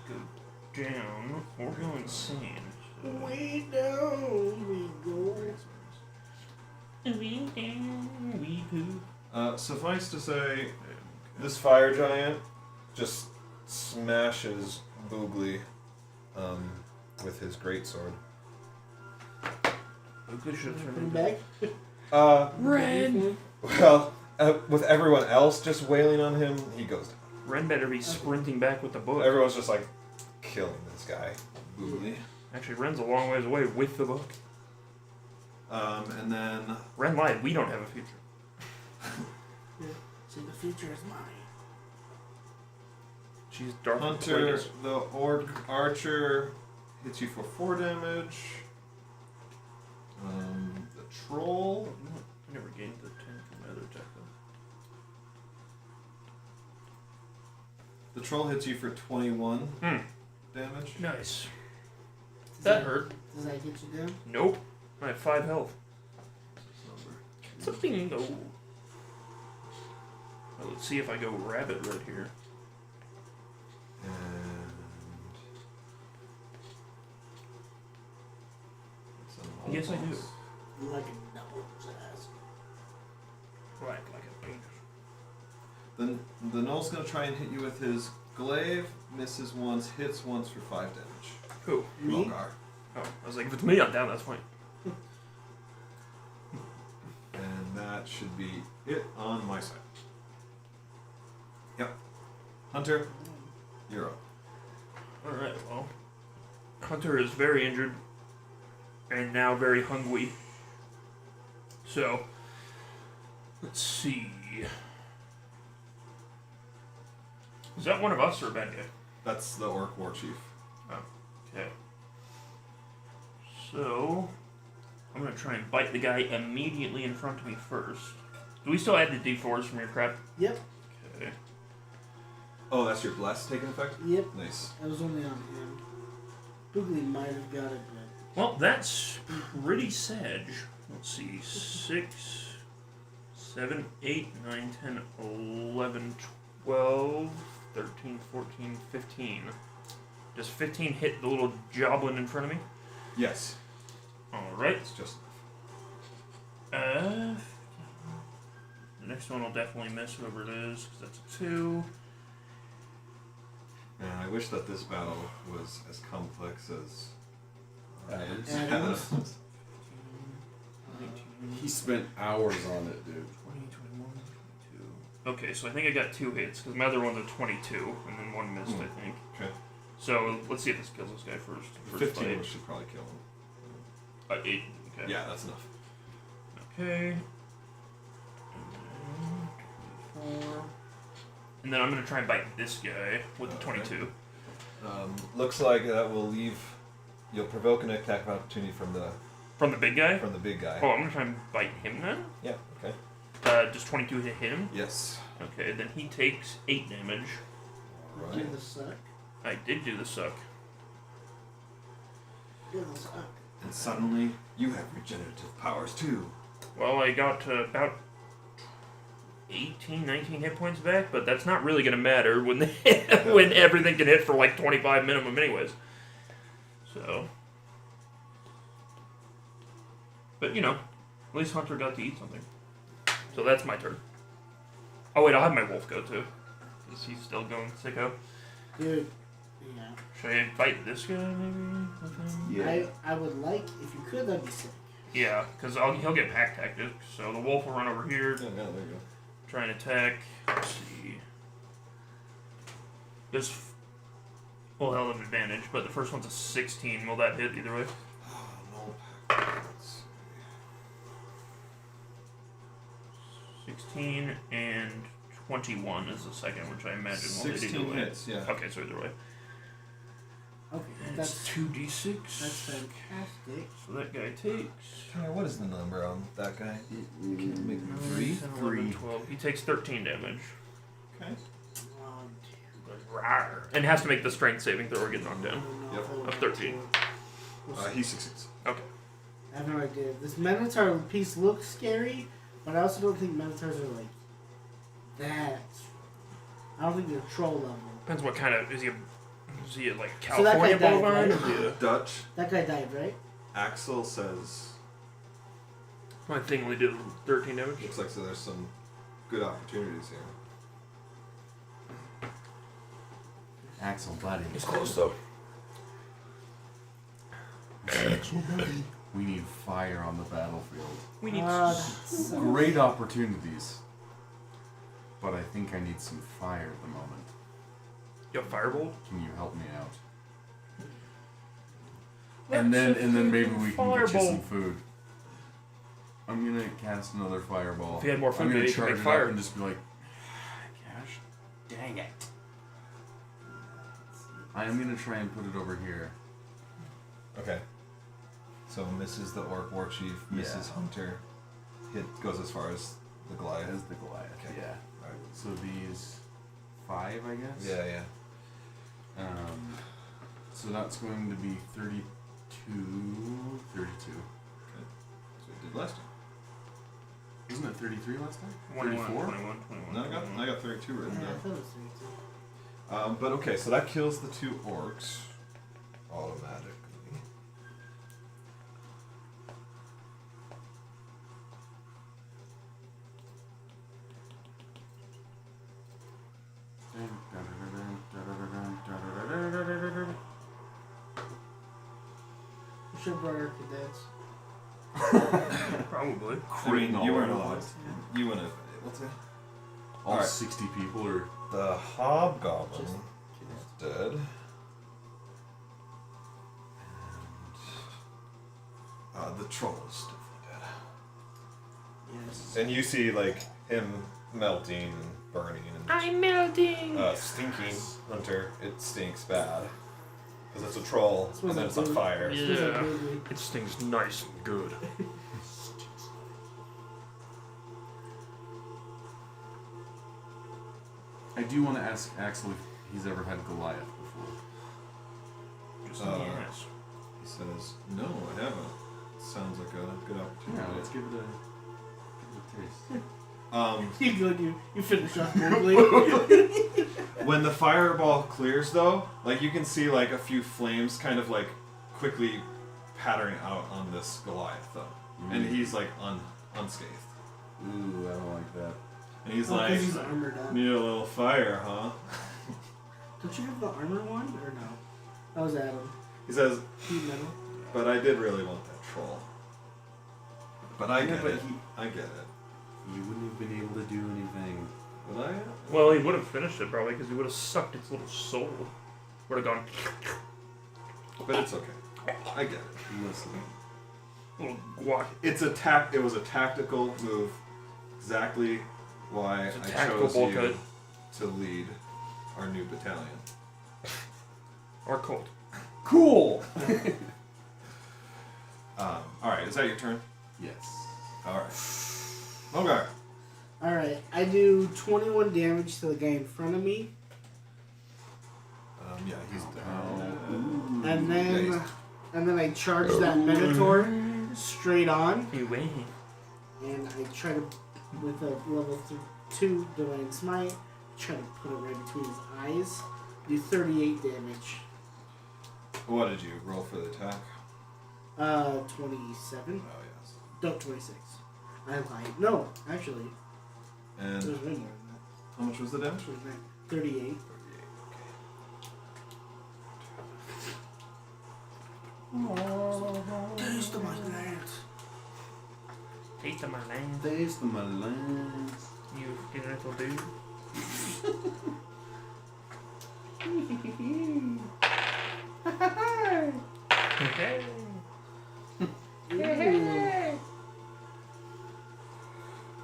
Speaker 3: go down or go insane.
Speaker 1: Way down we go.
Speaker 3: We down, we poop.
Speaker 4: Suffice to say, this fire giant just smashes Boogly with his greatsword.
Speaker 3: Mowgli should have
Speaker 1: Come
Speaker 3: turned
Speaker 1: back.
Speaker 3: Ren!
Speaker 4: Well, with everyone else just wailing on him, he goes down.
Speaker 3: Ren better be sprinting back with the book.
Speaker 4: Everyone's just like killing this guy, Boogly.
Speaker 3: Actually, Ren's a long ways away with the book.
Speaker 4: And then
Speaker 3: Ren lied. We don't have a future.
Speaker 1: See, the future is mine.
Speaker 3: She's Darth
Speaker 4: Hunter,
Speaker 3: Plagueis.
Speaker 4: the orc archer, hits you for 4 damage. The troll.
Speaker 3: I never gained the 10 from my other attack though.
Speaker 4: The troll hits you for 21 damage.
Speaker 3: Nice.
Speaker 1: Does
Speaker 3: That hurt.
Speaker 1: Does that get you down?
Speaker 3: Nope. I have 5 health. It's a bingo. Well, let's see if I go rabbit right here.
Speaker 4: And
Speaker 3: Yes, I do.
Speaker 1: Like a nose ass.
Speaker 3: Right, like a penis.
Speaker 4: The Null's gonna try and hit you with his glaive, misses once, hits once for 5 damage.
Speaker 3: Who?
Speaker 1: Me?
Speaker 4: Mulgar.
Speaker 3: Oh, I was like, if it's me, I'm down, that's fine.
Speaker 4: And that should be it on my side. Yep. Hunter, you're up.
Speaker 3: Alright, well. Hunter is very injured. And now very hungry. So, let's see. Is that one of us or a bad guy?
Speaker 4: That's the orc war chief.
Speaker 3: Okay. So, I'm gonna try and bite the guy immediately in front of me first. Do we still add the d4s from your crap?
Speaker 1: Yep.
Speaker 3: Okay.
Speaker 4: Oh, that's your bless taking effect?
Speaker 1: Yep.
Speaker 4: Nice.
Speaker 1: That was only on him. Boogly might have got it, but
Speaker 3: Well, that's pretty sad. Let's see. 6, 7, 8, 9, 10, 11, 12, 13, 14, 15. Does 15 hit the little joblin in front of me?
Speaker 4: Yes.
Speaker 3: Alright.
Speaker 4: It's just
Speaker 3: The next one will definitely miss whoever it is, because that's a 2.
Speaker 4: Man, I wish that this battle was as complex as
Speaker 2: Adams.
Speaker 1: Adams.
Speaker 3: 19,
Speaker 2: He spent hours on it, dude.
Speaker 3: 20, 21, 22. Okay, so I think I got 2 hits, because my other one's a 22, and then 1 missed, I think.
Speaker 4: Okay.
Speaker 3: So, let's see if this kills this guy first. First
Speaker 4: 15
Speaker 3: fight.
Speaker 4: should probably kill him.
Speaker 3: 8, okay.
Speaker 4: Yeah, that's enough.
Speaker 3: Okay. And then 24. And then I'm going to try and bite this guy with the 22.
Speaker 4: Looks like that will leave. You'll provoke an attack of opportunity from the
Speaker 3: From the big guy?
Speaker 4: big guy.
Speaker 3: Oh, I'm going to try and bite him then?
Speaker 4: Yeah. Okay.
Speaker 3: Does 22 hit him?
Speaker 4: Yes.
Speaker 3: Okay, then he takes 8 damage.
Speaker 4: All
Speaker 1: do
Speaker 4: right.
Speaker 1: the suck.
Speaker 3: I did do the suck.
Speaker 1: Do the suck.
Speaker 4: And suddenly you have regenerative powers too.
Speaker 3: Well, I got about 18, 19 hit points back, but that's not really going to matter when when everything can hit for like 25 minimum anyways. So. But, you know, at least Hunter got to eat something. So that's my turn. Oh, wait, I'll have my wolf go too. Because he's still going sicko.
Speaker 1: Dude, yeah.
Speaker 3: Should I fight this guy maybe? with him?
Speaker 1: I would like, if you could, that'd be sick.
Speaker 3: Yeah, because he'll get pack tactics. So the wolf will run over here,
Speaker 4: Yeah, there you go.
Speaker 3: try and attack. Let's see. Well, he'll have advantage, but the first one's a 16. Will that hit either way?
Speaker 4: Oh, no. Let's see.
Speaker 3: 16 and 21 is the second, which I imagine will hit
Speaker 4: 16
Speaker 3: either way.
Speaker 4: hits, yeah.
Speaker 3: Okay, so either way.
Speaker 1: Okay,
Speaker 3: That's
Speaker 1: that's
Speaker 3: 2d6.
Speaker 1: that's fantastic.
Speaker 3: So that guy takes.
Speaker 4: What is the number on that guy? Can you make
Speaker 3: 9,
Speaker 4: three?
Speaker 3: 10, 11, 12. He takes 13 damage.
Speaker 4: Okay.
Speaker 1: Oh,
Speaker 3: Rawr. And has to make the strength saving throw or get knocked down.
Speaker 4: Yep.
Speaker 3: Of 13.
Speaker 4: He succeeds.
Speaker 3: Okay.
Speaker 1: I have no idea. This Minotaur piece looks scary, but I also don't think Minotaurs are like that. I don't think they're troll level.
Speaker 3: Depends what kind of. Is he like
Speaker 1: So that guy
Speaker 3: California
Speaker 1: died,
Speaker 3: bovine?
Speaker 1: right?
Speaker 3: Or is he a-
Speaker 4: Dutch
Speaker 1: That guy died, right?
Speaker 4: Axel says
Speaker 3: My thing only did 13 damage.
Speaker 4: looks like so there's some good opportunities here.
Speaker 8: Axel, buddy.
Speaker 3: He's close though.
Speaker 8: We need fire on the battlefield.
Speaker 3: We need.
Speaker 1: That's
Speaker 8: Great opportunities. But I think I need some fire at the moment.
Speaker 3: You have firebolt?
Speaker 8: Can you help me out? And then maybe we can get you some food. I'm gonna cast another fireball.
Speaker 3: If you had more food,
Speaker 8: I'm gonna
Speaker 3: maybe you could
Speaker 8: charge
Speaker 3: make
Speaker 8: it
Speaker 3: fire.
Speaker 8: up and just be like, gosh, dang it. I am gonna try and put it over here.
Speaker 4: Okay. So misses the orc war chief, misses
Speaker 8: Yeah.
Speaker 4: Hunter. Hit goes as far as the Goliath.
Speaker 8: As the Goliath.
Speaker 4: Okay.
Speaker 8: Yeah.
Speaker 4: Right.
Speaker 8: So these 5, I guess.
Speaker 4: Yeah, yeah.
Speaker 8: So that's going to be 32. 32.
Speaker 4: So it did last time.
Speaker 8: Wasn't it 33 last time?
Speaker 3: 21,
Speaker 8: 34?
Speaker 3: 21, 21.
Speaker 4: No, I got 32 written
Speaker 1: yeah, I
Speaker 4: down.
Speaker 1: thought it was 32.
Speaker 4: But okay, so that kills the 2 orcs automatically.
Speaker 1: We should have brought our cadets.
Speaker 3: Probably.
Speaker 4: I mean, you weren't
Speaker 8: all
Speaker 4: allowed. You wouldn't have been able to.
Speaker 8: All
Speaker 4: Alright.
Speaker 8: 60 people are.
Speaker 4: The hobgoblin
Speaker 1: Just
Speaker 4: is dead. And the troll is definitely dead.
Speaker 1: Yes.
Speaker 4: And you see, like, him melting and burning and
Speaker 3: I'm melting.
Speaker 4: stinking hunter. It stinks bad because it's a troll and
Speaker 1: Smells
Speaker 4: then
Speaker 1: like
Speaker 4: it's on
Speaker 1: food.
Speaker 4: fire.
Speaker 1: Smells like
Speaker 3: Yeah.
Speaker 1: baby.
Speaker 3: It stings nice and good.
Speaker 8: I do want to ask Axel if he's ever had Goliath before.
Speaker 3: Just
Speaker 4: Uh,
Speaker 3: yes.
Speaker 4: He says, "No, I haven't." Sounds like a good
Speaker 8: Yeah,
Speaker 4: opportunity.
Speaker 8: let's give it a taste.
Speaker 1: You finish off quickly.
Speaker 4: When the fireball clears, though, like you can see like a few flames kind of like quickly pattering out on this Goliath, though, and he's like unscathed.
Speaker 8: Ooh, I don't like that.
Speaker 4: And he's
Speaker 1: Oh, 'cause
Speaker 4: like,
Speaker 1: he's armored up.
Speaker 4: "Need a little fire, huh?"
Speaker 1: Don't you have the armor one or no? That was Adam.
Speaker 4: He says,
Speaker 1: Heat metal.
Speaker 4: "But I did really want that troll." But I
Speaker 8: Yeah,
Speaker 4: get
Speaker 8: but
Speaker 4: it. I get it.
Speaker 8: You wouldn't have been able to do anything.
Speaker 4: Would I?
Speaker 3: Well, he would have finished it probably because he would have sucked its little soul. Would have gone
Speaker 4: But it's okay. I get it.
Speaker 8: Listen.
Speaker 3: little guac.
Speaker 4: It was a tactical move. Exactly why
Speaker 3: It's a
Speaker 4: I
Speaker 3: tactical
Speaker 4: chose
Speaker 3: bowl
Speaker 4: you
Speaker 3: cut.
Speaker 4: to lead our new battalion.
Speaker 3: Or cold.
Speaker 8: Cool!
Speaker 4: All right, is that your turn?
Speaker 8: Yes.
Speaker 4: All right. Okay.
Speaker 1: Alright, I do 21 damage to the guy in front of me.
Speaker 4: Yeah, he's down.
Speaker 1: And
Speaker 4: Yeah,
Speaker 1: then I charge that Minotaur straight on.
Speaker 3: You win.
Speaker 1: And I try to, with a level 2 Divine Smite, try to put it right between his eyes. Do 38 damage.
Speaker 4: What did you roll for the attack?
Speaker 1: 27.
Speaker 4: Oh yes.
Speaker 1: No, 26. I lied. No, actually,
Speaker 4: And
Speaker 1: there's way more than that.
Speaker 4: how much was the damage?
Speaker 1: 38. Taste of my lands.
Speaker 3: Taste of my land.
Speaker 8: Taste of my lands.
Speaker 3: You fucking little dude. Okay.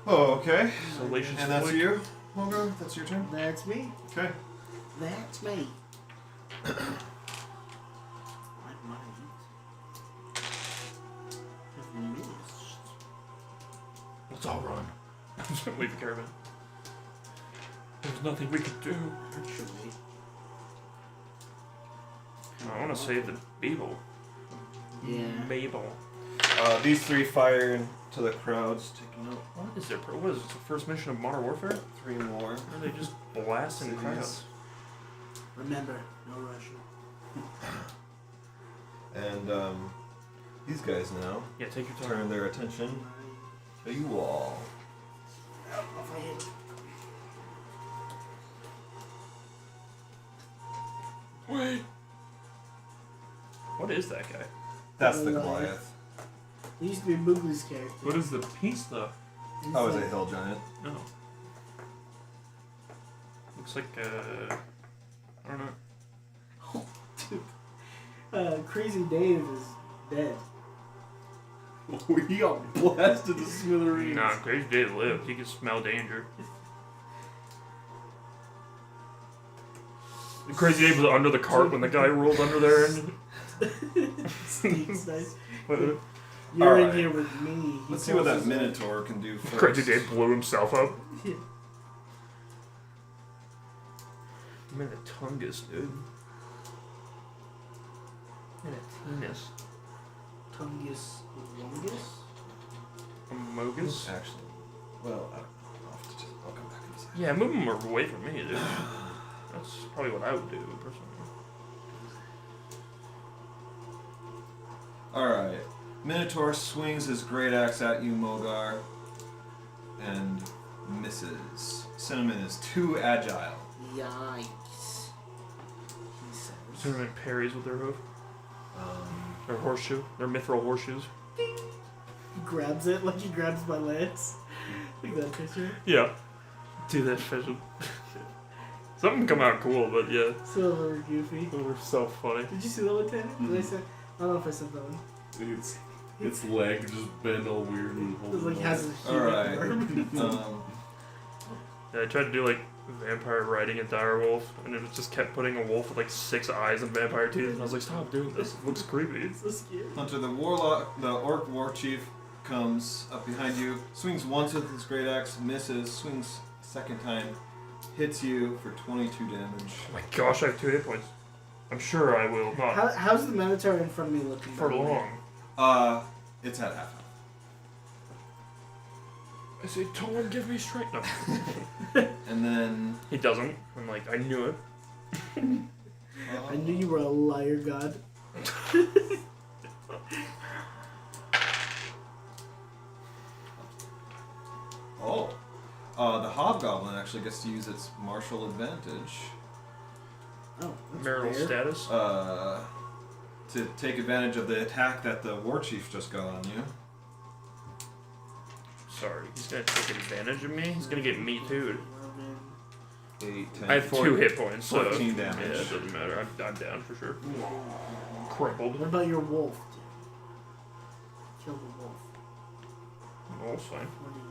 Speaker 4: Oh, okay.
Speaker 3: Salacious
Speaker 4: And that's
Speaker 3: flick.
Speaker 4: you, Mogo? That's your turn?
Speaker 1: That's me.
Speaker 4: Okay.
Speaker 1: That's me. I might have missed.
Speaker 3: Let's all run. Leave the caravan. There's nothing we can do.
Speaker 1: Actually,
Speaker 3: I want to save the Babel.
Speaker 1: yeah.
Speaker 3: Mabel.
Speaker 4: These three fire into the crowds, taking out
Speaker 3: What is their? What is this, the first mission of Modern Warfare?
Speaker 4: 3 more.
Speaker 3: Or are they just blasting
Speaker 4: Cities.
Speaker 3: crowds?
Speaker 1: Remember, no rushing.
Speaker 4: And these guys now
Speaker 3: Yeah, take your time.
Speaker 4: turn their attention to you all.
Speaker 1: Off I hit.
Speaker 3: Wait. What is that guy?
Speaker 4: That's the
Speaker 1: Goliath.
Speaker 4: Goliath.
Speaker 1: He used to be Boogly's character.
Speaker 3: What is the piece though?
Speaker 1: He's
Speaker 4: I was
Speaker 1: like-
Speaker 4: a hill giant.
Speaker 3: No. Looks like I don't know.
Speaker 1: Crazy Dave is dead.
Speaker 8: We got blasted to smithereens.
Speaker 3: Nah, Crazy Dave lived. He could smell danger. Crazy Dave was under the cart when the guy rolled under there. And
Speaker 1: Steve's nice.
Speaker 3: what,
Speaker 1: You're in
Speaker 4: Alright.
Speaker 1: here with me. He
Speaker 4: Let's see what that
Speaker 1: calls us
Speaker 4: Minotaur can do first.
Speaker 3: Crazy Dave blew himself up.
Speaker 1: Yeah.
Speaker 3: Minotungus, dude. Minotinus.
Speaker 1: Tungus Longus?
Speaker 3: Amogus.
Speaker 4: Actually, well, I'll come back in a second.
Speaker 3: Yeah, move him away from me, dude. That's probably what I would do, personally.
Speaker 4: Alright. Minotaur swings his great axe at you, Mogar, and misses. Cinnamon is too agile.
Speaker 1: Yikes. He says.
Speaker 3: Cinnamon parries with their hoof.
Speaker 4: Um,
Speaker 3: Their horseshoe. Their mithril horseshoes.
Speaker 1: He grabs it like he grabs my lance. Look at that picture.
Speaker 3: Yeah. Do that special. Something come out cool, but yeah.
Speaker 1: So goofy.
Speaker 3: They were so funny.
Speaker 1: Did you see that one, Tanner? Did I say? I don't know if I said that one.
Speaker 8: Its leg just bend all weird and
Speaker 1: It like has a huge
Speaker 4: Alright.
Speaker 1: arm.
Speaker 3: Yeah, I tried to do like vampire riding a direwolf, and it just kept putting a wolf with like 6 eyes and vampire teeth, and I was like, stop doing this. It looks creepy.
Speaker 1: It's so scary.
Speaker 4: Hunter, the orc war chief comes up behind you, swings once with his great axe, misses, swings a second time, hits you for 22 damage.
Speaker 3: Oh my gosh, I have 2 hit points. I'm sure I will not
Speaker 1: How's the Minotaur in front of me looking?
Speaker 3: for long.
Speaker 4: It's at half.
Speaker 3: I say, Tarlun, give me strength. No.
Speaker 4: And then
Speaker 3: He doesn't. I'm like, I knew it.
Speaker 1: I knew you were a liar, God.
Speaker 4: the hobgoblin actually gets to use its martial advantage
Speaker 1: Oh, that's
Speaker 3: Marital
Speaker 1: rare.
Speaker 3: status.
Speaker 4: to take advantage of the attack that the war chief just got on you.
Speaker 3: Sorry, he's gonna take advantage of me. He's gonna get me too.
Speaker 4: 8, 10,
Speaker 3: I have 2 hit points, so
Speaker 4: 14
Speaker 3: yeah,
Speaker 4: damage.
Speaker 3: it doesn't matter. I'm down for sure. Crumpled.
Speaker 1: What about your wolf? Dude? Kill the wolf.
Speaker 3: Oh, it's fine.
Speaker 1: What do you...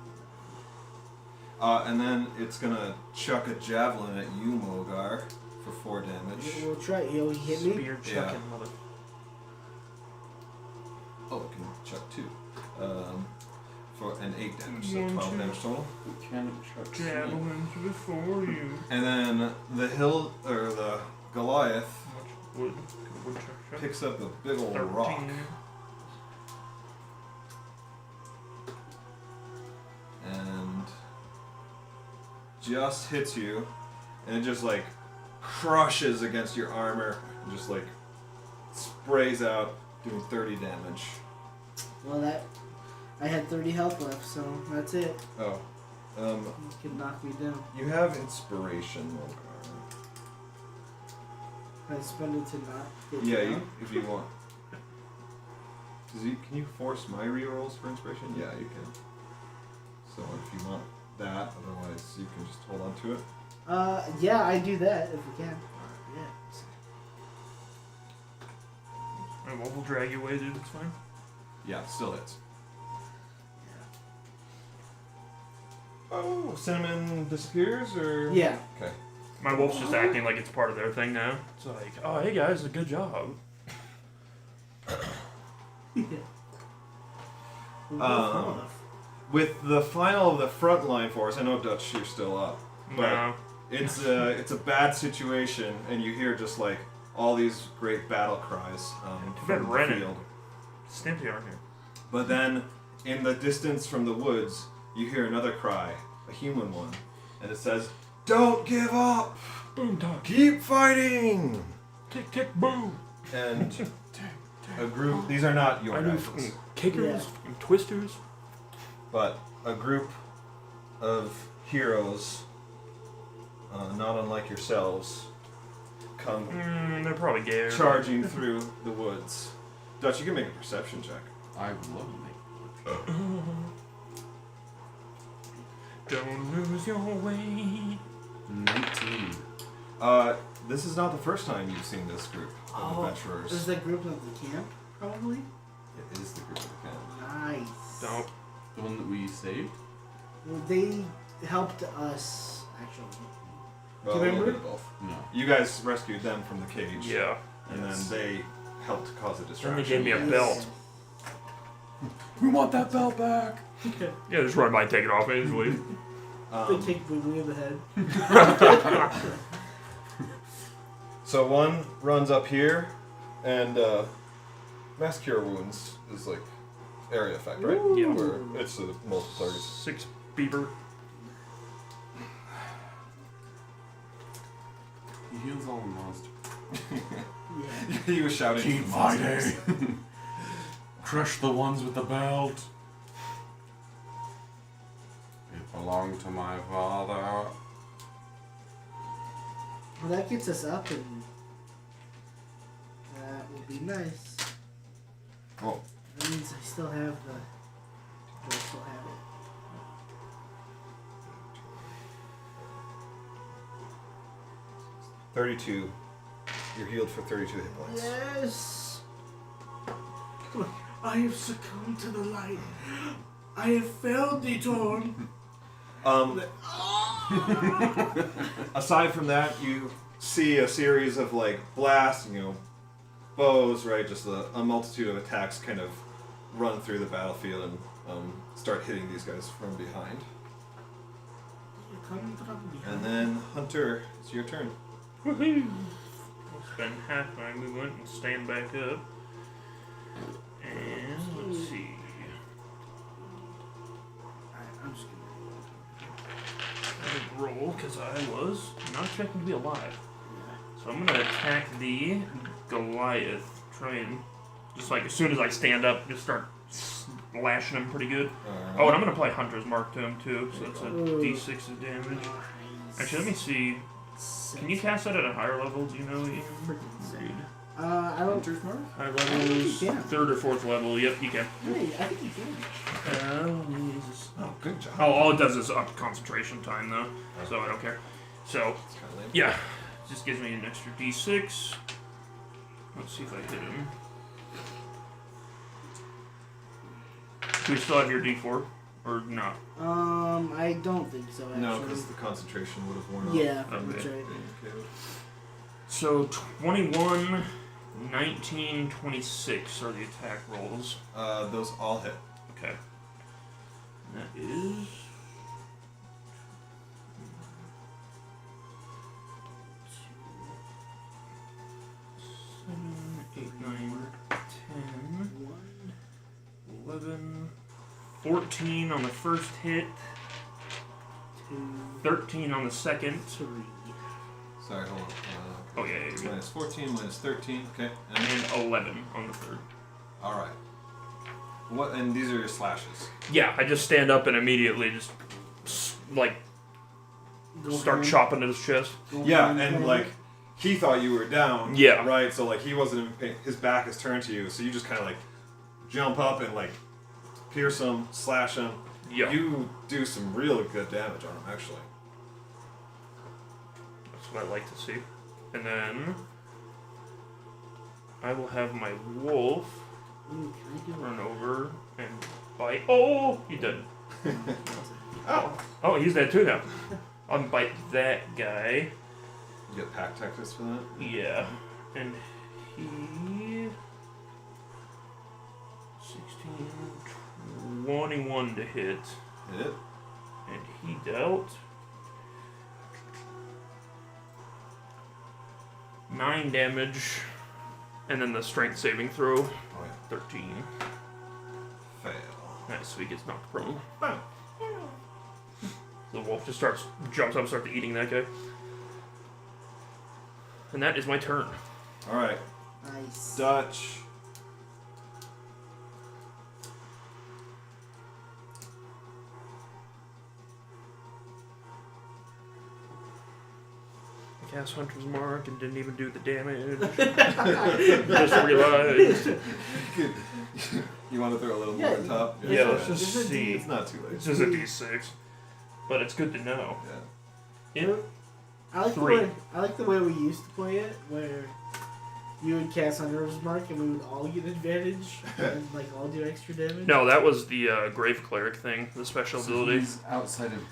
Speaker 4: And then it's gonna chuck a javelin at you, Mogar, for 4 damage.
Speaker 1: We'll try. He hit me.
Speaker 3: Spear chucking, mother.
Speaker 4: Oh, it can chuck 2. For an 8 damage, so 12 damage total.
Speaker 2: We can chuck
Speaker 3: Javelins before you.
Speaker 4: And then the Goliath
Speaker 3: Much wood. Woodchuck shot.
Speaker 4: picks up a big old
Speaker 3: 13.
Speaker 4: rock and just hits you, and it just like crushes against your armor and just like sprays out, doing 30 damage.
Speaker 1: Well, I had 30 health left, so that's it.
Speaker 4: Oh,
Speaker 1: You can knock me down.
Speaker 4: you have inspiration, Mogar.
Speaker 1: I spend it to not get
Speaker 4: Yeah,
Speaker 1: down.
Speaker 4: if you want. Can you force my rerolls for inspiration? Yeah, you can. So if you want that, otherwise you can just hold on to it.
Speaker 1: Yeah, I do that if we can. Yeah.
Speaker 3: Alright, well, we'll drag you away, dude. It's fine.
Speaker 4: Yeah, still hits. Oh, Cinnamon disappears, or?
Speaker 1: Yeah.
Speaker 4: Okay.
Speaker 3: My wolf's just acting like it's part of their thing now. It's like, oh, hey guys, a good job.
Speaker 4: With the final of the front line force, I know Dutch, you're still up. But
Speaker 3: No.
Speaker 4: it's a bad situation, and you hear just like all these great battle cries
Speaker 3: Too bad
Speaker 4: from the
Speaker 3: Ren and
Speaker 4: field.
Speaker 3: Stimpy aren't here.
Speaker 4: But then, in the distance from the woods, you hear another cry, a human one, and it says, "Don't give up!
Speaker 3: Boom time.
Speaker 4: Keep fighting!"
Speaker 3: Tick tick boom.
Speaker 4: And a group, these are not your
Speaker 3: I do
Speaker 4: guys,
Speaker 3: fucking kickers,
Speaker 1: Yeah.
Speaker 3: fucking twisters.
Speaker 4: but a group of heroes, not unlike yourselves, come
Speaker 3: They're probably gay.
Speaker 4: charging through the woods. Dutch, you can make a perception check.
Speaker 2: I would love to make
Speaker 3: Don't lose your way.
Speaker 2: 19.
Speaker 4: This is not the first time you've seen this group of adventurers.
Speaker 1: Is that group of the camp? Probably.
Speaker 4: It is the group of the camp.
Speaker 1: Nice.
Speaker 3: Don't.
Speaker 2: The one that we saved?
Speaker 1: Well, they helped us actually.
Speaker 4: Well,
Speaker 1: Do you
Speaker 4: a little
Speaker 1: remember?
Speaker 4: bit of both.
Speaker 2: No.
Speaker 4: You guys rescued them from the cage.
Speaker 3: Yeah.
Speaker 4: And
Speaker 2: Yes.
Speaker 4: then they helped cause a
Speaker 3: Then
Speaker 4: distraction.
Speaker 3: they gave me a belt.
Speaker 2: We want that belt back!
Speaker 3: Yeah, just run by and take it off and leave.
Speaker 1: They kick Boobly in the head.
Speaker 4: So one runs up here, and mass cure wounds is like area effect, right?
Speaker 3: Yeah.
Speaker 4: Where it's the multiple targets.
Speaker 3: 6 beaver.
Speaker 2: He heals all the monsters.
Speaker 1: Yeah.
Speaker 4: He was shouting.
Speaker 2: Keep
Speaker 4: to the monsters.
Speaker 2: fighting! Crush the ones with the belt! It belonged to my father.
Speaker 1: Well, that gets us up, and that will be nice.
Speaker 4: Oh,
Speaker 1: That means I still have the. I still have it.
Speaker 4: .32. You're healed for 32 hit points.
Speaker 1: Yes. I have succumbed to the light. I have failed thee, Torn.
Speaker 4: Aside from that, you see a series of like blasts, bows, right? Just a multitude of attacks kind of run through the battlefield and start hitting these guys from behind. And then Hunter, it's your turn.
Speaker 3: Woohoo! I'll spend half my movement and stand back up. And let's see.
Speaker 1: I'm just
Speaker 3: I didn't roll because I was not expecting to be alive. So I'm gonna attack the Goliath. Try and just like as soon as I stand up, just start lashing him pretty good. Oh, and I'm gonna apply Hunter's Mark to him too, so it's a D6 of damage. Actually, let me see. Can you cast that at a higher level? Do you know? Ian?
Speaker 1: I don't.
Speaker 2: Hunter's Mark?
Speaker 3: Higher
Speaker 1: think
Speaker 3: levels,
Speaker 1: you can.
Speaker 3: 3rd or 4th level. Yep, you can.
Speaker 1: Hey, I think you can.
Speaker 4: Oh, good job.
Speaker 3: Oh, all it does is up concentration time though, so I don't care. So
Speaker 4: It's kind of lame.
Speaker 3: yeah, just gives me an extra D6. Let's see if I hit him. Do we still have your D4 or not?
Speaker 1: I don't think so. Actually.
Speaker 4: No, because the concentration would have worn off.
Speaker 1: Yeah,
Speaker 3: Okay.
Speaker 1: that's right.
Speaker 4: Okay.
Speaker 3: So 21, 19, 26 are the attack rolls.
Speaker 4: Those all hit.
Speaker 3: Okay. And that is. 7, 8, 9, 10, 11, 14 on the first hit, 13 on the second.
Speaker 4: Sorry, hold on.
Speaker 3: Oh, yeah, yeah, yeah.
Speaker 4: Minus 14, minus 13. Okay. And
Speaker 3: And 11 on the third.
Speaker 4: all right. What? And these are your slashes.
Speaker 3: Yeah, I just stand up and immediately just like start chopping at his chest.
Speaker 4: Yeah, and like he thought you were down.
Speaker 3: Yeah.
Speaker 4: Right. So like he wasn't in pain. His back is turned to you, so you just kind of like jump up and like pierce him, slash him.
Speaker 3: Yeah.
Speaker 4: You do some real good damage on him, actually.
Speaker 3: That's what I like to see. And then I will have my wolf run over and bite. Oh, he did. Oh, he's dead too now. I'll bite that guy.
Speaker 4: You get pack tactics for that?
Speaker 3: Yeah. And he. 16, 21 to hit.
Speaker 4: Hit.
Speaker 3: And he dealt 9 damage. And then the strength saving throw,
Speaker 4: Oh yeah.
Speaker 3: 13.
Speaker 4: Fail.
Speaker 3: Nice, so he gets knocked prone.
Speaker 4: Bam.
Speaker 3: The wolf just jumps up, starts eating that guy. And that is my turn.
Speaker 4: All right.
Speaker 1: Nice.
Speaker 4: Dutch.
Speaker 3: Cast Hunter's Mark and didn't even do the damage. Just realized.
Speaker 4: You want to throw a little
Speaker 1: Yeah,
Speaker 4: more on top?
Speaker 3: Yeah,
Speaker 4: go
Speaker 3: let's
Speaker 4: ahead.
Speaker 3: just see.
Speaker 4: It's not too late.
Speaker 3: It's just a D6. But it's good to know.
Speaker 4: Yeah.
Speaker 3: In
Speaker 1: I like
Speaker 3: 3.
Speaker 1: I like the way we used to play it, where you would cast Hunter's Mark and we would all get advantage and like all do extra damage.
Speaker 3: No, that was the Grave Cleric thing, the special
Speaker 8: So
Speaker 3: ability.
Speaker 8: he's outside of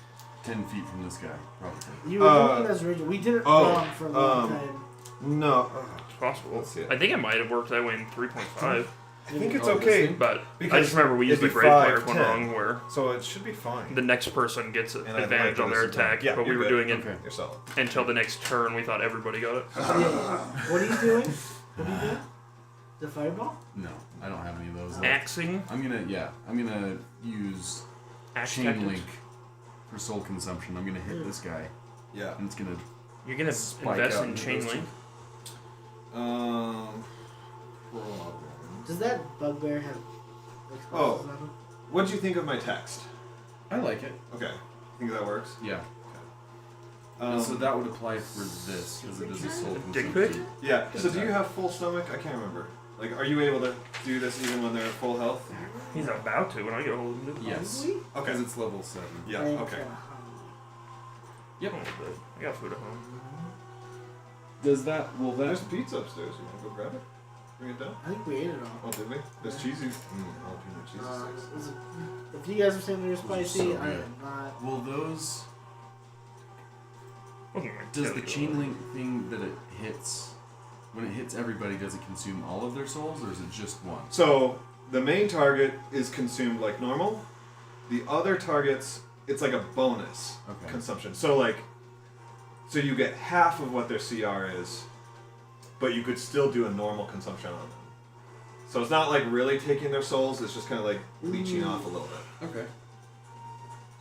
Speaker 8: 10 feet from this guy, probably.
Speaker 1: You were doing it as original. We did it wrong for a long time.
Speaker 4: No.
Speaker 3: It's possible.
Speaker 4: Let's see it.
Speaker 3: I think it might have worked that way in 3.5.
Speaker 4: I think it's
Speaker 8: Oh,
Speaker 4: okay.
Speaker 3: But I
Speaker 4: Because
Speaker 3: just remember we used the
Speaker 4: it'd be
Speaker 3: Grave
Speaker 4: 5,
Speaker 3: Cleric one
Speaker 4: 10.
Speaker 3: wrong, where
Speaker 4: So it should be fine.
Speaker 3: the next person gets
Speaker 4: And I'd
Speaker 3: advantage
Speaker 4: like
Speaker 3: on their
Speaker 4: this to go.
Speaker 3: attack.
Speaker 4: Yeah,
Speaker 3: but we
Speaker 4: you're
Speaker 3: were
Speaker 4: good.
Speaker 3: doing it
Speaker 8: Okay.
Speaker 4: You're solid.
Speaker 3: until the next turn. We thought everybody got it.
Speaker 1: Yeah. What are you doing? What are you doing? The fireball?
Speaker 8: No, I don't have any of those.
Speaker 3: Axing.
Speaker 8: I'm gonna use
Speaker 3: Axe
Speaker 8: chain
Speaker 3: tactics.
Speaker 8: link for soul consumption. I'm gonna hit this guy,
Speaker 4: Yeah.
Speaker 8: and it's gonna
Speaker 3: You're gonna
Speaker 8: Spike
Speaker 3: invest
Speaker 8: out
Speaker 3: in
Speaker 8: into
Speaker 3: chain
Speaker 8: those
Speaker 3: link.
Speaker 4: Problem.
Speaker 1: Does that bugbear have
Speaker 4: Oh.
Speaker 1: explosives on him?
Speaker 4: What'd you think of my text?
Speaker 8: I like it.
Speaker 4: Okay. Think that works?
Speaker 8: Yeah.
Speaker 4: Um,
Speaker 8: So that would apply for this because it is a soul
Speaker 3: Dick
Speaker 8: consumption.
Speaker 3: pic?
Speaker 4: yeah. So do you have full stomach? I can't remember. Like, are you able to do this even when they're at full health?
Speaker 3: He's about to when I get a hold of him.
Speaker 8: Yes.
Speaker 1: Probably?
Speaker 4: Okay.
Speaker 8: Because it's level 7.
Speaker 4: Yeah.
Speaker 1: And,
Speaker 4: Okay.
Speaker 3: Yep. I got food at home.
Speaker 8: Does that? Will
Speaker 4: There's pizza upstairs. You want to go grab it? Bring it down?
Speaker 1: I think we ate it all.
Speaker 4: Oh, did we? There's cheesy. Jalapeno cheesy sticks.
Speaker 1: If you guys are saying they're spicy,
Speaker 8: so
Speaker 1: I
Speaker 8: good.
Speaker 1: am not.
Speaker 8: Will those
Speaker 3: Wasn't gonna
Speaker 2: Does
Speaker 3: kill
Speaker 2: the
Speaker 3: you.
Speaker 2: chain link thing that it hits, when it hits everybody, does it consume all of their souls, or is it just one?
Speaker 4: So the main target is consumed like normal. The other targets, it's like a bonus
Speaker 2: Okay.
Speaker 4: consumption. So you get half of what their CR is, but you could still do a normal consumption on them. So it's not like really taking their souls. It's just kind of like leeching off a little bit.
Speaker 2: Okay.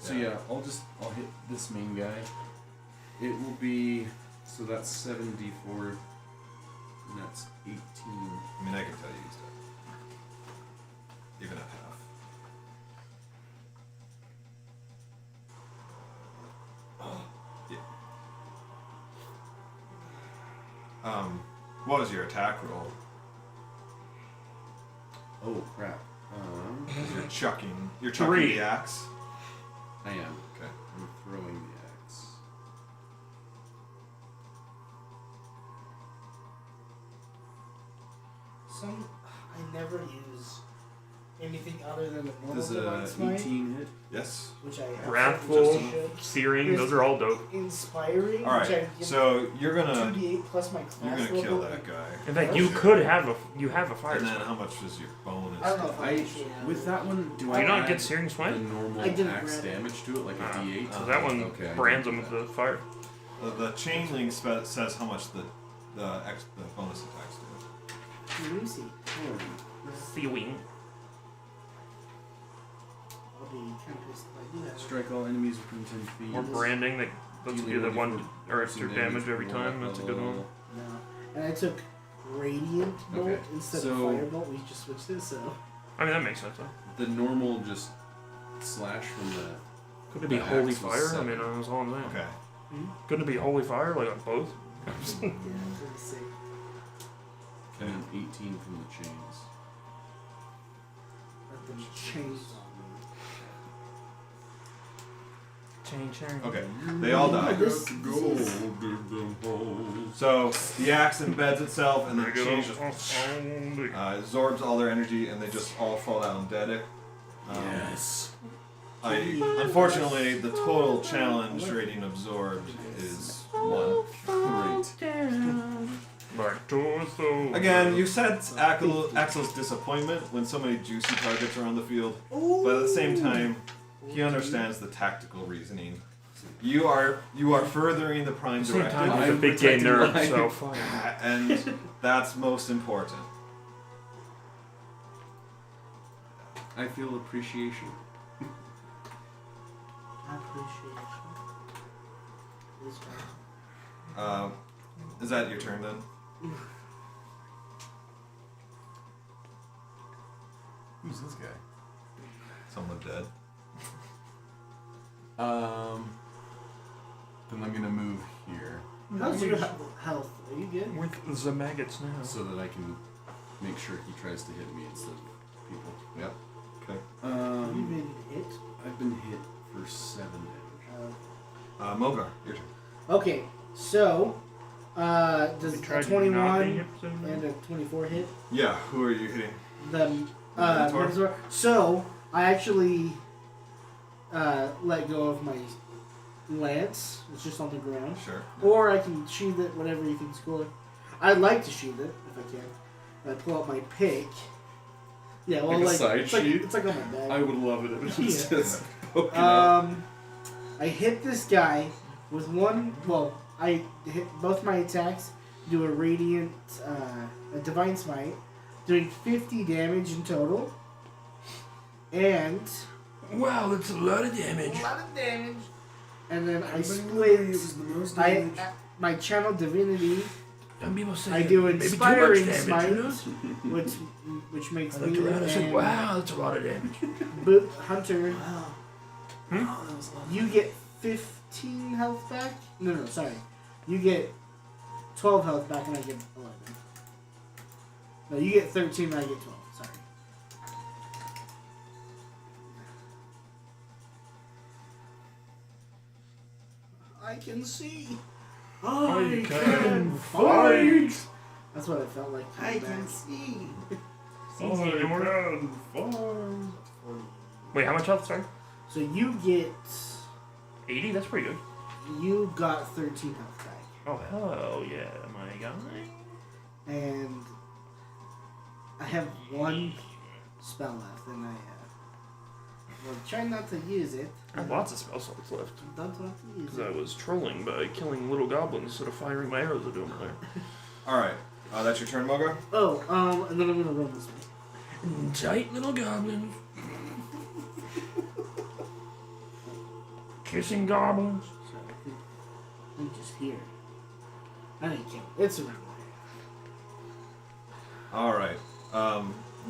Speaker 2: So
Speaker 4: Yeah.
Speaker 2: yeah, I'll hit this main guy. It will be, so that's 7d4, and that's 18.
Speaker 4: I mean, I can tell you stuff. Even at half. Yeah. What was your attack roll?
Speaker 2: Oh crap.
Speaker 4: 'Cause you're chucking. You're
Speaker 3: 3.
Speaker 4: chucking the axe.
Speaker 2: I am.
Speaker 4: Okay.
Speaker 2: I'm throwing the axe.
Speaker 1: I never use anything other than the normal
Speaker 2: Does
Speaker 1: divine smite,
Speaker 2: 18 hit?
Speaker 4: Yes.
Speaker 1: which I
Speaker 3: Wrathful,
Speaker 1: absolutely should.
Speaker 3: Searing, those are all dope.
Speaker 1: Inspiring,
Speaker 4: All
Speaker 1: which I
Speaker 4: right.
Speaker 1: give
Speaker 4: So you're gonna
Speaker 1: 2d8 plus my class
Speaker 4: kill
Speaker 1: level.
Speaker 4: that guy.
Speaker 3: In fact, you could have a fire
Speaker 4: And then
Speaker 3: smite.
Speaker 4: how much is your bonus?
Speaker 1: I don't know if I
Speaker 2: I
Speaker 1: actually have
Speaker 2: with
Speaker 1: it.
Speaker 2: that one, do
Speaker 3: Do
Speaker 2: I
Speaker 3: you not
Speaker 2: add
Speaker 3: get Searing
Speaker 2: the
Speaker 3: Smite?
Speaker 2: normal
Speaker 1: I didn't
Speaker 2: axe
Speaker 1: grab it.
Speaker 2: damage to it, like a
Speaker 3: Ah.
Speaker 2: d8?
Speaker 3: So that one
Speaker 2: Okay, I
Speaker 3: brands
Speaker 2: can
Speaker 3: them
Speaker 2: do
Speaker 3: with the fire.
Speaker 4: The chain link says how much the bonus attacks do.
Speaker 1: Let me see.
Speaker 3: Searing.
Speaker 1: I'll be kind of pissed if I do that.
Speaker 2: Strike all enemies within 10 feet.
Speaker 3: Or branding that lets you do the
Speaker 2: Dealing
Speaker 3: one or extra damage every
Speaker 2: for
Speaker 3: time. That's a good one.
Speaker 1: No. And I took Radiant Bolt
Speaker 2: Okay,
Speaker 1: instead
Speaker 2: so-
Speaker 1: of Firebolt. We just switched it, so.
Speaker 3: I mean, that makes sense, though.
Speaker 2: The normal just slash from the.
Speaker 3: Could it be
Speaker 2: The
Speaker 3: Holy
Speaker 2: axe was
Speaker 3: Fire? I
Speaker 2: 7.
Speaker 3: mean, that's all I'm saying.
Speaker 4: Okay.
Speaker 3: Couldn't it be Holy Fire, like on both?
Speaker 1: Yeah, pretty sick.
Speaker 2: And then 18 from the chains.
Speaker 1: Let them change on
Speaker 3: Chain.
Speaker 4: Okay. They all die.
Speaker 1: This-
Speaker 4: So the axe embeds itself, and then the
Speaker 3: There
Speaker 4: chain
Speaker 3: you
Speaker 4: just
Speaker 3: go.
Speaker 4: absorbs all their energy, and they just all fall down dead.
Speaker 2: Yes.
Speaker 4: Unfortunately, the total challenge rating absorbed is 1.
Speaker 2: Great.
Speaker 3: Back to soul.
Speaker 4: Again, you said Axel's disappointment when so many juicy targets are on the field, but at the same time, he understands the tactical reasoning. You are furthering the prime
Speaker 3: At the same
Speaker 4: directive,
Speaker 3: time, he's a
Speaker 2: I'm
Speaker 3: big gay
Speaker 2: protecting
Speaker 3: nerd,
Speaker 2: mine.
Speaker 3: so fine.
Speaker 4: and that's most important.
Speaker 2: I feel appreciation.
Speaker 1: I appreciate it. This one.
Speaker 4: Is that your turn then?
Speaker 8: Who's this guy?
Speaker 4: Someone dead.
Speaker 8: Then I'm gonna move here.
Speaker 1: How's your health? Are you good?
Speaker 3: With the maggots now.
Speaker 2: So that I can make sure he tries to hit me instead of people.
Speaker 4: Yep. Okay.
Speaker 1: Have you been hit?
Speaker 2: I've been hit for 7 damage.
Speaker 4: Mogar, your turn.
Speaker 1: Okay, so does
Speaker 3: We
Speaker 1: a
Speaker 3: tried not
Speaker 1: 21
Speaker 3: being hit for 7
Speaker 1: and a 24 hit?
Speaker 4: Yeah, who are you hitting?
Speaker 1: The
Speaker 4: Minotaur?
Speaker 1: Minotaur. So I actually let go of my lance. It's just on the ground.
Speaker 4: Sure.
Speaker 1: Or I can sheath it, whatever you think's cooler. I'd like to sheath it if I can. I pull out my pick. Yeah, well,
Speaker 2: Like a side
Speaker 1: it's like
Speaker 2: sheath?
Speaker 1: it's like on my back.
Speaker 2: I would love it if it was
Speaker 1: Yeah.
Speaker 2: just poking out.
Speaker 1: I hit this guy with one. Well, I hit both my attacks. Do a radiant, a divine smite, doing 50 damage in total. And
Speaker 3: Wow, that's a lot of damage.
Speaker 1: a lot of damage. And then I
Speaker 2: Everybody knows
Speaker 1: split.
Speaker 2: the most
Speaker 1: I
Speaker 2: damage.
Speaker 1: my channel divinity.
Speaker 3: Some people say
Speaker 1: I do
Speaker 3: maybe
Speaker 1: inspiring
Speaker 3: too much
Speaker 1: smite,
Speaker 3: damage, you know?
Speaker 1: which makes
Speaker 3: I
Speaker 1: me
Speaker 3: looked around and said,
Speaker 1: and
Speaker 3: wow, that's a lot of damage.
Speaker 1: Boot Hunter.
Speaker 7: Wow.
Speaker 3: Hmm?
Speaker 7: Oh, that was lovely.
Speaker 1: You get 15 health back. No, sorry. You get 12 health back, and I get 11. No, you get 13, and I get 12. Sorry. I can see.
Speaker 3: I can fight.
Speaker 1: That's what it felt like.
Speaker 7: I can see.
Speaker 3: Wait, how much health, sorry?
Speaker 1: So you get
Speaker 3: 80? That's pretty good.
Speaker 1: You got 13 health back.
Speaker 3: Oh, hell yeah, my guy.
Speaker 1: And I have one spell left, and I will try not to use it.
Speaker 3: I have lots of spell slots left.
Speaker 1: Don't want to use
Speaker 3: Because I
Speaker 1: it.
Speaker 3: was trolling by killing little goblins instead of firing my arrows at them earlier.
Speaker 4: Alright. That's your turn, Mogar?
Speaker 1: Oh, and then I'm gonna roll this one.
Speaker 3: Tight little goblins. Kissing goblins.
Speaker 1: So I think just here. I didn't kill it. It's around there.
Speaker 4: Alright.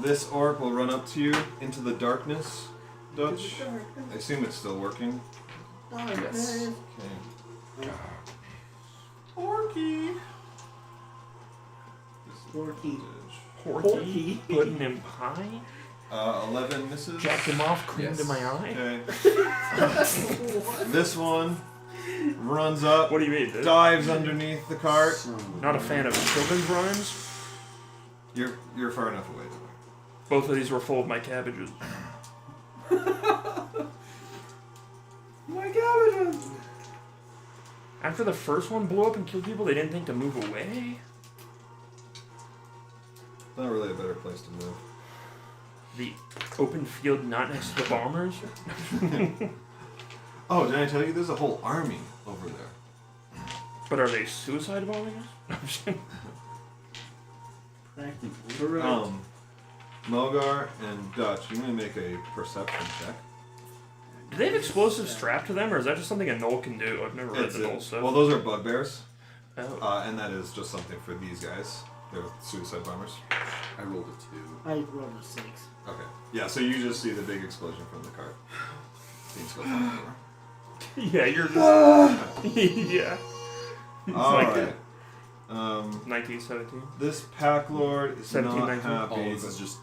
Speaker 4: This orc will run up to you into the darkness, Dutch. I assume it's still working.
Speaker 1: Darkness.
Speaker 4: Okay.
Speaker 1: Porky. Porky.
Speaker 3: Porky. Putting him pie.
Speaker 4: 11 misses.
Speaker 3: Jack him off, cream
Speaker 8: Yes.
Speaker 3: to my eye.
Speaker 4: Okay. This one runs up,
Speaker 3: What do you mean, dude?
Speaker 4: dives underneath the cart.
Speaker 3: Not a fan of children's rhymes.
Speaker 4: You're far enough away.
Speaker 3: Both of these were full of my cabbages.
Speaker 1: My God!
Speaker 3: After the first one blew up and killed people, they didn't think to move away.
Speaker 4: It's not really a better place to move.
Speaker 3: The open field not next to the bombers.
Speaker 4: Oh, did I tell you there's a whole army over there?
Speaker 3: But are they suicide bombing us?
Speaker 1: Practically.
Speaker 4: Mogar and Dutch, you may make a perception check.
Speaker 3: Do they have explosives strapped to them, or is that just something a Knoll can do? I've never read the Knoll stuff.
Speaker 4: Well, those are bugbears,
Speaker 3: Oh.
Speaker 4: and that is just something for these guys. They're suicide bombers.
Speaker 2: I rolled a 2.
Speaker 1: I rolled a 6.
Speaker 4: Okay. Yeah, so you just see the big explosion from the cart. Things go flying over.
Speaker 3: Yeah, you're just. Yeah.
Speaker 4: Alright.
Speaker 3: 1917.
Speaker 4: This pack lord is
Speaker 3: 17,
Speaker 4: not
Speaker 3: 19.
Speaker 4: happy,
Speaker 2: Oh, this
Speaker 4: but
Speaker 2: is just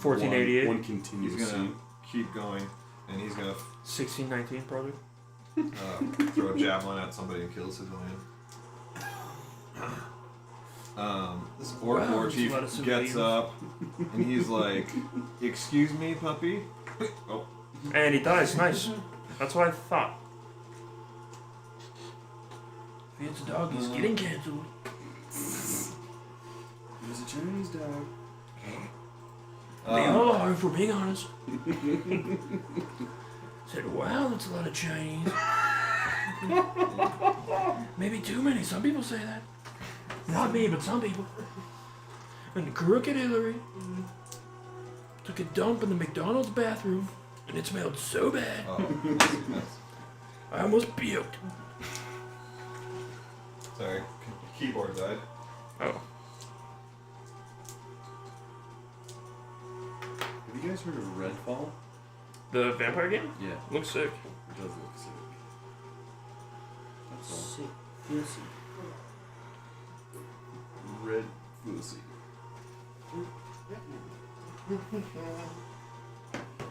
Speaker 3: 1488.
Speaker 2: One continuous
Speaker 4: he's gonna
Speaker 2: scene.
Speaker 4: keep going, and he's gonna
Speaker 3: 1619, probably.
Speaker 4: throw a javelin at somebody and kill a civilian. This orc
Speaker 3: Wow,
Speaker 4: war
Speaker 3: there's a
Speaker 4: chief
Speaker 3: lot of
Speaker 4: gets
Speaker 3: civilians.
Speaker 4: up, and he's like, "Excuse me, puppy." Oh,
Speaker 3: And he dies. Nice. That's what I thought. Fancy dog is getting cancelled.
Speaker 2: It was a Chinese dog.
Speaker 3: They all are, if we're being honest. Said, wow, that's a lot of Chinese. Maybe too many. Some people say that. Not me, but some people. And Crooked Hillary took a dump in the McDonald's bathroom, and it smelled so bad,
Speaker 4: yes.
Speaker 3: I almost puked.
Speaker 4: Sorry, keyboard died.
Speaker 3: Oh.
Speaker 2: Have you guys heard of Redfall?
Speaker 3: The vampire game?
Speaker 2: Yeah,
Speaker 3: Looks sick.
Speaker 2: it does look sick. That's all.
Speaker 1: Sick. Pussy.
Speaker 2: Red Pussy.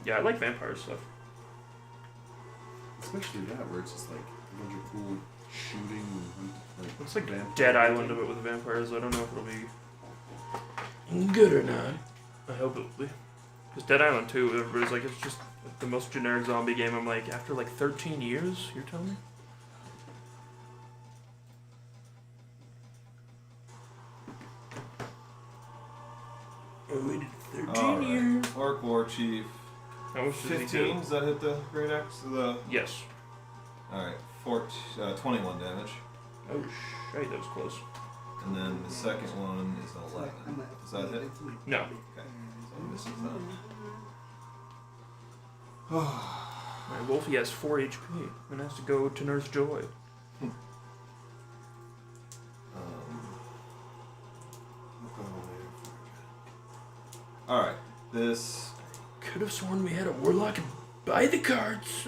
Speaker 3: Yeah, I like vampire stuff.
Speaker 2: Especially that, where it's just like a bunch of cool shooting and like.
Speaker 3: Looks like
Speaker 2: vampire
Speaker 3: Dead
Speaker 2: thing.
Speaker 3: Island of it with vampires. I don't know if it'll be good or not. I hope it will be. Because Dead Island 2, everybody's like, it's just the most generic zombie game. I'm like, after like 13 years, you're telling me? I waited 13 years.
Speaker 4: Orc war chief.
Speaker 3: How much does he
Speaker 4: 15.
Speaker 3: do?
Speaker 4: Does that hit the great axe?
Speaker 3: Yes.
Speaker 4: All right. 21 damage.
Speaker 3: Oh, shit, that was close.
Speaker 4: And then the second one is 11. Does that hit?
Speaker 3: No.
Speaker 4: Okay. So he misses that.
Speaker 3: My Wolfie has 4 HP and has to go to Nurse Joy.
Speaker 4: All right. This.
Speaker 3: Could have sworn we had a warlock by the cards.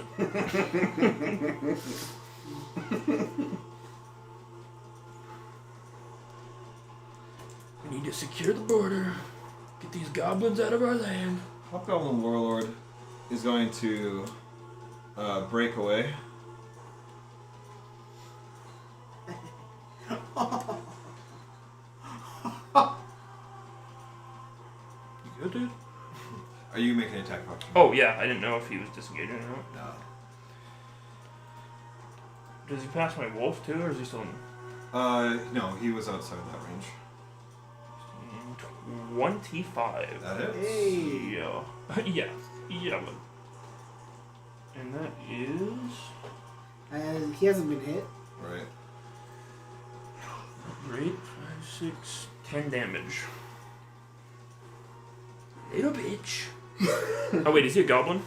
Speaker 3: We need to secure the border. Get these goblins out of our land.
Speaker 4: Hobgoblin Warlord is going to break away.
Speaker 3: You good, dude?
Speaker 4: Are you making an attack roll?
Speaker 3: Oh, yeah. I didn't know if he was disengaging or not.
Speaker 4: No.
Speaker 3: Does he pass my wolf too, or is he still in?
Speaker 4: No, he was outside that range.
Speaker 3: 25.
Speaker 4: That hits.
Speaker 1: Hey.
Speaker 3: Yeah. Yeah, but. And that is.
Speaker 1: He hasn't been hit.
Speaker 4: Right.
Speaker 3: Great. 5, 6, 10 damage. Little bitch. Oh, wait, is he a goblin?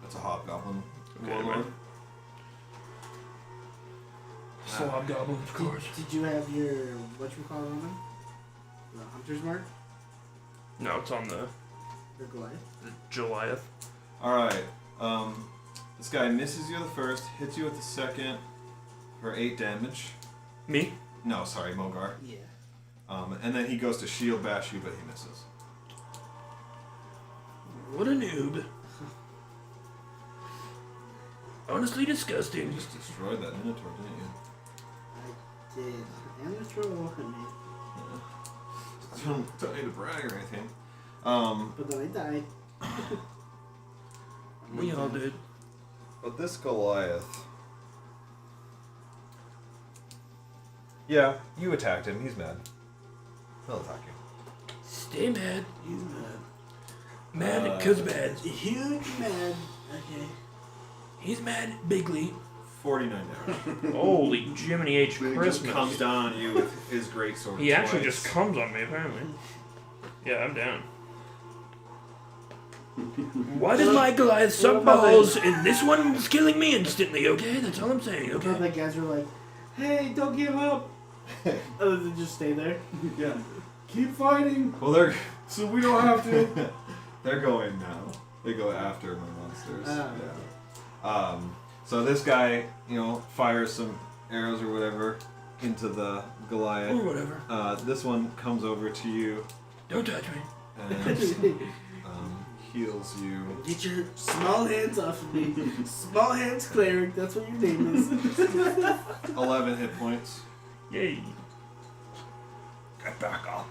Speaker 4: That's a hobgoblin.
Speaker 3: Okay,
Speaker 4: Warlord.
Speaker 3: right. Slob goblin, of course.
Speaker 1: Did you have your whatchamacallit on him? The hunter's mark?
Speaker 3: No, it's on the
Speaker 1: Goliath?
Speaker 3: Goliath.
Speaker 4: Alright. This guy misses you the first, hits you with the second for 8 damage.
Speaker 3: Me?
Speaker 4: No, sorry, Mogar.
Speaker 1: Yeah.
Speaker 4: And then he goes to shield bash you, but he misses.
Speaker 3: What a noob. Honestly disgusting.
Speaker 4: You just destroyed that Minotaur, didn't you?
Speaker 1: I did. And the throw at me.
Speaker 4: Don't need to brag or anything.
Speaker 1: But then I died.
Speaker 3: We all did.
Speaker 4: But this Goliath... Yeah, you attacked him. He's mad. He'll attack you.
Speaker 3: Stay mad.
Speaker 1: He's mad.
Speaker 3: Mad cause bad.
Speaker 1: Huge mad. Okay.
Speaker 3: He's mad bigly.
Speaker 4: 49 damage.
Speaker 3: Holy Jiminy H.
Speaker 4: He just
Speaker 3: Christmas.
Speaker 4: comes down on you with his greatsword.
Speaker 3: He actually
Speaker 4: twice.
Speaker 3: just comes on me, apparently. Yeah, I'm down. Why did my Goliath suck balls and this one's killing me instantly, okay? That's all I'm saying,
Speaker 1: Okay.
Speaker 3: okay?
Speaker 1: The guys were like, hey, don't give up. Other than just stay there.
Speaker 4: Yeah.
Speaker 1: Keep fighting.
Speaker 4: Well, they're
Speaker 1: So we don't have to.
Speaker 4: they're going now. They go after my monsters.
Speaker 1: Ah,
Speaker 4: Yeah. So this guy, fires some arrows or whatever into the Goliath.
Speaker 3: Or whatever.
Speaker 4: This one comes over to you
Speaker 3: Don't touch me.
Speaker 4: and heals you.
Speaker 1: Get your small hands off of me. Small hands cleric, that's what your name is.
Speaker 4: 11 hit points.
Speaker 3: Yay.
Speaker 4: Get back up.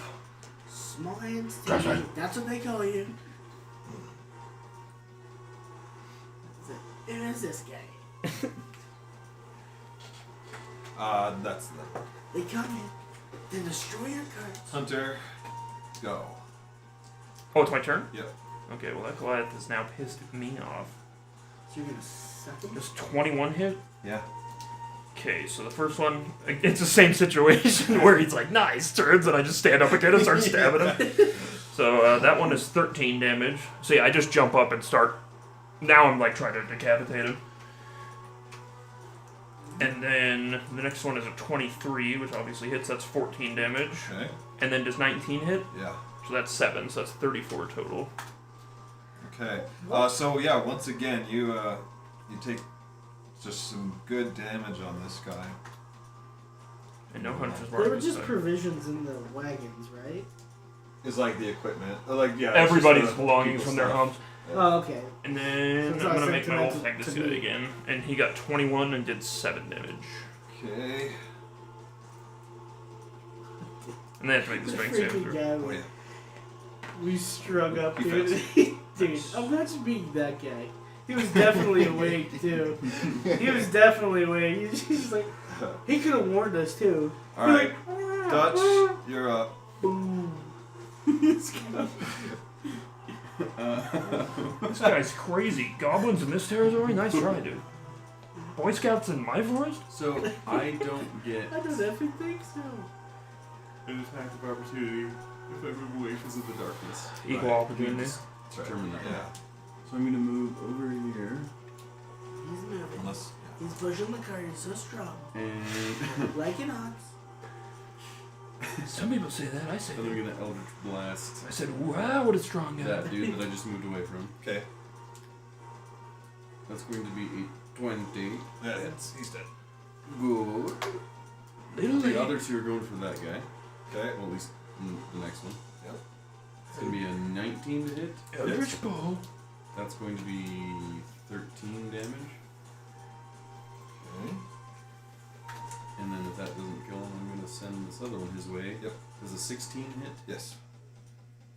Speaker 1: Small hands Stevie, that's what they call you. Who is this guy?
Speaker 4: That's the
Speaker 1: They come in, they destroy your carts.
Speaker 4: hunter. Go.
Speaker 3: Oh, it's my turn?
Speaker 4: Yep.
Speaker 3: Okay, well that Goliath has now pissed me off.
Speaker 1: So you're gonna suck him?
Speaker 3: Does 21 hit?
Speaker 4: Yeah.
Speaker 3: Okay, so the first one, it's the same situation where he's like, nice, turns, and I just stand up again and start stabbing him. So that one is 13 damage. See, I just jump up and start. Now I'm like trying to decapitate him. And then the next one is a 23, which obviously hits, that's 14 damage.
Speaker 4: Okay.
Speaker 3: And then does 19 hit?
Speaker 4: Yeah.
Speaker 3: So that's 7, so that's 34 total.
Speaker 4: Okay. So yeah, once again, you take just some good damage on this guy.
Speaker 3: And no hunter's
Speaker 1: They
Speaker 3: mark.
Speaker 1: were
Speaker 3: this
Speaker 1: just
Speaker 3: time.
Speaker 1: provisions in the wagons, right?
Speaker 4: It's like the equipment. Like yeah. it's
Speaker 3: Everybody's
Speaker 4: just the
Speaker 3: belongings
Speaker 4: people's
Speaker 3: from their
Speaker 4: stuff.
Speaker 3: homes.
Speaker 1: Oh, okay.
Speaker 3: And then
Speaker 1: So
Speaker 3: I'm
Speaker 1: it's
Speaker 3: gonna make my
Speaker 1: sentimental
Speaker 3: wolf attack this
Speaker 1: to
Speaker 3: guy
Speaker 1: me.
Speaker 3: again. And he got 21 and did 7 damage.
Speaker 4: Okay.
Speaker 3: And then I have to make the
Speaker 1: The
Speaker 3: strength save.
Speaker 1: freaking
Speaker 3: throw.
Speaker 1: guy
Speaker 4: Oh
Speaker 1: was-
Speaker 4: yeah.
Speaker 1: We strung up,
Speaker 4: He
Speaker 1: dude. Dude, I'm not just being that guy. He was definitely awake, too. He was definitely awake. He's just like, he could have warned us, too.
Speaker 4: All right, Dutch, you're up.
Speaker 1: Boom.
Speaker 3: This guy's crazy. Goblins in this territory? Nice try, dude. Boy Scouts in my forest?
Speaker 2: So I don't get
Speaker 1: I don't ever think so.
Speaker 2: an attack of opportunity if I move away because of the darkness.
Speaker 3: Equal
Speaker 4: Right.
Speaker 3: opportunity.
Speaker 4: That's right.
Speaker 2: Determine that.
Speaker 4: Yeah.
Speaker 2: So I'm gonna move over here
Speaker 1: He's moving.
Speaker 4: Unless.
Speaker 1: He's pushing the cart. He's so strong.
Speaker 2: and
Speaker 1: Like an ox.
Speaker 3: Some people say that. I say
Speaker 2: then I'm
Speaker 3: that.
Speaker 2: gonna Eldritch Blast
Speaker 3: I said, wow, what a strong guy.
Speaker 2: that dude that I just moved away from.
Speaker 4: Okay.
Speaker 2: That's going to be a 20.
Speaker 4: Yeah, he's dead.
Speaker 2: Good.
Speaker 3: Little lady.
Speaker 2: The other two are going for that guy.
Speaker 4: Okay.
Speaker 2: Well, at least the next one.
Speaker 4: Yep.
Speaker 2: It's gonna be a 19 to hit.
Speaker 3: Eldritch Bow.
Speaker 2: That's going to be 13 damage.
Speaker 4: Okay.
Speaker 2: And then if that doesn't kill him, I'm gonna send this other one his way.
Speaker 4: Yep.
Speaker 2: Does a 16 hit?
Speaker 4: Yes.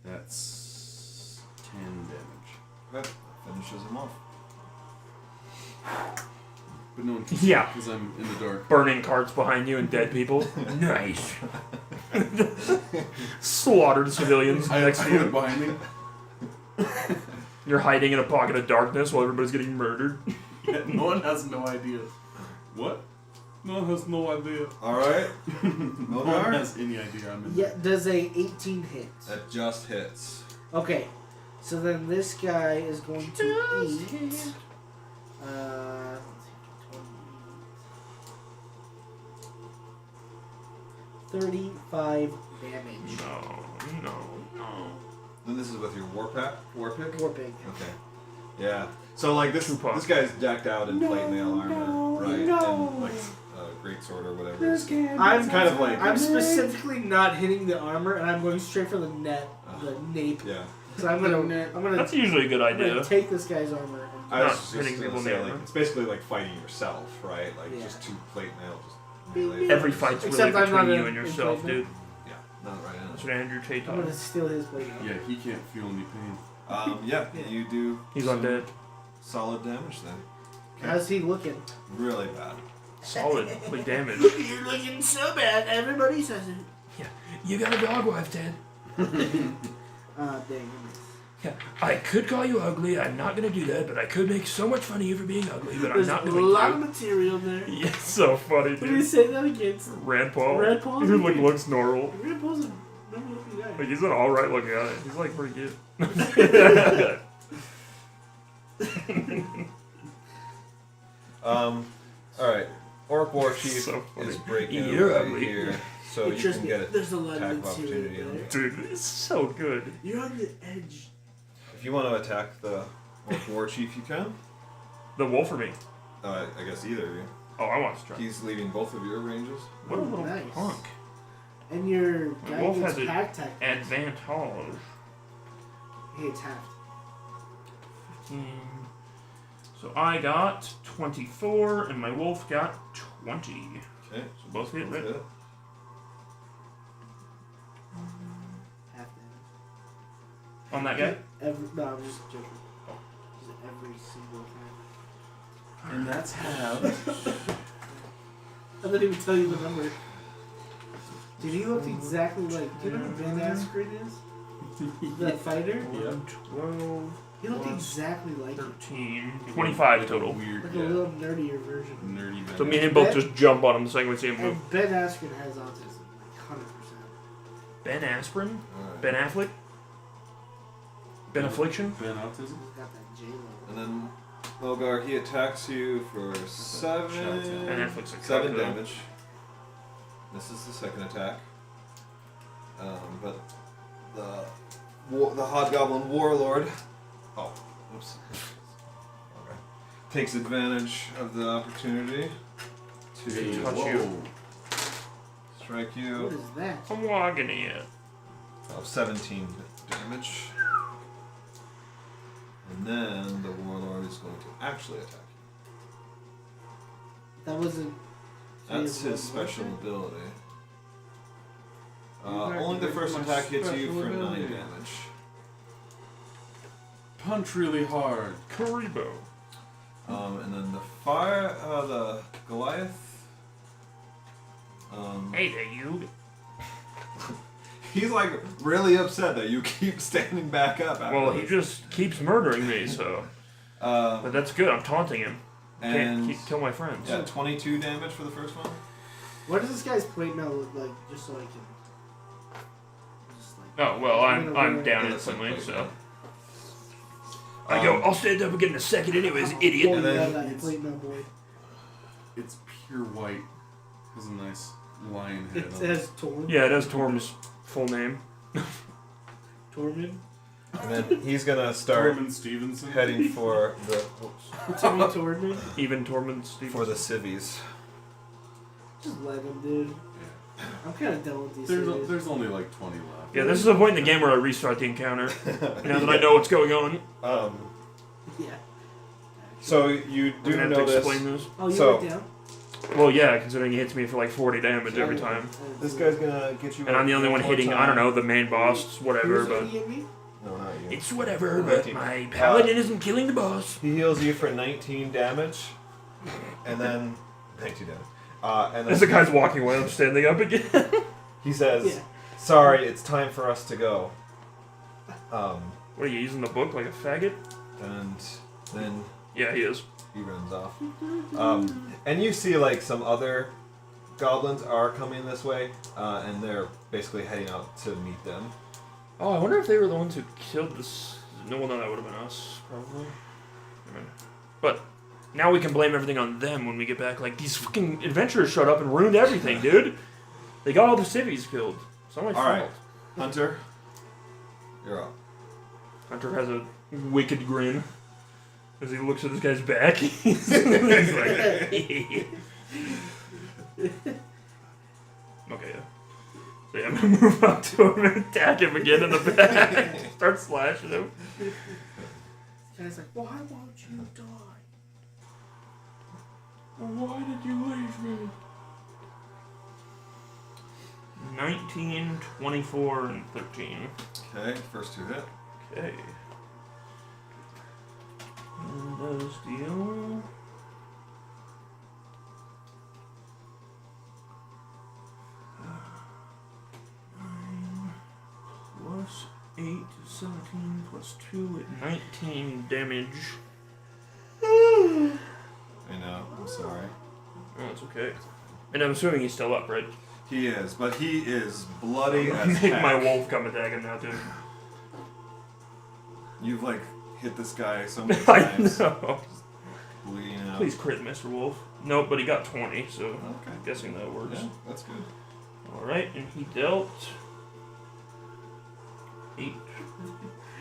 Speaker 2: That's 10 damage.
Speaker 4: That finishes him off.
Speaker 2: But no one can
Speaker 3: Yeah.
Speaker 2: because I'm in the dark.
Speaker 3: Burning carts behind you and dead people. Nice. Slaughtered civilians next to
Speaker 2: I look
Speaker 3: you.
Speaker 2: behind me.
Speaker 3: You're hiding in a pocket of darkness while everybody's getting murdered.
Speaker 2: No one has no idea. What? No one has no idea.
Speaker 4: All right.
Speaker 2: No one
Speaker 4: Mogar?
Speaker 2: has any idea I'm in
Speaker 1: Yeah, does a 18 hit?
Speaker 4: That just hits.
Speaker 1: Okay, so then this guy is going to eat. Let's see, 35 damage.
Speaker 3: No.
Speaker 4: Then this is with your war pick.
Speaker 1: War pig.
Speaker 4: Okay. Yeah. So like this
Speaker 3: Tupac.
Speaker 4: this guy's decked out in plate mail armor, right?
Speaker 1: no.
Speaker 4: And like great sword or whatever. It's
Speaker 1: I'm
Speaker 4: kind of like
Speaker 1: I'm specifically not hitting the armor, and I'm going straight for the nape.
Speaker 4: yeah.
Speaker 1: So I'm gonna
Speaker 3: That's usually a good
Speaker 1: I'm gonna
Speaker 3: idea.
Speaker 1: take this guy's armor.
Speaker 4: I
Speaker 3: Not
Speaker 4: was just
Speaker 3: hitting
Speaker 4: gonna
Speaker 3: people in
Speaker 4: say,
Speaker 3: the
Speaker 4: like,
Speaker 3: armor.
Speaker 4: it's basically like fighting yourself, right? Like
Speaker 1: Yeah.
Speaker 4: just two plate mail, just
Speaker 1: Beep,
Speaker 4: melee.
Speaker 1: beep.
Speaker 3: Every fight's really
Speaker 1: Except I'm not
Speaker 3: between you
Speaker 1: in-
Speaker 3: and
Speaker 1: in
Speaker 3: yourself,
Speaker 1: play,
Speaker 3: dude.
Speaker 4: Yeah, not right
Speaker 3: That's
Speaker 4: now.
Speaker 3: what Andrew Tate
Speaker 1: I'm
Speaker 3: taught
Speaker 1: gonna
Speaker 3: us.
Speaker 1: steal his blade.
Speaker 2: Yeah, he can't feel any pain.
Speaker 4: Yeah,
Speaker 1: Yeah.
Speaker 4: you do.
Speaker 3: He's
Speaker 4: some
Speaker 3: undead.
Speaker 4: Solid damage then.
Speaker 1: How's he looking?
Speaker 4: Really bad.
Speaker 3: Solid. Like damage.
Speaker 1: You're looking so bad. Everybody says it.
Speaker 3: You got a dog wife, Ted.
Speaker 1: Dang.
Speaker 3: Yeah, I could call you ugly. I'm not gonna do that, but I could make so much fun of you for being ugly, but
Speaker 1: There's
Speaker 3: I'm not
Speaker 1: a
Speaker 3: going
Speaker 1: lot of
Speaker 3: to.
Speaker 1: material there.
Speaker 3: Yeah, it's so funny,
Speaker 1: What do you
Speaker 3: dude.
Speaker 1: say that against?
Speaker 3: Rand Paul.
Speaker 1: Rand Paul's
Speaker 3: He
Speaker 1: a
Speaker 3: like
Speaker 1: dude.
Speaker 3: looks normal.
Speaker 1: Rand Paul's a normal looking guy.
Speaker 3: Like he's an alright looking guy. He's like pretty good.
Speaker 4: All right. Orc War Chief
Speaker 3: So funny.
Speaker 4: is breaking
Speaker 3: You're
Speaker 4: away
Speaker 3: ugly.
Speaker 4: here, so
Speaker 1: But
Speaker 4: you
Speaker 1: trust
Speaker 4: can
Speaker 1: me,
Speaker 4: get
Speaker 1: there's a lot
Speaker 4: attack
Speaker 1: of
Speaker 4: of
Speaker 1: material
Speaker 4: opportunity on
Speaker 1: there.
Speaker 3: Dude, it's so good.
Speaker 1: You're on the edge.
Speaker 4: If you want to attack the Orc War Chief, you can.
Speaker 3: The wolf or me?
Speaker 4: I guess either of you.
Speaker 3: Oh, I want to try.
Speaker 4: He's leaving both of your ranges.
Speaker 3: What a
Speaker 1: Oh,
Speaker 3: little
Speaker 1: nice.
Speaker 3: punk.
Speaker 1: And your guy
Speaker 3: Wolf
Speaker 1: gets
Speaker 3: has a
Speaker 1: pack tactics.
Speaker 3: Advantage.
Speaker 1: Hey, it's half.
Speaker 3: So I got 24 and my wolf got 20.
Speaker 4: Okay.
Speaker 3: So both hit, right?
Speaker 4: Hit.
Speaker 1: Half damage.
Speaker 3: On that guy?
Speaker 1: No, I'm just joking. Just every single time.
Speaker 2: And that's half.
Speaker 1: I didn't even tell you the number. Dude, he looked exactly like. Do you know who Ben Askren is? The fighter?
Speaker 2: Yeah.
Speaker 3: 12,
Speaker 1: He looked
Speaker 3: Plus
Speaker 1: exactly like him.
Speaker 3: 13, 25 total.
Speaker 2: Weird,
Speaker 1: Like
Speaker 2: yeah.
Speaker 1: a little nerdier version.
Speaker 2: Nerdy.
Speaker 3: So me and him both just jump on him the second we see him move.
Speaker 1: And Ben Askren has autism, like 100%.
Speaker 3: Ben Aspirin?
Speaker 4: Alright.
Speaker 3: Ben Affleck? Ben Affliction?
Speaker 2: Ben autism.
Speaker 1: He's got that J-Lo.
Speaker 4: And then Logar, he attacks you for
Speaker 3: Ben
Speaker 4: 7
Speaker 3: Affleck's a
Speaker 4: 7
Speaker 3: cock, though.
Speaker 4: damage. This is the second attack. But the Hobgoblin Warlord. Oh, whoops. Okay. Takes advantage of the opportunity to
Speaker 3: Touch you.
Speaker 4: strike
Speaker 1: What
Speaker 4: you
Speaker 1: is that?
Speaker 3: I'm walking in.
Speaker 4: of 17 damage. And then the Warlord is going to actually attack you.
Speaker 1: That wasn't.
Speaker 4: That's his special ability. Only the first attack hits you for 9 damage.
Speaker 2: Punch really hard.
Speaker 3: Karibo.
Speaker 4: And then the the Goliath.
Speaker 3: Hey there, you.
Speaker 4: He's like really upset that you keep standing back up. After
Speaker 3: Well, he
Speaker 4: this.
Speaker 3: just keeps murdering me, so. But that's good. I'm taunting him.
Speaker 4: and
Speaker 3: Can't kill my friends.
Speaker 4: yeah, 22 damage for the first one.
Speaker 1: What does this guy's plate mail look like? Just so I can. Just like.
Speaker 3: Oh well, I'm down
Speaker 4: Yeah, that's
Speaker 3: instantly,
Speaker 4: like
Speaker 3: so. I go. I'll stand up again in a second, anyways, idiot.
Speaker 1: Oh,
Speaker 4: And
Speaker 1: yeah,
Speaker 4: then
Speaker 1: that
Speaker 2: it's-
Speaker 1: plate mail boy.
Speaker 2: It's pure white. Has a nice lion head
Speaker 1: It
Speaker 2: on it.
Speaker 1: has Torm.
Speaker 3: Yeah, it has Torm's full name.
Speaker 1: Tormund.
Speaker 4: And then he's gonna start
Speaker 2: Norman Stevenson.
Speaker 4: heading for the whoops,
Speaker 1: Timmy Tormund.
Speaker 3: Even Tormund Stevens.
Speaker 4: for the civies.
Speaker 1: Just let him, dude. I'm kind of done with these. series.
Speaker 2: There's only like 20 left.
Speaker 3: Yeah, this is the point in the game where I restart the encounter. Now that I know what's going on.
Speaker 1: Yeah.
Speaker 4: So you
Speaker 3: We're
Speaker 4: do
Speaker 3: gonna have
Speaker 4: know
Speaker 3: to
Speaker 4: this.
Speaker 3: explain this.
Speaker 1: Oh, you
Speaker 4: So-
Speaker 1: went down?
Speaker 3: Well, yeah, considering he hits me for like 40 damage every time.
Speaker 4: This guy's gonna get you.
Speaker 3: And I'm the only one
Speaker 4: more
Speaker 3: hitting,
Speaker 4: time.
Speaker 3: I don't know, the main boss, whatever,
Speaker 1: Who's
Speaker 3: but.
Speaker 1: gonna get me?
Speaker 4: No, not you.
Speaker 3: It's whatever, but my paladin isn't killing the boss.
Speaker 4: He heals you for 19 damage, And then, thank you, Dennis. And
Speaker 3: As the
Speaker 4: then
Speaker 3: guy's walking away, I'm standing up again.
Speaker 4: he says,
Speaker 1: Yeah.
Speaker 4: "Sorry, it's time for us to go."
Speaker 3: What are you using the book like a faggot?
Speaker 4: And then
Speaker 3: Yeah, he is.
Speaker 4: he runs off. And you see like some other goblins are coming this way, and they're basically heading out to meet them.
Speaker 3: Oh, I wonder if they were the ones who killed this. No, well, no, that would have been us, probably. I mean, but now we can blame everything on them when we get back. Like, these fucking adventurers showed up and ruined everything, dude. They got all the civvies killed. It's not my fault.
Speaker 4: Alright. Hunter, you're up.
Speaker 3: Hunter has a wicked grin as he looks at this guy's back. He's like, okay, yeah. So yeah, I'm gonna move up to him and attack him again in the back. Start slashing him.
Speaker 1: This guy's like, why won't you die?
Speaker 3: Why did you leave me? 19, 24, and 13.
Speaker 4: Okay, first two hit.
Speaker 3: Okay. And those deal. Plus 8, 17, plus 2, 19 damage.
Speaker 4: I know, I'm sorry.
Speaker 3: Oh, that's okay. And I'm assuming he's still up, right?
Speaker 4: He is, but he is bloody
Speaker 3: I'm
Speaker 4: as
Speaker 3: gonna make
Speaker 4: heck.
Speaker 3: my wolf come attack him now, too.
Speaker 4: You've like hit this guy so many
Speaker 3: I
Speaker 4: times.
Speaker 3: know.
Speaker 4: Bleeding out.
Speaker 3: Please crit, Mr. Wolf. Nope, but he got 20, so
Speaker 4: Okay.
Speaker 3: I'm guessing that works.
Speaker 4: Yeah, that's good.
Speaker 3: Alright, and he dealt 8,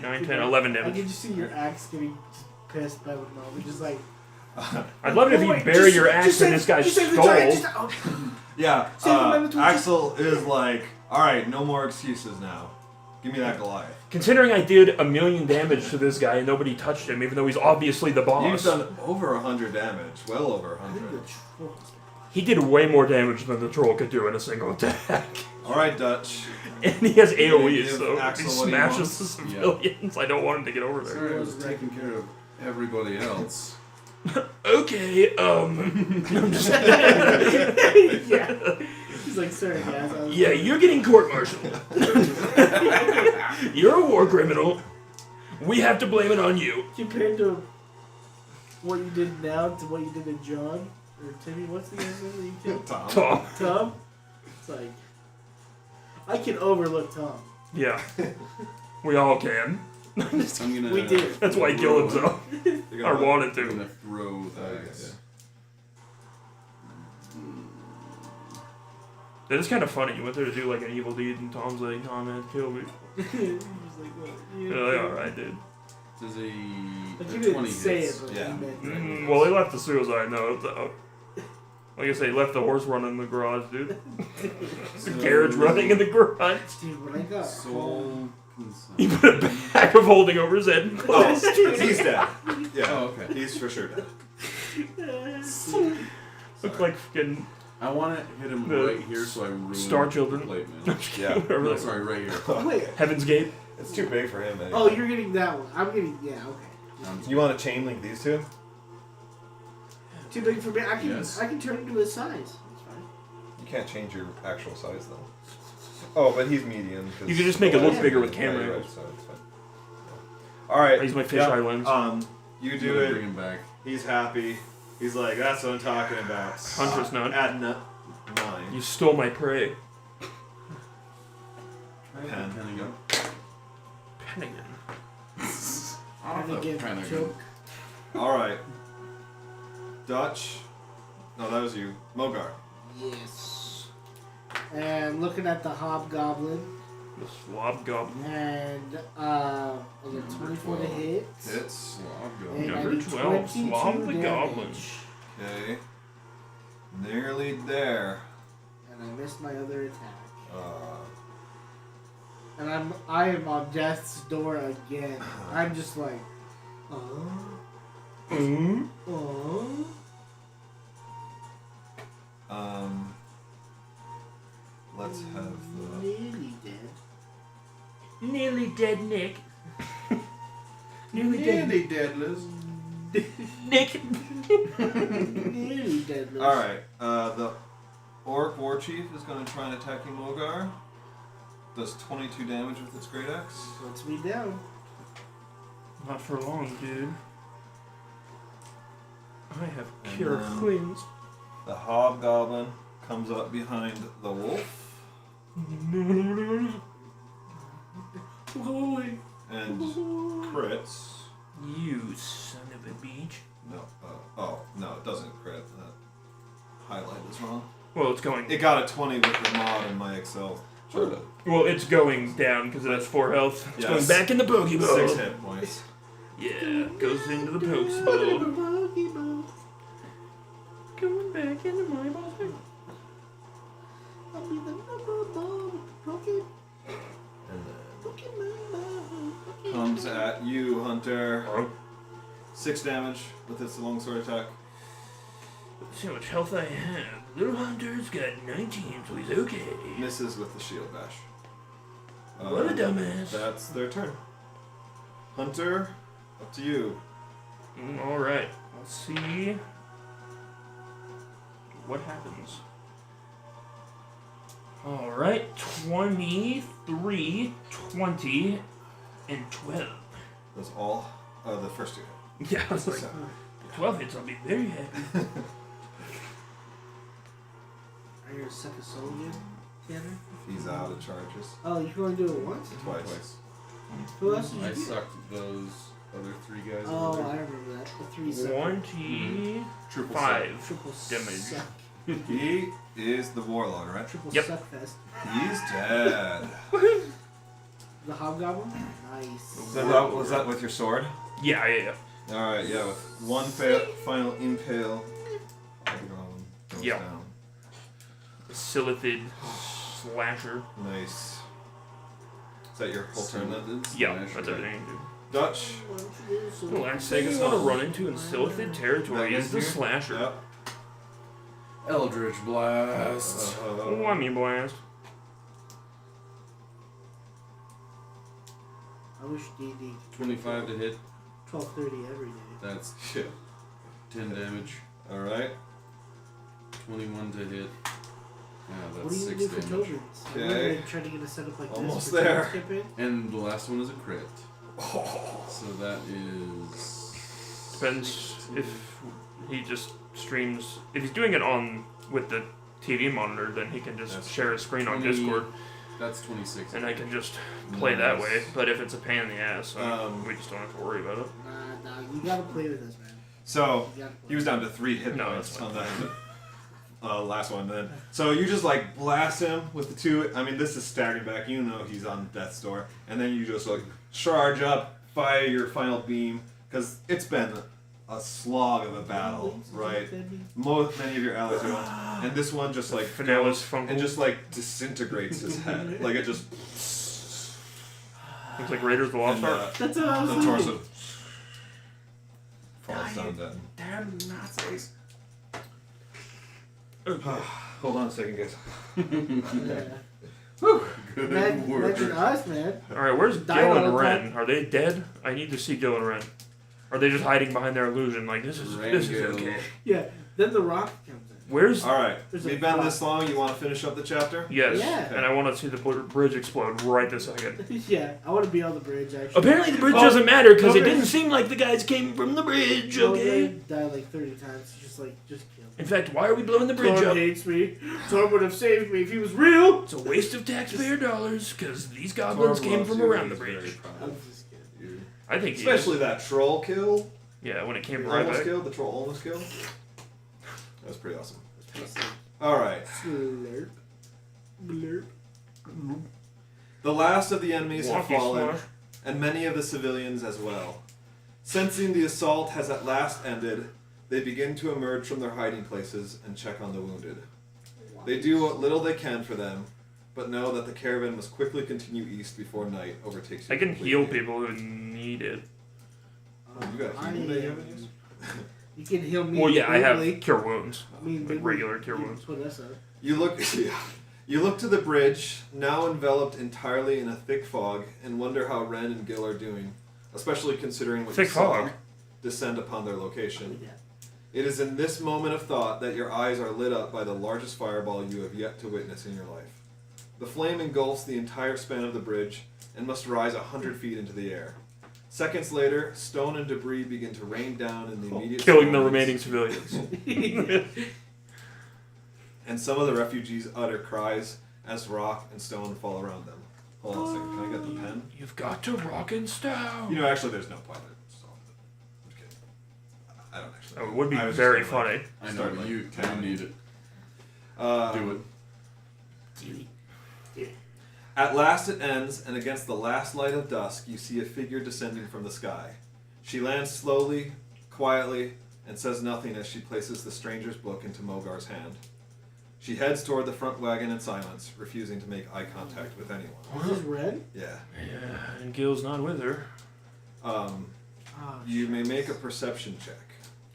Speaker 3: 9, 10, 11
Speaker 1: I
Speaker 3: damage.
Speaker 1: can just see your axe getting just pissed by the moment. Just like,
Speaker 3: I'd love it if
Speaker 1: "Oh,
Speaker 3: you
Speaker 1: wait,
Speaker 3: bury
Speaker 1: just-
Speaker 3: your axe
Speaker 1: just
Speaker 3: in
Speaker 1: save-
Speaker 3: this guy's
Speaker 1: just save the
Speaker 3: skull.
Speaker 1: giant, just- oh."
Speaker 4: Yeah,
Speaker 1: Save the moment with
Speaker 4: Axel is like, alright, no more excuses now. Give me that Goliath.
Speaker 3: Considering I did 1,000,000 damage to this guy and nobody touched him, even though he's obviously the boss.
Speaker 4: You've done over 100 damage. Well over
Speaker 1: I think
Speaker 4: 100.
Speaker 1: the trolls.
Speaker 3: He did way more damage than the troll could do in a single attack.
Speaker 4: Alright, Dutch.
Speaker 3: And he has
Speaker 4: You gonna
Speaker 3: AoE,
Speaker 4: give
Speaker 3: so if he
Speaker 4: Axel what he
Speaker 3: smashes
Speaker 4: wants?
Speaker 3: the civilians. I don't want him to get over there.
Speaker 2: Sorry, I was taking care of everybody else.
Speaker 3: Okay, I'm just
Speaker 1: Yeah. He's like, sorry guys. I was
Speaker 3: yeah, you're getting court-martialed. You're a war criminal. We have to blame it on you.
Speaker 1: Compared to what you did now to what you did to John or Timmy, what's the guy's name that you killed?
Speaker 4: Tom.
Speaker 3: Tom.
Speaker 1: Tom. It's like I can overlook Tom.
Speaker 3: Yeah. We all can.
Speaker 2: I'm gonna.
Speaker 1: We did.
Speaker 3: That's why he killed himself.
Speaker 4: You're
Speaker 3: Or
Speaker 4: gonna-
Speaker 3: wanted
Speaker 2: I'm
Speaker 3: to.
Speaker 2: gonna throw that.
Speaker 4: Nice.
Speaker 3: That is kind of funny. You went there to do like an evil deed, and Tom's like, "No, man, kill me."
Speaker 1: He's like, what?
Speaker 3: You're like, "Alright, dude."
Speaker 2: Does a
Speaker 1: Like
Speaker 2: the
Speaker 1: you didn't
Speaker 2: 20
Speaker 1: say
Speaker 2: hits.
Speaker 1: it, but
Speaker 4: Yeah.
Speaker 1: you meant
Speaker 3: Mm, well, they left the suicide note, though. Like I say, left the horse running in the garage, dude. The carriage running in the garage.
Speaker 1: Dude, when I got
Speaker 2: Soul
Speaker 3: He
Speaker 2: consent.
Speaker 3: put a bag of holding over his head and
Speaker 4: Oh,
Speaker 3: closed.
Speaker 4: he's dead. Yeah.
Speaker 2: Oh, okay.
Speaker 4: He's for sure dead.
Speaker 3: Looked like fucking
Speaker 2: I want to hit him
Speaker 3: The
Speaker 2: right here so I ruin
Speaker 3: Star Children.
Speaker 2: the plate, man.
Speaker 4: Yeah.
Speaker 2: No, sorry, right here.
Speaker 1: Wait.
Speaker 3: Heaven's Gate.
Speaker 4: It's too big for him. Anyway.
Speaker 1: Oh, you're getting that one. I'm getting okay.
Speaker 4: You want to chain link these two?
Speaker 1: Too big for me. I can
Speaker 2: Yes.
Speaker 1: I can turn it to his size. That's fine.
Speaker 4: You can't change your actual size though. Oh, but he's medium. 'cause-
Speaker 3: You could just make it look
Speaker 1: Yeah.
Speaker 3: bigger with
Speaker 4: Yeah,
Speaker 3: camera
Speaker 4: you're right,
Speaker 3: angles.
Speaker 4: so it's fine. All right.
Speaker 3: I use my fisheye lens.
Speaker 4: You
Speaker 2: I'm
Speaker 4: do
Speaker 2: gonna
Speaker 4: it.
Speaker 2: Bring him back.
Speaker 4: He's happy. He's like, that's what I'm talking about.
Speaker 3: Huntress none.
Speaker 4: Add 9.
Speaker 3: You stole my prey.
Speaker 4: Pen.
Speaker 2: Pentagon.
Speaker 3: Pentagon.
Speaker 2: Off the
Speaker 1: Pentagon
Speaker 2: Pentagon.
Speaker 1: joke.
Speaker 4: All right. Dutch. No, that was you. Mogar.
Speaker 1: Yes. And looking at the hobgoblin,
Speaker 3: The Slob Goblin.
Speaker 1: and I get 24 to hit.
Speaker 4: Hits.
Speaker 1: And I
Speaker 3: Number
Speaker 1: do
Speaker 3: 12,
Speaker 1: 22
Speaker 3: Slob the
Speaker 1: damage.
Speaker 3: Goblin.
Speaker 4: Okay. Nearly there.
Speaker 1: And I missed my other attack.
Speaker 4: Uh,
Speaker 1: And I am on death's door again. I'm just like,
Speaker 4: let's have the.
Speaker 1: nearly dead.
Speaker 3: Nearly dead, Nick. Nearly
Speaker 2: Nearly dead, Liz.
Speaker 3: Nick.
Speaker 1: Nearly deadly.
Speaker 4: Alright, the Orc War Chief is going to try and attack you, Mogar. Does 22 damage with its Great Axe.
Speaker 1: Puts me down.
Speaker 3: Not for long, dude. I have
Speaker 4: And
Speaker 3: cure
Speaker 4: then-
Speaker 3: wounds.
Speaker 4: The Hobgoblin comes up behind the Wolf
Speaker 1: Go away.
Speaker 4: and crits.
Speaker 3: You son of a bitch.
Speaker 4: No, no, it doesn't crit. That highlight is wrong.
Speaker 3: Well, it's going.
Speaker 4: It got a 20 with the mod in my Excel. Sure.
Speaker 3: Well, it's going down because it has 4 health. It's
Speaker 4: Yes.
Speaker 3: going back in the Pokeball.
Speaker 4: 6 hit points.
Speaker 3: Yeah, goes into the Pokeball. Going back into my ball.
Speaker 1: I'll be the number one rocket.
Speaker 4: And then
Speaker 1: Pokemon.
Speaker 4: comes at you, Hunter. 6 damage with its longsword attack.
Speaker 3: Let's see how much health I have. Little Hunter's got 19, so he's okay.
Speaker 4: Misses with the shield bash.
Speaker 3: What a dumbass.
Speaker 4: That's their turn. Hunter, up to you.
Speaker 3: Alright, let's see what happens. Alright, 23, 20, and 12.
Speaker 4: That's all. The first 2 hit.
Speaker 3: Yeah, I was like, 12 hits, I'll be very happy.
Speaker 1: Are you a second soul again, Tanner?
Speaker 4: He's out of charges.
Speaker 1: Oh, you can only do it once?
Speaker 4: Twice.
Speaker 1: Who else did you
Speaker 2: I
Speaker 1: get?
Speaker 2: sucked those other 3 guys.
Speaker 1: Oh,
Speaker 2: over
Speaker 1: I
Speaker 2: there.
Speaker 1: remember that. The 3 suck.
Speaker 3: 25.
Speaker 4: Triple
Speaker 1: Triple
Speaker 3: damage.
Speaker 1: suck.
Speaker 4: He is the warlord, right?
Speaker 1: Triple
Speaker 3: Yep.
Speaker 1: suck fest.
Speaker 4: He's dead.
Speaker 1: The Hobgoblin? Nice.
Speaker 4: Was that with your sword?
Speaker 3: Yeah.
Speaker 4: Alright, yeah, with one final impale. Hobgoblin goes
Speaker 3: Yeah.
Speaker 4: down.
Speaker 3: Silithid slasher.
Speaker 4: Nice. Is that your whole turn then?
Speaker 3: Yeah, that's everything I do.
Speaker 4: Dutch.
Speaker 3: The last thing I want to run into in Silithid territory is the
Speaker 4: Here?
Speaker 3: slasher.
Speaker 4: Yep.
Speaker 2: Eldritch Blast.
Speaker 3: Oh, I mean blast.
Speaker 1: I wish D&D
Speaker 2: 25 to hit.
Speaker 1: 12:30 every day.
Speaker 2: That's
Speaker 4: Shit.
Speaker 2: 10 damage.
Speaker 4: Alright.
Speaker 2: 21 to hit. Yeah,
Speaker 1: What
Speaker 2: that's
Speaker 1: do you
Speaker 2: 6
Speaker 1: do for
Speaker 2: damage.
Speaker 1: tokens? I've
Speaker 4: Okay.
Speaker 1: never been trying to get a setup like
Speaker 4: Almost
Speaker 1: this. for
Speaker 4: there.
Speaker 1: tokens campaign.
Speaker 2: And the last one is a crit.
Speaker 4: Oh.
Speaker 2: So that is.
Speaker 3: Depends if he just streams. If he's doing it on with the TV monitor, then he can just
Speaker 4: That's
Speaker 3: share a screen on
Speaker 2: 20.
Speaker 3: Discord,
Speaker 2: That's 26.
Speaker 3: and I can just play that
Speaker 4: Nice.
Speaker 3: way. But if it's a pain in the ass, we just don't have to worry about it.
Speaker 1: Nah, you gotta play with us, man.
Speaker 4: So,
Speaker 1: You gotta play.
Speaker 4: he was down to 3 hit
Speaker 3: No,
Speaker 4: points
Speaker 3: that's
Speaker 4: on the last one then. So you just like blast him with the 2. I mean, this is staggering back. You know he's on death's door. And then you just like charge up, fire your final beam. Because it's been a slog of a battle, right? Many of your allies are gone. And this one just like
Speaker 3: Finale's
Speaker 4: goes
Speaker 3: Funkle.
Speaker 4: and just like disintegrates his head. Like it just.
Speaker 3: Looks like Raiders of the Lost
Speaker 4: And,
Speaker 3: Ark.
Speaker 1: That's what I was
Speaker 4: the
Speaker 1: thinking.
Speaker 4: torso falls down dead.
Speaker 2: Damn Nazis.
Speaker 4: Hold on a second, guys.
Speaker 2: Good
Speaker 1: Imagine
Speaker 2: work.
Speaker 1: us, man.
Speaker 3: Alright, where's
Speaker 1: Died
Speaker 3: Gil
Speaker 1: all
Speaker 3: and
Speaker 1: the
Speaker 3: Ren?
Speaker 1: time.
Speaker 3: Are they dead? I need to see Gil and Ren. Are they just hiding behind their illusion? Like, this is okay.
Speaker 1: Yeah. Then the rock comes in.
Speaker 3: Where's...
Speaker 4: Alright,
Speaker 1: There's a
Speaker 4: we've been
Speaker 1: rock.
Speaker 4: this long. You want to finish up the chapter?
Speaker 3: Yes,
Speaker 1: Yeah.
Speaker 3: and I want to see the bridge explode right this second.
Speaker 1: Yeah, I want to be on the bridge, actually.
Speaker 3: Apparently the bridge
Speaker 1: Oh,
Speaker 3: doesn't matter because it
Speaker 1: okay.
Speaker 3: didn't seem like the guys came from the bridge,
Speaker 1: No,
Speaker 3: okay?
Speaker 1: they died like 30 times. Just kill.
Speaker 3: In fact, why are we blowing the bridge
Speaker 1: Thor
Speaker 3: up?
Speaker 1: hates me. Thor would have saved me if he was real.
Speaker 3: It's a waste of taxpayer dollars because these goblins came from around the bridge.
Speaker 1: I was just kidding.
Speaker 3: I think he
Speaker 4: Especially
Speaker 3: is.
Speaker 4: that troll kill.
Speaker 3: Yeah, when it came right
Speaker 4: Almost
Speaker 3: back.
Speaker 4: killed. The troll almost killed. That was pretty awesome.
Speaker 1: That's pretty
Speaker 4: Alright.
Speaker 1: Slurp. Blurp.
Speaker 4: The last of the enemies have
Speaker 3: Wonky
Speaker 4: fallen,
Speaker 3: slush.
Speaker 4: and many of the civilians as well. Sensing the assault has at last ended, they begin to emerge from their hiding places and check on the wounded. They do what little they can for them, but know that the caravan must quickly continue east before night overtakes you.
Speaker 3: I can
Speaker 4: completely.
Speaker 3: heal people who need it.
Speaker 4: Oh, you got healing that you haven't used?
Speaker 1: You can heal me.
Speaker 3: Well, yeah, I have
Speaker 1: completely.
Speaker 3: cure wounds.
Speaker 1: I mean,
Speaker 3: like
Speaker 1: maybe
Speaker 3: regular cure
Speaker 1: you
Speaker 3: wounds.
Speaker 1: Put us up.
Speaker 4: You look to the bridge, now enveloped entirely in a thick fog, and wonder how Ren and Gil are doing, especially considering what
Speaker 3: Thick
Speaker 4: you saw.
Speaker 3: fog?
Speaker 4: descend upon their location.
Speaker 1: Yeah.
Speaker 4: It is in this moment of thought that your eyes are lit up by the largest fireball you have yet to witness in your life. The flame engulfs the entire span of the bridge and must rise 100 feet into the air. Seconds later, stone and debris begin to rain down in the immediate
Speaker 3: Killing the
Speaker 4: surroundings,
Speaker 3: remaining civilians.
Speaker 4: and some of the refugees utter cries as rock and stone fall around them. Hold on a second, can I get the pen?
Speaker 3: You've got to rock and stone.
Speaker 4: You know, actually, there's no point there. So, I'm just kidding. I don't actually.
Speaker 3: Oh, it would be
Speaker 4: I was
Speaker 3: very
Speaker 4: just gonna,
Speaker 3: funny.
Speaker 2: I know,
Speaker 4: Start, like,
Speaker 2: you
Speaker 4: counting.
Speaker 2: need it.
Speaker 4: Do
Speaker 2: Do it.
Speaker 4: At last it ends, and against the last light of dusk, you see a figure descending from the sky. She lands slowly, quietly, and says nothing as she places the stranger's book into Mogar's hand. She heads toward the front wagon in silence, refusing to make eye contact with anyone.
Speaker 1: Is this red?
Speaker 4: Yeah.
Speaker 3: Yeah, and Gil's not with her.
Speaker 1: Oh,
Speaker 4: You may make a perception check.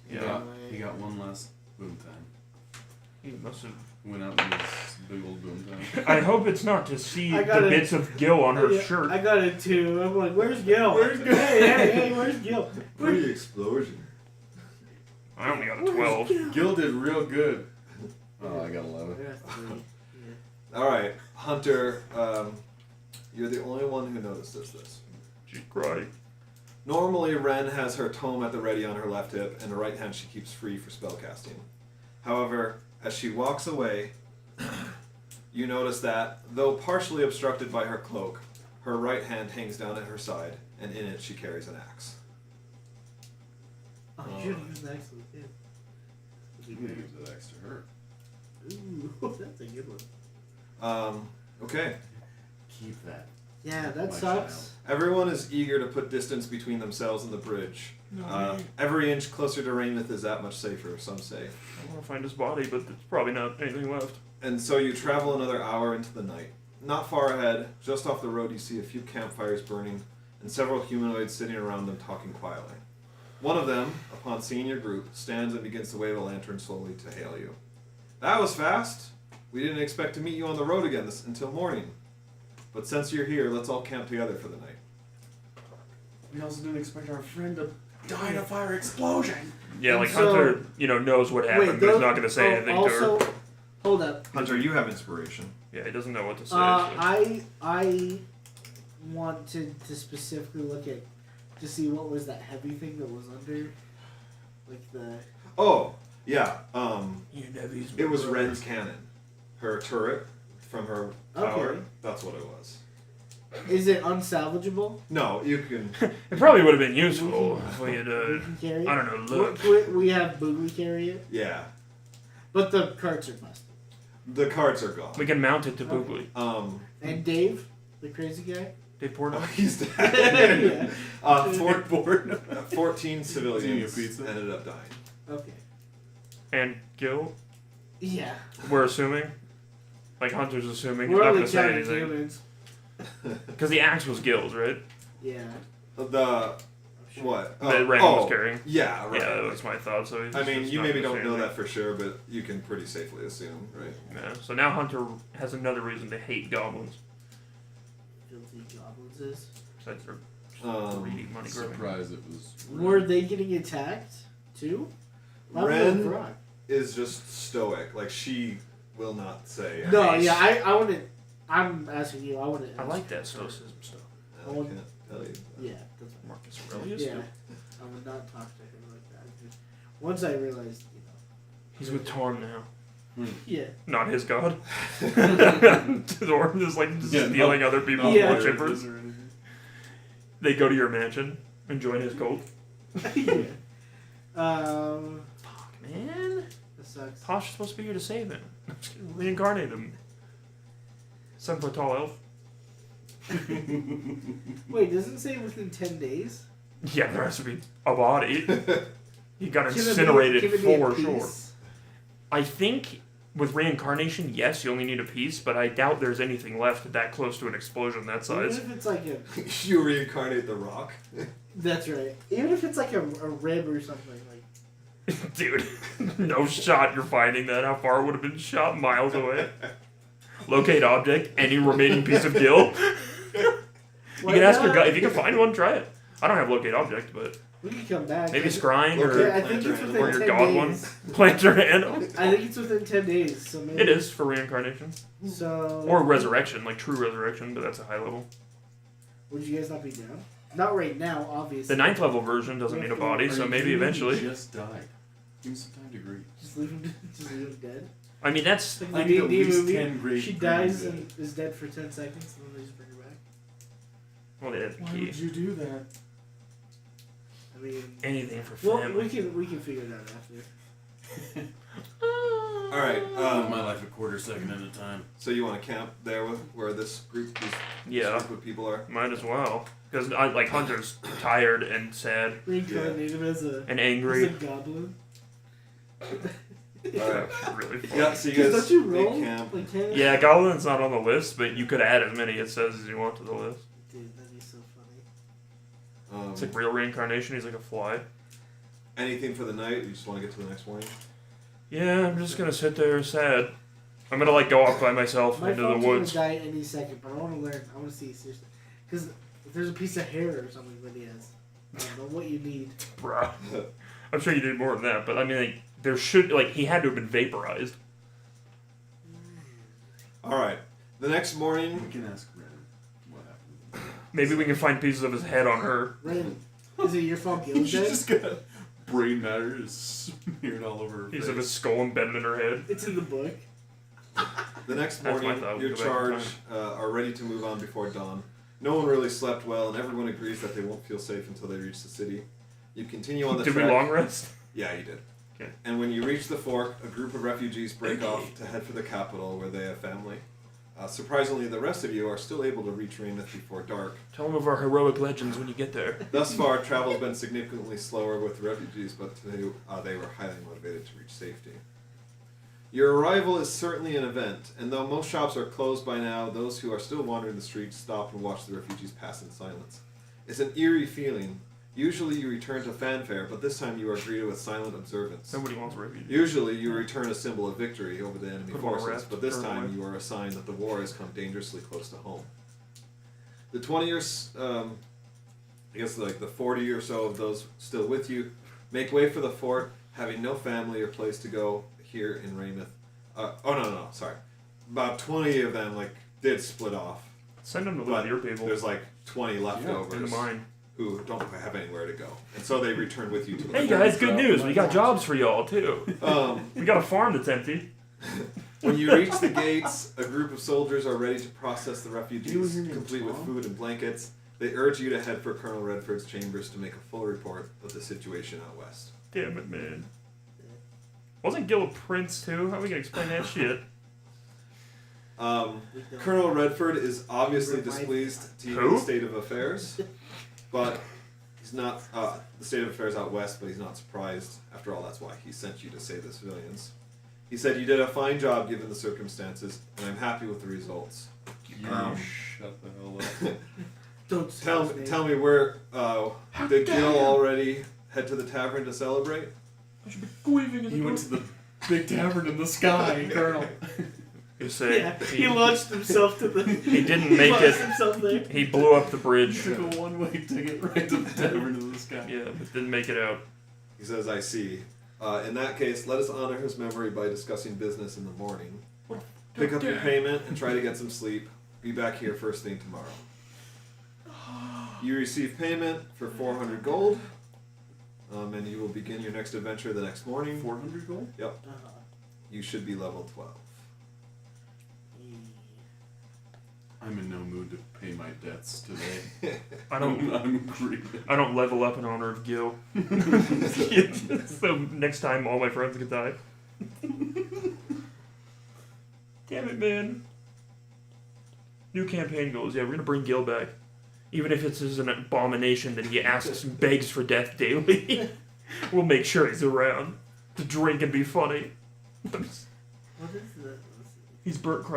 Speaker 3: Yeah.
Speaker 2: He got one last boom time.
Speaker 3: He must have.
Speaker 2: Went out with his big old boom time.
Speaker 3: I hope it's not to see
Speaker 1: I
Speaker 3: the
Speaker 1: got it.
Speaker 3: bits of Gil on her
Speaker 1: Yeah,
Speaker 3: shirt.
Speaker 1: I got it too. I'm like, where's Gil? Where's Gil? Hey, where's Gil?
Speaker 4: Pre-explosion.
Speaker 3: I only got a
Speaker 1: Where's
Speaker 3: 12.
Speaker 1: Gil?
Speaker 2: Gil did real good. Oh, I got 11.
Speaker 1: I got 3. Yeah.
Speaker 4: All right, Hunter. You're the only one who notices this.
Speaker 3: She's crying.
Speaker 4: Normally, Ren has her tome at the ready on her left hip, and the right hand she keeps free for spellcasting. However, as she walks away, you notice that, though partially obstructed by her cloak, her right hand hangs down at her side, and in it she carries an axe.
Speaker 1: Oh, you should have used the axe with him.
Speaker 2: You can use that axe to her.
Speaker 1: Ooh, that's a good one.
Speaker 4: Okay.
Speaker 2: Keep that.
Speaker 1: Yeah, that
Speaker 2: My
Speaker 1: sucks.
Speaker 4: Everyone is eager to put distance between themselves and the bridge. Every inch closer to Rameth is that much safer, some say.
Speaker 3: I want to find his body, but there's probably not anything left.
Speaker 4: And so you travel another hour into the night. Not far ahead, just off the road, you see a few campfires burning and several humanoids sitting around them talking quietly. One of them, upon seeing your group, stands and begins to wave a lantern slowly to hail you. That was fast. We didn't expect to meet you on the road again until morning. But since you're here, let's all camp together for the night.
Speaker 2: We also didn't expect our friend to die in a fire explosion.
Speaker 3: Yeah,
Speaker 1: And
Speaker 3: like
Speaker 1: so-
Speaker 3: Hunter, knows what happened, but he's not going to say anything to
Speaker 1: also,
Speaker 3: her.
Speaker 1: hold up.
Speaker 4: Hunter, you have inspiration.
Speaker 3: Yeah, he doesn't know what to say.
Speaker 1: I wanted to specifically look at to see what was that heavy thing that was under, like the.
Speaker 4: Oh, yeah. It was
Speaker 3: red.
Speaker 4: Ren's cannon. Her turret from her tower.
Speaker 1: Okay.
Speaker 4: That's what it was.
Speaker 1: Is it unsalvageable?
Speaker 4: No, you can.
Speaker 3: It probably would have been useful if we had,
Speaker 1: We can carry it.
Speaker 3: I don't know, look.
Speaker 1: We have Boogly carry it,
Speaker 4: Yeah.
Speaker 1: but the carts are busted.
Speaker 4: The carts are gone.
Speaker 3: We can mount it to Boogly.
Speaker 1: And Dave, the crazy guy.
Speaker 3: Dave Portnoy?
Speaker 4: He's dead.
Speaker 1: Yeah.
Speaker 4: 14
Speaker 2: Is he
Speaker 4: civilians
Speaker 2: a pizza?
Speaker 4: ended up dying.
Speaker 1: Okay.
Speaker 3: And Gil,
Speaker 1: Yeah.
Speaker 3: we're assuming. Like Hunter's assuming. He's
Speaker 1: We're
Speaker 3: not
Speaker 1: only
Speaker 3: going to say
Speaker 1: counting
Speaker 3: anything.
Speaker 1: humans.
Speaker 3: Because the axe was Gil's, right?
Speaker 1: Yeah.
Speaker 4: The what?
Speaker 3: That Ren was carrying.
Speaker 4: Yeah, right.
Speaker 3: Yeah, that was my thought. So he's
Speaker 4: I mean,
Speaker 3: just
Speaker 4: you
Speaker 3: not
Speaker 4: maybe
Speaker 3: gonna
Speaker 4: don't
Speaker 3: say
Speaker 4: know
Speaker 3: anything.
Speaker 4: that for sure, but you can pretty safely assume, right?
Speaker 3: Yeah. So now Hunter has another reason to hate goblins.
Speaker 1: Filthy goblins is.
Speaker 3: Besides their
Speaker 4: Um,
Speaker 3: greedy money grabbing.
Speaker 2: Surprised it was.
Speaker 1: Were they getting attacked too? Why would
Speaker 4: Ren
Speaker 1: they rock?
Speaker 4: is just stoic. Like, she will not say.
Speaker 1: No,
Speaker 4: "Hey,
Speaker 1: yeah, I wouldn't. I'm asking you. I wouldn't.
Speaker 3: I like that stoicism stuff.
Speaker 4: I can't tell you.
Speaker 1: Yeah, that's
Speaker 3: Marcus Aurelius?
Speaker 1: yeah. I would not talk to him like that. Just, once I realized,
Speaker 3: He's with Torm now.
Speaker 1: yeah.
Speaker 3: Not his god. Torm is like just
Speaker 2: Yeah,
Speaker 3: stealing other people's
Speaker 1: Yeah.
Speaker 3: worshippers. They go to your mansion and join his cult.
Speaker 1: yeah.
Speaker 3: Fuck, man.
Speaker 1: That sucks.
Speaker 3: Posh is supposed to be here to save him. I'm just gonna reincarnate him. 7 foot tall elf.
Speaker 1: Wait, doesn't it say within 10 days?
Speaker 3: Yeah, there has to be a body. He got
Speaker 1: Can it be-
Speaker 3: incinerated
Speaker 1: can it be a
Speaker 3: for
Speaker 1: piece?
Speaker 3: sure. I think with reincarnation, yes, you only need a piece, but I doubt there's anything left that close to an explosion that
Speaker 1: Even
Speaker 3: size.
Speaker 1: if it's like a.
Speaker 4: You reincarnate the rock.
Speaker 1: That's right. Even if it's like a rib or something. Like.
Speaker 3: Dude, no shot you're finding that. How far it would have been shot? Miles away. Locate object, any remaining piece of Gil. You
Speaker 1: Why
Speaker 3: can ask your
Speaker 1: not?
Speaker 3: guy if you can find one. Try it. I don't have locate object, but
Speaker 1: We can come back.
Speaker 3: Maybe Scrying
Speaker 4: Look,
Speaker 3: or,
Speaker 1: Yeah, I think it's within
Speaker 3: or your
Speaker 1: 10
Speaker 3: god one.
Speaker 1: days.
Speaker 3: Planter Random.
Speaker 1: I think it's within 10 days. So maybe.
Speaker 3: It is for reincarnation.
Speaker 1: So.
Speaker 3: Or resurrection, like true resurrection, but that's a high level.
Speaker 1: Would you guys not be down? Not right now, obviously.
Speaker 3: The 9th level version doesn't need a body, so maybe eventually.
Speaker 2: Just died. Give me some time to grieve.
Speaker 1: Just leave him dead.
Speaker 3: I mean, that's.
Speaker 1: Like
Speaker 2: I
Speaker 1: the
Speaker 2: need at
Speaker 1: D&D
Speaker 2: least
Speaker 1: movie,
Speaker 2: 10 great
Speaker 1: she
Speaker 2: grieving
Speaker 1: dies
Speaker 2: dead.
Speaker 1: and is dead for 10 seconds, and then they just bring her back.
Speaker 3: Well, they had the
Speaker 2: Why
Speaker 3: key.
Speaker 2: would you do that?
Speaker 1: I mean,
Speaker 3: Anything for
Speaker 1: well,
Speaker 3: family.
Speaker 1: we can figure it out after.
Speaker 4: All right.
Speaker 2: Live my life a quarter second at a time.
Speaker 4: So you want to camp there with where this group,
Speaker 3: Yeah,
Speaker 4: group of people are?
Speaker 3: might as well. Because like Hunter's tired and sad
Speaker 1: Reincarnate him as a
Speaker 3: and
Speaker 1: goblin.
Speaker 4: All right.
Speaker 3: Really funny.
Speaker 4: Yeah. So you
Speaker 1: Because
Speaker 4: guys
Speaker 1: don't you
Speaker 4: make
Speaker 1: roll?
Speaker 4: camp.
Speaker 1: Like 10?
Speaker 3: Yeah, Goblin's not on the list, but you could add as many it says as you want to the list.
Speaker 1: Dude, that'd be so funny.
Speaker 3: It's like real reincarnation. He's like a fly.
Speaker 4: Anything for the night? You just want to get to the next morning?
Speaker 3: Yeah, I'm just gonna sit there sad. I'm gonna like go off by myself
Speaker 1: My
Speaker 3: into the
Speaker 1: phone's
Speaker 3: woods.
Speaker 1: gonna die any second, but I want to learn. I want to see seriously. Because if there's a piece of hair or something that he has, I don't know what you need.
Speaker 3: Bruh. I'm sure you did more than that, but I mean, like, there should he had to have been vaporized.
Speaker 4: All right. The next morning,
Speaker 2: We can ask Ren what happened.
Speaker 3: Maybe we can find pieces of his head on her.
Speaker 1: Ren, is it your fault
Speaker 2: She
Speaker 1: Gil's dead?
Speaker 2: just got brain matter is smeared all over her
Speaker 3: Pieces of his
Speaker 2: face.
Speaker 3: skull embedded in her head.
Speaker 1: It's in the book.
Speaker 4: the next
Speaker 3: That's my
Speaker 4: morning,
Speaker 3: thought.
Speaker 4: your
Speaker 3: We'll go back in
Speaker 4: charge are ready to move on before dawn. No one really slept well, and everyone agrees that they won't feel safe until they reach the city. You continue on the
Speaker 3: Did
Speaker 4: track.
Speaker 3: we long rest?
Speaker 4: Yeah, you did.
Speaker 3: Okay.
Speaker 4: And when you reach the fork, a group of refugees break off to head for the capital where they have family. Surprisingly, the rest of you are still able to reach Rameth before dark.
Speaker 3: Tell them of our heroic legends when you get there.
Speaker 4: Thus far, travel's been significantly slower with the refugees, but they were highly motivated to reach safety. Your arrival is certainly an event, and though most shops are closed by now, those who are still wandering the streets stop and watch the refugees pass in silence. It's an eerie feeling. Usually you return to fanfare, but this time you are greeted with silent observance.
Speaker 3: Nobody wants refugees.
Speaker 4: Usually you return a symbol of victory over the enemy
Speaker 3: Put 'em on a
Speaker 4: forces,
Speaker 3: raft,
Speaker 4: but this
Speaker 3: burn
Speaker 4: time
Speaker 3: away.
Speaker 4: you are a sign that the war has come dangerously close to home. The 20 or I guess like the 40 or so of those still with you make way for the fort, having no family or place to go here in Rameth. Sorry. About 20 of them did split off.
Speaker 3: Send them to live
Speaker 4: But
Speaker 3: with your people.
Speaker 4: there's 20 leftovers
Speaker 3: Into mine.
Speaker 4: who don't have anywhere to go, and so they return with you to the
Speaker 3: Hey
Speaker 4: fort.
Speaker 3: guys, good news. We got jobs for y'all too. We got a farm that's empty.
Speaker 4: When you reach the gates, a group of soldiers are ready to process the refugees, complete with food and blankets. They urge you to head for Colonel Redford's chambers to make a full report of the situation out west.
Speaker 3: Damn it, man. Wasn't Gil a prince too? How are we gonna explain that shit?
Speaker 4: Colonel Redford is obviously displeased to
Speaker 3: Who?
Speaker 4: the state of affairs, but he's not the state of affairs out west. But he's not surprised. After all, that's why he sent you to save the civilians. He said you did a fine job given the circumstances, and I'm happy with the results.
Speaker 2: You shut the hell up.
Speaker 1: Don't say his name.
Speaker 4: Tell me where did Gil already head to the tavern to celebrate?
Speaker 2: He went to the big tavern in the sky, Colonel.
Speaker 3: You say
Speaker 1: Yeah, he launched himself to the.
Speaker 3: he didn't make
Speaker 1: launched
Speaker 3: it.
Speaker 1: himself there.
Speaker 3: He blew up the bridge.
Speaker 2: Took a one-way ticket right to the tavern in the sky.
Speaker 3: Yeah, but didn't make it out.
Speaker 4: He says, I see. In that case, let us honor his memory by discussing business in the morning. Pick up your payment and try to get some sleep. Be back here first thing tomorrow. You receive payment for 400 gold, and you will begin your next adventure the next morning.
Speaker 2: 400 gold?
Speaker 4: Yep. You should be level 12.
Speaker 2: I'm in no mood to pay my debts today.
Speaker 3: I don't.
Speaker 2: I'm grieving.
Speaker 3: I don't level up in honor of Gil. So next time, all my friends could die. Damn it, man. New campaign goals. Yeah, we're gonna bring Gil back, even if it's as an abomination that he asks and begs for death daily. We'll make sure he's around to drink and be funny.
Speaker 1: What is the?
Speaker 3: He's burnt